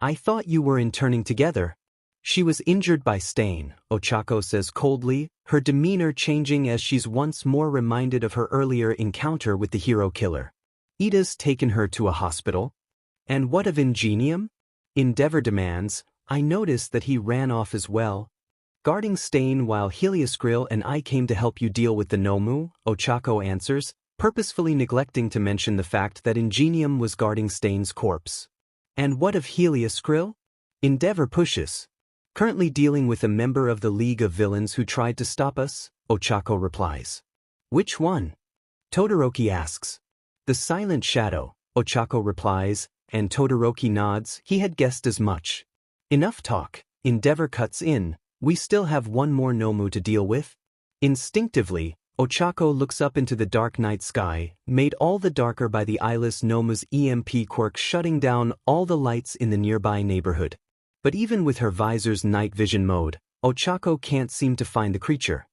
I thought you were interning together." "She was injured by stain," Ochako says coldly, her demeanor changing as she's once more reminded of her earlier encounter with the hero killer. "Ida's taken her to a hospital." "And what of Ingenium?" Endeavor demands. "I noticed that he ran off as well." "Guarding Stain while Helioscrill and I came to help you deal with the Nomu," Ochako answers, purposefully neglecting to mention the fact that Ingenium was guarding Stain's corpse. "And what of Helioscrill?" Endeavor pushes. "Currently dealing with a member of the League of Villains who tried to stop us," Ochako replies. "Which one?" Todoroki asks. "The Silent Shadow," Ochako replies, and Todoroki nods. He had guessed as much. "Enough talk," Endeavor cuts in. "We still have one more Nomu to deal with." Instinctively, Ochako looks up into the dark night sky, made all the darker by the eyeless Nomu's EMP quirk shutting down all the lights in the nearby neighborhood. But even with her visor's night vision mode, Ochako can't seem to find the creature.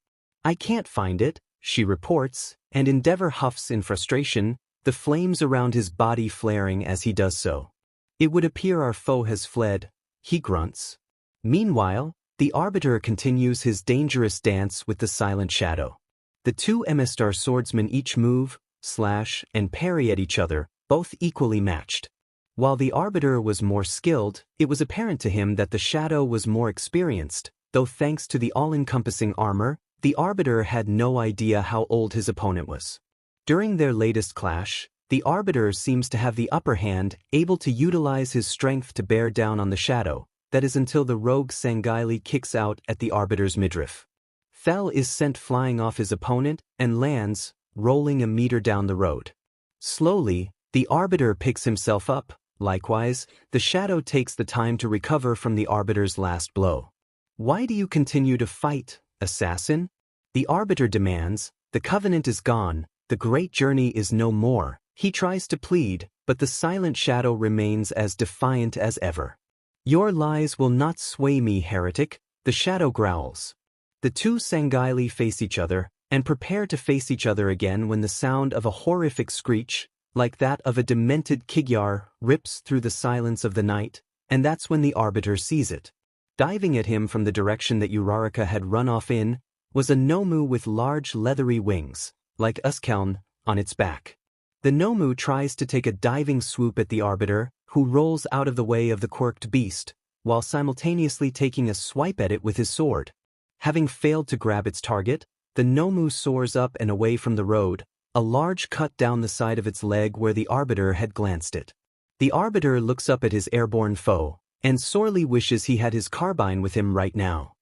"I can't find it," she reports, and Endeavor huffs in frustration, the flames around his body flaring as he does so. "It would appear our foe has fled," he grunts. Meanwhile, the Arbiter continues his dangerous dance with the Silent Shadow. The two MStar swordsmen each move, slash, and parry at each other, both equally matched. While the Arbiter was more skilled, it was apparent to him that the Shadow was more experienced, though thanks to the all-encompassing armor, the Arbiter had no idea how old his opponent was. During their latest clash, the Arbiter seems to have the upper hand, able to utilize his strength to bear down on the Shadow. That is until the rogue Sangaili kicks out at the Arbiter's midriff. Fell is sent flying off his opponent and lands, rolling a meter down the road. Slowly, the Arbiter picks himself up, Likewise, the shadow takes the time to recover from the Arbiter's last blow. Why do you continue to fight, assassin? The Arbiter demands. The Covenant is gone, the great journey is no more. He tries to plead, but the silent shadow remains as defiant as ever. Your lies will not sway me, heretic, the shadow growls. The two Sanghaili face each other, and prepare to face each other again when the sound of a horrific screech, like that of a demented Kigyar, rips through the silence of the night, and that's when the Arbiter sees it. Diving at him from the direction that Uraraka had run off in, was a Nomu with large leathery wings, like Uskeln, on its back. The Nomu tries to take a diving swoop at the Arbiter, who rolls out of the way of the quirked beast, while simultaneously taking a swipe at it with his sword. Having failed to grab its target, the Nomu soars up and away from the road, a large cut down the side of its leg where the Arbiter had glanced it. The Arbiter looks up at his airborne foe, and sorely wishes he had his carbine with him right now.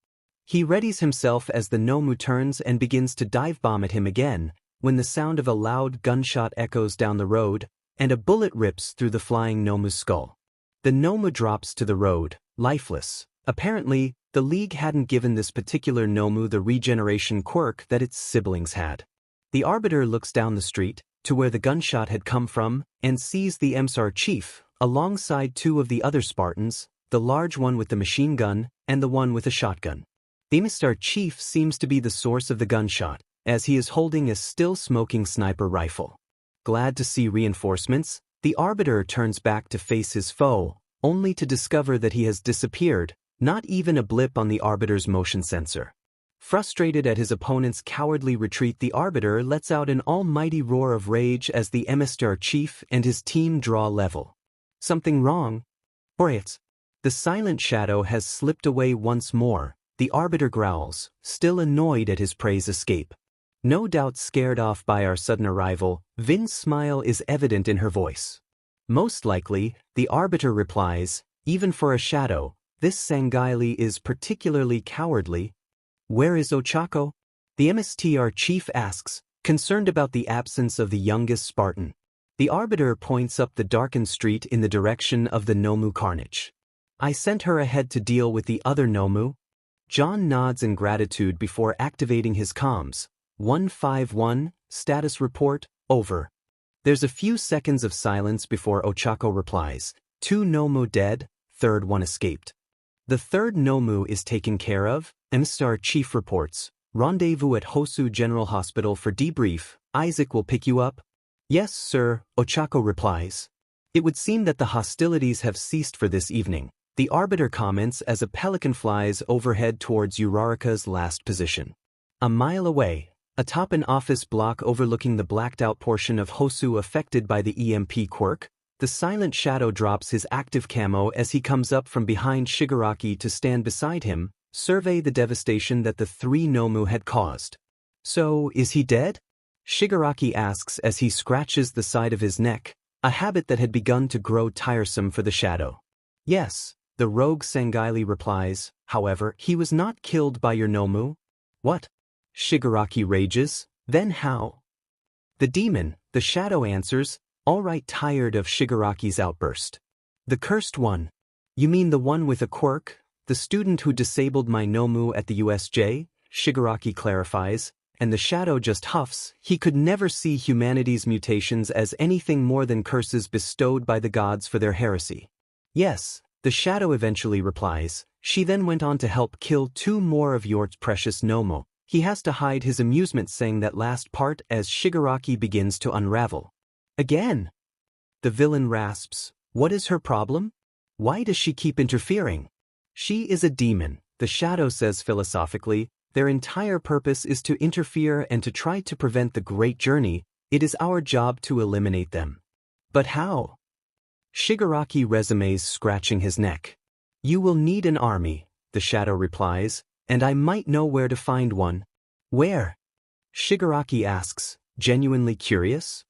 He readies himself as the Nomu turns and begins to dive bomb at him again, when the sound of a loud gunshot echoes down the road, and a bullet rips through the flying Nomu's skull. The Nomu drops to the road, lifeless. Apparently, the League hadn't given this particular Nomu the regeneration quirk that its siblings had. The Arbiter looks down the street, to where the gunshot had come from, and sees the Emsar chief, alongside two of the other Spartans, the large one with the machine gun, and the one with a shotgun. The Emsar chief seems to be the source of the gunshot, as he is holding a still-smoking sniper rifle. Glad to see reinforcements, the Arbiter turns back to face his foe, only to discover that he has disappeared, not even a blip on the Arbiter's motion sensor. Frustrated at his opponent's cowardly retreat, the Arbiter lets out an almighty roar of rage as the Emsar chief and his team draw level. Something wrong? Brits. The silent shadow has slipped away once more. The Arbiter growls, still annoyed at his prey's escape. No doubt scared off by our sudden arrival, Vin's smile is evident in her voice. Most likely, the Arbiter replies, even for a shadow, this Sanghaili is particularly cowardly. Where is Ochako? The MSTR chief asks, concerned about the absence of the youngest Spartan. The Arbiter points up the darkened street in the direction of the Nomu carnage. I sent her ahead to deal with the other Nomu. John nods in gratitude before activating his comms. 151, status report, over. There's a few seconds of silence before Ochako replies, 2 Nomu dead, third one escaped. The third Nomu is taken care of, MSTAR chief reports. Rendezvous at Hosu General Hospital for debrief. Isaac will pick you up. Yes, sir, Ochako replies. It would seem that the hostilities have ceased for this evening. The Arbiter comments as a pelican flies overhead towards Uraraka's last position. A mile away, atop an office block overlooking the blacked-out portion of Hosu affected by the EMP quirk, the silent shadow drops his active camo as he comes up from behind Shigaraki to stand beside him, survey the devastation that the 3 Nomu had caused. So, is he dead? Shigaraki asks as he scratches the side of his neck, a habit that had begun to grow tiresome for the shadow. Yes. The rogue Sanghaili replies, however, he was not killed by your Nomu. What? Shigaraki rages, then how? The demon, the shadow answers, all right, tired of Shigaraki's outburst. The cursed one. You mean the one with a quirk, the student who disabled my Nomu at the USJ? Shigaraki clarifies, and the shadow just huffs. He could never see humanity's mutations as anything more than curses bestowed by the gods for their heresy. Yes. The shadow eventually replies. She then went on to help kill 2 more of your precious Nomu. He has to hide his amusement saying that last part as Shigaraki begins to unravel. Again. The villain rasps. What is her problem? Why does she keep interfering? She is a demon, the shadow says philosophically. Their entire purpose is to interfere and to try to prevent the great journey. It is our job to eliminate them. But how? Shigaraki resumes, scratching his neck. You will need an army, the shadow replies, and I might know where to find one. Where? Shigaraki asks, genuinely curious.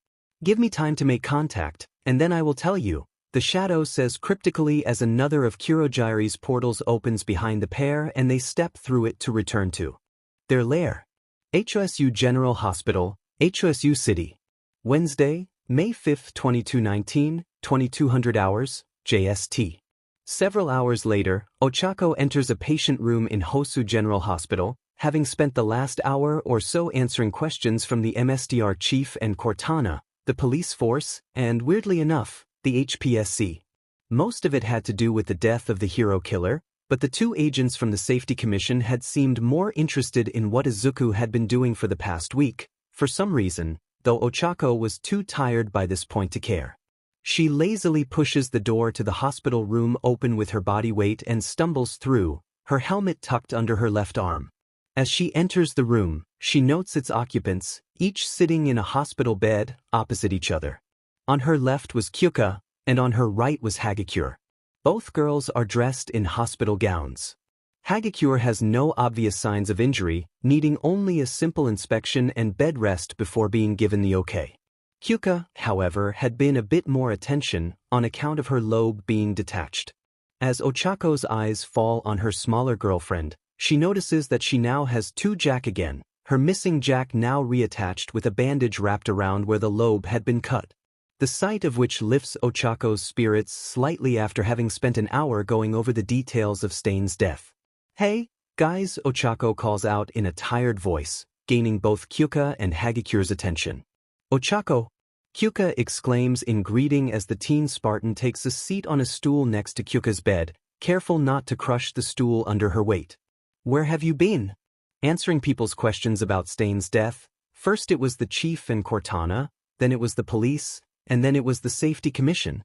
Give me time to make contact, and then I will tell you, the shadow says cryptically as another of Kurogiri's portals opens behind the pair and they step through it to return to their lair. HOSU General Hospital, HOSU City. Wednesday, May 5, 2219, 2200 hours, JST. Several hours later, Ochako enters a patient room in Hosu General Hospital, having spent the last hour or so answering questions from the MSDR chief and Cortana, the police force, and weirdly enough, the HPSC. Most of it had to do with the death of the hero killer, but the two agents from the Safety Commission had seemed more interested in what Izuku had been doing for the past week, for some reason, though Ochako was too tired by this point to care. She lazily pushes the door to the hospital room open with her body weight and stumbles through, her helmet tucked under her left arm. As she enters the room, she notes its occupants, each sitting in a hospital bed, opposite each other. On her left was Kyuka, and on her right was Hagakure. Both girls are dressed in hospital gowns. Hagakure has no obvious signs of injury, needing only a simple inspection and bed rest before being given the okay. Kyuka, however, had been a bit more attention, on account of her lobe being detached. As Ochako's eyes fall on her smaller girlfriend, she notices that she now has two jack again, her missing jack now reattached with a bandage wrapped around where the lobe had been cut. The sight of which lifts Ochako's spirits slightly after having spent an hour going over the details of Stain's death. "Hey, guys," Ochako calls out in a tired voice, gaining both Kyuka and Hagakure's attention. "Ochako!" Kyuka exclaims in greeting as the teen Spartan takes a seat on a stool next to Kyuka's bed, careful not to crush the stool under her weight. "Where have you been?" Answering people's questions about Stain's death, first it was the chief and Cortana, then it was the police, and then it was the Safety Commission.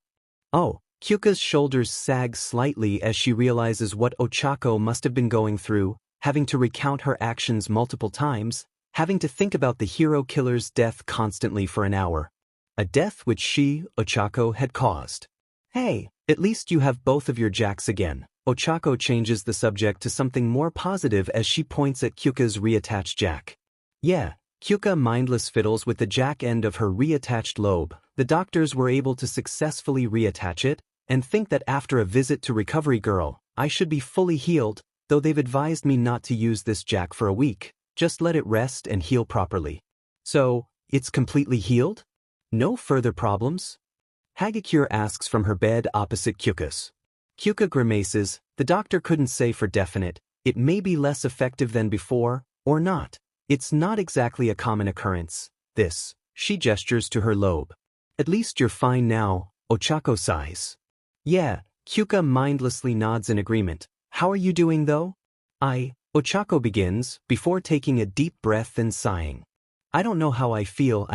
Oh, Kyuka's shoulders sag slightly as she realizes what Ochako must have been going through, having to recount her actions multiple times, having to think about the hero killer's death constantly for an hour. A death which she, Ochako, had caused. "Hey, at least you have both of your jacks again." Ochako changes the subject to something more positive as she points at Kyuka's reattached jack. "Yeah." Kyuka mindless fiddles with the jack end of her reattached lobe. The doctors were able to successfully reattach it, and think that after a visit to Recovery Girl, I should be fully healed, though they've advised me not to use this jack for a week, just let it rest and heal properly. "So, it's completely healed? No further problems?" Hagakure asks from her bed opposite Kyuka's. Kyuka grimaces. The doctor couldn't say for definite, it may be less effective than before, or not. It's not exactly a common occurrence, this. She gestures to her lobe. "At least you're fine now," Ochako sighs. "Yeah," Kyuka mindlessly nods in agreement. "How are you doing though?" Ochako begins, before taking a deep breath and sighing. "I don't know how I feel,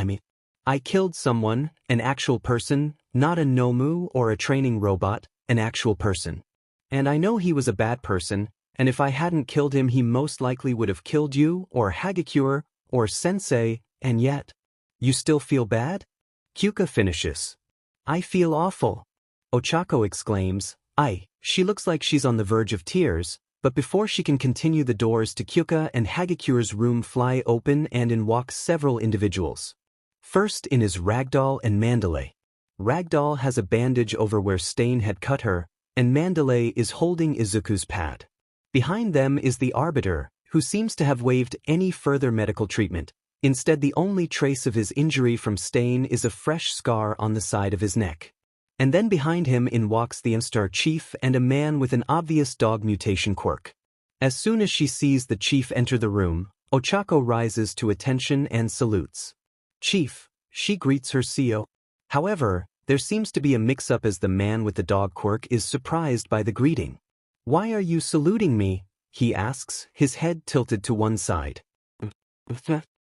I killed someone, an actual person, not a Nomu or a training robot, an actual person. And I know he was a bad person, and if I hadn't killed him he most likely would have killed you, or Hagakure, or Sensei, and yet. You still feel bad?" Kyuka finishes. "I feel awful." Ochako exclaims. She looks like she's on the verge of tears, but before she can continue the doors to Kyuka and Hagakure's room fly open and in walk several individuals. First in is Ragdoll and Mandalay. Ragdoll has a bandage over where Stain had cut her, and Mandalay is holding Izuku's pad. Behind them is the Arbiter, who seems to have waived any further medical treatment. Instead, the only trace of his injury from Stain is a fresh scar on the side of his neck. And then behind him in walks the Instar Chief and a man with an obvious dog mutation quirk. As soon as she sees the Chief enter the room, Ochako rises to attention and salutes. "Chief," she greets her CO. However, there seems to be a mix-up as the man with the dog quirk is surprised by the greeting. "Why are you saluting me?" he asks, his head tilted to one side.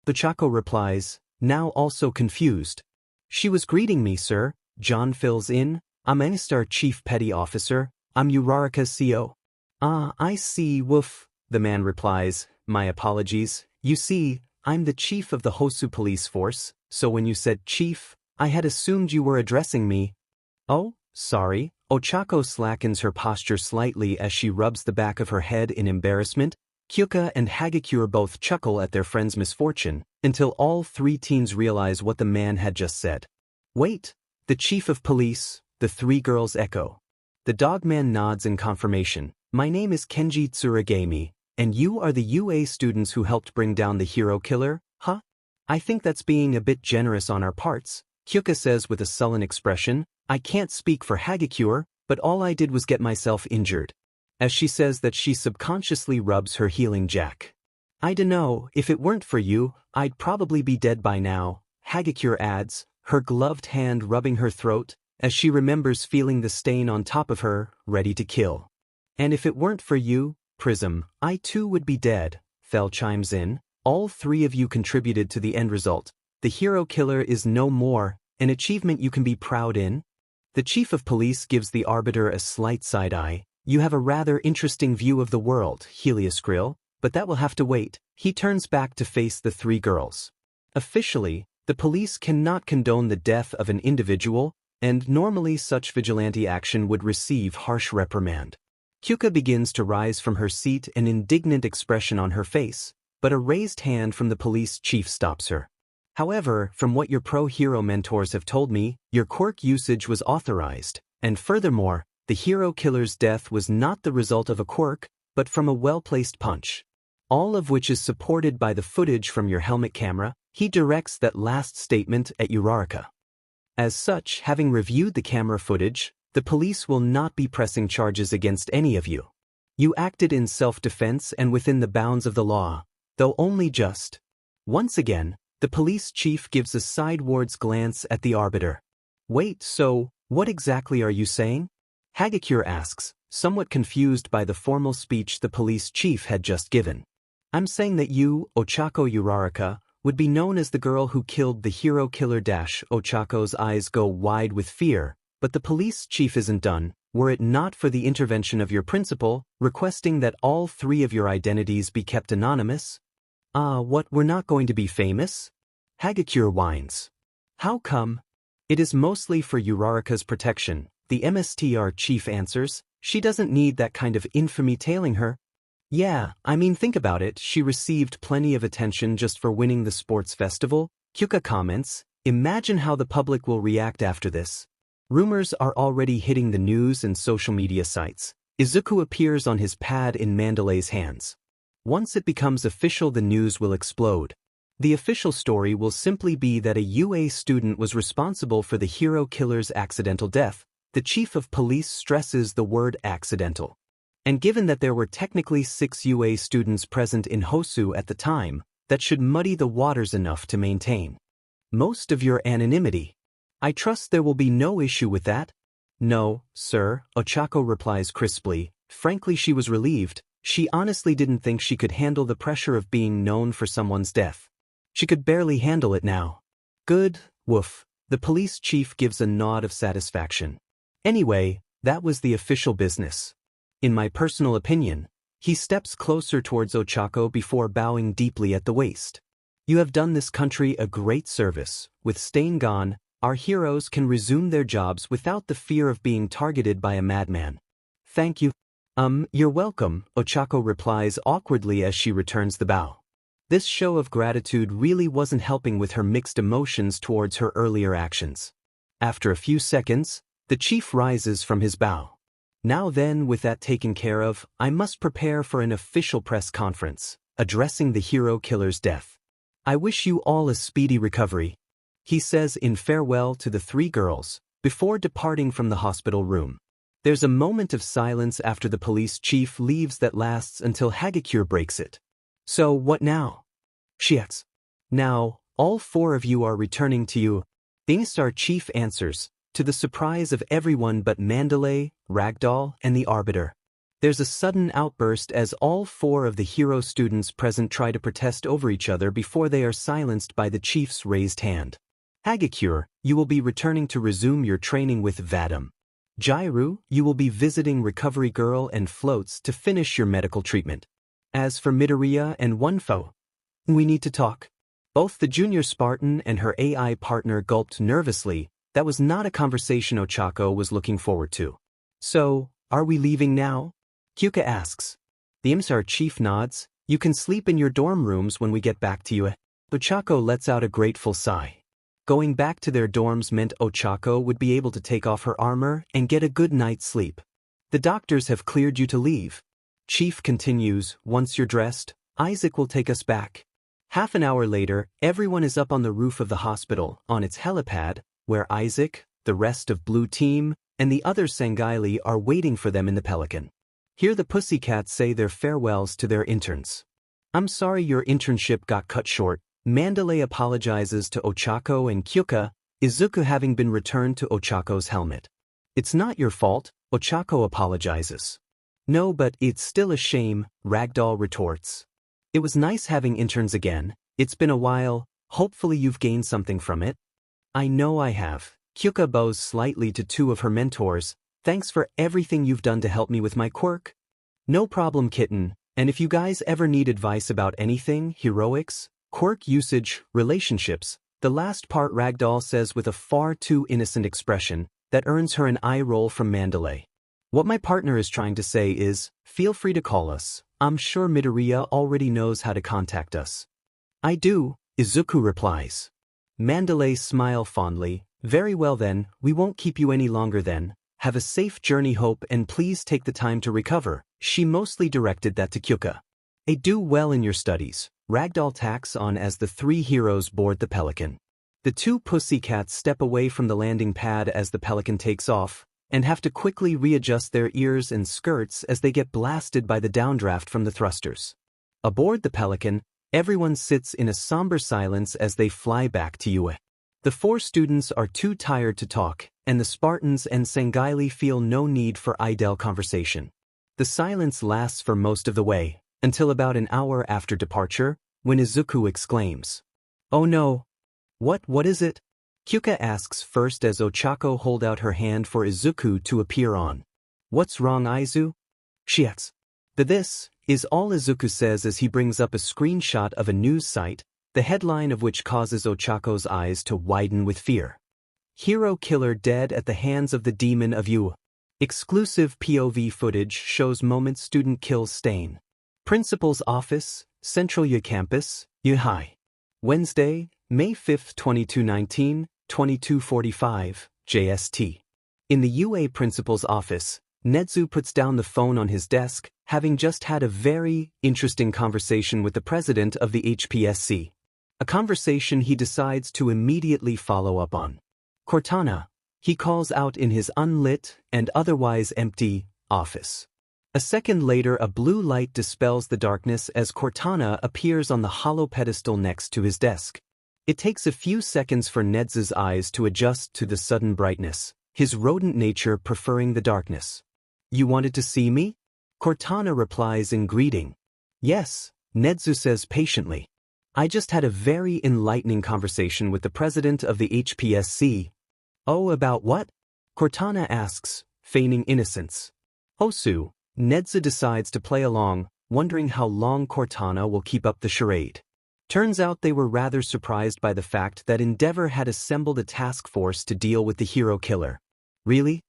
Ochako replies, now also confused. "She was greeting me, sir," John fills in. "I'm Instar Chief Petty Officer. I'm Uraraka's CO. "Ah, I see, woof," the man replies. "My apologies. You see, I'm the chief of the Hosu police force, so when you said chief, I had assumed you were addressing me." "Oh, sorry." Ochako slackens her posture slightly as she rubs the back of her head in embarrassment. Kyuka and Hagakure both chuckle at their friend's misfortune, until all three teens realize what the man had just said. "Wait, the chief of police," the three girls echo. The dogman nods in confirmation. "My name is Kenji Tsuragami, and you are the UA students who helped bring down the hero killer, huh? I think that's being a bit generous on our parts, Hyuka says with a sullen expression, I can't speak for Hagakure, but all I did was get myself injured. As she says that she subconsciously rubs her healing jack. I dunno, if it weren't for you, I'd probably be dead by now, Hagakure adds, her gloved hand rubbing her throat, as she remembers feeling the stain on top of her, ready to kill. And if it weren't for you, Prism, I too would be dead, Fel chimes in. All three of you contributed to the end result. The hero killer is no more, an achievement you can be proud in. The chief of police gives the arbiter a slight side-eye. You have a rather interesting view of the world, Helios Grill, but that will have to wait. He turns back to face the three girls. Officially, the police cannot condone the death of an individual, and normally such vigilante action would receive harsh reprimand. Hyuka begins to rise from her seat, an indignant expression on her face, but a raised hand from the police chief stops her. However, from what your pro-hero mentors have told me, your quirk usage was authorized, and furthermore, the hero killer's death was not the result of a quirk, but from a well-placed punch. All of which is supported by the footage from your helmet camera. He directs that last statement at Uraraka. As such, having reviewed the camera footage, the police will not be pressing charges against any of you. You acted in self-defense and within the bounds of the law, though only just. Once again, the police chief gives a sidewards glance at the arbiter. Wait, so, what exactly are you saying? Hagakure asks, somewhat confused by the formal speech the police chief had just given. I'm saying that you, Ochako Uraraka, would be known as the girl who killed the hero killer. Ochako's eyes go wide with fear, but the police chief isn't done, were it not for the intervention of your principal, requesting that all three of your identities be kept anonymous. What, we're not going to be famous? Hagakure whines. How come? It is mostly for Uraraka's protection, the MSTR chief answers. She doesn't need that kind of infamy tailing her. Yeah, I mean think about it, she received plenty of attention just for winning the sports festival. Hyuka comments, imagine how the public will react after this. Rumors are already hitting the news and social media sites. Izuku appears on his pad in Mandalay's hands. Once it becomes official, the news will explode. The official story will simply be that a UA student was responsible for the hero killer's accidental death. The chief of police stresses the word accidental. And given that there were technically 6 UA students present in Hosu at the time, that should muddy the waters enough to maintain most of your anonymity. I trust there will be no issue with that? No, sir, Ochako replies crisply. Frankly, she was relieved. She honestly didn't think she could handle the pressure of being known for someone's death. She could barely handle it now. Good, woof. The police chief gives a nod of satisfaction. Anyway, that was the official business. In my personal opinion, he steps closer towards Ochako before bowing deeply at the waist. You have done this country a great service. With Stain gone, our heroes can resume their jobs without the fear of being targeted by a madman. Thank you. You're welcome, Ochako replies awkwardly as she returns the bow. This show of gratitude really wasn't helping with her mixed emotions towards her earlier actions. After a few seconds, the chief rises from his bow. Now then, with that taken care of, I must prepare for an official press conference, addressing the hero killer's death. I wish you all a speedy recovery, he says in farewell to the 3 girls, before departing from the hospital room. There's a moment of silence after the police chief leaves that lasts until Hagakure breaks it. So what now? She asks. Now, all 4 of you are returning to you. The Instar chief answers, to the surprise of everyone but Mandalay, Ragdoll, and the Arbiter. There's a sudden outburst as all 4 of the hero students present try to protest over each other before they are silenced by the chief's raised hand. Hagakure, you will be returning to resume your training with Vadam. Jairu, you will be visiting Recovery Girl and Floats to finish your medical treatment. As for Midoriya and Wonfo, we need to talk. Both the junior Spartan and her AI partner gulped nervously. That was not a conversation Ochako was looking forward to. So, are we leaving now? Hyuka asks. The IMSAR chief nods. You can sleep in your dorm rooms when we get back to you. Ochako lets out a grateful sigh. Going back to their dorms meant Ochako would be able to take off her armor and get a good night's sleep. The doctors have cleared you to leave. Chief continues, once you're dressed, Isaac will take us back. Half an hour later, everyone is up on the roof of the hospital, on its helipad. where Isaac, the rest of Blue Team, and the other Sangaili are waiting for them in the Pelican. Here the pussycats say their farewells to their interns. I'm sorry your internship got cut short. Mandalay apologizes to Ochako and Kyuka, Izuku having been returned to Ochako's helmet. It's not your fault, Ochako apologizes. No, but it's still a shame, Ragdoll retorts. It was nice having interns again. It's been a while, hopefully you've gained something from it. I know I have. Kyuka bows slightly to two of her mentors. Thanks for everything you've done to help me with my quirk. No problem, kitten, and if you guys ever need advice about anything, heroics, quirk usage, relationships, the last part Ragdoll says with a far too innocent expression that earns her an eye roll from Mandalay. What my partner is trying to say is, feel free to call us. I'm sure Midoriya already knows how to contact us. I do, Izuku replies. Mandalay smile fondly. Very well then, we won't keep you any longer then. Have a safe journey, hope, and please take the time to recover. She mostly directed that to Kyuka. Do well in your studies, Ragdoll tacks on as the three heroes board the Pelican. The two pussycats step away from the landing pad as the Pelican takes off, and have to quickly readjust their ears and skirts as they get blasted by the downdraft from the thrusters. Aboard the Pelican, everyone sits in a somber silence as they fly back to Yue. The four students are too tired to talk, and the Spartans and Sangaili feel no need for idle conversation. The silence lasts for most of the way, until about an hour after departure, when Izuku exclaims, "Oh no! What is it?" Kyuka asks first as Ochako hold out her hand for Izuku to appear on. "What's wrong, Aizu?" she asks. This is all Izuku says as he brings up a screenshot of a news site, the headline of which causes Ochako's eyes to widen with fear. Hero killer dead at the hands of the demon of Yu. Exclusive POV footage shows moment student kills stain. Principal's office, Central Yu Campus, Yu High. Wednesday, May 5, 2219, 22:45, JST. In the UA principal's office, Nedzu puts down the phone on his desk, having just had a very interesting conversation with the president of the HPSC. A conversation he decides to immediately follow up on. Cortana, he calls out in his unlit and otherwise empty office. A second later, a blue light dispels the darkness as Cortana appears on the hollow pedestal next to his desk. It takes a few seconds for Nedzu's eyes to adjust to the sudden brightness, his rodent nature preferring the darkness. "You wanted to see me?" Cortana replies in greeting. "Yes," Nedzu says patiently. "I just had a very enlightening conversation with the president of the HPSC." "Oh, about what?" Cortana asks, feigning innocence. Hosu, Nedzu decides to play along, wondering how long Cortana will keep up the charade. Turns out they were rather surprised by the fact that Endeavor had assembled a task force to deal with the hero killer. "Really?"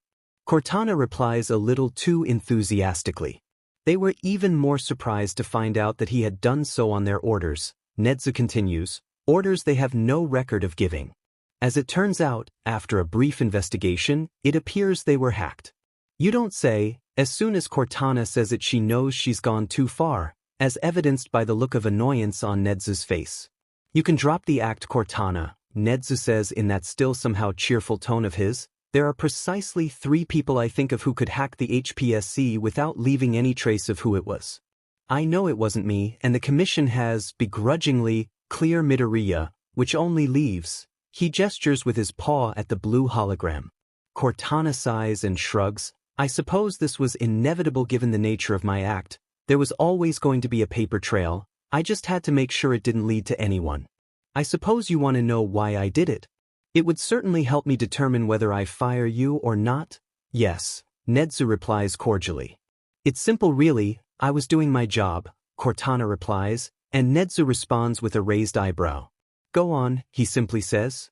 Cortana replies a little too enthusiastically. They were even more surprised to find out that he had done so on their orders. Nedzu continues, orders they have no record of giving. As it turns out, after a brief investigation, it appears they were hacked. You don't say, as soon as Cortana says it she knows she's gone too far, as evidenced by the look of annoyance on Nedzu's face. "You can drop the act, Cortana," Nedzu says in that still somehow cheerful tone of his. "There are precisely 3 people I think of who could hack the HPSC without leaving any trace of who it was. I know it wasn't me, and the commission has, begrudgingly, clear Midoriya, which only leaves." He gestures with his paw at the blue hologram. Cortana sighs and shrugs. "I suppose this was inevitable given the nature of my act. There was always going to be a paper trail. I just had to make sure it didn't lead to anyone. I suppose you want to know why I did it? It would certainly help me determine whether I fire you or not." "Yes," Nedzu replies cordially. "It's simple really, I was doing my job," Cortana replies, and Nedzu responds with a raised eyebrow. "Go on," he simply says.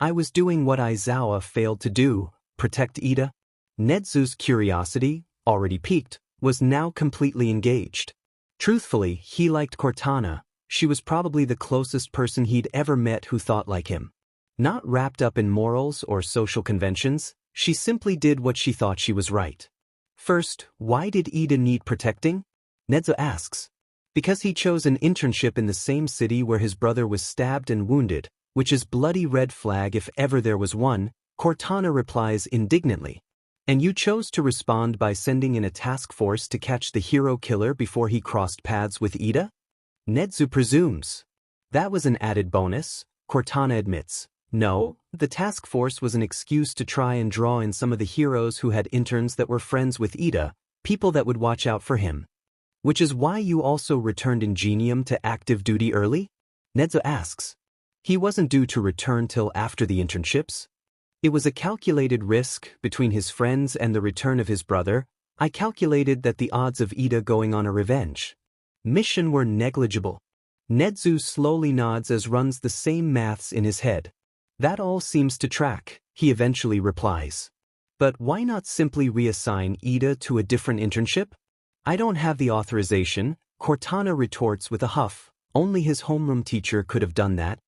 "I was doing what Aizawa failed to do, protect Ida." Nedzu's curiosity, already piqued, was now completely engaged. Truthfully, he liked Cortana. She was probably the closest person he'd ever met who thought like him. Not wrapped up in morals or social conventions, she simply did what she thought she was right. "First, why did Ida need protecting?" Nedzu asks. "Because he chose an internship in the same city where his brother was stabbed and wounded," which is bloody red flag if ever there was one, Cortana replies indignantly. And you chose to respond by sending in a task force to catch the hero killer before he crossed paths with Ida? Nezu presumes. That was an added bonus, Cortana admits. No, the task force was an excuse to try and draw in some of the heroes who had interns that were friends with Ida, people that would watch out for him. Which is why you also returned Ingenium to active duty early? Nezu asks. He wasn't due to return till after the internships. It was a calculated risk between his friends and the return of his brother. I calculated that the odds of Ida going on a revenge mission were negligible. Nezu slowly nods as runs the same maths in his head. That all seems to track, he eventually replies. But why not simply reassign Ida to a different internship? I don't have the authorization, Cortana retorts with a huff. Only his homeroom teacher could have done that.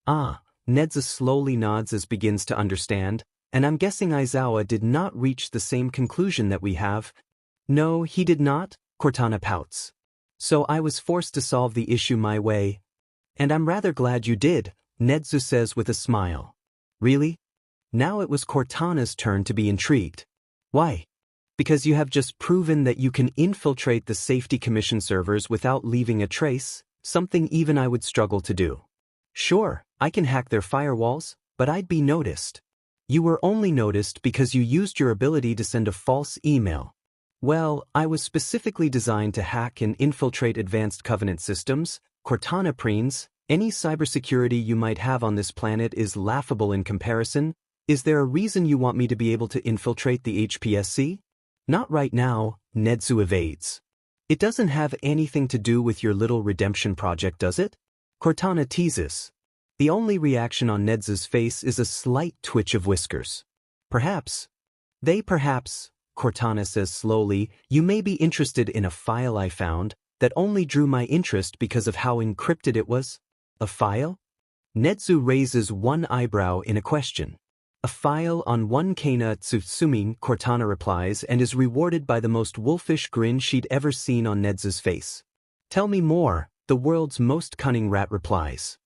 Ah, Nezu slowly nods as begins to understand, and I'm guessing Aizawa did not reach the same conclusion that we have. No, he did not, Cortana pouts. So I was forced to solve the issue my way. And I'm rather glad you did, Nezu says with a smile. Really? Now it was Cortana's turn to be intrigued. Why? Because you have just proven that you can infiltrate the Safety Commission servers without leaving a trace, something even I would struggle to do. Sure, I can hack their firewalls, but I'd be noticed. You were only noticed because you used your ability to send a false email. Well, I was specifically designed to hack and infiltrate advanced Covenant systems, Cortana preens. Any cybersecurity you might have on this planet is laughable in comparison. Is there a reason you want me to be able to infiltrate the HPSC? Not right now, Nezu evades. It doesn't have anything to do with your little redemption project, does it? Cortana teases. The only reaction on Nezu's face is a slight twitch of whiskers. Perhaps, Cortana says slowly, you may be interested in a file I found that only drew my interest because of how encrypted it was. A file? Nezu raises one eyebrow in a question. A file on one Kana Tsutsumi, Cortana replies, and is rewarded by the most wolfish grin she'd ever seen on Nezu's face. Tell me more, the world's most cunning rat replies.